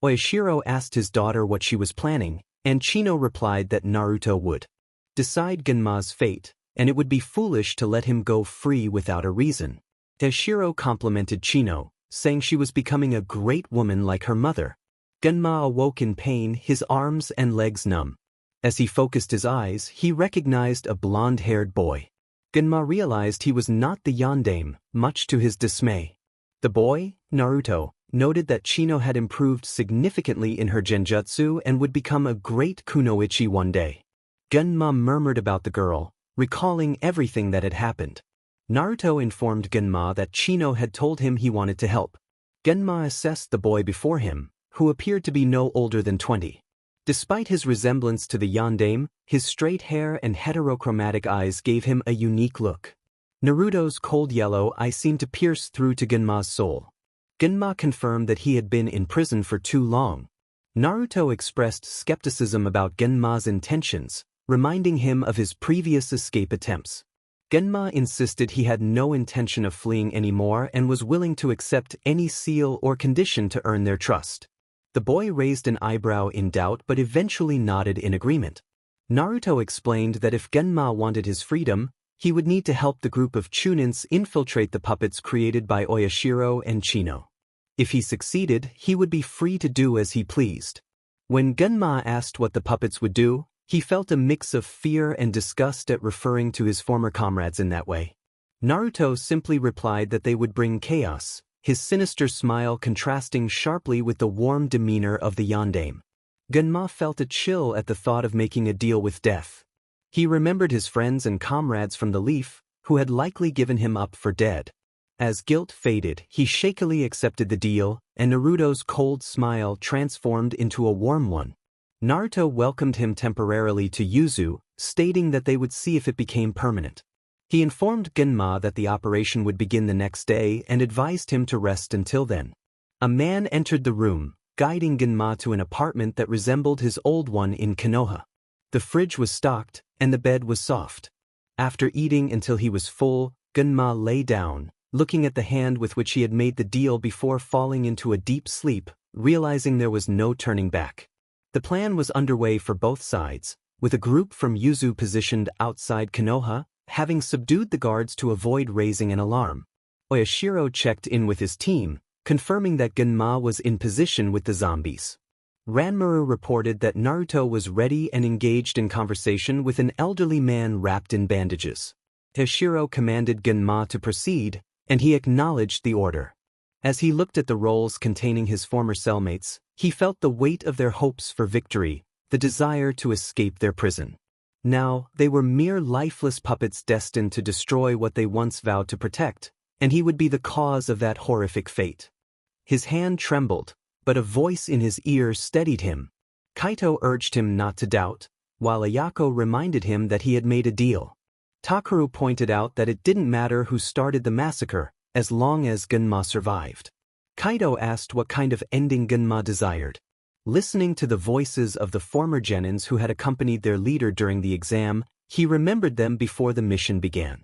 Oishiro asked his daughter what she was planning, and Chino replied that Naruto would decide Genma's fate, and it would be foolish to let him go free without a reason. Oishiro complimented Chino, saying she was becoming a great woman like her mother. Genma awoke in pain, his arms and legs numb. As he focused his eyes, he recognized a blonde-haired boy. Genma realized he was not the yondaime, much to his dismay. The boy, Naruto, noted that Chino had improved significantly in her genjutsu and would become a great kunoichi one day. Genma murmured about the girl, recalling everything that had happened. Naruto informed Genma that Chino had told him he wanted to help. Genma assessed the boy before him, who appeared to be no older than 20. Despite his resemblance to the yondaime, his straight hair and heterochromatic eyes gave him a unique look. Naruto's cold yellow eye seemed to pierce through to Genma's soul. Genma confirmed that he had been in prison for too long. Naruto expressed skepticism about Genma's intentions, reminding him of his previous escape attempts. Genma insisted he had no intention of fleeing anymore and was willing to accept any seal or condition to earn their trust. The boy raised an eyebrow in doubt but eventually nodded in agreement. Naruto explained that if Genma wanted his freedom, he would need to help the group of Chunins infiltrate the puppets created by Oishiro and Chino. If he succeeded, he would be free to do as he pleased. When Genma asked what the puppets would do, he felt a mix of fear and disgust at referring to his former comrades in that way. Naruto simply replied that they would bring chaos, his sinister smile contrasting sharply with the warm demeanor of the yondaime. Genma felt a chill at the thought of making a deal with death. He remembered his friends and comrades from the Leaf, who had likely given him up for dead. As guilt faded, he shakily accepted the deal, and Naruto's cold smile transformed into a warm one. Naruto welcomed him temporarily to Yuzu, stating that they would see if it became permanent. He informed Genma that the operation would begin the next day and advised him to rest until then. A man entered the room, guiding Genma to an apartment that resembled his old one in Konoha. The fridge was stocked, and the bed was soft. After eating until he was full, Genma lay down, looking at the hand with which he had made the deal before falling into a deep sleep, realizing there was no turning back. The plan was underway for both sides, with a group from Yuzu positioned outside Konoha, having subdued the guards to avoid raising an alarm. Oishiro checked in with his team, confirming that Genma was in position with the zombies. Ranmaru reported that Naruto was ready and engaged in conversation with an elderly man wrapped in bandages. Oishiro commanded Genma to proceed, and he acknowledged the order. As he looked at the rolls containing his former cellmates, he felt the weight of their hopes for victory, the desire to escape their prison. Now, they were mere lifeless puppets destined to destroy what they once vowed to protect, and he would be the cause of that horrific fate. His hand trembled, but a voice in his ear steadied him. Kaito urged him not to doubt, while Ayako reminded him that he had made a deal. Takeru pointed out that it didn't matter who started the massacre, as long as Genma survived. Kaito asked what kind of ending Genma desired. Listening to the voices of the former genins who had accompanied their leader during the exam, he remembered them before the mission began.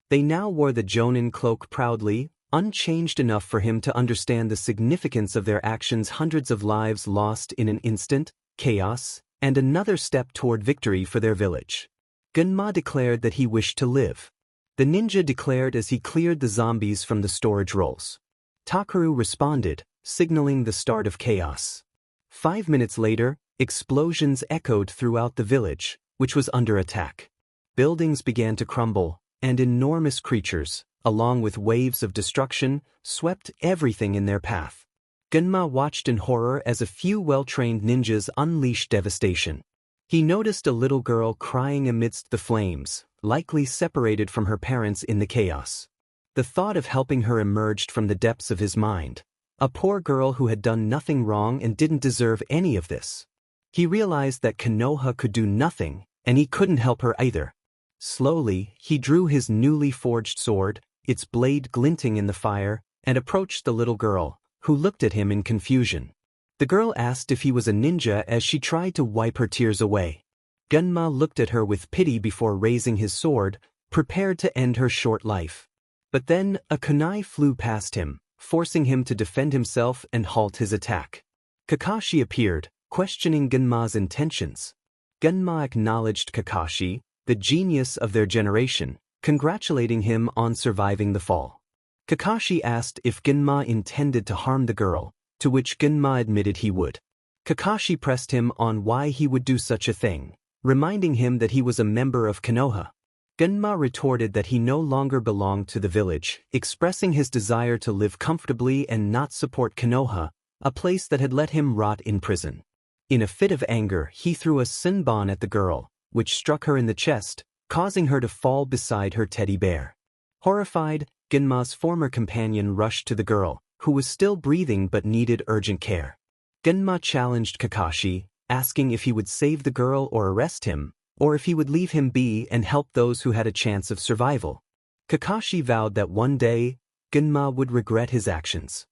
They now wore the Jonin cloak proudly, unchanged enough for him to understand the significance of their actions. Hundreds of lives lost in an instant, chaos, and another step toward victory for their village. Genma declared that he wished to live. The ninja declared as he cleared the zombies from the storage rolls. Takeru responded, signaling the start of chaos. 5 minutes later, explosions echoed throughout the village, which was under attack. Buildings began to crumble, and enormous creatures, along with waves of destruction, swept everything in their path. Genma watched in horror as a few well-trained ninjas unleashed devastation. He noticed a little girl crying amidst the flames, likely separated from her parents in the chaos. The thought of helping her emerged from the depths of his mind. A poor girl who had done nothing wrong and didn't deserve any of this. He realized that Konoha could do nothing, and he couldn't help her either. Slowly, he drew his newly forged sword, its blade glinting in the fire, and approached the little girl, who looked at him in confusion. The girl asked if he was a ninja as she tried to wipe her tears away. Genma looked at her with pity before raising his sword, prepared to end her short life. But then, a kunai flew past him, forcing him to defend himself and halt his attack. Kakashi appeared, questioning Genma's intentions. Genma acknowledged Kakashi, the genius of their generation, congratulating him on surviving the fall. Kakashi asked if Genma intended to harm the girl, to which Genma admitted he would. Kakashi pressed him on why he would do such a thing, reminding him that he was a member of Konoha. Genma retorted that he no longer belonged to the village, expressing his desire to live comfortably and not support Konoha, a place that had let him rot in prison. In a fit of anger, he threw a senbon at the girl, which struck her in the chest, causing her to fall beside her teddy bear. Horrified, Genma's former companion rushed to the girl, who was still breathing but needed urgent care. Genma challenged Kakashi, asking if he would save the girl or arrest him, or if he would leave him be and help those who had a chance of survival. Kakashi vowed that one day, Genma would regret his actions.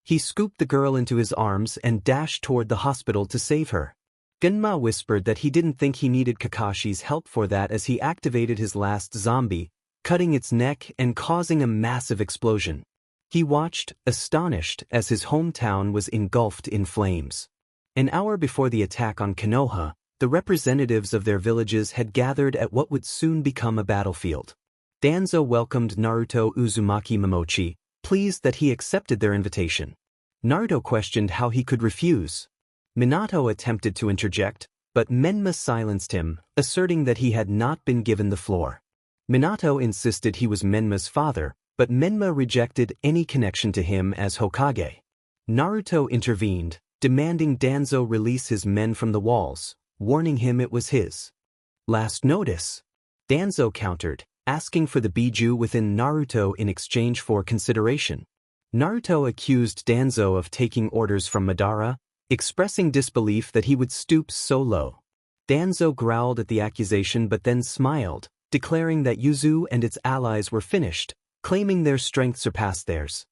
He scooped the girl into his arms and dashed toward the hospital to save her. Genma whispered that he didn't think he needed Kakashi's help for that as he activated his last zombie, cutting its neck and causing a massive explosion. He watched, astonished, as his hometown was engulfed in flames. An hour before the attack on Konoha, the representatives of their villages had gathered at what would soon become a battlefield. Danzo welcomed Naruto Uzumaki Momochi, pleased that he accepted their invitation. Naruto questioned how he could refuse. Minato attempted to interject, but Menma silenced him, asserting that he had not been given the floor. Minato insisted he was Menma's father, but Menma rejected any connection to him as Hokage. Naruto intervened, demanding Danzo release his men from the walls, warning him it was his last notice. Danzo countered, asking for the biju within Naruto in exchange for consideration. Naruto accused Danzo of taking orders from Madara, expressing disbelief that he would stoop so low. Danzo growled at the accusation but then smiled, declaring that Yuzu and its allies were finished, claiming their strength surpassed theirs.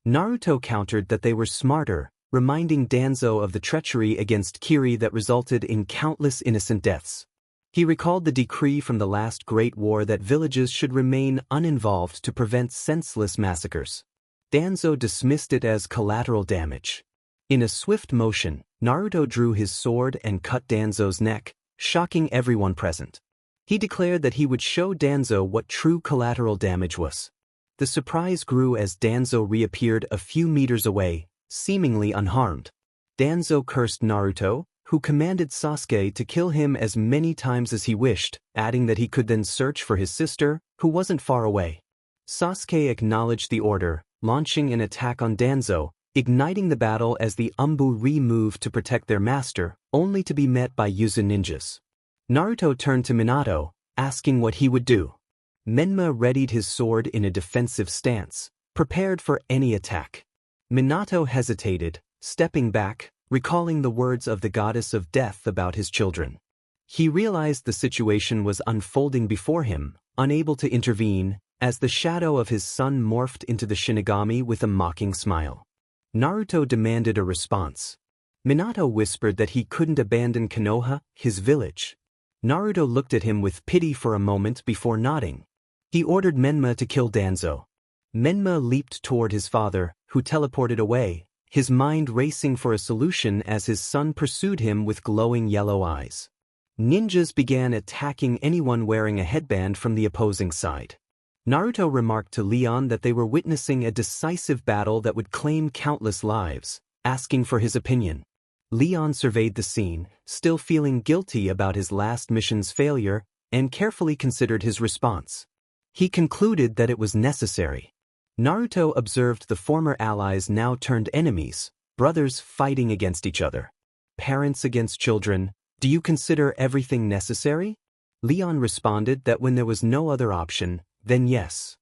Naruto countered that they were smarter, reminding Danzo of the treachery against Kiri that resulted in countless innocent deaths. He recalled the decree from the last Great War that villages should remain uninvolved to prevent senseless massacres. Danzo dismissed it as collateral damage. In a swift motion, Naruto drew his sword and cut Danzo's neck, shocking everyone present. He declared that he would show Danzo what true collateral damage was. The surprise grew as Danzo reappeared a few meters away, seemingly unharmed. Danzo cursed Naruto, who commanded Sasuke to kill him as many times as he wished, adding that he could then search for his sister, who wasn't far away. Sasuke acknowledged the order, launching an attack on Danzo, igniting the battle as the Umburi moved to protect their master, only to be met by Yuzu ninjas. Naruto turned to Minato, asking what he would do. Menma readied his sword in a defensive stance, prepared for any attack. Minato hesitated, stepping back, recalling the words of the goddess of death about his children. He realized the situation was unfolding before him, unable to intervene, as the shadow of his son morphed into the Shinigami with a mocking smile. Naruto demanded a response. Minato whispered that he couldn't abandon Konoha, his village. Naruto looked at him with pity for a moment before nodding. He ordered Menma to kill Danzo. Menma leaped toward his father, who teleported away, his mind racing for a solution as his son pursued him with glowing yellow eyes. Ninjas began attacking anyone wearing a headband from the opposing side. Naruto remarked to Leon that they were witnessing a decisive battle that would claim countless lives, asking for his opinion. Leon surveyed the scene, still feeling guilty about his last mission's failure, and carefully considered his response. He concluded that it was necessary. Naruto observed the former allies now turned enemies, brothers fighting against each other. Parents against children, do you consider everything necessary? Leon responded that when there was no other option, then yes.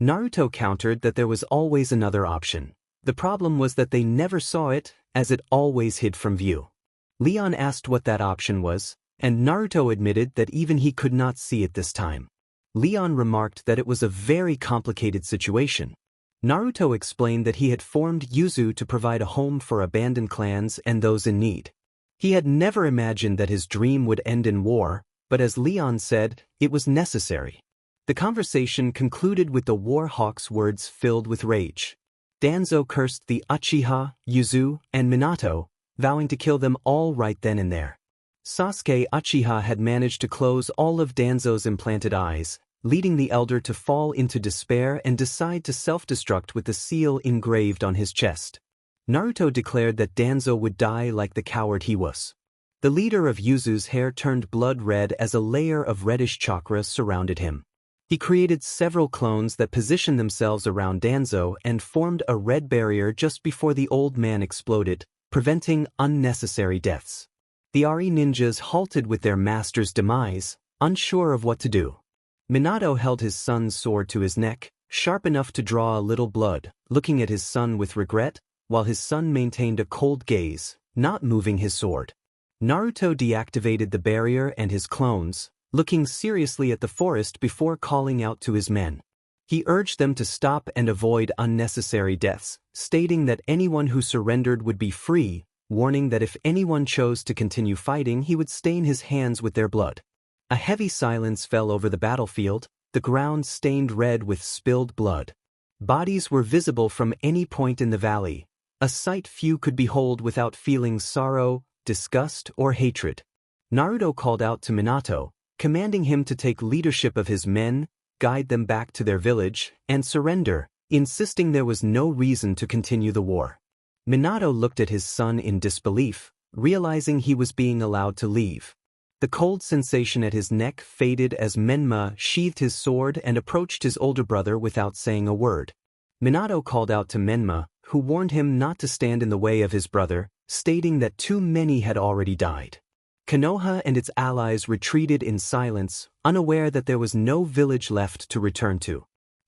Naruto countered that there was always another option. The problem was that they never saw it, as it always hid from view. Leon asked what that option was, and Naruto admitted that even he could not see it this time. Leon remarked that it was a very complicated situation. Naruto explained that he had formed Yuzu to provide a home for abandoned clans and those in need. He had never imagined that his dream would end in war, but as Leon said, it was necessary. The conversation concluded with the War Hawk's words filled with rage. Danzo cursed the Uchiha, Yuzu, and Minato, vowing to kill them all right then and there. Sasuke Uchiha had managed to close all of Danzo's implanted eyes, leading the elder to fall into despair and decide to self-destruct with the seal engraved on his chest. Naruto declared that Danzo would die like the coward he was. The leader of Yuzu's hair turned blood red as a layer of reddish chakra surrounded him. He created several clones that positioned themselves around Danzo and formed a red barrier just before the old man exploded, preventing unnecessary deaths. The Ari ninjas halted with their master's demise, unsure of what to do. Minato held his son's sword to his neck, sharp enough to draw a little blood, looking at his son with regret, while his son maintained a cold gaze, not moving his sword. Naruto deactivated the barrier and his clones, looking seriously at the forest before calling out to his men. He urged them to stop and avoid unnecessary deaths, stating that anyone who surrendered would be free, warning that if anyone chose to continue fighting he would stain his hands with their blood. A heavy silence fell over the battlefield, the ground stained red with spilled blood. Bodies were visible from any point in the valley, a sight few could behold without feeling sorrow, disgust, or hatred. Naruto called out to Minato, commanding him to take leadership of his men, guide them back to their village, and surrender, insisting there was no reason to continue the war. Minato looked at his son in disbelief, realizing he was being allowed to leave. The cold sensation at his neck faded as Menma sheathed his sword and approached his older brother without saying a word. Minato called out to Menma, who warned him not to stand in the way of his brother, stating that too many had already died. Konoha and its allies retreated in silence, unaware that there was no village left to return to.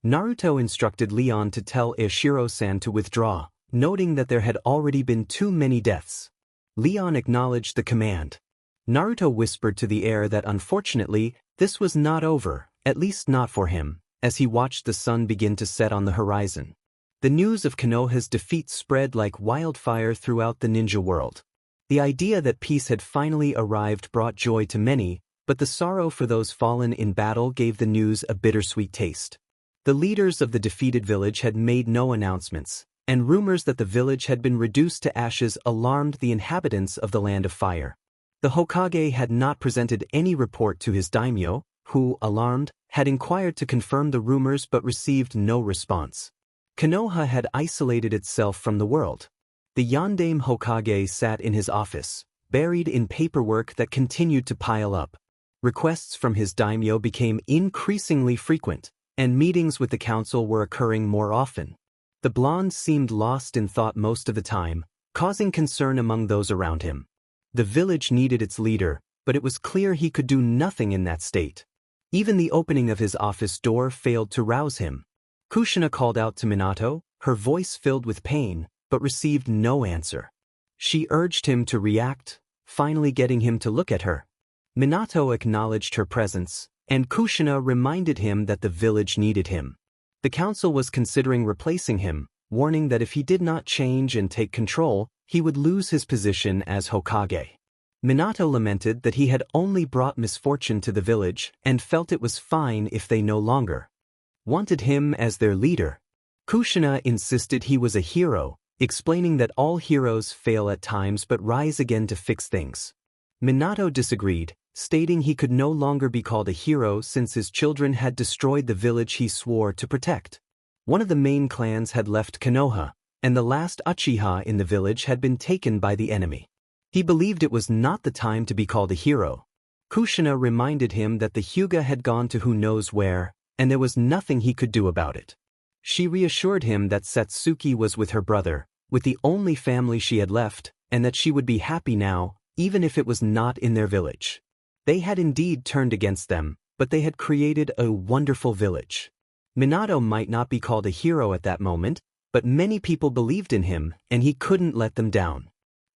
Naruto instructed Leon to tell Ishiro-san to withdraw, noting that there had already been too many deaths. Leon acknowledged the command. Naruto whispered to the heir that unfortunately, this was not over, at least not for him, as he watched the sun begin to set on the horizon. The news of Konoha's defeat spread like wildfire throughout the ninja world. The idea that peace had finally arrived brought joy to many, but the sorrow for those fallen in battle gave the news a bittersweet taste. The leaders of the defeated village had made no announcements, and rumors that the village had been reduced to ashes alarmed the inhabitants of the Land of Fire. The Hokage had not presented any report to his daimyo, who, alarmed, had inquired to confirm the rumors but received no response. Konoha had isolated itself from the world. The Yondaime Hokage sat in his office, buried in paperwork that continued to pile up. Requests from his daimyo became increasingly frequent, and meetings with the council were occurring more often. The blonde seemed lost in thought most of the time, causing concern among those around him. The village needed its leader, but it was clear he could do nothing in that state. Even the opening of his office door failed to rouse him. Kushina called out to Minato, her voice filled with pain, but received no answer. She urged him to react, finally getting him to look at her. Minato acknowledged her presence, and Kushina reminded him that the village needed him. The council was considering replacing him, warning that if he did not change and take control, he would lose his position as Hokage. Minato lamented that he had only brought misfortune to the village and felt it was fine if they no longer wanted him as their leader. Kushina insisted he was a hero, explaining that all heroes fail at times but rise again to fix things. Minato disagreed, stating he could no longer be called a hero since his children had destroyed the village he swore to protect. One of the main clans had left Konoha, and the last Uchiha in the village had been taken by the enemy. He believed it was not the time to be called a hero. Kushina reminded him that the Hyuga had gone to who knows where, and there was nothing he could do about it. She reassured him that Satsuki was with her brother, with the only family she had left, and that she would be happy now, even if it was not in their village. They had indeed turned against them, but they had created a wonderful village. Minato might not be called a hero at that moment, but many people believed in him, and he couldn't let them down.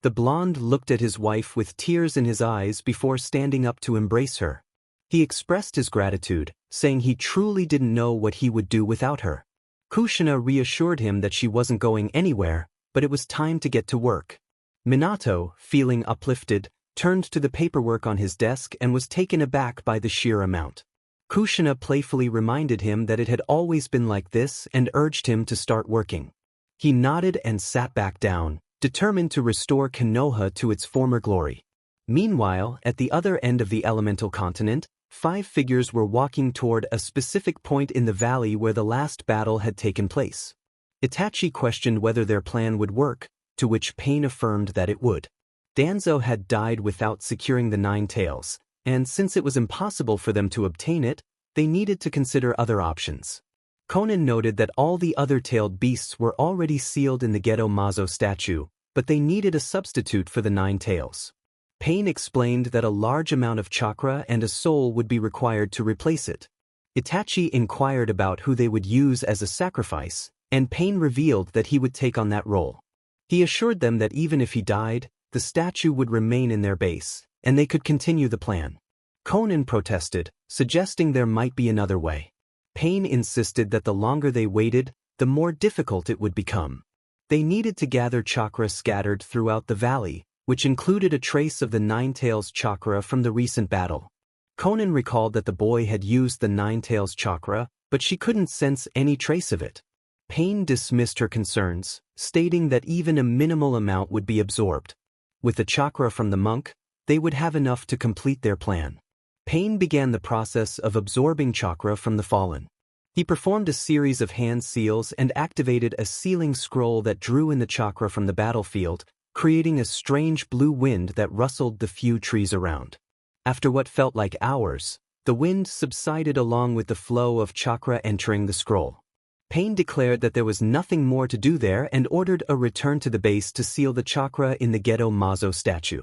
The blonde looked at his wife with tears in his eyes before standing up to embrace her. He expressed his gratitude, saying he truly didn't know what he would do without her. Kushina reassured him that she wasn't going anywhere, but it was time to get to work. Minato, feeling uplifted, turned to the paperwork on his desk and was taken aback by the sheer amount. Kushina playfully reminded him that it had always been like this and urged him to start working. He nodded and sat back down, determined to restore Konoha to its former glory. Meanwhile, at the other end of the elemental continent, 5 figures were walking toward a specific point in the valley where the last battle had taken place. Itachi questioned whether their plan would work, to which Pain affirmed that it would. Danzo had died without securing the 9 tails, and since it was impossible for them to obtain it, they needed to consider other options. Konan noted that all the other tailed beasts were already sealed in the Gedo Mazo statue, but they needed a substitute for the 9 tails. Pain explained that a large amount of chakra and a soul would be required to replace it. Itachi inquired about who they would use as a sacrifice, and Pain revealed that he would take on that role. He assured them that even if he died, the statue would remain in their base, and they could continue the plan. Konan protested, suggesting there might be another way. Pain insisted that the longer they waited, the more difficult it would become. They needed to gather chakra scattered throughout the valley, which included a trace of the 9 tails chakra from the recent battle. Konan recalled that the boy had used the 9 tails chakra, but she couldn't sense any trace of it. Pain dismissed her concerns, stating that even a minimal amount would be absorbed. With the chakra from the monk, they would have enough to complete their plan. Pain began the process of absorbing chakra from the fallen. He performed a series of hand seals and activated a sealing scroll that drew in the chakra from the battlefield, creating a strange blue wind that rustled the few trees around. After what felt like hours, the wind subsided along with the flow of chakra entering the scroll. Pain declared that there was nothing more to do there and ordered a return to the base to seal the chakra in the Gedo Mazo statue.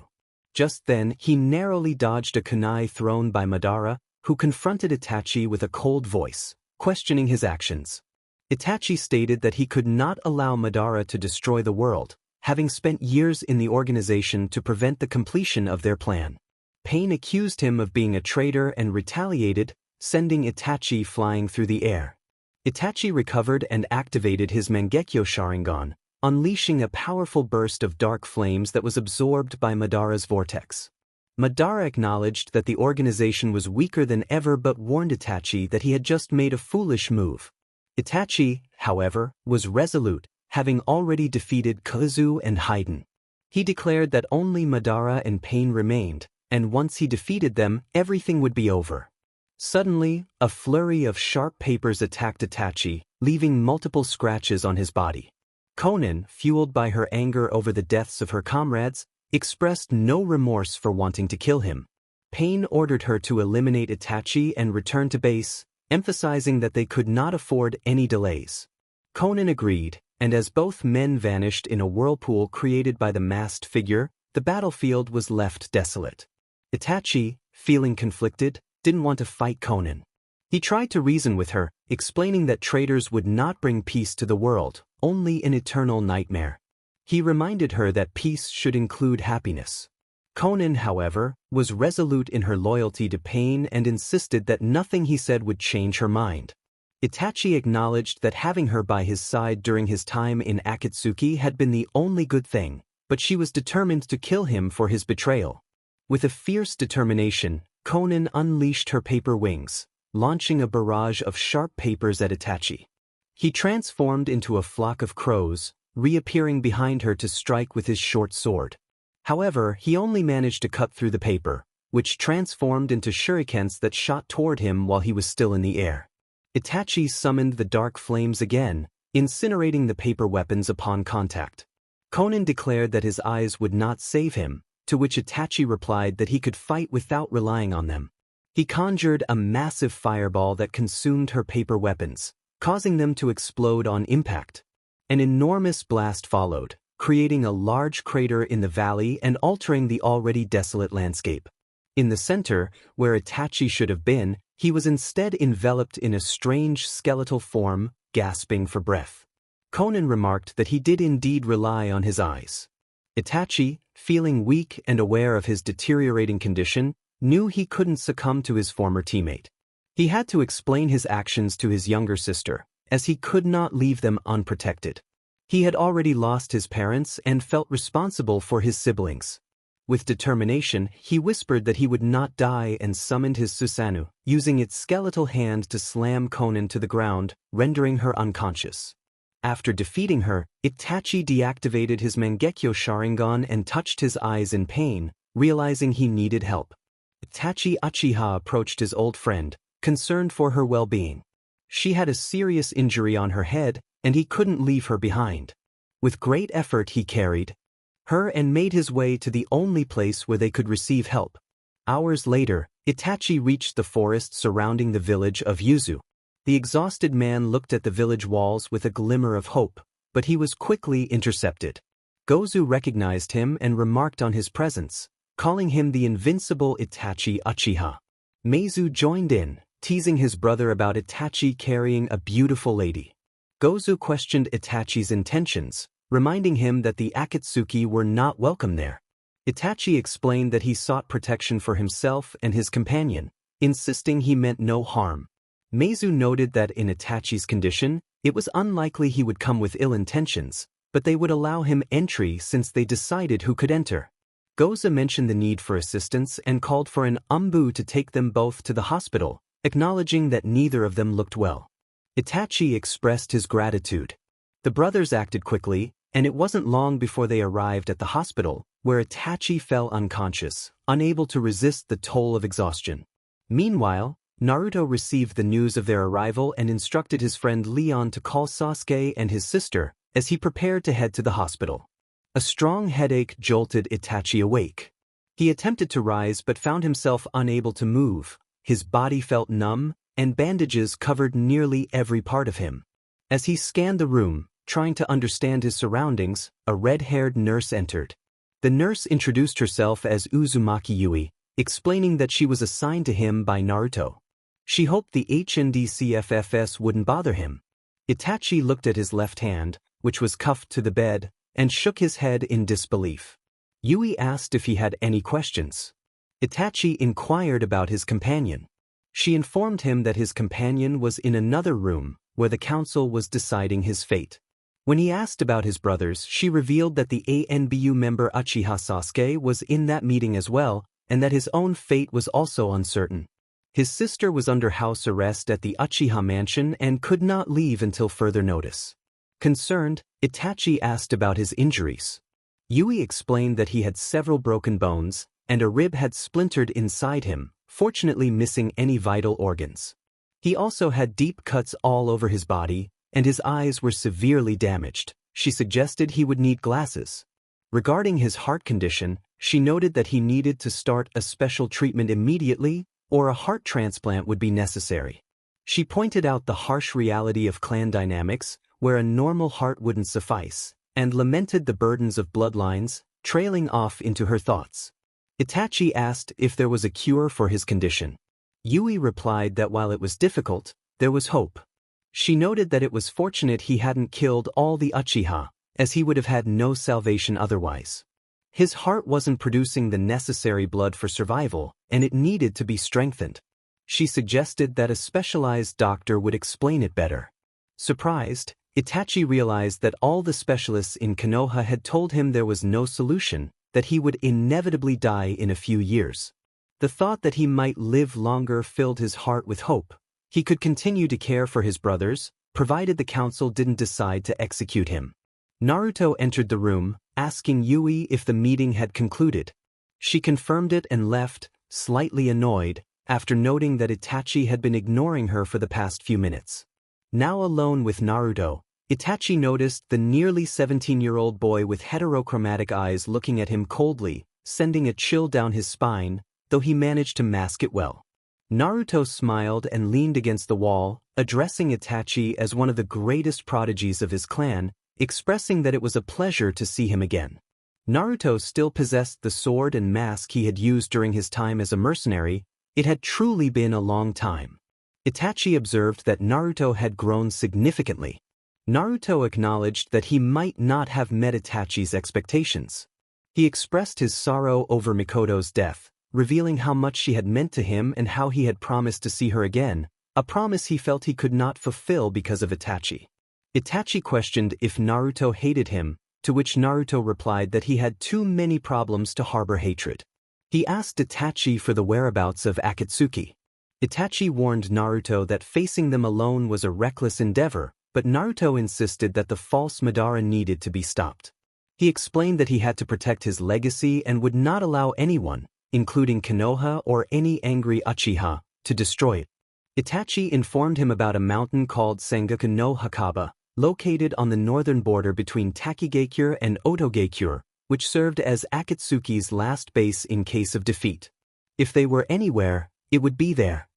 Just then, he narrowly dodged a kunai thrown by Madara, who confronted Itachi with a cold voice, questioning his actions. Itachi stated that he could not allow Madara to destroy the world, having spent years in the organization to prevent the completion of their plan. Pain accused him of being a traitor and retaliated, sending Itachi flying through the air. Itachi recovered and activated his Mangekyo Sharingan, unleashing a powerful burst of dark flames that was absorbed by Madara's vortex. Madara acknowledged that the organization was weaker than ever but warned Itachi that he had just made a foolish move. Itachi, however, was resolute, having already defeated Kazu and Haiden. He declared that only Madara and Pain remained, and once he defeated them, everything would be over. Suddenly, a flurry of sharp papers attacked Itachi, leaving multiple scratches on his body. Konan, fueled by her anger over the deaths of her comrades, expressed no remorse for wanting to kill him. Pain ordered her to eliminate Itachi and return to base, emphasizing that they could not afford any delays. Konan agreed, and as both men vanished in a whirlpool created by the masked figure, the battlefield was left desolate. Itachi, feeling conflicted, didn't want to fight Konan. He tried to reason with her, explaining that traitors would not bring peace to the world, only an eternal nightmare. He reminded her that peace should include happiness. Konan, however, was resolute in her loyalty to Pain and insisted that nothing he said would change her mind. Itachi acknowledged that having her by his side during his time in Akatsuki had been the only good thing, but she was determined to kill him for his betrayal. With a fierce determination, Konan unleashed her paper wings, launching a barrage of sharp papers at Itachi. He transformed into a flock of crows, reappearing behind her to strike with his short sword. However, he only managed to cut through the paper, which transformed into shurikens that shot toward him while he was still in the air. Itachi summoned the dark flames again, incinerating the paper weapons upon contact. Konan declared that his eyes would not save him, to which Itachi replied that he could fight without relying on them. He conjured a massive fireball that consumed her paper weapons, causing them to explode on impact. An enormous blast followed, creating a large crater in the valley and altering the already desolate landscape. In the center, where Itachi should have been, he was instead enveloped in a strange skeletal form, gasping for breath. Konan remarked that he did indeed rely on his eyes. Itachi, feeling weak and aware of his deteriorating condition, knew he couldn't succumb to his former teammate. He had to explain his actions to his younger sister, as he could not leave them unprotected. He had already lost his parents and felt responsible for his siblings. With determination, he whispered that he would not die and summoned his Susanoo, using its skeletal hand to slam Konan to the ground, rendering her unconscious. After defeating her, Itachi deactivated his Mangekyo Sharingan and touched his eyes in pain, realizing he needed help. Itachi Uchiha approached his old friend, concerned for her well-being. She had a serious injury on her head, and he couldn't leave her behind. With great effort he carried her and made his way to the only place where they could receive help. Hours later, Itachi reached the forest surrounding the village of Yuzu. The exhausted man looked at the village walls with a glimmer of hope, but he was quickly intercepted. Gozu recognized him and remarked on his presence, calling him the invincible Itachi Uchiha. Meizu joined in, teasing his brother about Itachi carrying a beautiful lady. Gozu questioned Itachi's intentions, reminding him that the Akatsuki were not welcome there. Itachi explained that he sought protection for himself and his companion, insisting he meant no harm. Meizu noted that in Itachi's condition, it was unlikely he would come with ill intentions, but they would allow him entry since they decided who could enter. Gozu mentioned the need for assistance and called for an umbu to take them both to the hospital, acknowledging that neither of them looked well. Itachi expressed his gratitude. The brothers acted quickly, and it wasn't long before they arrived at the hospital, where Itachi fell unconscious, unable to resist the toll of exhaustion. Meanwhile, Naruto received the news of their arrival and instructed his friend Leon to call Sasuke and his sister, as he prepared to head to the hospital. A strong headache jolted Itachi awake. He attempted to rise but found himself unable to move. His body felt numb, and bandages covered nearly every part of him. As he scanned the room, trying to understand his surroundings, a red-haired nurse entered. The nurse introduced herself as Uzumaki Yui, explaining that she was assigned to him by Naruto. She hoped the HNDCFFS wouldn't bother him. Itachi looked at his left hand, which was cuffed to the bed, and shook his head in disbelief. Yui asked if he had any questions. Itachi inquired about his companion. She informed him that his companion was in another room, where the council was deciding his fate. When he asked about his brothers, she revealed that the ANBU member Uchiha Sasuke was in that meeting as well, and that his own fate was also uncertain. His sister was under house arrest at the Uchiha mansion and could not leave until further notice. Concerned, Itachi asked about his injuries. Yui explained that he had several broken bones, and a rib had splintered inside him, fortunately missing any vital organs. He also had deep cuts all over his body, and his eyes were severely damaged. She suggested he would need glasses. Regarding his heart condition, she noted that he needed to start a special treatment immediately, or a heart transplant would be necessary. She pointed out the harsh reality of clan dynamics, where a normal heart wouldn't suffice, and lamented the burdens of bloodlines, trailing off into her thoughts. Itachi asked if there was a cure for his condition. Yui replied that while it was difficult, there was hope. She noted that it was fortunate he hadn't killed all the Uchiha, as he would have had no salvation otherwise. His heart wasn't producing the necessary blood for survival, and it needed to be strengthened. She suggested that a specialized doctor would explain it better. Surprised, Itachi realized that all the specialists in Konoha had told him there was no solution, that he would inevitably die in a few years. The thought that he might live longer filled his heart with hope. He could continue to care for his brothers, provided the council didn't decide to execute him. Naruto entered the room, asking Yui if the meeting had concluded. She confirmed it and left, slightly annoyed, after noting that Itachi had been ignoring her for the past few minutes. Now alone with Naruto, Itachi noticed the nearly 17-year-old boy with heterochromatic eyes looking at him coldly, sending a chill down his spine, though he managed to mask it well. Naruto smiled and leaned against the wall, addressing Itachi as one of the greatest prodigies of his clan, expressing that it was a pleasure to see him again. Naruto still possessed the sword and mask he had used during his time as a mercenary. It had truly been a long time. Itachi observed that Naruto had grown significantly. Naruto acknowledged that he might not have met Itachi's expectations. He expressed his sorrow over Mikoto's death, revealing how much she had meant to him and how he had promised to see her again, a promise he felt he could not fulfill because of Itachi. Itachi questioned if Naruto hated him, to which Naruto replied that he had too many problems to harbor hatred. He asked Itachi for the whereabouts of Akatsuki. Itachi warned Naruto that facing them alone was a reckless endeavor, but Naruto insisted that the false Madara needed to be stopped. He explained that he had to protect his legacy and would not allow anyone, including Konoha or any angry Uchiha, to destroy it. Itachi informed him about a mountain called Sengoku no Hakaba, located on the northern border between Takigakure and Otogakure, which served as Akatsuki's last base in case of defeat. If they were anywhere, it would be there.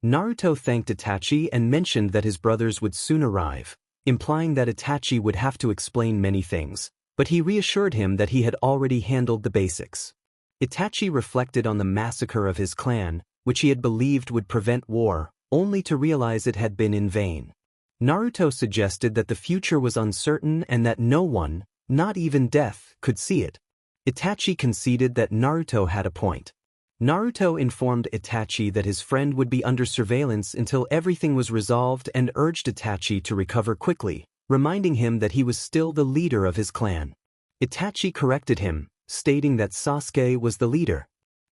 Naruto thanked Itachi and mentioned that his brothers would soon arrive, implying that Itachi would have to explain many things, but he reassured him that he had already handled the basics. Itachi reflected on the massacre of his clan, which he had believed would prevent war, only to realize it had been in vain. Naruto suggested that the future was uncertain and that no one, not even death, could see it. Itachi conceded that Naruto had a point. Naruto informed Itachi that his friend would be under surveillance until everything was resolved and urged Itachi to recover quickly, reminding him that he was still the leader of his clan. Itachi corrected him, stating that Sasuke was the leader.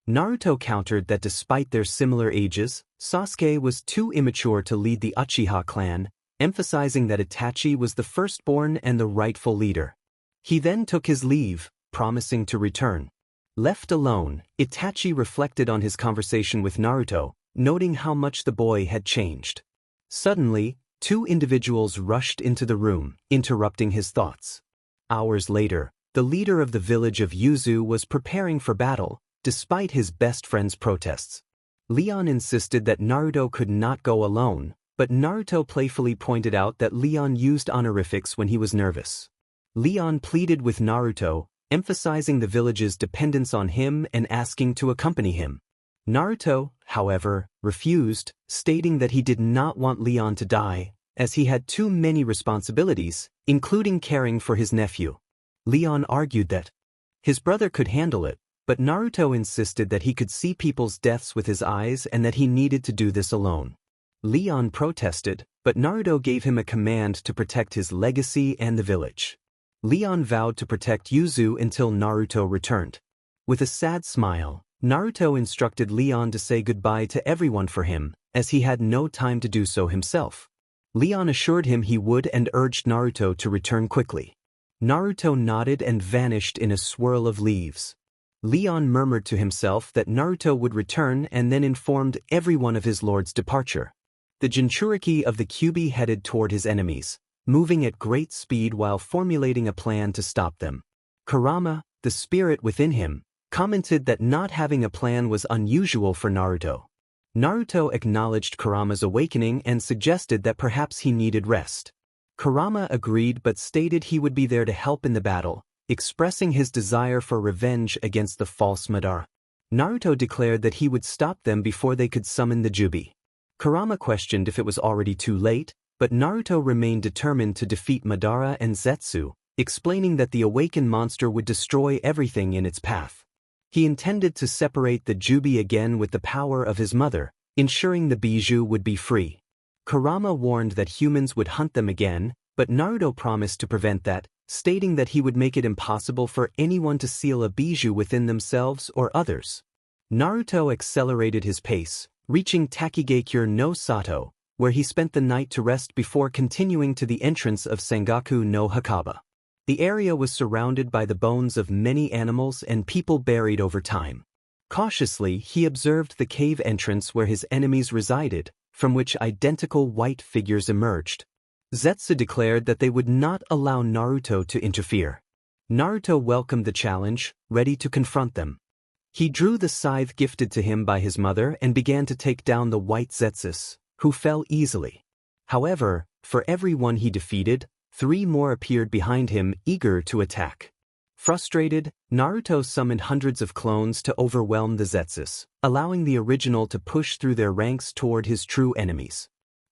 Naruto countered that despite their similar ages, Sasuke was too immature to lead the Uchiha clan, emphasizing that Itachi was the firstborn and the rightful leader. He then took his leave, promising to return. Left alone, Itachi reflected on his conversation with Naruto, noting how much the boy had changed. Suddenly, two individuals rushed into the room, interrupting his thoughts. Hours later, the leader of the village of Yuzu was preparing for battle, despite his best friend's protests. Leon insisted that Naruto could not go alone, but Naruto playfully pointed out that Leon used honorifics when he was nervous. Leon pleaded with Naruto, emphasizing the village's dependence on him and asking to accompany him. Naruto, however, refused, stating that he did not want Leon to die, as he had too many responsibilities, including caring for his nephew. Leon argued that his brother could handle it, but Naruto insisted that he could see people's deaths with his eyes and that he needed to do this alone. Leon protested, but Naruto gave him a command to protect his legacy and the village. Leon vowed to protect Yuzu until Naruto returned. With a sad smile, Naruto instructed Leon to say goodbye to everyone for him, as he had no time to do so himself. Leon assured him he would and urged Naruto to return quickly. Naruto nodded and vanished in a swirl of leaves. Leon murmured to himself that Naruto would return and then informed everyone of his lord's departure. The Jinchuriki of the Kyuubi headed toward his enemies, moving at great speed while formulating a plan to stop them. Kurama, the spirit within him, commented that not having a plan was unusual for Naruto. Naruto acknowledged Kurama's awakening and suggested that perhaps he needed rest. Kurama agreed but stated he would be there to help in the battle, expressing his desire for revenge against the false Madara. Naruto declared that he would stop them before they could summon the Jubi. Kurama questioned if it was already too late, but Naruto remained determined to defeat Madara and Zetsu, explaining that the awakened monster would destroy everything in its path. He intended to separate the Jubi again with the power of his mother, ensuring the Bijou would be free. Kurama warned that humans would hunt them again, but Naruto promised to prevent that, stating that he would make it impossible for anyone to seal a Bijou within themselves or others. Naruto accelerated his pace, reaching Takigakure no Sato, where he spent the night to rest before continuing to the entrance of Sengaku no Hakaba. The area was surrounded by the bones of many animals and people buried over time. Cautiously, he observed the cave entrance where his enemies resided, from which identical white figures emerged. Zetsu declared that they would not allow Naruto to interfere. Naruto welcomed the challenge, ready to confront them. He drew the scythe gifted to him by his mother and began to take down the white Zetsus, who fell easily. However, for every one he defeated, 3 more appeared behind him, eager to attack. Frustrated, Naruto summoned hundreds of clones to overwhelm the Zetsus, allowing the original to push through their ranks toward his true enemies.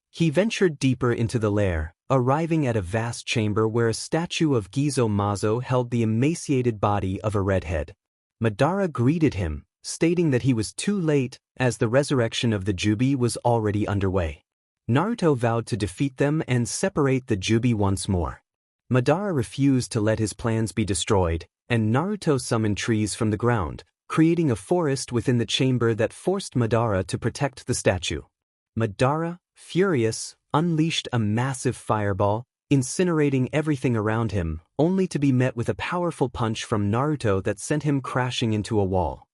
He ventured deeper into the lair, arriving at a vast chamber where a statue of Gizo Mazo held the emaciated body of a redhead. Madara greeted him, stating that he was too late, as the resurrection of the Jubi was already underway. Naruto vowed to defeat them and separate the Jubi once more. Madara refused to let his plans be destroyed, and Naruto summoned trees from the ground, creating a forest within the chamber that forced Madara to protect the statue. Madara, furious, unleashed a massive fireball, incinerating everything around him, only to be met with a powerful punch from Naruto that sent him crashing into a wall.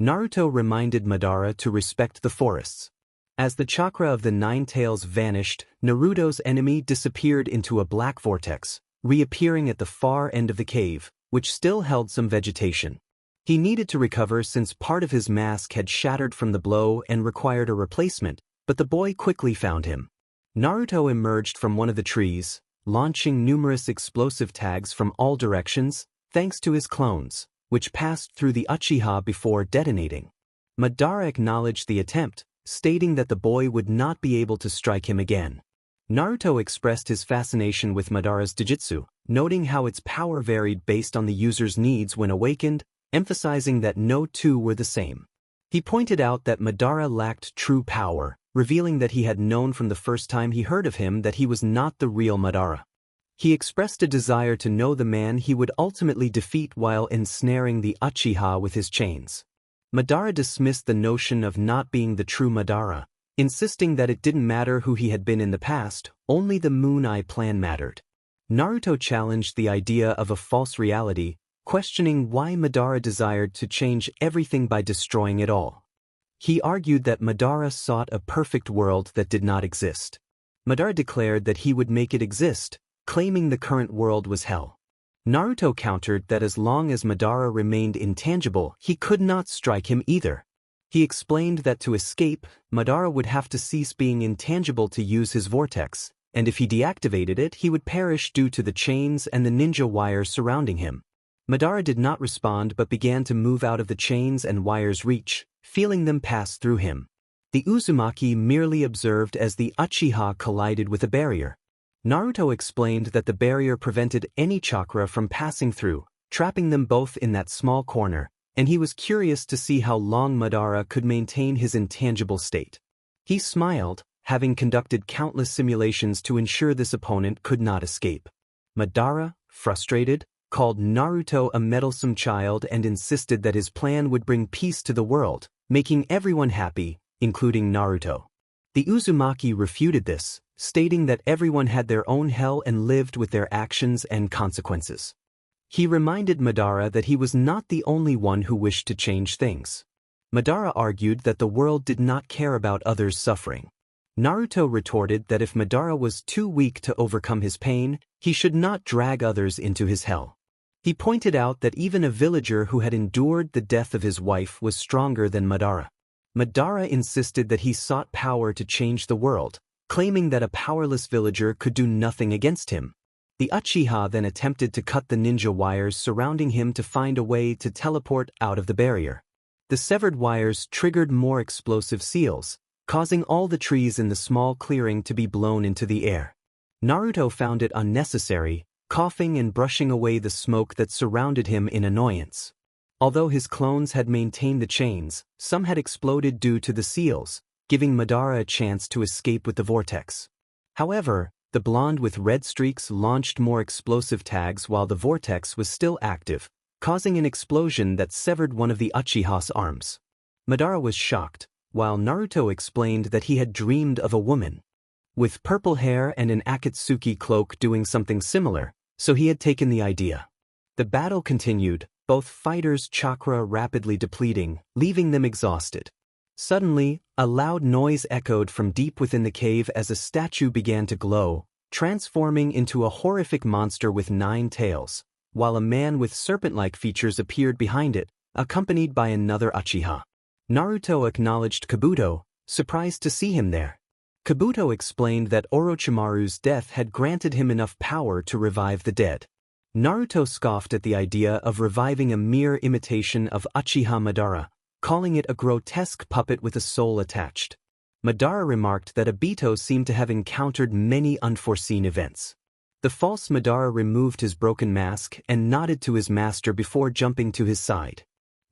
Naruto reminded Madara to respect the forests. As the chakra of the 9 tails vanished, Naruto's enemy disappeared into a black vortex, reappearing at the far end of the cave, which still held some vegetation. He needed to recover since part of his mask had shattered from the blow and required a replacement, but the boy quickly found him. Naruto emerged from one of the trees, launching numerous explosive tags from all directions, thanks to his clones, which passed through the Uchiha before detonating. Madara acknowledged the attempt, stating that the boy would not be able to strike him again. Naruto expressed his fascination with Madara's Jujutsu, noting how its power varied based on the user's needs when awakened, emphasizing that no two were the same. He pointed out that Madara lacked true power, revealing that he had known from the first time he heard of him that he was not the real Madara. He expressed a desire to know the man he would ultimately defeat while ensnaring the Uchiha with his chains. Madara dismissed the notion of not being the true Madara, insisting that it didn't matter who he had been in the past, only the Moon Eye plan mattered. Naruto challenged the idea of a false reality, questioning why Madara desired to change everything by destroying it all. He argued that Madara sought a perfect world that did not exist. Madara declared that he would make it exist, claiming the current world was hell. Naruto countered that as long as Madara remained intangible, he could not strike him either. He explained that to escape, Madara would have to cease being intangible to use his vortex, and if he deactivated it, he would perish due to the chains and the ninja wires surrounding him. Madara did not respond but began to move out of the chains and wires' reach, feeling them pass through him. The Uzumaki merely observed as the Uchiha collided with a barrier. Naruto explained that the barrier prevented any chakra from passing through, trapping them both in that small corner, and he was curious to see how long Madara could maintain his intangible state. He smiled, having conducted countless simulations to ensure this opponent could not escape. Madara, frustrated, called Naruto a meddlesome child and insisted that his plan would bring peace to the world, making everyone happy, including Naruto. The Uzumaki refuted this, stating that everyone had their own hell and lived with their actions and consequences. He reminded Madara that he was not the only one who wished to change things. Madara argued that the world did not care about others' suffering. Naruto retorted that if Madara was too weak to overcome his pain, he should not drag others into his hell. He pointed out that even a villager who had endured the death of his wife was stronger than Madara. Madara insisted that he sought power to change the world, claiming that a powerless villager could do nothing against him. The Uchiha then attempted to cut the ninja wires surrounding him to find a way to teleport out of the barrier. The severed wires triggered more explosive seals, causing all the trees in the small clearing to be blown into the air. Naruto found it unnecessary, coughing and brushing away the smoke that surrounded him in annoyance. Although his clones had maintained the chains, some had exploded due to the seals, giving Madara a chance to escape with the vortex. However, the blonde with red streaks launched more explosive tags while the vortex was still active, causing an explosion that severed one of the Uchiha's arms. Madara was shocked, while Naruto explained that he had dreamed of a woman with purple hair and an Akatsuki cloak doing something similar, so he had taken the idea. The battle continued, both fighters' chakra rapidly depleting, leaving them exhausted. Suddenly, a loud noise echoed from deep within the cave as a statue began to glow, transforming into a horrific monster with 9 tails, while a man with serpent-like features appeared behind it, accompanied by another Uchiha. Naruto acknowledged Kabuto, surprised to see him there. Kabuto explained that Orochimaru's death had granted him enough power to revive the dead. Naruto scoffed at the idea of reviving a mere imitation of Uchiha Madara, calling it a grotesque puppet with a soul attached. Madara remarked that Obito seemed to have encountered many unforeseen events. The false Madara removed his broken mask and nodded to his master before jumping to his side.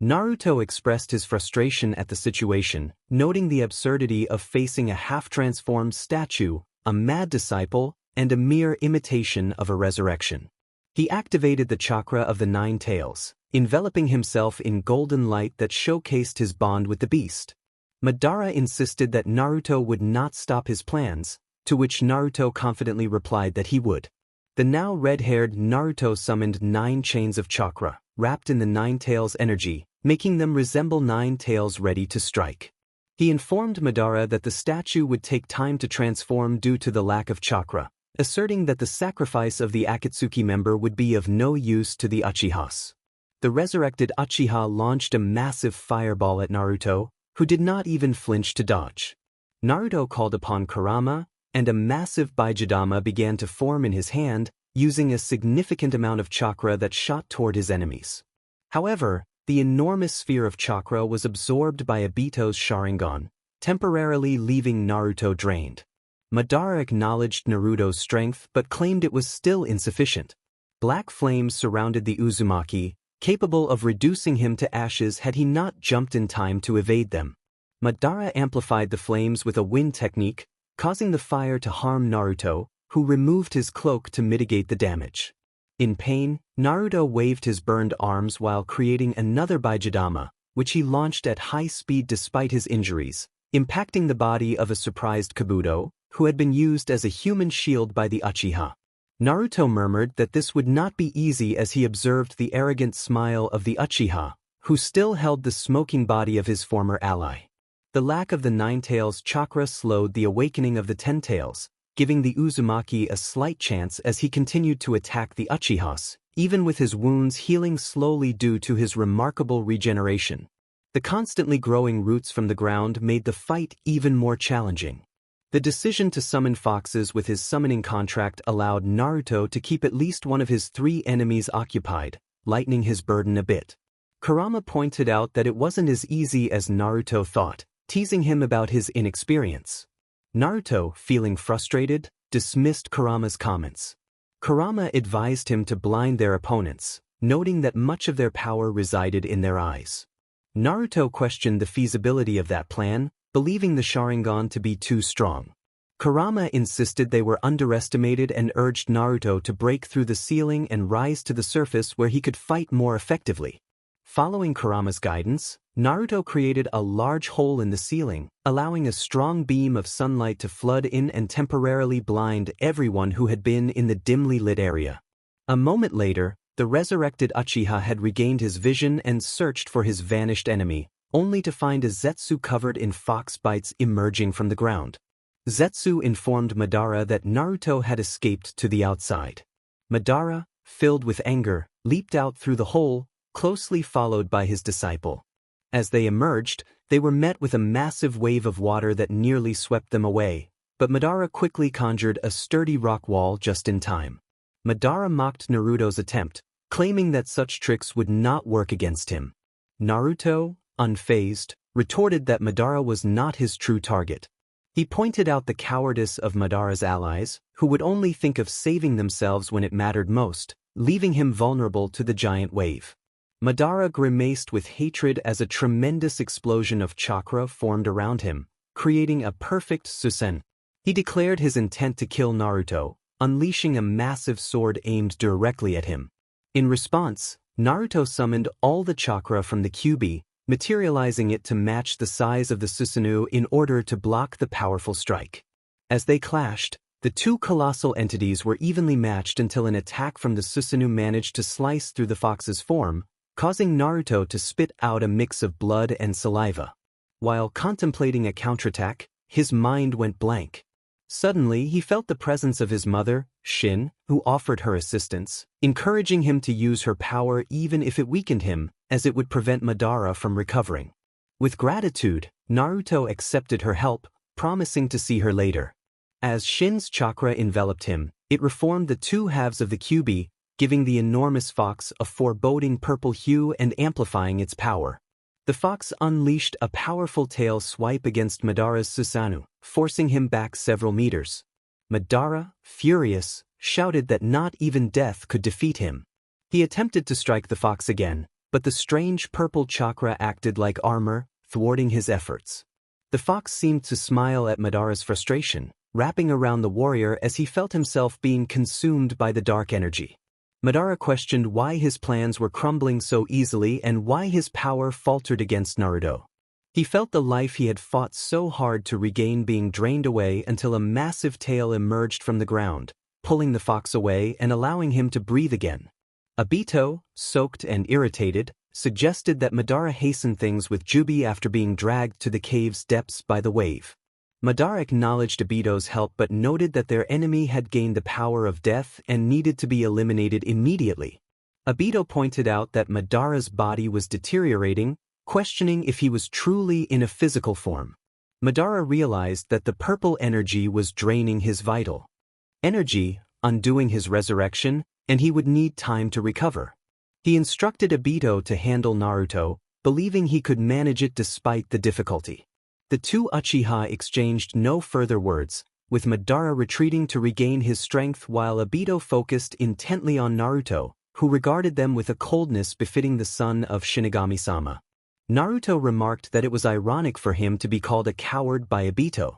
Naruto expressed his frustration at the situation, noting the absurdity of facing a half-transformed statue, a mad disciple, and a mere imitation of a resurrection. He activated the chakra of the 9 tails, enveloping himself in golden light that showcased his bond with the beast. Madara insisted that Naruto would not stop his plans, to which Naruto confidently replied that he would. The now red-haired Naruto summoned 9 chains of chakra, wrapped in the 9 tails energy, making them resemble 9 tails ready to strike. He informed Madara that the statue would take time to transform due to the lack of chakra, asserting that the sacrifice of the Akatsuki member would be of no use to the Uchihas. The resurrected Uchiha launched a massive fireball at Naruto, who did not even flinch to dodge. Naruto called upon Kurama, and a massive Bijidama began to form in his hand, using a significant amount of chakra that shot toward his enemies. However, the enormous sphere of chakra was absorbed by Obito's Sharingan, temporarily leaving Naruto drained. Madara acknowledged Naruto's strength but claimed it was still insufficient. Black flames surrounded the Uzumaki, capable of reducing him to ashes had he not jumped in time to evade them. Madara amplified the flames with a wind technique, causing the fire to harm Naruto, who removed his cloak to mitigate the damage. In pain, Naruto waved his burned arms while creating another Bijidama, which he launched at high speed despite his injuries, impacting the body of a surprised Kabuto, who had been used as a human shield by the Uchiha. Naruto murmured that this would not be easy as he observed the arrogant smile of the Uchiha, who still held the smoking body of his former ally. The lack of the 9 tails chakra slowed the awakening of the 10 tails, giving the Uzumaki a slight chance as he continued to attack the Uchihas, even with his wounds healing slowly due to his remarkable regeneration. The constantly growing roots from the ground made the fight even more challenging. The decision to summon foxes with his summoning contract allowed Naruto to keep at least one of his 3 enemies occupied, lightening his burden a bit. Kurama pointed out that it wasn't as easy as Naruto thought, teasing him about his inexperience. Naruto, feeling frustrated, dismissed Kurama's comments. Kurama advised him to blind their opponents, noting that much of their power resided in their eyes. Naruto questioned the feasibility of that plan, believing the Sharingan to be too strong. Kurama insisted they were underestimated and urged Naruto to break through the ceiling and rise to the surface where he could fight more effectively. Following Kurama's guidance, Naruto created a large hole in the ceiling, allowing a strong beam of sunlight to flood in and temporarily blind everyone who had been in the dimly lit area. A moment later, the resurrected Uchiha had regained his vision and searched for his vanished enemy, only to find a Zetsu covered in fox bites emerging from the ground. Zetsu informed Madara that Naruto had escaped to the outside. Madara, filled with anger, leaped out through the hole, closely followed by his disciple. As they emerged, they were met with a massive wave of water that nearly swept them away, but Madara quickly conjured a sturdy rock wall just in time. Madara mocked Naruto's attempt, claiming that such tricks would not work against him. Naruto, unfazed, retorted that Madara was not his true target. He pointed out the cowardice of Madara's allies, who would only think of saving themselves when it mattered most, leaving him vulnerable to the giant wave. Madara grimaced with hatred as a tremendous explosion of chakra formed around him, creating a perfect Susen. He declared his intent to kill Naruto, unleashing a massive sword aimed directly at him. In response, Naruto summoned all the chakra from the Kyuubi, materializing it to match the size of the Susanoo in order to block the powerful strike. As they clashed, the two colossal entities were evenly matched until an attack from the Susanoo managed to slice through the fox's form, causing Naruto to spit out a mix of blood and saliva. While contemplating a counterattack, his mind went blank. Suddenly, he felt the presence of his mother, Shin, who offered her assistance, encouraging him to use her power even if it weakened him, as it would prevent Madara from recovering. With gratitude, Naruto accepted her help, promising to see her later. As Shin's chakra enveloped him, it reformed the two halves of the Kyuubi, giving the enormous fox a foreboding purple hue and amplifying its power. The fox unleashed a powerful tail swipe against Madara's Susanoo, forcing him back several meters. Madara, furious, shouted that not even death could defeat him. He attempted to strike the fox again, but the strange purple chakra acted like armor, thwarting his efforts. The fox seemed to smile at Madara's frustration, wrapping around the warrior as he felt himself being consumed by the dark energy. Madara questioned why his plans were crumbling so easily and why his power faltered against Naruto. He felt the life he had fought so hard to regain being drained away until a massive tail emerged from the ground, pulling the fox away and allowing him to breathe again. Obito, soaked and irritated, suggested that Madara hasten things with Jubi after being dragged to the cave's depths by the wave. Madara acknowledged Obito's help but noted that their enemy had gained the power of death and needed to be eliminated immediately. Obito pointed out that Madara's body was deteriorating, questioning if he was truly in a physical form. Madara realized that the purple energy was draining his vital energy, undoing his resurrection, and he would need time to recover. He instructed Obito to handle Naruto, believing he could manage it despite the difficulty. The two Uchiha exchanged no further words, with Madara retreating to regain his strength while Obito focused intently on Naruto, who regarded them with a coldness befitting the son of Shinigami-sama. Naruto remarked that it was ironic for him to be called a coward by Obito.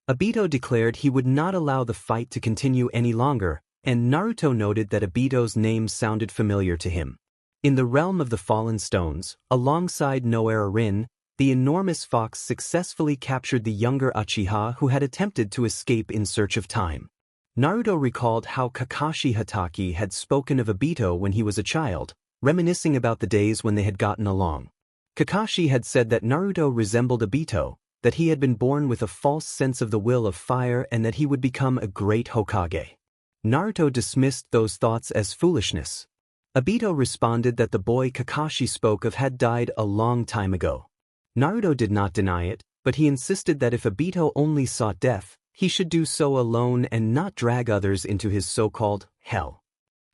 Obito declared he would not allow the fight to continue any longer, and Naruto noted that Obito's name sounded familiar to him. In the realm of the Fallen Stones, alongside Noera Rin, the enormous fox successfully captured the younger Uchiha who had attempted to escape in search of time. Naruto recalled how Kakashi Hatake had spoken of Obito when he was a child, reminiscing about the days when they had gotten along. Kakashi had said that Naruto resembled Obito, that he had been born with a false sense of the will of fire and that he would become a great Hokage. Naruto dismissed those thoughts as foolishness. Obito responded that the boy Kakashi spoke of had died a long time ago. Naruto did not deny it, but he insisted that if Obito only sought death, he should do so alone and not drag others into his so-called hell.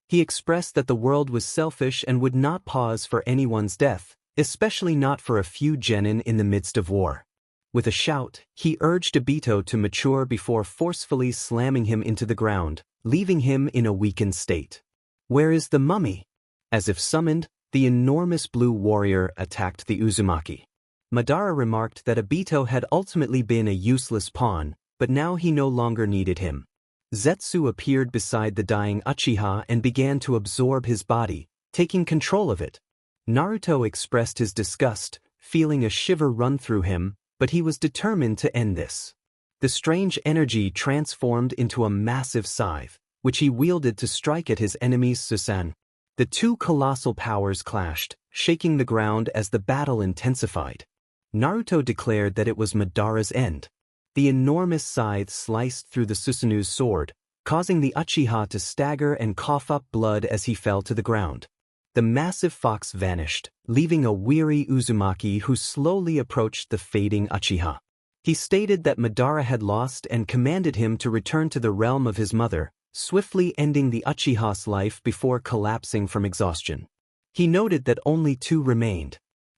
He expressed that the world was selfish and would not pause for anyone's death, especially not for a few genin in the midst of war. With a shout, he urged Obito to mature before forcefully slamming him into the ground, leaving him in a weakened state. "Where is the mummy?" As if summoned, the enormous blue warrior attacked the Uzumaki. Madara remarked that Obito had ultimately been a useless pawn, but now he no longer needed him. Zetsu appeared beside the dying Uchiha and began to absorb his body, taking control of it. Naruto expressed his disgust, feeling a shiver run through him, but he was determined to end this. The strange energy transformed into a massive scythe, which he wielded to strike at his enemy's Susan. The two colossal powers clashed, shaking the ground as the battle intensified. Naruto declared that it was Madara's end. The enormous scythe sliced through the Susanu's sword, causing the Uchiha to stagger and cough up blood as he fell to the ground. The massive fox vanished, leaving a weary Uzumaki who slowly approached the fading Uchiha. He stated that Madara had lost and commanded him to return to the realm of his mother, swiftly ending the Uchiha's life before collapsing from exhaustion. He noted that only two remained.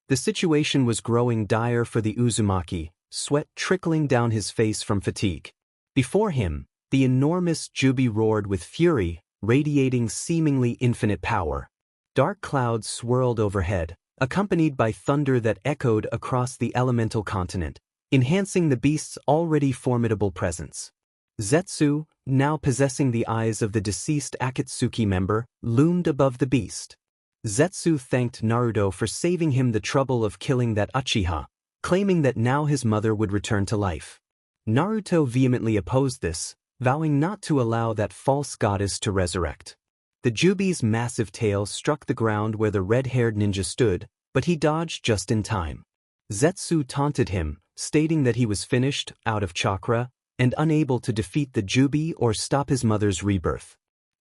The situation was growing dire for the Uzumaki, sweat trickling down his face from fatigue. Before him, the enormous Jubi roared with fury, radiating seemingly infinite power. Dark clouds swirled overhead, accompanied by thunder that echoed across the elemental continent, enhancing the beast's already formidable presence. Zetsu, now possessing the eyes of the deceased Akatsuki member, loomed above the beast. Zetsu thanked Naruto for saving him the trouble of killing that Uchiha, claiming that now his mother would return to life. Naruto vehemently opposed this, vowing not to allow that false goddess to resurrect. The Jubi's massive tail struck the ground where the red-haired ninja stood, but he dodged just in time. Zetsu taunted him, stating that he was finished, out of chakra, and unable to defeat the Jubi or stop his mother's rebirth.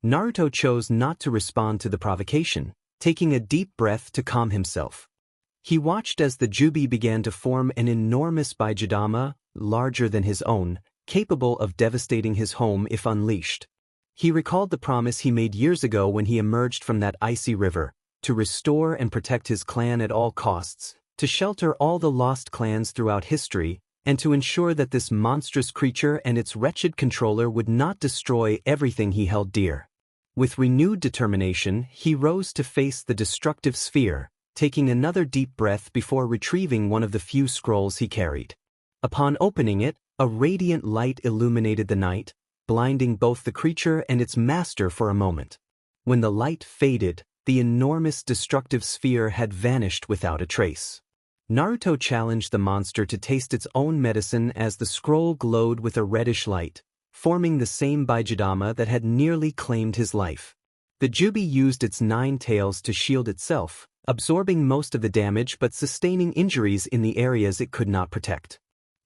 Naruto chose not to respond to the provocation, taking a deep breath to calm himself. He watched as the Jubi began to form an enormous Bijidama, larger than his own, capable of devastating his home if unleashed. He recalled the promise he made years ago when he emerged from that icy river, to restore and protect his clan at all costs, to shelter all the lost clans throughout history, and to ensure that this monstrous creature and its wretched controller would not destroy everything he held dear. With renewed determination, he rose to face the destructive sphere, taking another deep breath before retrieving one of the few scrolls he carried. Upon opening it, a radiant light illuminated the night, blinding both the creature and its master for a moment. When the light faded, the enormous destructive sphere had vanished without a trace. Naruto challenged the monster to taste its own medicine as the scroll glowed with a reddish light, forming the same Bijidama that had nearly claimed his life. The Jubi used its 9 tails to shield itself, absorbing most of the damage but sustaining injuries in the areas it could not protect.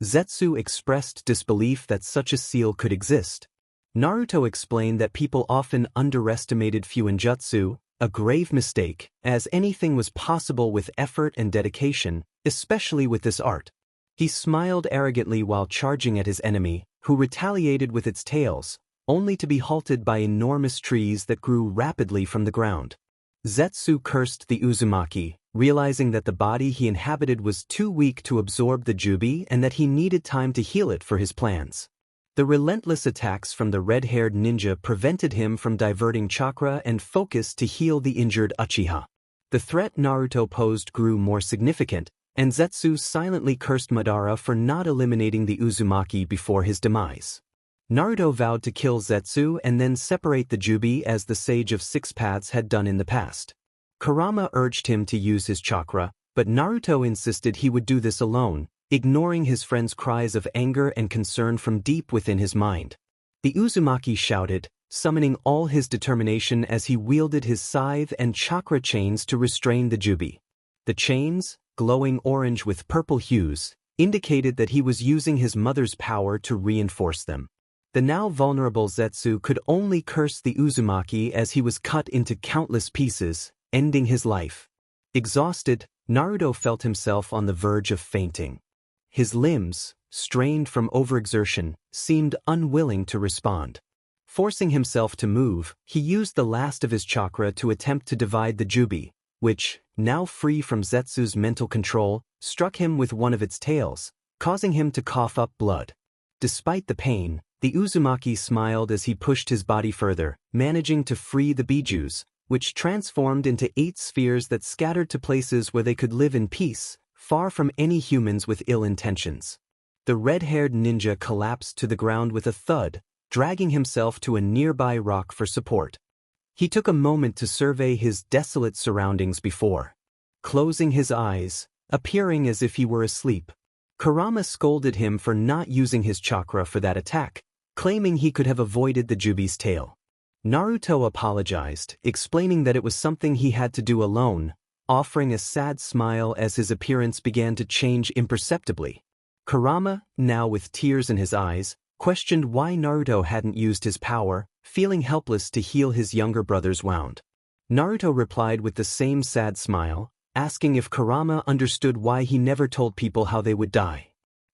Zetsu expressed disbelief that such a seal could exist. Naruto explained that people often underestimated Fuinjutsu, a grave mistake, as anything was possible with effort and dedication, especially with this art. He smiled arrogantly while charging at his enemy, who retaliated with its tails, only to be halted by enormous trees that grew rapidly from the ground. Zetsu cursed the Uzumaki, realizing that the body he inhabited was too weak to absorb the Jubi and that he needed time to heal it for his plans. The relentless attacks from the red-haired ninja prevented him from diverting chakra and focus to heal the injured Uchiha. The threat Naruto posed grew more significant, and Zetsu silently cursed Madara for not eliminating the Uzumaki before his demise. Naruto vowed to kill Zetsu and then separate the Jubi as the Sage of Six Paths had done in the past. Kurama urged him to use his chakra, but Naruto insisted he would do this alone, ignoring his friend's cries of anger and concern from deep within his mind. The Uzumaki shouted, summoning all his determination as he wielded his scythe and chakra chains to restrain the Jubi. The chains, glowing orange with purple hues, indicated that he was using his mother's power to reinforce them. The now vulnerable Zetsu could only curse the Uzumaki as he was cut into countless pieces, ending his life. Exhausted, Naruto felt himself on the verge of fainting. His limbs, strained from overexertion, seemed unwilling to respond. Forcing himself to move, he used the last of his chakra to attempt to divide the Jubi, which, now free from Zetsu's mental control, struck him with one of its tails, causing him to cough up blood. Despite the pain, the Uzumaki smiled as he pushed his body further, managing to free the Bijus, which transformed into 8 spheres that scattered to places where they could live in peace, far from any humans with ill intentions. The red-haired ninja collapsed to the ground with a thud, dragging himself to a nearby rock for support. He took a moment to survey his desolate surroundings before closing his eyes, appearing as if he were asleep. Kurama scolded him for not using his chakra for that attack, claiming he could have avoided the Jubi's tail. Naruto apologized, explaining that it was something he had to do alone, offering a sad smile as his appearance began to change imperceptibly. Kurama, now with tears in his eyes, questioned why Naruto hadn't used his power, feeling helpless to heal his younger brother's wound. Naruto replied with the same sad smile, asking if Kurama understood why he never told people how they would die.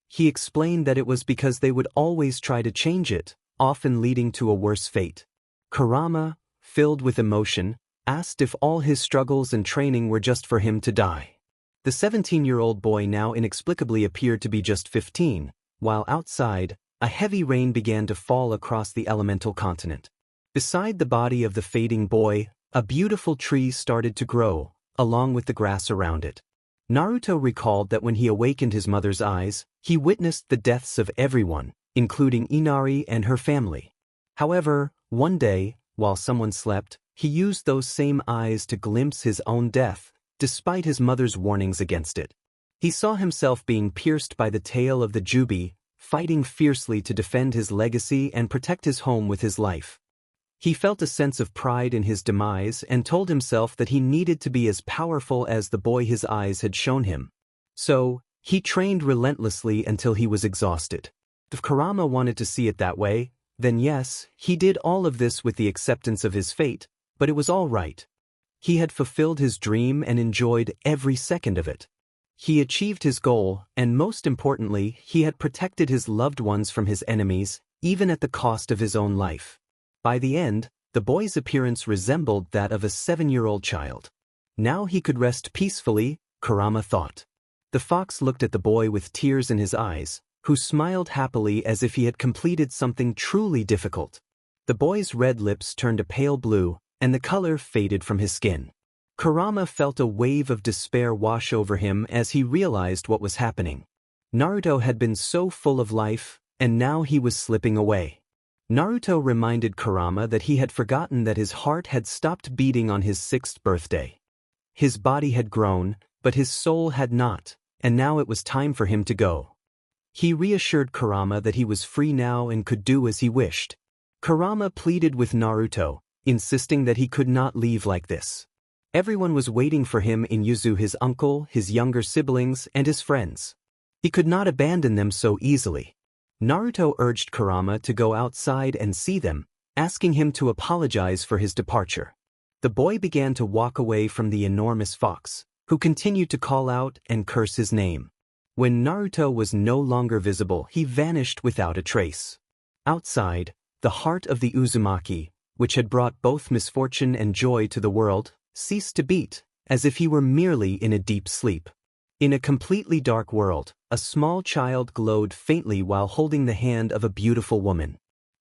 He explained that it was because they would always try to change it, often leading to a worse fate. Kurama, filled with emotion, asked if all his struggles and training were just for him to die. The 17-year-old boy now inexplicably appeared to be just 15, while outside, a heavy rain began to fall across the elemental continent. Beside the body of the fading boy, a beautiful tree started to grow, along with the grass around it. Naruto recalled that when he awakened his mother's eyes, he witnessed the deaths of everyone, including Inari and her family. However, one day, while someone slept, he used those same eyes to glimpse his own death, despite his mother's warnings against it. He saw himself being pierced by the tail of the Jubi, fighting fiercely to defend his legacy and protect his home with his life. He felt a sense of pride in his demise and told himself that he needed to be as powerful as the boy his eyes had shown him. So, he trained relentlessly until he was exhausted. If Kurama wanted to see it that way, then yes, he did all of this with the acceptance of his fate, but it was all right. He had fulfilled his dream and enjoyed every second of it. He achieved his goal, and most importantly, he had protected his loved ones from his enemies, even at the cost of his own life. By the end, the boy's appearance resembled that of a 7-year-old child. Now he could rest peacefully, Kurama thought. The fox looked at the boy with tears in his eyes, who smiled happily as if he had completed something truly difficult. The boy's red lips turned a pale blue, and the color faded from his skin. Kurama felt a wave of despair wash over him as he realized what was happening. Naruto had been so full of life, and now he was slipping away. Naruto reminded Kurama that he had forgotten that his heart had stopped beating on his 6th birthday. His body had grown, but his soul had not, and now it was time for him to go. He reassured Kurama that he was free now and could do as he wished. Kurama pleaded with Naruto, insisting that he could not leave like this. Everyone was waiting for him in Yuzu, his uncle, his younger siblings, and his friends. He could not abandon them so easily. Naruto urged Kurama to go outside and see them, asking him to apologize for his departure. The boy began to walk away from the enormous fox, who continued to call out and curse his name. When Naruto was no longer visible, he vanished without a trace. Outside, the heart of the Uzumaki, which had brought both misfortune and joy to the world, ceased to beat, as if he were merely in a deep sleep. In a completely dark world, a small child glowed faintly while holding the hand of a beautiful woman.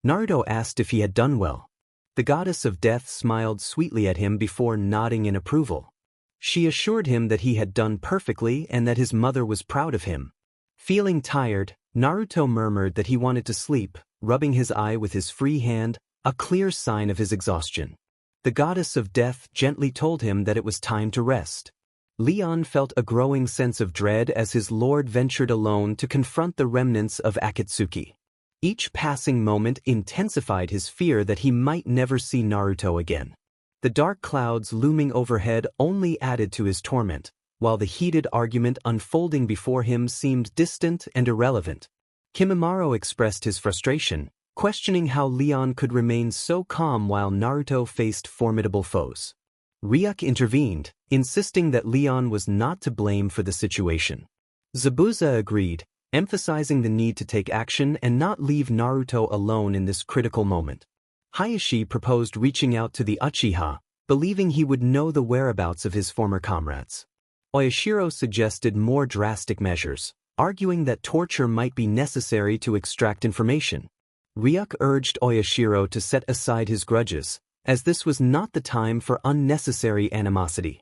Naruto asked if he had done well. The goddess of death smiled sweetly at him before nodding in approval. She assured him that he had done perfectly and that his mother was proud of him. Feeling tired, Naruto murmured that he wanted to sleep, rubbing his eye with his free hand, a clear sign of his exhaustion. The goddess of death gently told him that it was time to rest. Leon felt a growing sense of dread as his lord ventured alone to confront the remnants of Akatsuki. Each passing moment intensified his fear that he might never see Naruto again. The dark clouds looming overhead only added to his torment, while the heated argument unfolding before him seemed distant and irrelevant. Kimimaro expressed his frustration, questioning how Leon could remain so calm while Naruto faced formidable foes. Ryuk intervened, insisting that Leon was not to blame for the situation. Zabuza agreed, emphasizing the need to take action and not leave Naruto alone in this critical moment. Hayashi proposed reaching out to the Uchiha, believing he would know the whereabouts of his former comrades. Oyashiro suggested more drastic measures, arguing that torture might be necessary to extract information. Ryuk urged Oyashiro to set aside his grudges, as this was not the time for unnecessary animosity.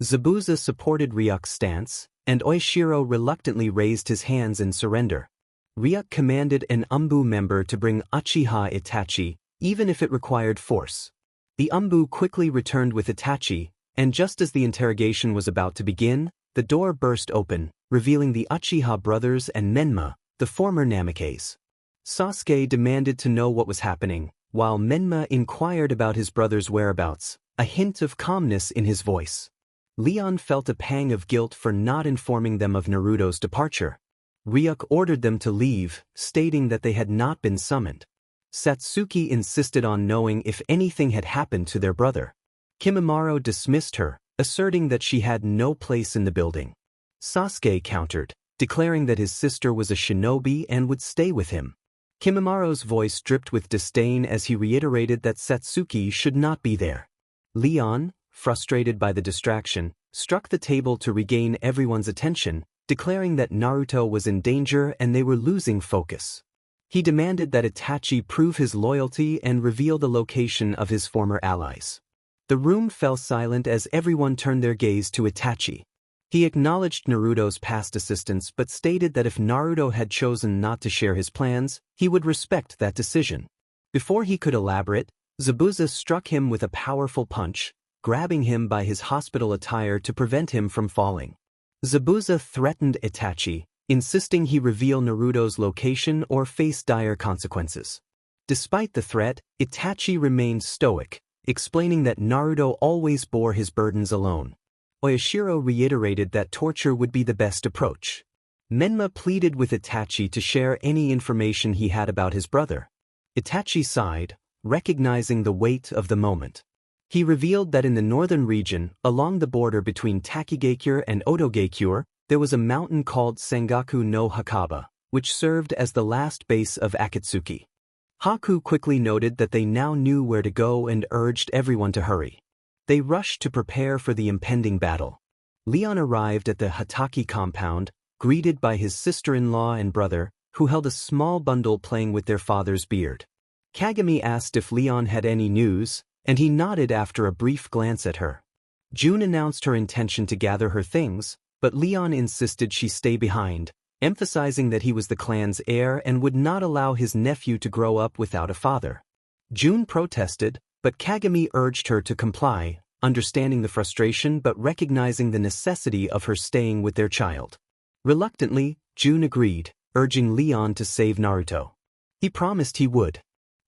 Zabuza supported Ryuk's stance, and Oyashiro reluctantly raised his hands in surrender. Ryuk commanded an Umbu member to bring Uchiha Itachi, even if it required force. The Umbu quickly returned with Itachi, and just as the interrogation was about to begin, the door burst open, revealing the Uchiha brothers and Menma, the former Namikaze. Sasuke demanded to know what was happening, while Menma inquired about his brother's whereabouts, a hint of calmness in his voice. Leon felt a pang of guilt for not informing them of Naruto's departure. Ryuk ordered them to leave, stating that they had not been summoned. Satsuki insisted on knowing if anything had happened to their brother. Kimimaro dismissed her, asserting that she had no place in the building. Sasuke countered, declaring that his sister was a shinobi and would stay with him. Kimimaro's voice dripped with disdain as he reiterated that Satsuki should not be there. Leon, frustrated by the distraction, struck the table to regain everyone's attention, declaring that Naruto was in danger and they were losing focus. He demanded that Itachi prove his loyalty and reveal the location of his former allies. The room fell silent as everyone turned their gaze to Itachi. He acknowledged Naruto's past assistance but stated that if Naruto had chosen not to share his plans, he would respect that decision. Before he could elaborate, Zabuza struck him with a powerful punch, grabbing him by his hospital attire to prevent him from falling. Zabuza threatened Itachi, insisting he reveal Naruto's location or face dire consequences. Despite the threat, Itachi remained stoic, explaining that Naruto always bore his burdens alone. Oyashiro reiterated that torture would be the best approach. Menma pleaded with Itachi to share any information he had about his brother. Itachi sighed, recognizing the weight of the moment. He revealed that in the northern region, along the border between Takigakure and Otogakure, there was a mountain called Sengaku no Hakaba, which served as the last base of Akatsuki. Haku quickly noted that they now knew where to go and urged everyone to hurry. They rushed to prepare for the impending battle. Leon arrived at the Hatake compound, greeted by his sister-in-law and brother, who held a small bundle playing with their father's beard. Kagami asked if Leon had any news, and he nodded after a brief glance at her. June announced her intention to gather her things, but Leon insisted she stay behind, emphasizing that he was the clan's heir and would not allow his nephew to grow up without a father. June protested, but Kagami urged her to comply, understanding the frustration but recognizing the necessity of her staying with their child. Reluctantly, June agreed, urging Leon to save Naruto. He promised he would.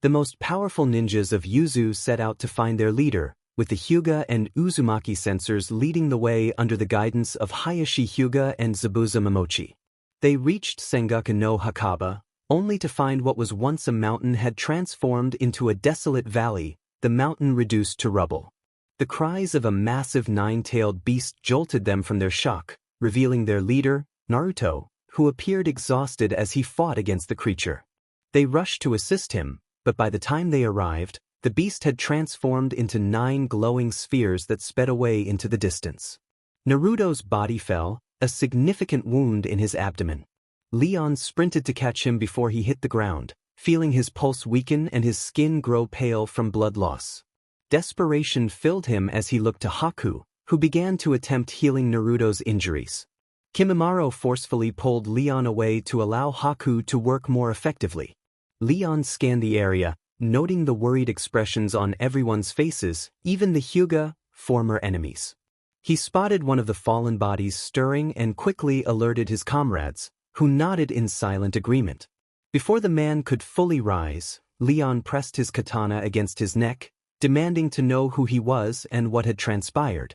The most powerful ninjas of Yuzu set out to find their leader, with the Hyuga and Uzumaki censors leading the way under the guidance of Hayashi Hyuga and Zabuza Momochi. They reached Sengaku no Hakaba, only to find what was once a mountain had transformed into a desolate valley, the mountain reduced to rubble. The cries of a massive nine-tailed beast jolted them from their shock, revealing their leader, Naruto, who appeared exhausted as he fought against the creature. They rushed to assist him, but by the time they arrived, the beast had transformed into 9 glowing spheres that sped away into the distance. Naruto's body fell, a significant wound in his abdomen. Leon sprinted to catch him before he hit the ground, feeling his pulse weaken and his skin grow pale from blood loss. Desperation filled him as he looked to Haku, who began to attempt healing Naruto's injuries. Kimimaro forcefully pulled Leon away to allow Haku to work more effectively. Leon scanned the area, noting the worried expressions on everyone's faces, even the Hyuga, former enemies. He spotted one of the fallen bodies stirring and quickly alerted his comrades, who nodded in silent agreement. Before the man could fully rise, Leon pressed his katana against his neck, demanding to know who he was and what had transpired.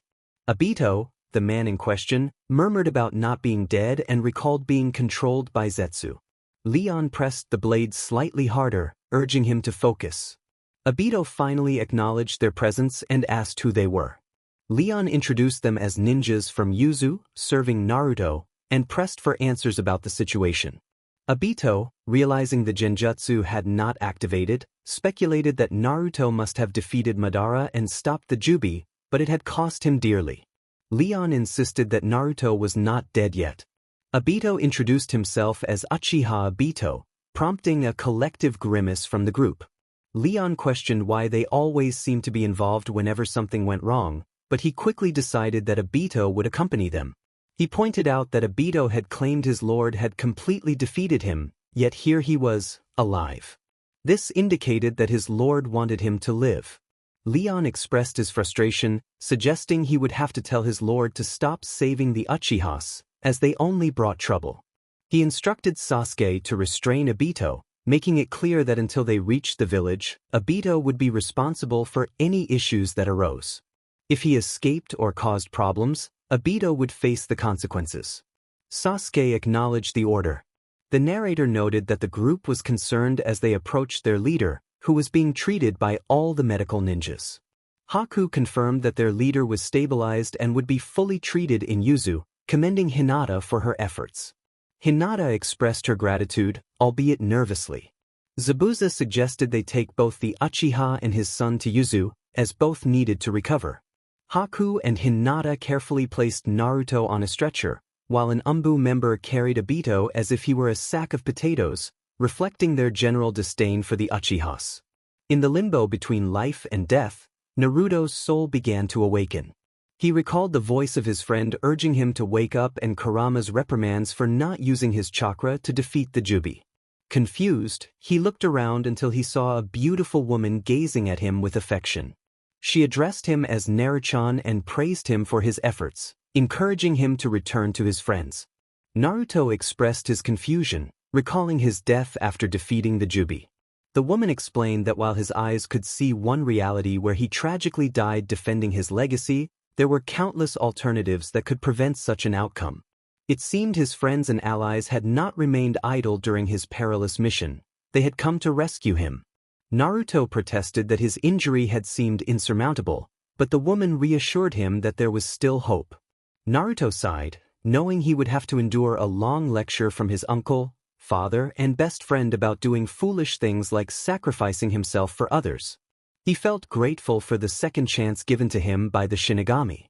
Obito, the man in question, murmured about not being dead and recalled being controlled by Zetsu. Leon pressed the blade slightly harder, urging him to focus. Obito finally acknowledged their presence and asked who they were. Leon introduced them as ninjas from Yuzu, serving Naruto, and pressed for answers about the situation. Obito, realizing the genjutsu had not activated, speculated that Naruto must have defeated Madara and stopped the Jubi, but it had cost him dearly. Leon insisted that Naruto was not dead yet. Obito introduced himself as Uchiha Obito, prompting a collective grimace from the group. Leon questioned why they always seemed to be involved whenever something went wrong, but he quickly decided that Obito would accompany them. He pointed out that Obito had claimed his lord had completely defeated him, yet here he was, alive. This indicated that his lord wanted him to live. Leon expressed his frustration, suggesting he would have to tell his lord to stop saving the Uchihas, as they only brought trouble. He instructed Sasuke to restrain Obito, making it clear that until they reached the village, Obito would be responsible for any issues that arose. If he escaped or caused problems, Obito would face the consequences. Sasuke acknowledged the order. The narrator noted that the group was concerned as they approached their leader, who was being treated by all the medical ninjas. Haku confirmed that their leader was stabilized and would be fully treated in Yuzu, commending Hinata for her efforts. Hinata expressed her gratitude, albeit nervously. Zabuza suggested they take both the Uchiha and his son to Yuzu, as both needed to recover. Haku and Hinata carefully placed Naruto on a stretcher, while an Umbu member carried Obito as if he were a sack of potatoes, reflecting their general disdain for the Uchihas. In the limbo between life and death, Naruto's soul began to awaken. He recalled the voice of his friend urging him to wake up and Kurama's reprimands for not using his chakra to defeat the Jubi. Confused, he looked around until he saw a beautiful woman gazing at him with affection. She addressed him as Naruchan and praised him for his efforts, encouraging him to return to his friends. Naruto expressed his confusion, recalling his death after defeating the Jubi. The woman explained that while his eyes could see one reality where he tragically died defending his legacy, there were countless alternatives that could prevent such an outcome. It seemed his friends and allies had not remained idle during his perilous mission. They had come to rescue him. Naruto protested that his injury had seemed insurmountable, but the woman reassured him that there was still hope. Naruto sighed, knowing he would have to endure a long lecture from his uncle, father, and best friend about doing foolish things like sacrificing himself for others. He felt grateful for the second chance given to him by the Shinigami.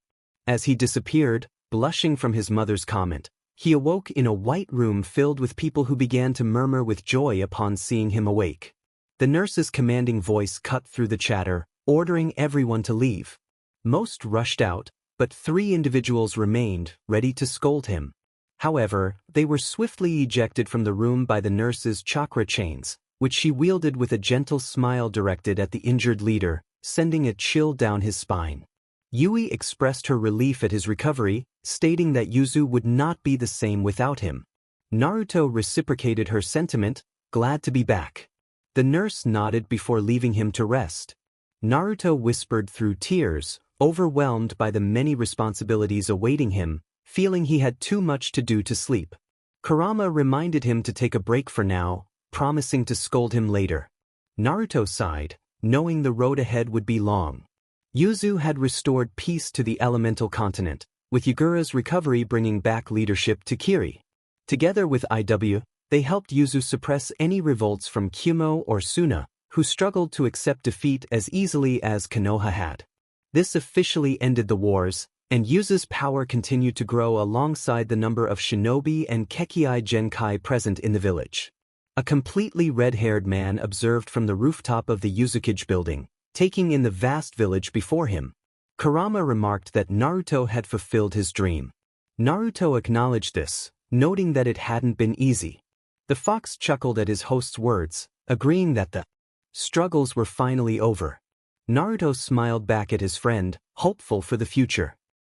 As he disappeared, blushing from his mother's comment, he awoke in a white room filled with people who began to murmur with joy upon seeing him awake. The nurse's commanding voice cut through the chatter, ordering everyone to leave. Most rushed out, but 3 individuals remained, ready to scold him. However, they were swiftly ejected from the room by the nurse's chakra chains, which she wielded with a gentle smile directed at the injured leader, sending a chill down his spine. Yui expressed her relief at his recovery, stating that Yuzu would not be the same without him. Naruto reciprocated her sentiment, glad to be back. The nurse nodded before leaving him to rest. Naruto whispered through tears, overwhelmed by the many responsibilities awaiting him, feeling he had too much to do to sleep. Kurama reminded him to take a break for now, promising to scold him later. Naruto sighed, knowing the road ahead would be long. Yuzu had restored peace to the elemental continent, with Yagura's recovery bringing back leadership to Kiri. Together with IW, they helped Yuzu suppress any revolts from Kumo or Suna, who struggled to accept defeat as easily as Konoha had. This officially ended the wars, and Yuzu's power continued to grow alongside the number of shinobi and Kekkei Genkai present in the village. A completely red-haired man observed from the rooftop of the Uzukage building, taking in the vast village before him. Kurama remarked that Naruto had fulfilled his dream. Naruto acknowledged this, noting that it hadn't been easy. The fox chuckled at his host's words, agreeing that the struggles were finally over. Naruto smiled back at his friend, hopeful for the future.